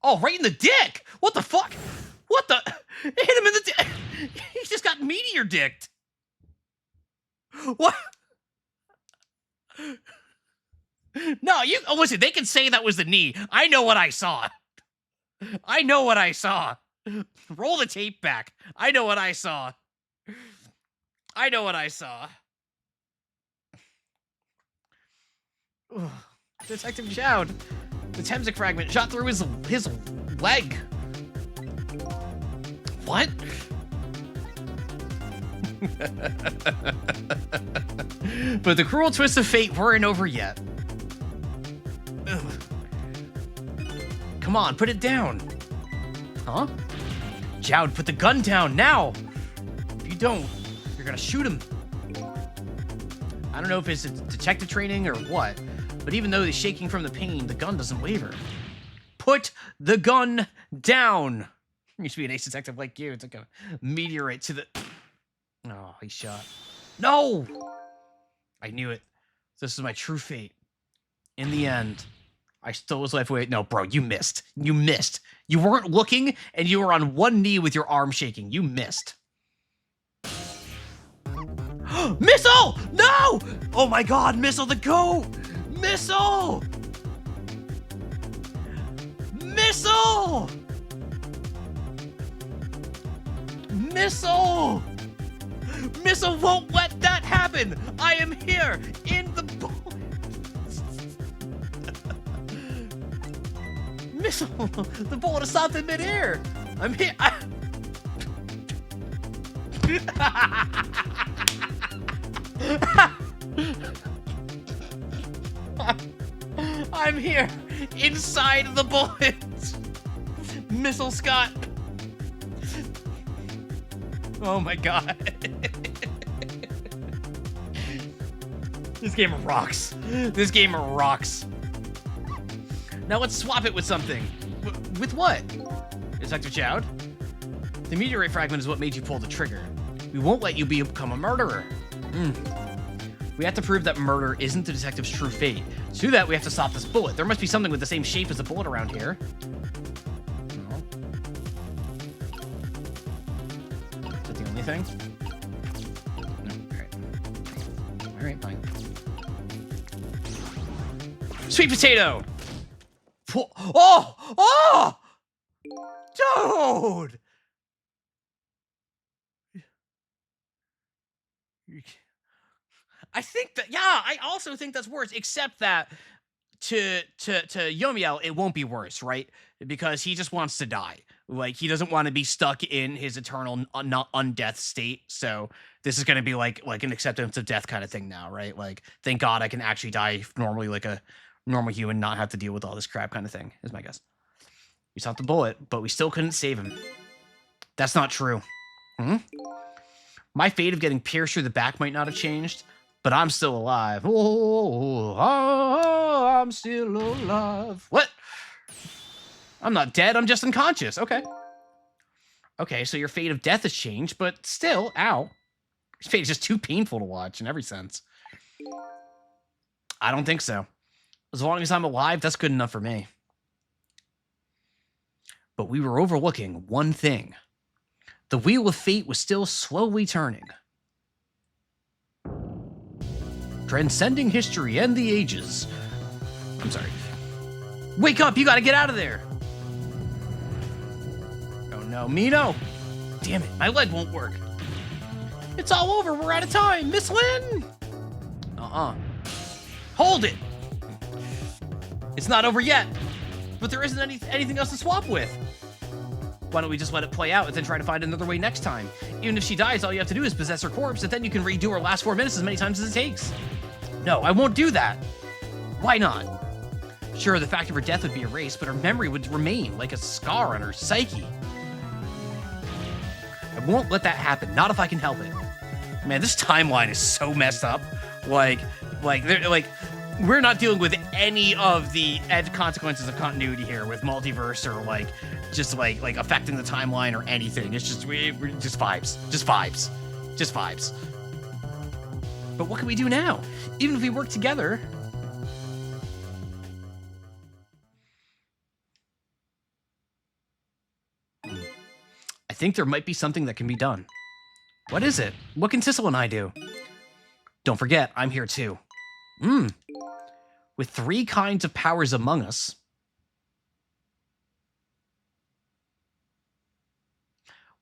Oh, right in the dick! What the fuck? What the? Hit him in the dick! He just got meteor dicked! What? No, you... Oh, listen, they can say that was the knee. I know what I saw. I know what I saw. Roll the tape back. I know what I saw. I know what I saw. Ugh. Detective Joud. The Temsic fragment shot through his leg. What? But the cruel twists of fate weren't over yet. Ugh. Come on, put it down. Huh? Joud, put the gun down now. If you don't, you're gonna shoot him. I don't know if it's detective training or what, but even though he's shaking from the pain, the gun doesn't waver. Put the gun down. Used to be an ace detective like you. It's like a meteorite to the... Oh, he shot. No! I knew it. This is my true fate. In the end, I stole his life away. No, bro, you missed. You missed. You weren't looking, and you were on one knee with your arm shaking. You missed. Missile! No! Oh my god, Missile the goat! Missile! Missile! Missile! Missile won't let that happen! I am here in the bullet! Missile! The bullet is stopped in midair! I'm here! I'm here inside the bullet! Missile Scott! Oh my god. This game rocks. This game rocks. Now let's swap it with something. With what? Detective Chowd? The meteorite fragment is what made you pull the trigger. We won't let you become a murderer. We have to prove that murder isn't the detective's true fate. To do that, we have to stop this bullet. There must be something with the same shape as the bullet around here. Is that the only thing? No. Alright, fine. Sweet potato! Oh! Oh! Dude! I think that, yeah, I also think that's worse, except that to Yomiel, it won't be worse, right? Because he just wants to die. Like, he doesn't want to be stuck in his eternal undeath state, so this is going to be like an acceptance of death kind of thing now, right? Like, thank God I can actually die normally like a normal human, not have to deal with all this crap kind of thing, is my guess. We stopped the bullet, but we still couldn't save him. That's not true. My fate of getting pierced through the back might not have changed, but I'm still alive. Oh, I'm still alive. What? I'm not dead. I'm just unconscious. Okay. Okay, so your fate of death has changed, but still, ow. Your fate is just too painful to watch in every sense. I don't think so. As long as I'm alive, that's good enough for me. But we were overlooking one thing. The wheel of fate was still slowly turning. Transcending history and the ages. I'm sorry. Wake up! You gotta get out of there! Oh no, Mino! Damn it, my leg won't work. It's all over, we're out of time! Miss Lynn! Hold it! It's not over yet, but there isn't anything else to swap with. Why don't we just let it play out and then try to find another way next time? Even if she dies, all you have to do is possess her corpse, and then you can redo her last 4 minutes as many times as it takes. No, I won't do that. Why not? Sure, the fact of her death would be erased, but her memory would remain like a scar on her psyche. I won't let that happen, not if I can help it. Man, this timeline is so messed up. Like, we're not dealing with any of the consequences of continuity here with multiverse or like affecting the timeline or anything. It's just we're just vibes. But what can we do now? Even if we work together. I think there might be something that can be done. What is it? What can Sissel and I do? Don't forget, I'm here too. With 3 kinds of powers among us,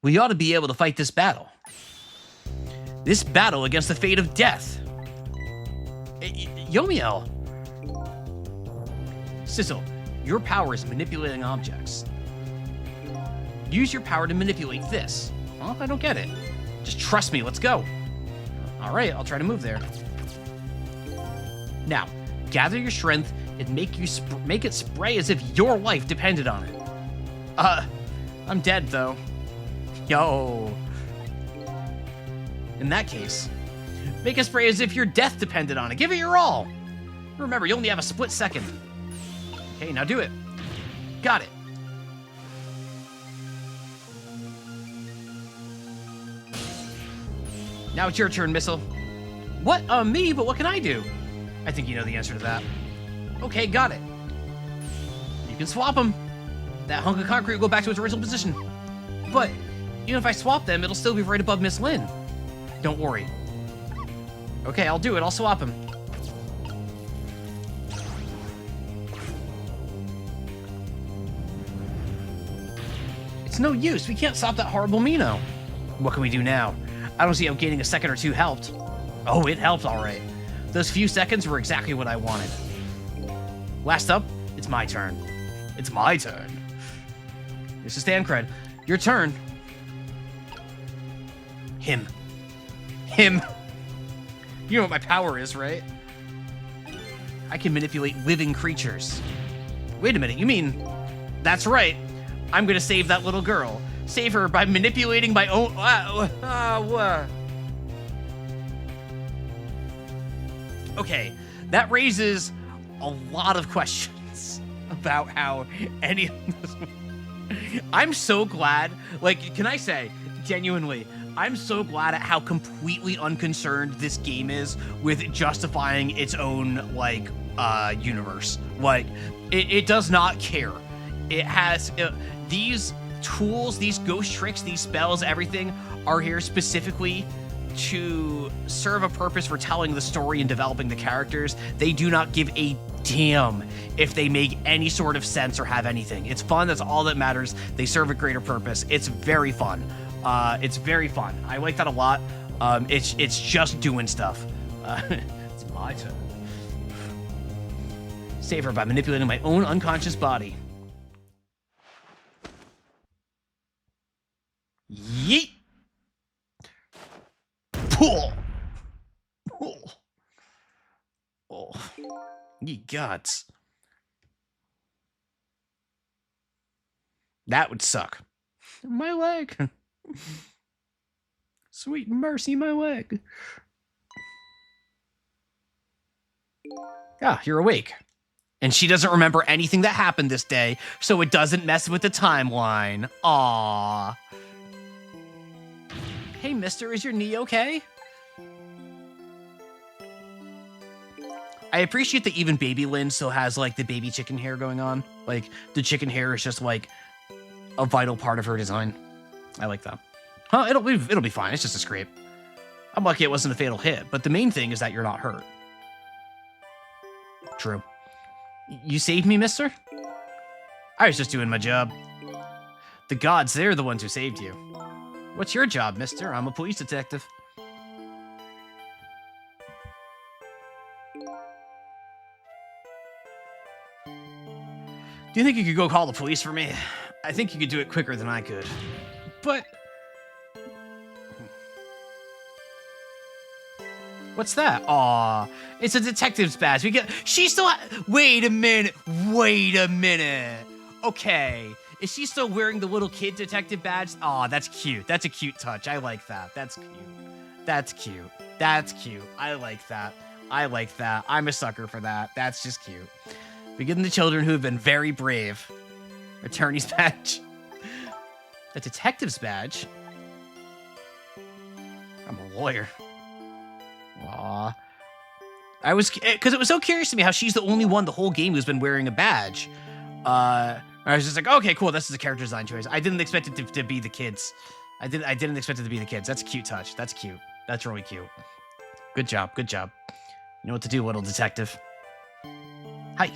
we ought to be able to fight this battle. This battle against the fate of death. Yomiel. Sissel, your power is manipulating objects. Use your power to manipulate this. Well, I don't get it. Just trust me, let's go. All right, I'll try to move there. Now, gather your strength and make it spray as if your life depended on it. I'm dead though. Yo. In that case, Make a spray as if your death depended on it. Give it your all. Remember, you only have a split second. Okay, now do it. Got it. Now it's your turn, Missile. What? Me? But what can I do? I think you know the answer to that. Okay, got it. You can swap them. That hunk of concrete will go back to its original position. But even if I swap them, it'll still be right above Miss Lynn. Don't worry. Okay, I'll do it. I'll swap them. It's no use. We can't stop that horrible Mino. What can we do now? I don't see how gaining a second or two helped. Oh, it helped, all right. Those few seconds were exactly what I wanted. Last up, it's my turn. It's my turn. This is Stancred. Your turn. Him. Him. You know what my power is, right? I can manipulate living creatures. Wait a minute, you mean... That's right. I'm gonna save that little girl. Save her by manipulating my own... Okay, that raises a lot of questions about how any of this... I'm so glad, like, can I say, genuinely, I'm so glad at how completely unconcerned this game is with justifying its own, like, universe. Like, it does not care. It has, these tools, these ghost tricks, these spells, everything are here specifically to serve a purpose for telling the story and developing the characters. They do not give a damn if they make any sort of sense or have anything. It's fun, that's all that matters. They serve a greater purpose. It's very fun. It's very fun. I like that a lot. It's just doing stuff. It's my turn. Save her by manipulating my own unconscious body. Yeet! Pull! Pull! Oh. Ye gods. That would suck. My leg. Sweet mercy, my leg. Ah, you're awake. And she doesn't remember anything that happened this day, so it doesn't mess with the timeline. Aww. Hey, mister, is your knee okay? I appreciate that even Baby Lynn still has, like, the baby chicken hair going on. Like, the chicken hair is just, like, a vital part of her design. I like that. Huh, it'll be fine. It's just a scrape. I'm lucky it wasn't a fatal hit, but the main thing is that you're not hurt. True. You saved me, mister? I was just doing my job. The gods, they're the ones who saved you. What's your job, mister? I'm a police detective. Do you think you could go call the police for me? I think you could do it quicker than I could. But... What's that? Aw, it's a detective's badge. She still wait a minute. Okay, is she still wearing the little kid detective badge? Aw, that's cute. That's a cute touch. I like that. That's cute. I like that. I'm a sucker for that. That's just cute. Begin the children who have been very brave. Attorney's badge. A detective's badge? I'm a lawyer. Aw. Because it was so curious to me how she's the only one the whole game who's been wearing a badge. I was just like, okay, cool, this is a character design choice. I didn't expect it to be the kids. I didn't expect it to be the kids. That's a cute touch. That's cute. That's really cute. Good job. You know what to do, little detective. Hi.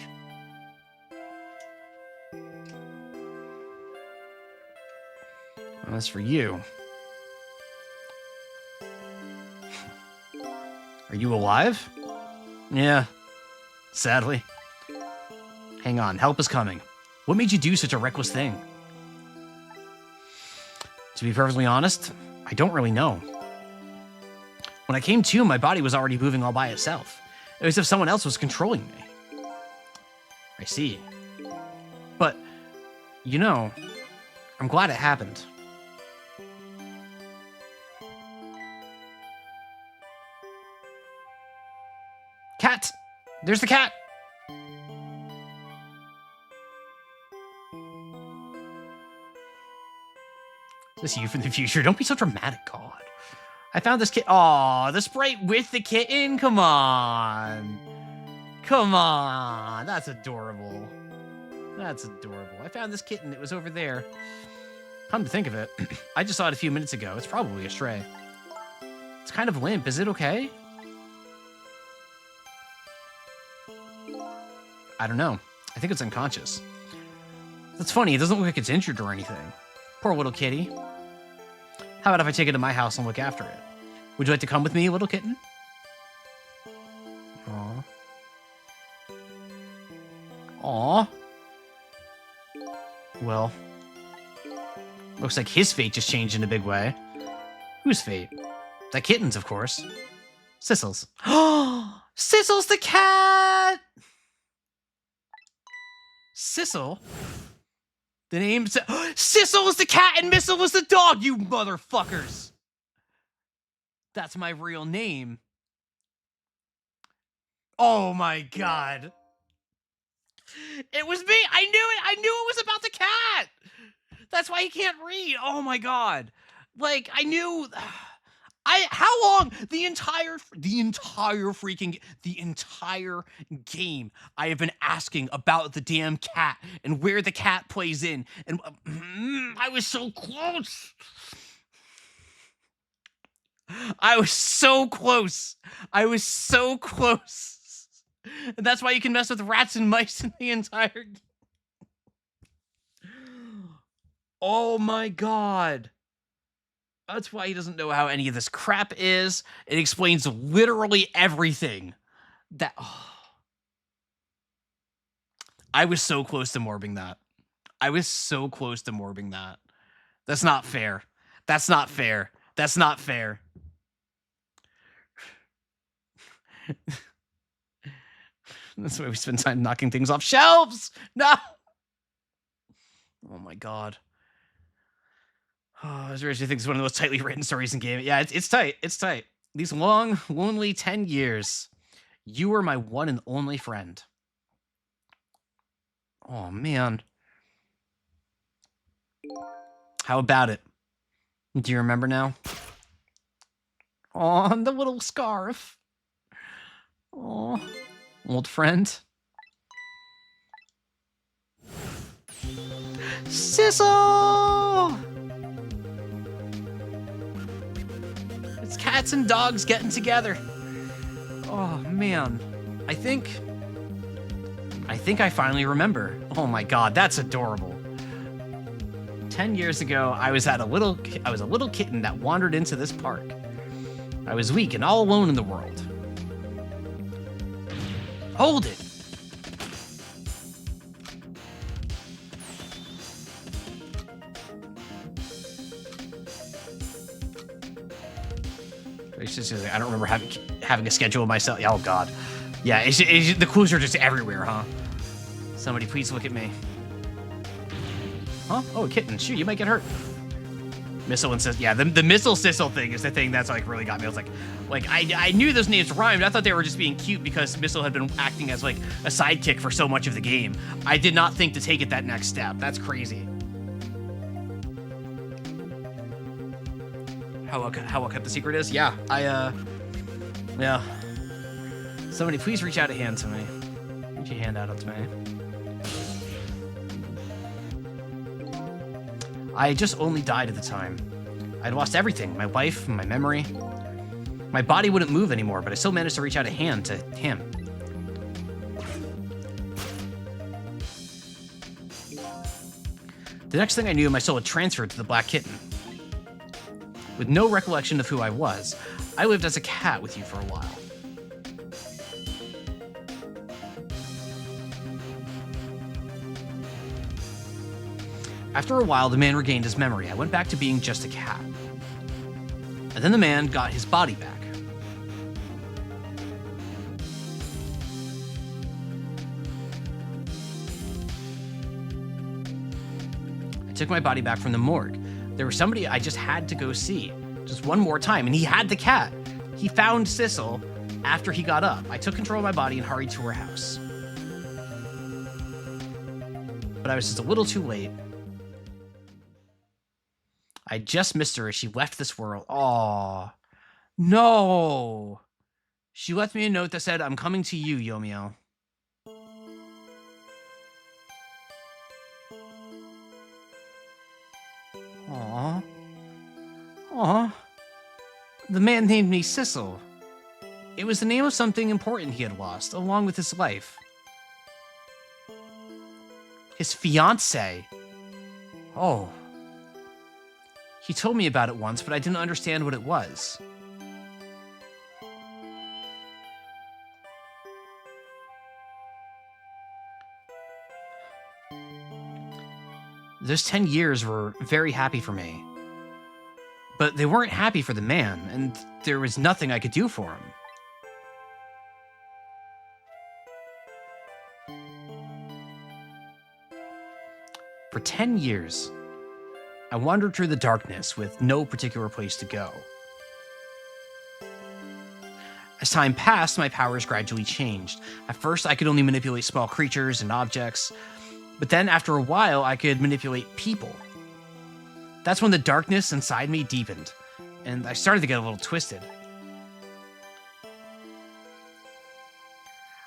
Well, that's for you. Are you alive? Yeah, sadly. Hang on, help is coming. What made you do such a reckless thing? To be perfectly honest, I don't really know. When I came to, my body was already moving all by itself. It was as if someone else was controlling me. I see. But, you know, I'm glad it happened. There's the cat. Is this you from the future? Don't be so dramatic, God. I found this kit. Aw, the sprite with the kitten. Come on. Come on. That's adorable. That's adorable. I found this kitten. It was over there. Come to think of it, I just saw it a few minutes ago. It's probably a stray. It's kind of limp. Is it okay? I don't know. I think it's unconscious. That's funny. It doesn't look like it's injured or anything. Poor little kitty. How about if I take it to my house and look after it? Would you like to come with me, little kitten? Aw. Aw. Well, looks like his fate just changed in a big way. Whose fate? The kitten's, of course. Sissel's. Oh, Sissel's the cat! Sissel? The name's... Sissel was the cat and Missile was the dog, you motherfuckers! That's my real name. Oh my god. It was me! I knew it! I knew it was about the cat! That's why he can't read. Oh my god. Like, I knew... how long? The entire game I have been asking about the damn cat and where the cat plays in. And I was so close. I was so close. I was so close. And that's why you can mess with rats and mice in the entire game. Oh my god. That's why he doesn't know how any of this crap is. It explains literally everything. I was so close to morbing that. I was so close to morbing that. That's not fair. That's not fair. That's not fair. That's why we spend time knocking things off shelves. No. Oh my god. Oh, I seriously think it's one of the most tightly written stories in game. Yeah, it's tight. It's tight. These long, lonely 10 years. You were my one and only friend. Oh, man. How about it? Do you remember now? Oh, the little scarf. Oh, old friend. Sissel! It's cats and dogs getting together. Oh, man. I think I finally remember. Oh my god, that's adorable. 10 years ago, I was a little kitten that wandered into this park. I was weak and all alone in the world. Hold it. I don't remember having a schedule myself. Oh god, yeah. The clues are just everywhere, huh? Somebody please look at me. Huh? Oh, a kitten. Shoot, you might get hurt. Missile and Sissel. Yeah, the Missile Sissel thing is the thing that's like really got me. I was like I knew those names rhymed. I thought they were just being cute because Missile had been acting as like a sidekick for so much of the game. I did not think to take it that next step. That's crazy. How well kept the secret is? Yeah, yeah. Somebody please reach out a hand to me. Reach your hand out to me. I just only died at the time. I'd lost everything, my life, my memory. My body wouldn't move anymore, but I still managed to reach out a hand to him. The next thing I knew, my soul had transferred to the black kitten. With no recollection of who I was, I lived as a cat with you for a while. After a while, the man regained his memory. I went back to being just a cat. And then the man got his body back. I took my body back from the morgue. There was somebody I just had to go see, just one more time, and he had the cat. He found Sissel, After he got up, I took control of my body and hurried to her house. But I was just a little too late. I just missed her as she left this world. Aww. No. She left me a note that said, "I'm coming to you, Yomio." Aww. Aww. The man named me Sissel. It was the name of something important he had lost, along with his life. His fiancée. Oh. He told me about it once, but I didn't understand what it was. Those 10 years were very happy for me. But they weren't happy for the man, and there was nothing I could do for him. For 10 years, I wandered through the darkness with no particular place to go. As time passed, my powers gradually changed. At first, I could only manipulate small creatures and objects, but then after a while, I could manipulate people. That's when the darkness inside me deepened, and I started to get a little twisted.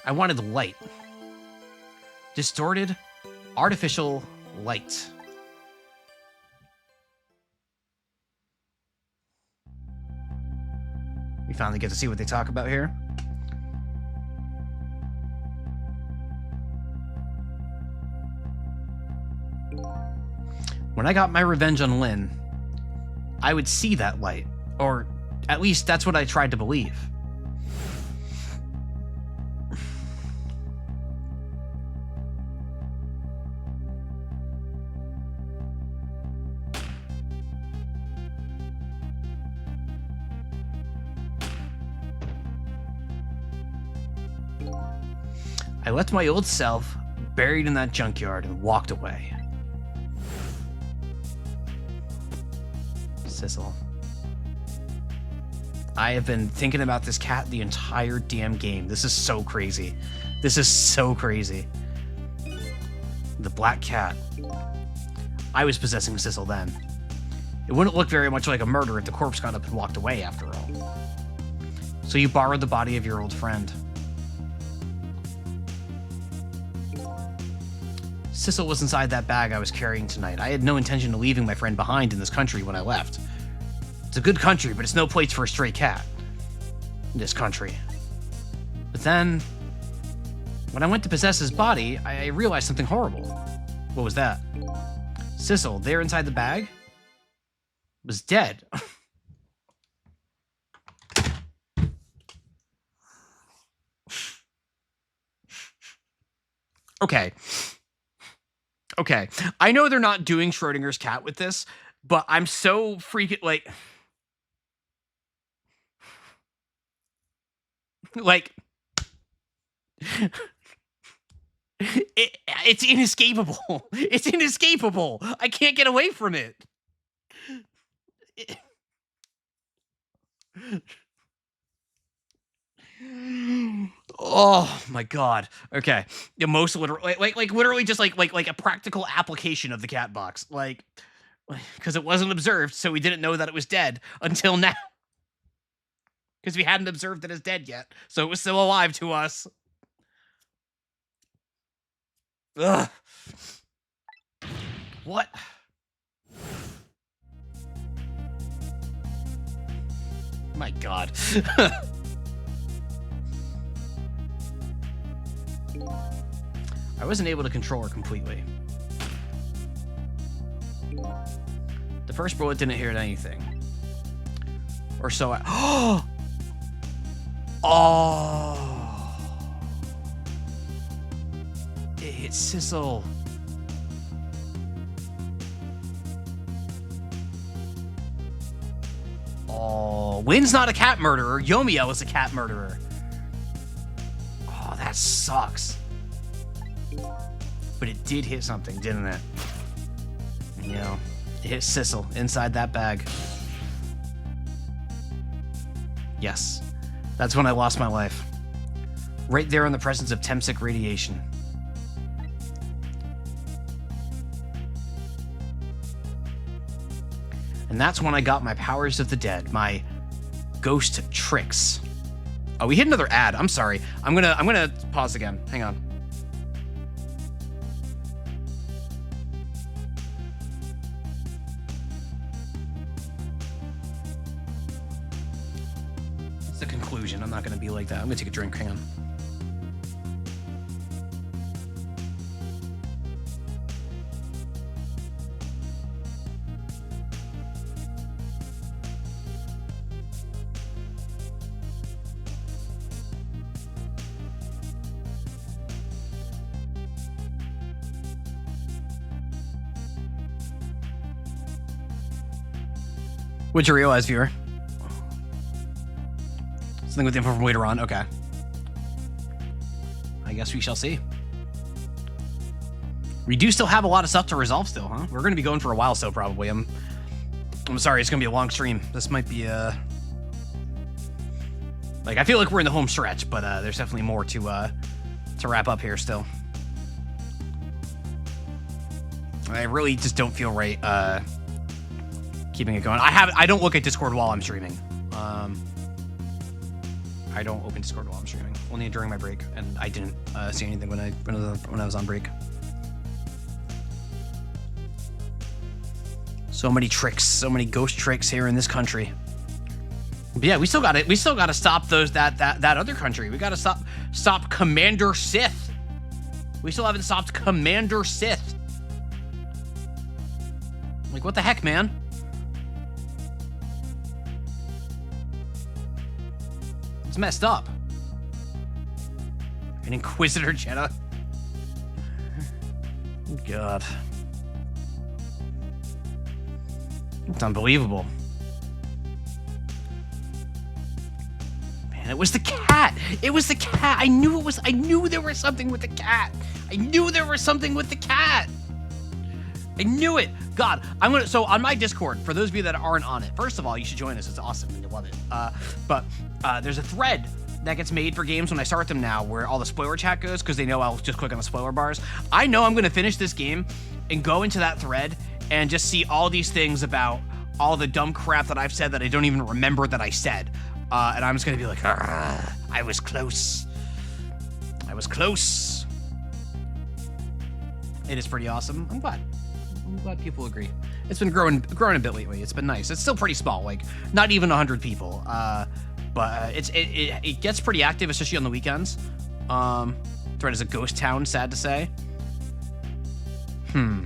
I wanted light. Distorted, artificial light. We finally get to see what they talk about here. When I got my revenge on Lynn, I would see that light, or at least that's what I tried to believe. I left my old self buried in that junkyard and walked away. Sissel. I have been thinking about this cat the entire damn game. This is so crazy. This is so crazy. The black cat. I was possessing Sissel then. It wouldn't look very much like a murder if the corpse got up and walked away after all. So you borrowed the body of your old friend. Sissel was inside that bag I was carrying tonight. I had no intention of leaving my friend behind in this country when I left. It's a good country, but it's no place for a stray cat. In this country. But then, when I went to possess his body, I realized something horrible. What was that? Sissel, there inside the bag, was dead. Okay. Okay, I know they're not doing Schrodinger's cat with this, but I'm so freaking, it's inescapable. It's inescapable. I can't get away from it. Oh my god. Okay. The most literal, like literally just like a practical application of the cat box. Like, because it wasn't observed, so we didn't know that it was dead until now. Because we hadn't observed it as dead yet, so it was still alive to us. Ugh. What? My god. I wasn't able to control her completely. The first bullet didn't hit anything. Or so I... Oh! It hit Sissel. Oh, Wynn's not a cat murderer. Yomiel is a cat murderer. Oh, that sucks. But it did hit something, didn't it? You know, it hit Sissel inside that bag. Yes. That's when I lost my life. Right there in the presence of Temsic radiation. And that's when I got my powers of the dead, my ghost tricks. Oh, we hit another ad. I'm sorry. I'm gonna pause again. Hang on. It's the conclusion. I'm not gonna be like that. I'm gonna take a drink. Hang on. What'd you realize, viewer? Something with the info from later on. Okay. I guess we shall see. We do still have a lot of stuff to resolve still, huh? We're going to be going for a while still, probably. I'm sorry, it's going to be a long stream. This might be, like, I feel like we're in the home stretch, but there's definitely more to wrap up here still. I really just don't feel right, keeping it going. I don't look at Discord while I'm streaming. I don't open Discord while I'm streaming. Only during my break, and I didn't see anything when I was on break. So many tricks, so many ghost tricks here in this country. But yeah, we still got it. We still got to stop those that other country. We got to stop Commander Sith. We still haven't stopped Commander Sith. Like, what the heck, man? It's messed up. An Inquisitor Jedi. God. It's unbelievable. Man, it was the cat. It was the cat. I knew there was something with the cat. I knew there was something with the cat. I knew it. God, so on my Discord, for those of you that aren't on it, first of all, you should join us. It's awesome and you'll love it. But there's a thread that gets made for games when I start them now where all the spoiler chat goes because they know I'll just click on the spoiler bars. I know I'm going to finish this game and go into that thread and just see all these things about all the dumb crap that I've said that I don't even remember that I said. And I'm just going to be like, I was close. I was close. It is pretty awesome. I'm glad people agree. It's been growing a bit lately. It's been nice. It's still pretty small, like not even 100 people. But it gets pretty active, especially on the weekends. Thread is a ghost town, sad to say. We'll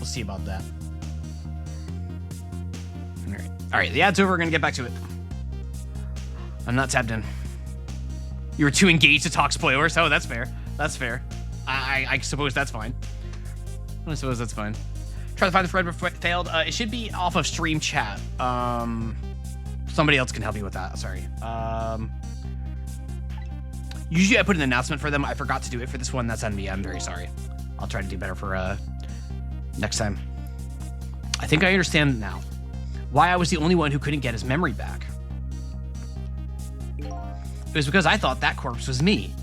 see about that. All right. The ad's over. We're gonna get back to it. I'm not tabbed in. You were too engaged to talk spoilers. Oh, that's fair. That's fair. I suppose that's fine. I suppose that's fine. Try to find the thread but failed. It should be off of stream chat. Somebody else can help you with that. Sorry. Usually I put an announcement for them. I forgot to do it for this one. That's on me. I'm very sorry. I'll try to do better for next time. I think I understand now why I was the only one who couldn't get his memory back. It was because I thought that corpse was me.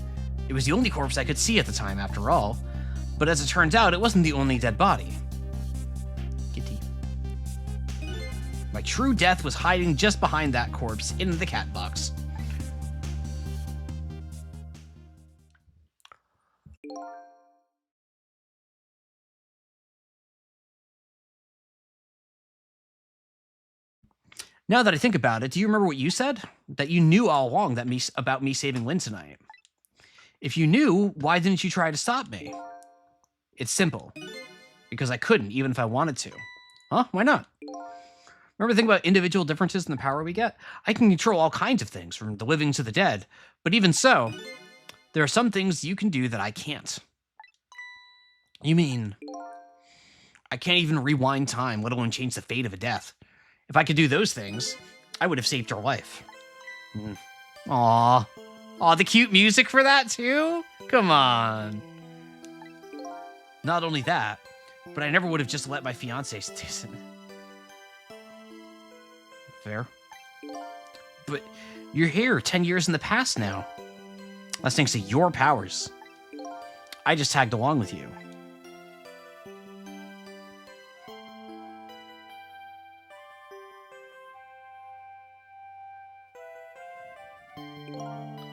It was the only corpse I could see at the time, after all. But as it turns out, it wasn't the only dead body. Kitty. My true death was hiding just behind that corpse in the cat box. Now that I think about it, do you remember what you said? That you knew all along about me saving Lynn tonight. If you knew, why didn't you try to stop me? It's simple. Because I couldn't, even if I wanted to. Huh? Why not? Remember the thing about individual differences in the power we get? I can control all kinds of things, from the living to the dead. But even so, there are some things you can do that I can't. You mean, I can't even rewind time, let alone change the fate of a death. If I could do those things, I would have saved your life. Aww. Aw, the cute music for that too? Come on. Not only that, but I never would have just let my fiancé stay. Fair. But you're here 10 years in the past now. That's thanks to your powers. I just tagged along with you.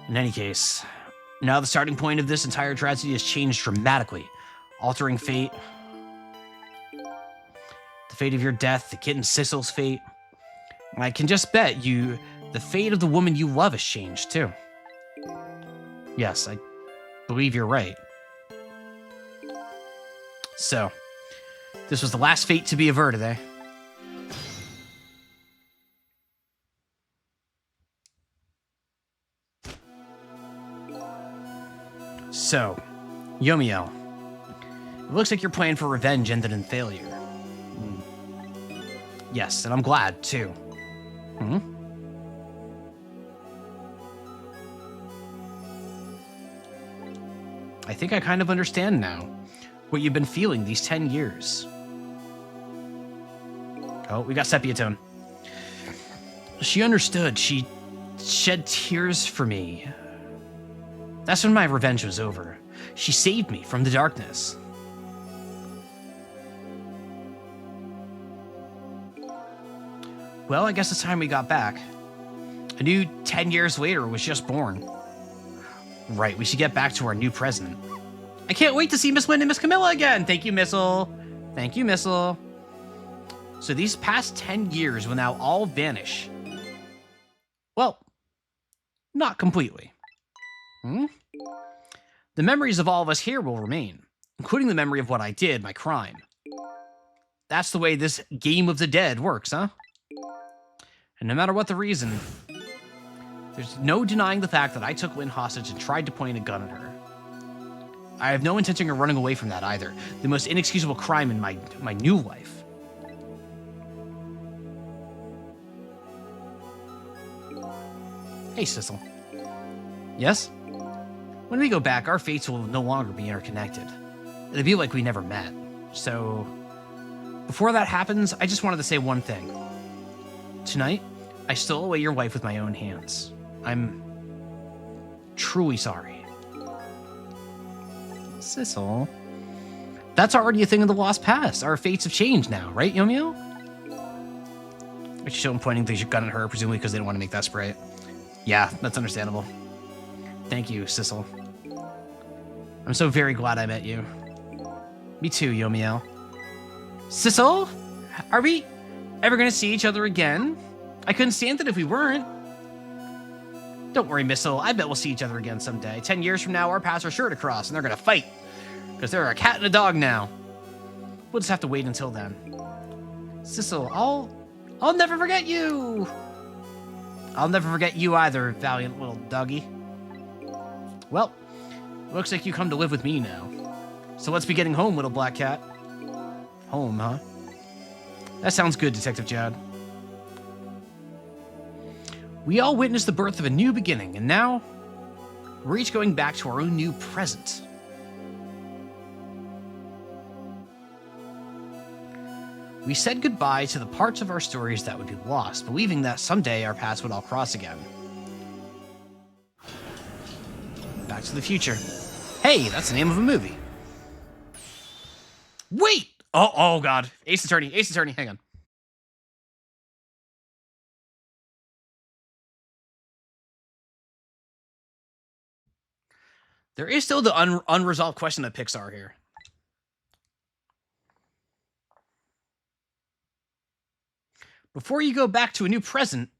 In any case, now the starting point of this entire tragedy has changed dramatically, altering fate. The fate of your death, the kitten Sissel's fate. I can just bet the fate of the woman you love has changed too. Yes, I believe you're right. So, this was the last fate to be averted, eh? So, Yomiel, it looks like your plan for revenge ended in failure. Yes, and I'm glad, too. I think I kind of understand now what you've been feeling these 10 years. Oh, we got sepia tone. She understood. She shed tears for me. That's when my revenge was over. She saved me from the darkness. Well, I guess it's time we got back. A new 10 years later was just born. Right, we should get back to our new president. I can't wait to see Miss Lynn and Miss Camilla again. Thank you, Missile. Thank you, Missile. So these past 10 years will now all vanish. Well, not completely. The memories of all of us here will remain, including the memory of what I did, my crime. That's the way this game of the dead works, huh? And no matter what the reason, there's no denying the fact that I took Lynn hostage and tried to point a gun at her. I have no intention of running away from that either. The most inexcusable crime in my new life. Hey, Sissel. Yes? When we go back, our fates will no longer be interconnected. It'll be like we never met. So, before that happens, I just wanted to say one thing. Tonight, I stole away your wife with my own hands. I'm truly sorry. Sissel. That's already a thing of the lost past. Our fates have changed now, right, Yomio? Which show him pointing the gun at her, presumably because they don't want to make that spray. Yeah, that's understandable. Thank you, Sissel. I'm so very glad I met you. Me too, Yomiel. Sissel? Are we ever gonna see each other again? I couldn't stand it if we weren't. Don't worry, Missile. I bet we'll see each other again someday. 10 years from now, our paths are sure to cross, and they're gonna fight. Because they're a cat and a dog now. We'll just have to wait until then. Sissel, I'll never forget you. I'll never forget you either, valiant little doggy. Well, looks like you come to live with me now. So let's be getting home, little black cat. Home, huh? That sounds good, Detective Jad. We all witnessed the birth of a new beginning, and now we're each going back to our own new present. We said goodbye to the parts of our stories that would be lost, believing that someday our paths would all cross again. Back to the Future. Hey, that's the name of a movie. Wait! Oh God. Ace Attorney, hang on. There is still the unresolved question of Pixar here. Before you go back to a new present,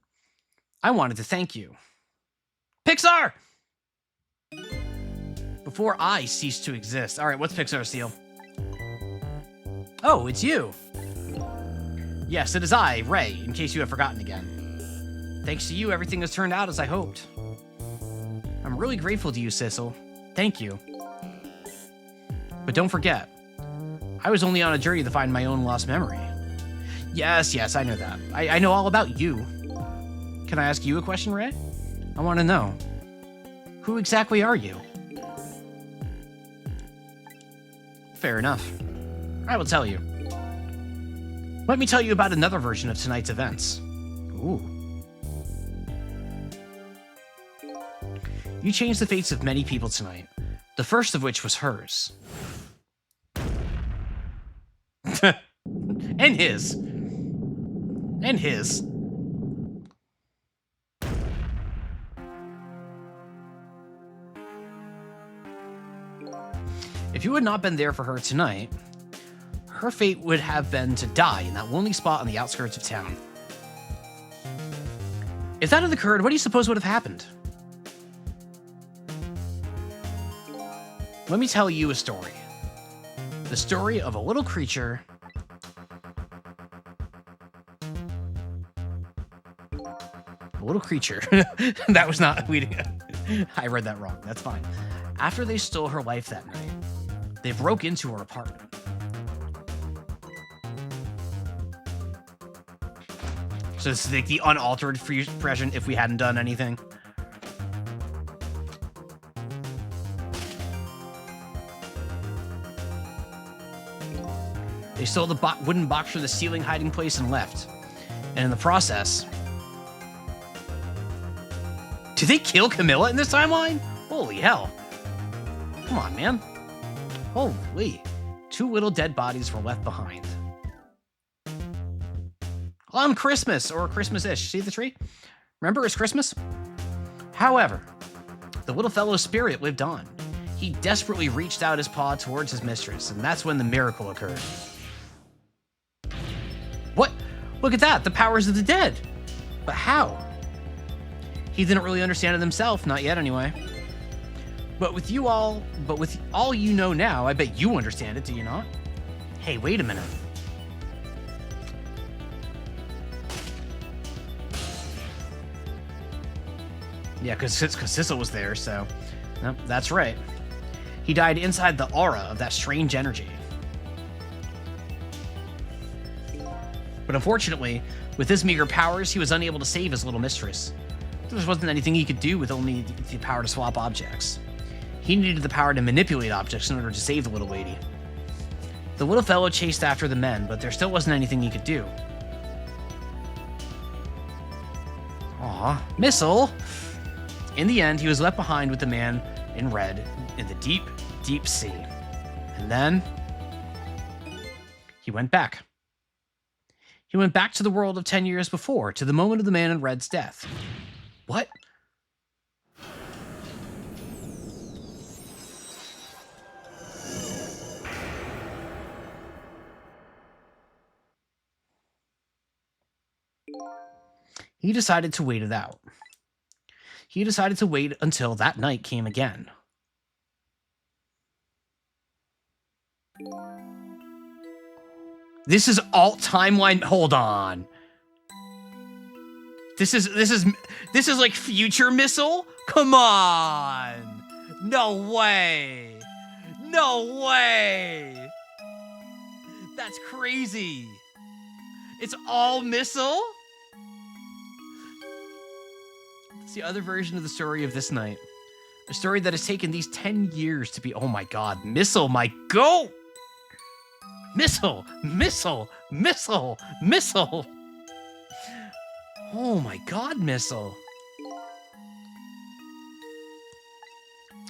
I wanted to thank you. Pixar! Before I cease to exist. All right, what's Pixar's deal? Oh, it's you. Yes, it is I, Ray, in case you have forgotten again. Thanks to you, everything has turned out as I hoped. I'm really grateful to you, Sissel. Thank you. But don't forget, I was only on a journey to find my own lost memory. Yes, I know that. I know all about you. Can I ask you a question, Ray? I want to know. Who exactly are you? Fair enough. I will tell you. Let me tell you about another version of tonight's events. Ooh. You changed the fates of many people tonight, the first of which was hers. And his. And his. If you had not been there for her tonight, her fate would have been to die in that lonely spot on the outskirts of town. If that had occurred, what do you suppose would have happened? Let me tell you a story. The story of a little creature that was not I read that wrong. That's fine. After they stole her life that night, they broke into her apartment. So this is like the unaltered version if we hadn't done anything. They stole the wooden box from the ceiling hiding place and left. And in the process... Did they kill Camilla in this timeline? Holy hell. Come on, man. Holy. 2 little dead bodies were left behind. On Christmas, or Christmas-ish. See the tree? Remember, it's Christmas? However, the little fellow's spirit lived on. He desperately reached out his paw towards his mistress, and that's when the miracle occurred. What? Look at that, the powers of the dead. But how? He didn't really understand it himself, not yet anyway. But with all you know now, I bet you understand it, do you not? Hey, wait a minute. Yeah, because Sissel was there, so... No, that's right. He died inside the aura of that strange energy. But unfortunately, with his meager powers, he was unable to save his little mistress. There wasn't anything he could do with only the power to swap objects. He needed the power to manipulate objects in order to save the little lady. The little fellow chased after the men, but there still wasn't anything he could do. Aw, Missile! In the end, he was left behind with the man in red in the deep, deep sea. And then... he went back. He went back to the world of 10 years before, to the moment of the man in red's death. What? He decided to wait it out. He decided to wait until that night came again. This is alt timeline. Hold on. This is like future Missile? Come on. No way. No way. That's crazy. It's all Missile? It's the other version of the story of this night. A story that has taken these 10 years to be... Oh my god. Missile, my goat! Missile! Missile! Missile! Missile! Oh my god, Missile.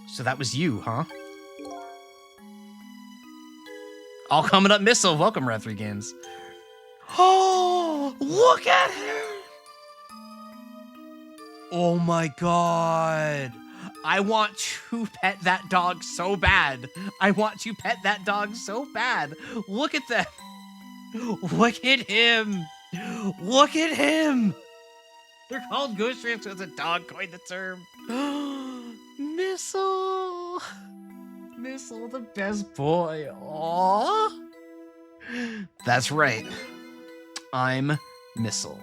So that was you, huh? All coming up, Missile. Welcome, Red3 Games. Oh, look at him! Oh my god. I want to pet that dog so bad. I want to pet that dog so bad. Look at that. Look at him. Look at him. They're called ghost ramps because a dog coined the term. Missile. Missile, the best boy. Aww. That's right. I'm Missile.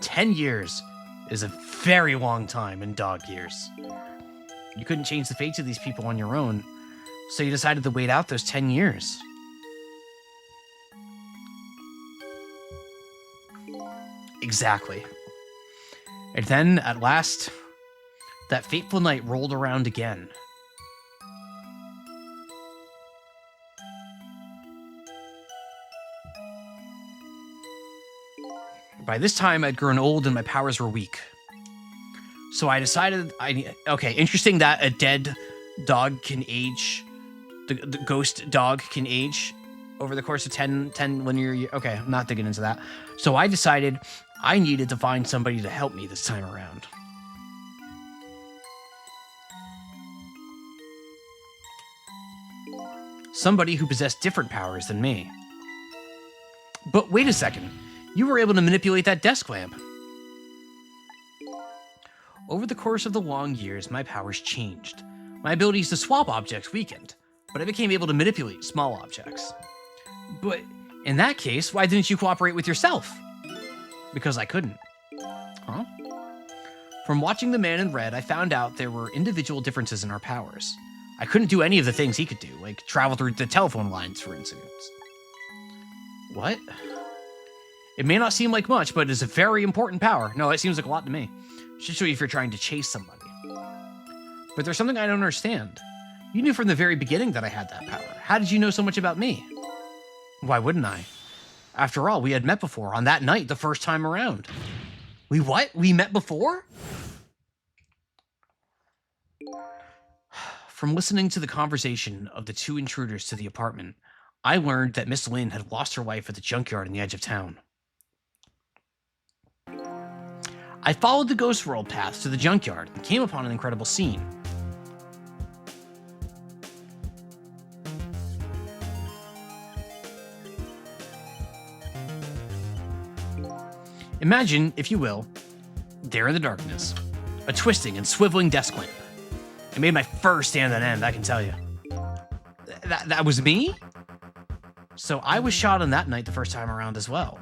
10 years is a very long time in dog years. You couldn't change the fates of these people on your own, so you decided to wait out those 10 years. Exactly. And then, at last, that fateful night rolled around again. By this time, I'd grown old and my powers were weak. So I decided okay, interesting that a dead dog can age, the ghost dog can age over the course of 10 linear years. Okay, I'm not digging into that. So I decided I needed to find somebody to help me this time around. Somebody who possessed different powers than me. But wait a second, you were able to manipulate that desk lamp. Over the course of the long years, my powers changed. My abilities to swap objects weakened, but I became able to manipulate small objects. But in that case, why didn't you cooperate with yourself? Because I couldn't. Huh? From watching The Man in Red, I found out there were individual differences in our powers. I couldn't do any of the things he could do, like travel through the telephone lines, for instance. What? It may not seem like much, but it's a very important power. No, it seems like a lot to me. Should show you if you're trying to chase somebody. But there's something I don't understand. You knew from the very beginning that I had that power. How did you know so much about me? Why wouldn't I? After all, we had met before on that night the first time around. We what? We met before? From listening to the conversation of the two intruders to the apartment, I learned that Miss Lynn had lost her wife at the junkyard in the edge of town. I followed the ghost world paths to the junkyard and came upon an incredible scene. Imagine, if you will, there in the darkness, a twisting and swiveling desk lamp. It made my fur stand on end, I can tell you. That was me? So I was shot on that night the first time around as well.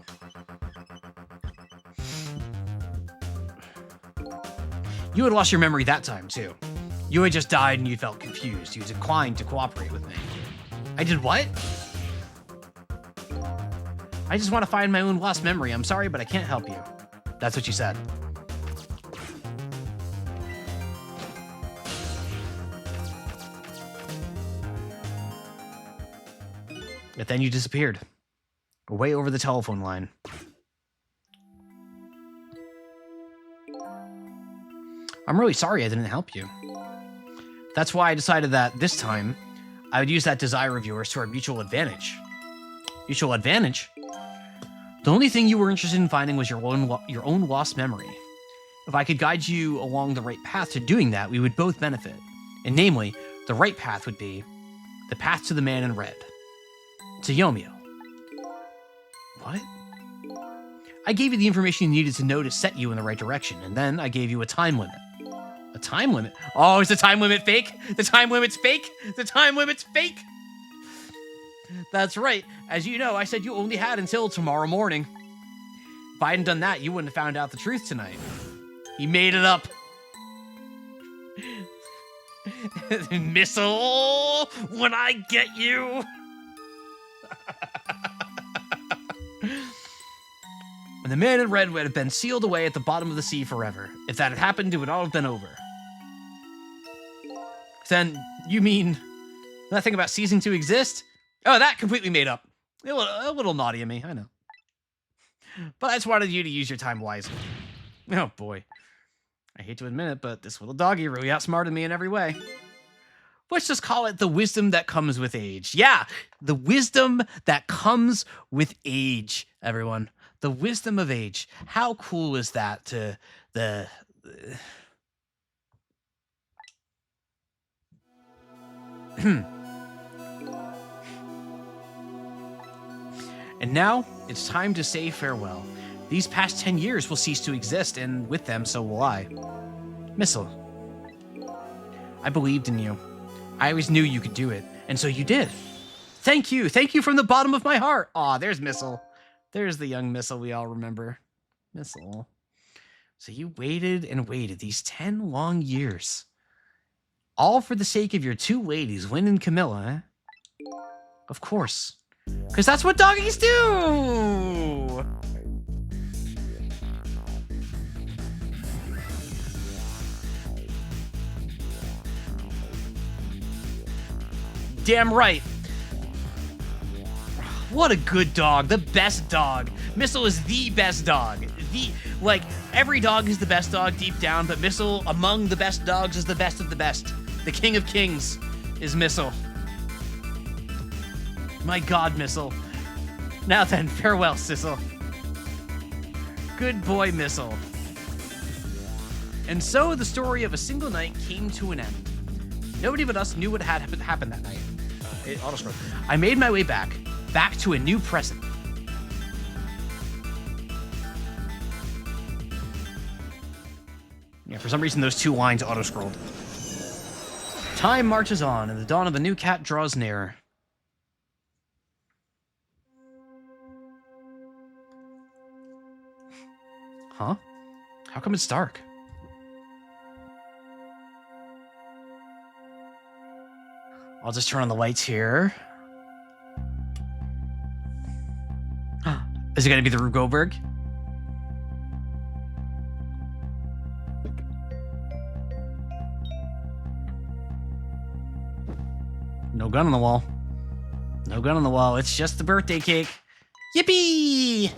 You had lost your memory that time, too. You had just died and you felt confused. You declined to cooperate with me. I did what? I just want to find my own lost memory. I'm sorry, but I can't help you. That's what you said. But then you disappeared. Way over the telephone line. I'm really sorry I didn't help you. That's why I decided that this time, I would use that desire of yours to our mutual advantage. Mutual advantage? The only thing you were interested in finding was your own lost memory. If I could guide you along the right path to doing that, we would both benefit. And namely, the right path would be the path to the Man in Red. To Yomio. What? I gave you the information you needed to know to set you in the right direction, and then I gave you a time limit. A time limit? Oh, is the time limit fake? The time limit's fake? The time limit's fake? That's right. As you know, I said you only had until tomorrow morning. If I hadn't done that, you wouldn't have found out the truth tonight. He made it up. Missile, when I get you. And the Man in Red would have been sealed away at the bottom of the sea forever. If that had happened, it would all have been over. Then, you mean nothing about ceasing to exist? Oh, that completely made up. A little naughty of me, I know. But I just wanted you to use your time wisely. Oh boy. I hate to admit it, but this little doggy really outsmarted me in every way. Let's just call it the wisdom that comes with age. Yeah, the wisdom that comes with age, everyone. The wisdom of age. How cool is that to the... And now, it's time to say farewell. These past 10 years will cease to exist, and with them, so will I. Missile, I believed in you. I always knew you could do it, and so you did. Thank you. Thank you from the bottom of my heart. Aw, there's Missile. There's the young Missile we all remember. Missile. So you waited and waited these 10 long years. All for the sake of your two ladies, Lynn and Camilla, eh? Of course. Because that's what doggies do! Damn right. What a good dog. The best dog. Missile is the best dog. Like, every dog is the best dog deep down, but Missile, among the best dogs, is the best of the best. The king of kings is Missile. My God, Missile. Now then, farewell, Sissel. Good boy, Missile. And so the story of a single night came to an end. Nobody but us knew what had happened that night. Auto-scroll. I made my way back to a new present. Yeah, for some reason those two lines auto-scrolled. Time marches on, and the dawn of a new cat draws near. Huh? How come it's dark? I'll just turn on the lights here. Is it going to be the Rube Goldberg? No gun on the wall. No gun on the wall. It's just the birthday cake. Yippee!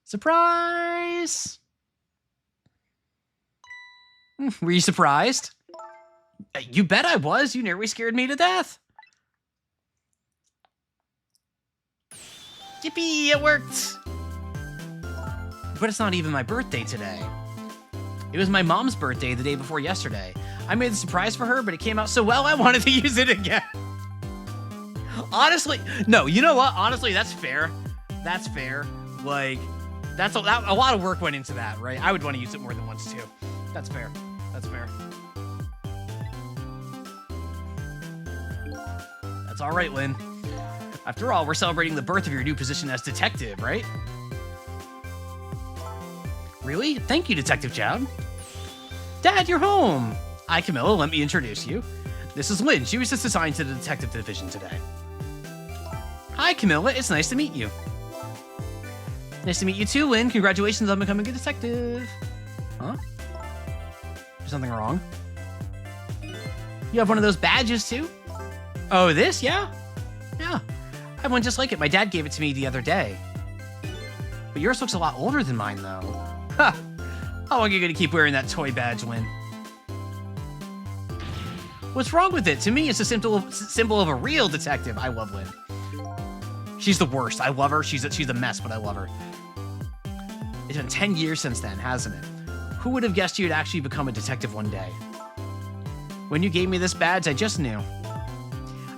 Surprise! Were you surprised? You bet I was. You nearly scared me to death. Yippee, it worked! But it's not even my birthday today. It was my mom's birthday the day before yesterday. I made the surprise for her, but it came out so well I wanted to use it again. Honestly, no, you know what? Honestly, that's fair. That's fair. Like, that's a lot of work went into that, right? I would want to use it more than once, too. That's fair. That's fair. That's all right, Lynn. After all, we're celebrating the birth of your new position as detective, right? Really? Thank you, Detective Chad. Dad, you're home. Hi, Camilla. Let me introduce you. This is Lynn. She was just assigned to the detective division today. Hi, Camilla. It's nice to meet you. Nice to meet you too, Lynn. Congratulations on becoming a detective. Huh? There's something wrong. You have one of those badges too? Oh, this? Yeah? Yeah. I have one just like it. My dad gave it to me the other day. But yours looks a lot older than mine, though. Ha! How long are you going to keep wearing that toy badge, Lynn? What's wrong with it? To me, it's a symbol of a real detective. I love Lynn. She's the worst. I love her. She's a mess, but I love her. It's been 10 years since then, hasn't it? Who would have guessed you'd actually become a detective one day? When you gave me this badge, I just knew.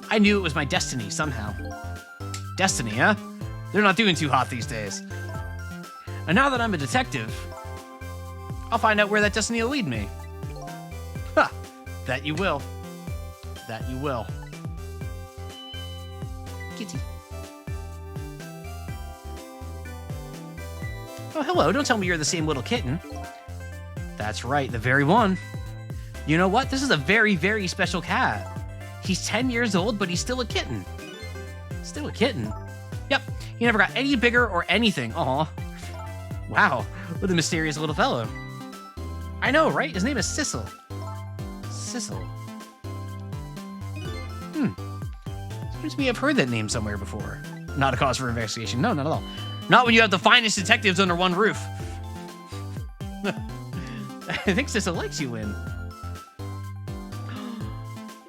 I knew it was my destiny somehow. Destiny, huh? They're not doing too hot these days. And now that I'm a detective, I'll find out where that destiny will lead me. Ha! That you will. That you will. Kitty. Oh, hello. Don't tell me you're the same little kitten. That's right, the very one. You know what? This is a very, very special cat. He's 10 years old, but he's still a kitten. Still a kitten? Yep, he never got any bigger or anything. Aw. Wow, what a mysterious little fellow. I know, right? His name is Sissel. Sissel. Seems to me I've heard that name somewhere before. Not a cause for investigation. No, not at all. Not when you have the finest detectives under one roof. I think Sissel likes you, Lynn.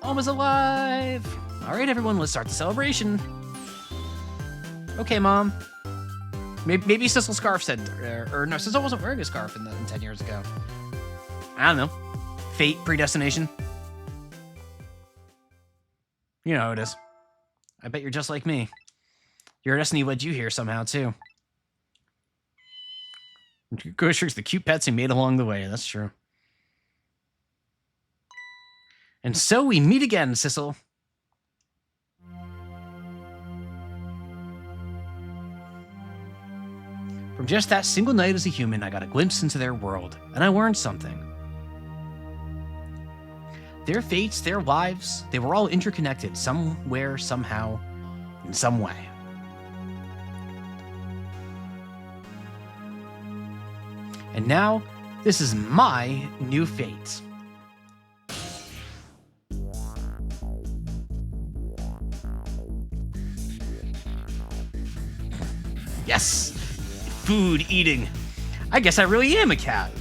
Almost alive. All right, everyone, let's start the celebration. Okay, Mom. Maybe Sissel's scarf said, or no, Sissel wasn't wearing a scarf in 10 years ago. I don't know. Fate, predestination. You know how it is. I bet you're just like me. Your destiny led you here somehow, too. Groceries, the cute pets he made along the way. That's true. And so we meet again, Sissel. From just that single night as a human, I got a glimpse into their world, and I learned something. Their fates, their lives, they were all interconnected somewhere, somehow, in some way. And now, this is my new fate. Yes! Food eating. I guess I really am a cat.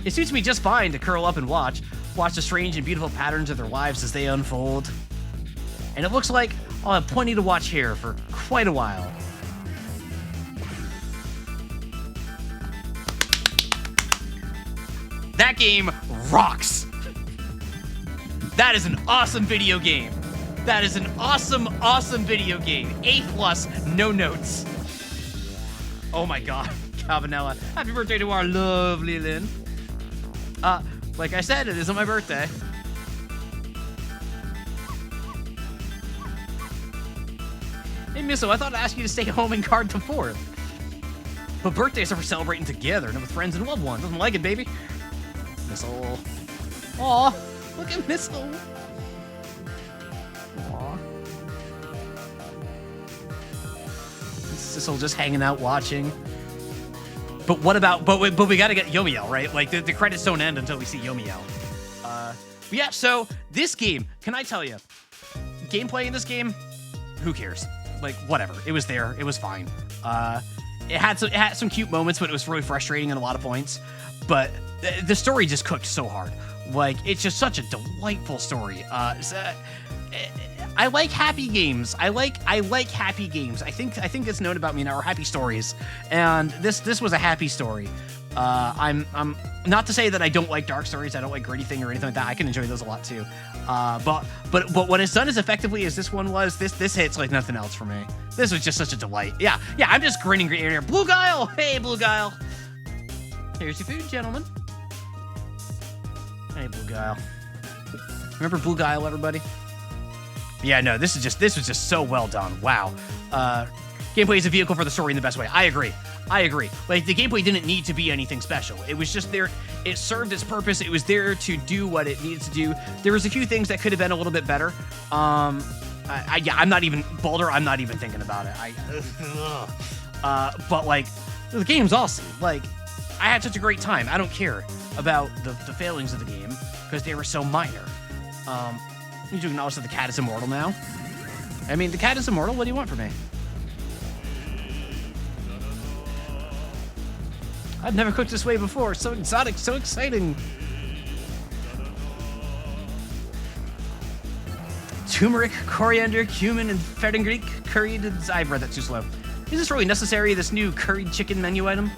It suits me just fine to curl up and watch the strange and beautiful patterns of their lives as they unfold. And it looks like I'll have plenty to watch here for quite a while. That game rocks. That is an awesome video game. That is an awesome, awesome video game. A+, no notes. Oh my god, Cabanella. Happy birthday to our lovely Lynn. Like I said, it isn't my birthday. Hey, Misso, I thought I'd ask you to stay home and guard the fort. But birthdays are for celebrating together and with friends and loved ones. Doesn't like it, baby. Missile. Aw, look at Missile. Aw. Missile just hanging out watching. But what about, but we gotta get Yomiel, right? Like, the credits don't end until we see Yomiel. But yeah, so this game, can I tell you, gameplay in this game, who cares? Like, whatever. It was there. It was fine. It had some cute moments, but it was really frustrating at a lot of points. But the story just cooked so hard. Like, it's just such a delightful story. I like happy games. I like happy games. I think it's known about me now, are happy stories. And this was a happy story. I'm not to say that I don't like dark stories. I don't like gritty thing or anything like that. I can enjoy those a lot too. But when it's done as effectively as this one was, this hits like nothing else for me. This was just such a delight. Yeah. I'm just grinning here. Blue Guile. Hey, Blue Guile. Here's your food, gentlemen. Hey, Blue Guile. Remember Blue Guile, everybody? Yeah, no, this was just so well done. Wow. Gameplay is a vehicle for the story in the best way. I agree. Like, the gameplay didn't need to be anything special. It was just there. It served its purpose. It was there to do what it needs to do. There was a few things that could have been a little bit better. I'm not even Boulder. I'm not even thinking about it. But like, the game's awesome. Like, I had such a great time. I don't care about the failings of the game because they were so minor. You do acknowledge that the cat is immortal now. I mean, the cat is immortal. What do you want from me? I've never cooked this way before. So exotic, so exciting. Turmeric, coriander, cumin, and fenugreek curried. I've read that too slow. Is this really necessary, this new curried chicken menu item?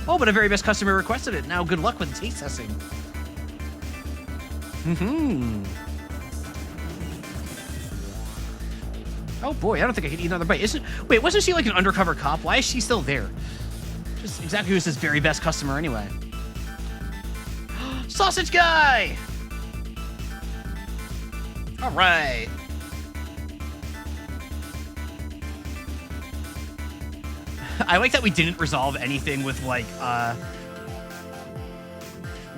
Oh, but a very best customer requested it. Now good luck with taste testing. Oh boy, I don't think I can eat another bite. Wait, wasn't she like an undercover cop? Why is she still there? Just exactly who's his very best customer anyway. Sausage guy! All right. I like that we didn't resolve anything with like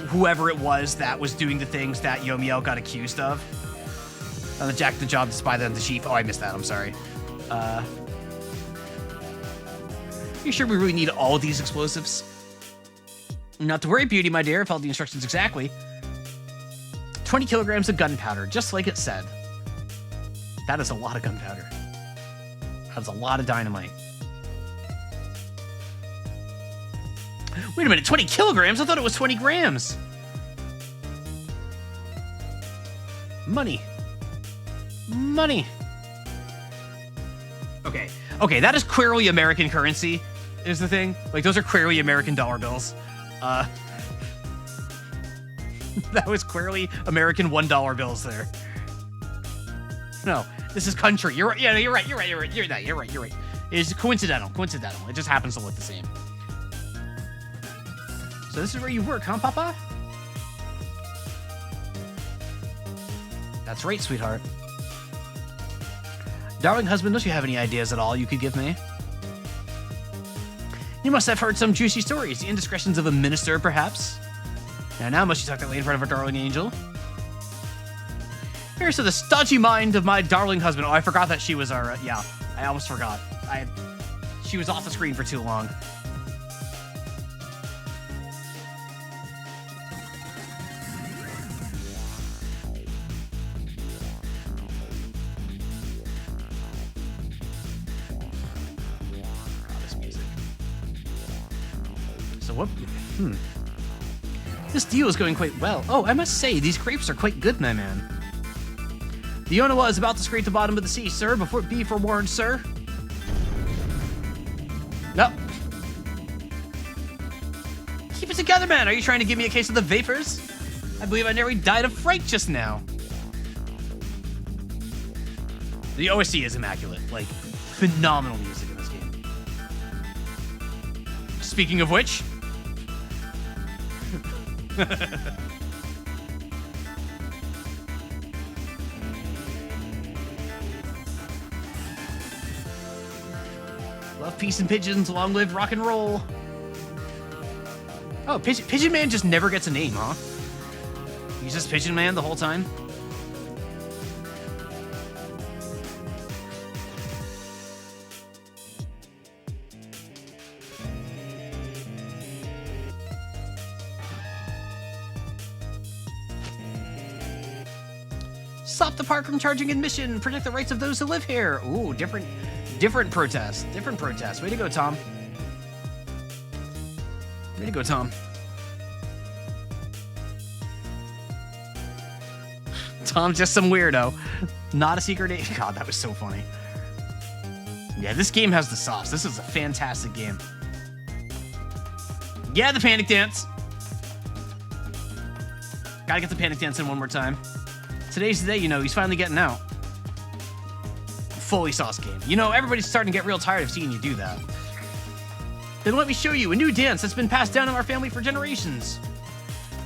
whoever it was that was doing the things that Yomiel got accused of. On the Jack the Job to spy the chief. Oh, I missed that. I'm sorry. You sure we really need all of these explosives? Not to worry, Beauty, my dear. I followed the instructions exactly. 20 kilograms of gunpowder, just like it said. That is a lot of gunpowder. That is a lot of dynamite. Wait a minute, 20 kilograms? I thought it was 20 grams. Money. Okay, that is clearly American currency, is the thing. Like, those are clearly American dollar bills. That was clearly American $1 bills there. No, this is country. You're right. Yeah, you're right. You're right. It's coincidental. It just happens to look the same. So this is where you work, huh, Papa? That's right, sweetheart. Darling husband, don't you have any ideas at all you could give me? You must have heard some juicy stories. The indiscretions of a minister, perhaps? Now must you talk that way in front of our darling angel? Here's to the stodgy mind of my darling husband. Oh, I forgot that she was our... yeah, I almost forgot. She was off the screen for too long. what? This deal is going quite well. Oh, I must say, these grapes are quite good, my man. The Onawa is about to scrape the bottom of the sea, sir. Be forewarned, sir. No. Keep it together, man. Are you trying to give me a case of the vapors? I believe I nearly died of fright just now. The OSC is immaculate. Like, phenomenal music in this game. Speaking of which... Love, peace, and pigeons. Long live rock and roll. Oh, Pigeon Man just never gets a name, huh? He's just Pigeon Man the whole time? Stop the park from charging admission. Protect the rights of those who live here. Ooh, different protest. Different protest. Way to go, Tom. Way to go, Tom. Tom's just some weirdo. Not a secret agent. God, that was so funny. Yeah, this game has the sauce. This is a fantastic game. Yeah, the panic dance. Gotta get the panic dance in one more time. Today's the day, you know, he's finally getting out. Fully sauce game. You know, everybody's starting to get real tired of seeing you do that. Then let me show you a new dance that's been passed down in our family for generations.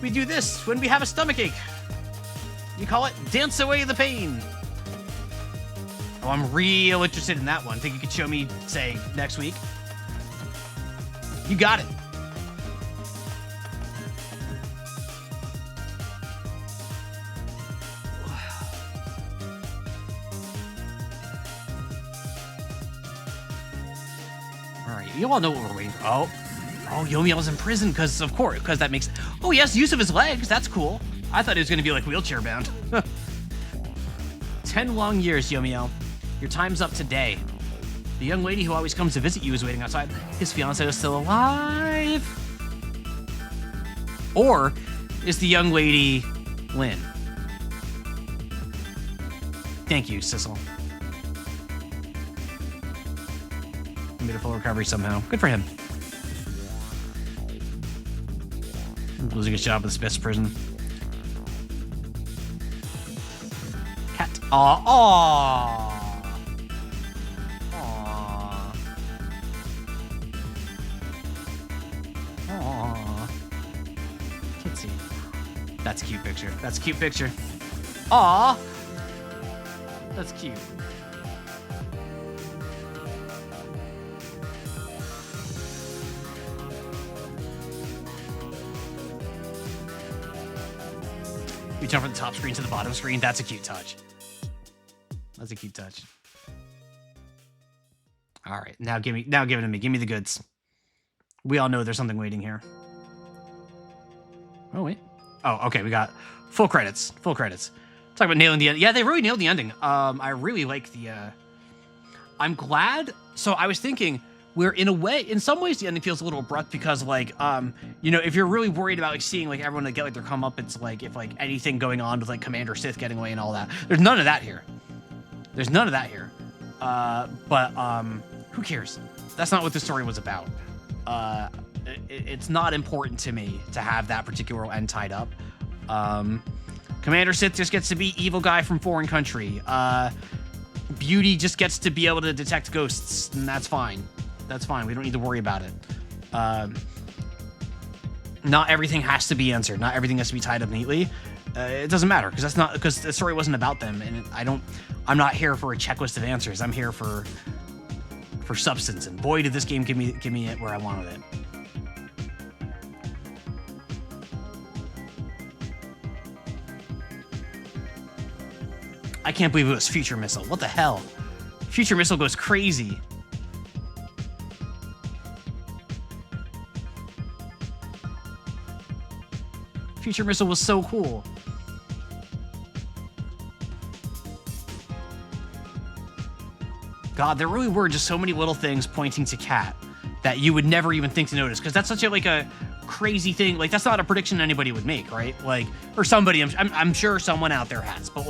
We do this when we have a stomachache. We call it Dance Away the Pain. Oh, I'm real interested in that one. Think you could show me, say, next week? You got it. You all know what we're waiting for. Oh, Yomiel's in prison because, of course, because that makes... Oh, he has use of his legs. That's cool. I thought he was going to be, like, wheelchair bound. 10 long years, Yomiel. Your time's up today. The young lady who always comes to visit you is waiting outside. His fiancée is still alive. Or is the young lady Lynn? Thank you, Sissel. Made a full recovery somehow. Good for him. Losing his job at the best prison. Cat. Aw. Aw. Aw. Aw. Kitsy. That's a cute picture. That's a cute picture. Aw. That's cute. You jump from the top screen to the bottom screen. That's a cute touch. That's a cute touch. All right, now give it to me. Give me the goods. We all know there's something waiting here. Oh wait. Oh, okay. We got full credits. Full credits. Talk about nailing the end. Yeah, they really nailed the ending. I really like the. I'm glad. So I was thinking, where in a way, in some ways, the ending feels a little abrupt because, like, you know, if you're really worried about like seeing like everyone get like their comeuppance, like if like anything going on with like Commander Sith getting away and all that, there's none of that here. There's none of that here. But who cares? That's not what the story was about. It's not important to me to have that particular end tied up. Commander Sith just gets to be evil guy from foreign country. Beauty just gets to be able to detect ghosts, and that's fine. That's fine. We don't need to worry about it. Not everything has to be answered. Not everything has to be tied up neatly. It doesn't matter because the story wasn't about them, and I'm not here for a checklist of answers. I'm here for substance, and boy, did this game give me it where I wanted it. I can't believe it was Future Missile. What the hell? Future Missile goes crazy. Future Missile was so cool. God, there really were just so many little things pointing to Cat. that you would never even think to notice, because that's such a like a crazy thing. Like that's not a prediction anybody would make, right? Like, or somebody, I'm sure someone out there has, but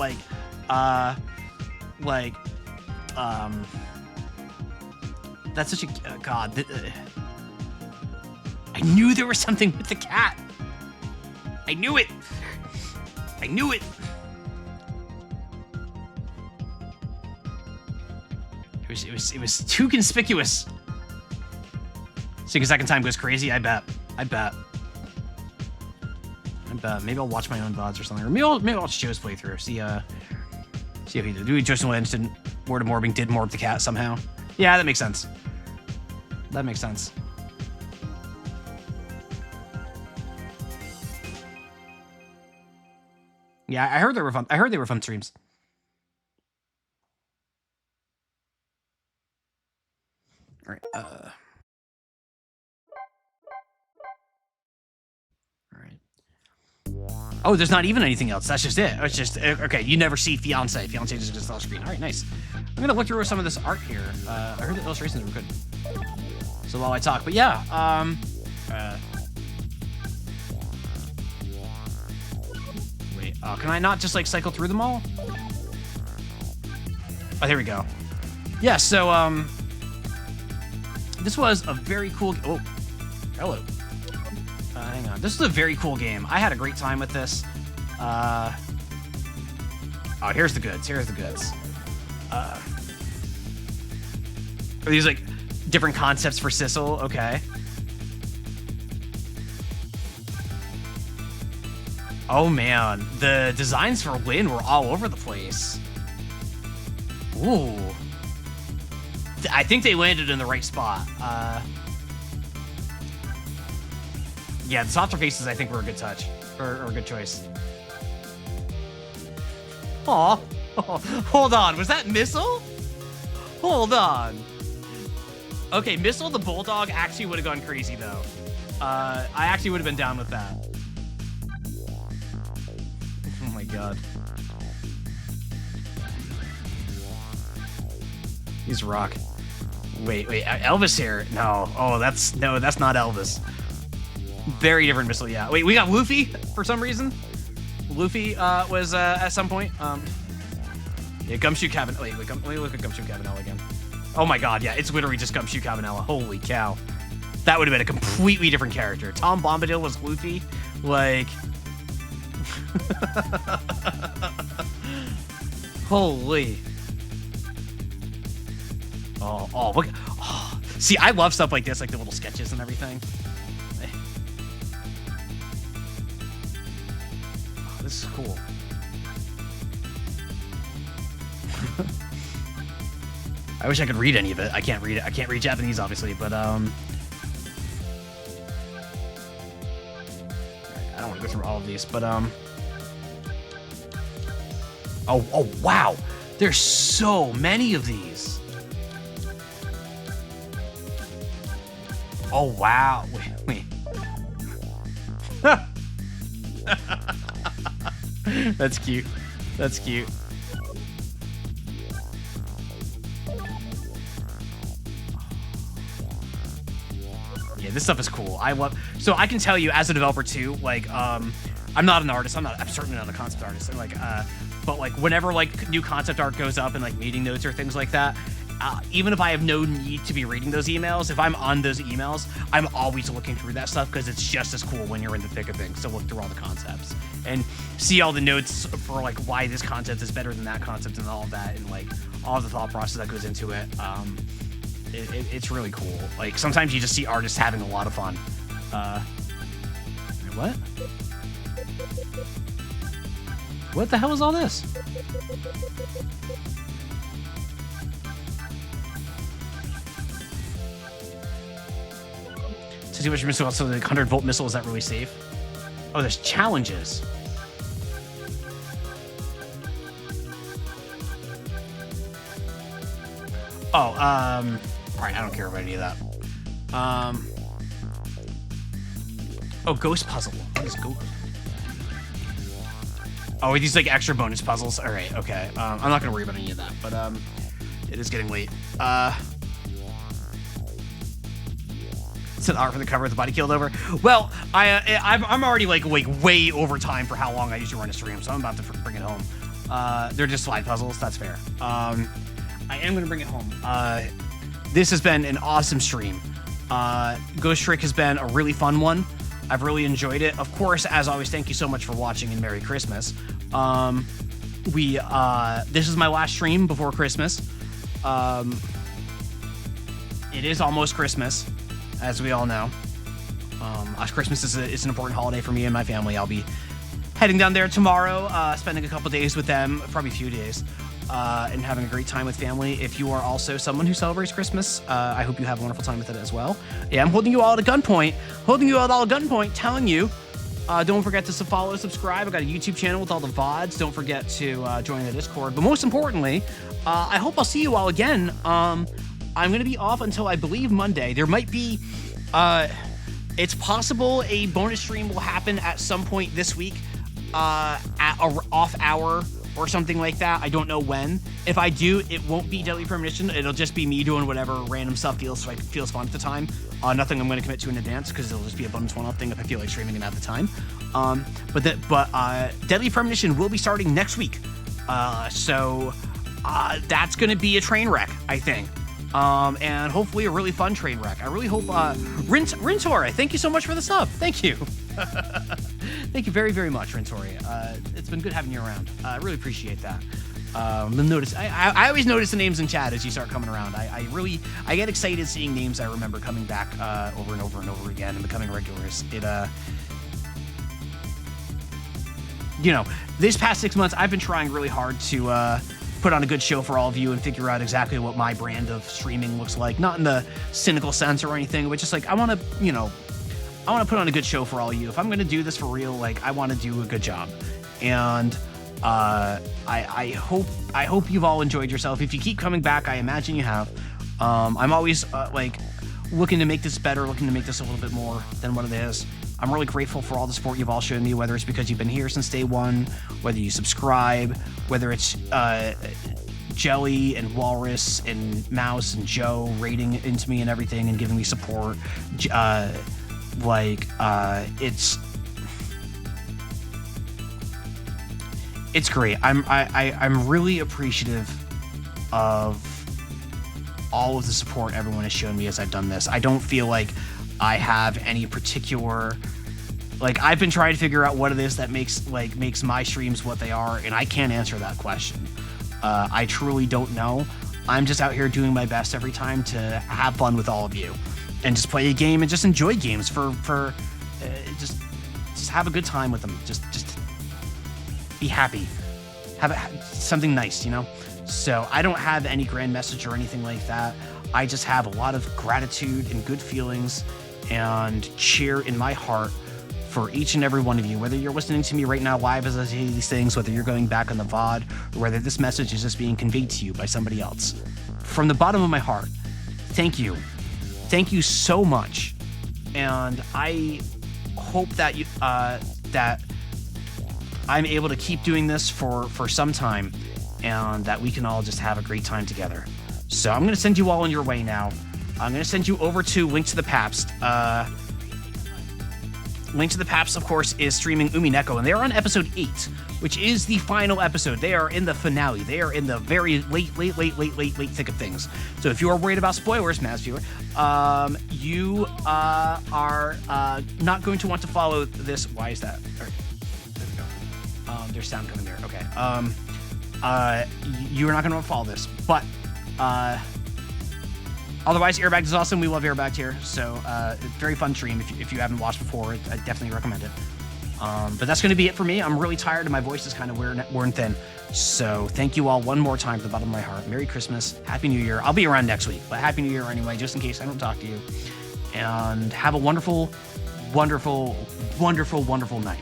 that's such a God. I knew there was something with the cat. I knew it. I knew it. It was too conspicuous. Seeing a second time goes crazy. I bet. Maybe I'll watch my own VODs or something, or maybe I'll watch Joe's playthrough. See if he did. Do Justin Williams didn't Word of Morbing did morph the cat somehow? Yeah, that makes sense. That makes sense. Yeah, I heard they were fun. I heard they were fun streams. All right. All right. Oh, there's not even anything else. That's just it. It's just okay. You never see fiance. Fiance is just off screen. All right, nice. I'm gonna look through some of this art here. I heard the illustrations were good. So while I talk, but yeah. Wait. Can I not just like cycle through them all? Oh, there we go. Yeah. So this was a very cool. Oh, hello. Hang on. This is a very cool game. I had a great time with this. Oh, here's the goods. Here's the goods. Are these like different concepts for Sissel? Okay. Oh man, the designs for Lynn were all over the place. Ooh. I think they landed in the right spot. Yeah, the softer faces I think were a good touch, or a good choice. Aw, hold on, was that Missile? Hold on. Okay, Missile the Bulldog actually would have gone crazy though. I actually would have been down with that. Oh my god. He's rock. Wait, Elvis here? No. Oh, that's not Elvis. Very different Missile, yeah. Wait, we got Luffy for some reason. Luffy was at some point. Yeah, Gumshoe Cabin. Wait, let me look at Gumshoe Cabanela again. Oh my god, yeah, it's literally just Gumshoe Cabanela. Holy cow. That would have been a completely different character. Tom Bombadil was Luffy. Like... Holy. Oh, look. Oh. See, I love stuff like this, like the little sketches and everything. Oh, this is cool. I wish I could read any of it. I can't read it. I can't read Japanese, obviously, but I don't want to go through all of these, but oh wow, there's so many of these. Oh wow, wait. That's cute. That's cute. Yeah, this stuff is cool. I love. So I can tell you, as a developer too, like, I'm not an artist. I'm certainly not a concept artist. And like, but like, whenever like new concept art goes up in like meeting notes or things like that, even if I have no need to be reading those emails, if I'm on those emails, I'm always looking through that stuff because it's just as cool when you're in the thick of things to look through all the concepts and see all the notes for like why this concept is better than that concept and all of that, and like all of the thought process that goes into it. It's really cool. Like sometimes you just see artists having a lot of fun. What? What the hell is all this? To see which missile, so the 100-volt missile, is that really safe? Oh, there's challenges. Oh, all right, I don't care about any of that. Oh, ghost puzzle. What is ghost? Oh, are these like extra bonus puzzles? All right, okay. I'm not gonna worry about any of that, but it is getting late. It's an art for the cover with the body keeled over. Well, I'm already like way over time for how long I usually run a stream, so I'm about to bring it home. They're just slide puzzles. That's fair. I am gonna bring it home. This has been an awesome stream. Ghost Trick has been a really fun one. I've really enjoyed it. Of course, as always, thank you so much for watching and Merry Christmas. This is my last stream before Christmas. It is almost Christmas, as we all know. Christmas is an important holiday for me and my family. I'll be heading down there tomorrow, spending a couple days with them, probably a few days, and having a great time with family. If you are also someone who celebrates Christmas, I hope you have a wonderful time with it as well. Yeah, I'm holding you all at gunpoint, telling you, don't forget to follow, subscribe. I got a YouTube channel with all the VODs. Don't forget to join the Discord. But most importantly, I hope I'll see you all again. I'm going to be off until I believe Monday. There might be, it's possible a bonus stream will happen at some point this week, at a off hour or something like that. I don't know when. If I do, it won't be Deadly Premonition. It'll just be me doing whatever random stuff feels fun at the time. Nothing I'm going to commit to in advance because it'll just be a bonus one-off thing if I feel like streaming it at the time. But Deadly Premonition will be starting next week. So that's going to be a train wreck, I think. And hopefully a really fun train wreck. I really hope, Rintori, thank you so much for the sub. Thank you. Thank you very, very much, Rintori. It's been good having you around. I really appreciate that. I always notice the names in chat as you start coming around. I get excited seeing names I remember coming back, over and over and over again and becoming regulars. This past 6 months, I've been trying really hard to, put on a good show for all of you and figure out exactly what my brand of streaming looks like. Not in the cynical sense or anything, but just like I want to put on a good show for all of you. If I'm going to do this for real, like I want to do a good job. And I hope you've all enjoyed yourself. If you keep coming back, I imagine you have. I'm always looking to make this better, looking to make this a little bit more than what it is. I'm really grateful for all the support you've all shown me, whether it's because you've been here since day one, whether you subscribe, whether it's Jelly and Walrus and Mouse and Joe rating into me and everything and giving me support. It's great. I'm really appreciative of all of the support everyone has shown me as I've done this. I don't feel like I have any particular, I've been trying to figure out what it is that makes my streams what they are, and I can't answer that question. I truly don't know. I'm just out here doing my best every time to have fun with all of you and just play a game and just enjoy games for just have a good time with them. Just be happy. Have something nice, So I don't have any grand message or anything like that. I just have a lot of gratitude and good feelings and cheer in my heart for each and every one of you, whether you're listening to me right now live as I say these things, whether you're going back on the VOD, or whether this message is just being conveyed to you by somebody else. From the bottom of my heart, thank you. Thank you so much. And I hope that that I'm able to keep doing this for some time and that we can all just have a great time together. So I'm going to send you all on your way now. I'm going to send you over to Link to the Pabst. Link to the Pabst, of course, is streaming Umineko, and they're on episode 8, which is the final episode. They are in the finale. They are in the very late thick of things. So if you are worried about spoilers, Maz viewer, you are not going to want to follow this. Why is that? All right, there we go. There's sound coming there. Okay. You're not going to want to follow this, but otherwise, Airbagged is awesome. We love Airbagged here. So, very fun stream. If you haven't watched before, I definitely recommend it. But that's going to be it for me. I'm really tired and my voice is kind of worn thin. So, thank you all one more time from the bottom of my heart. Merry Christmas. Happy New Year. I'll be around next week, but Happy New Year anyway, just in case I don't talk to you. And have a wonderful, wonderful, wonderful, wonderful night.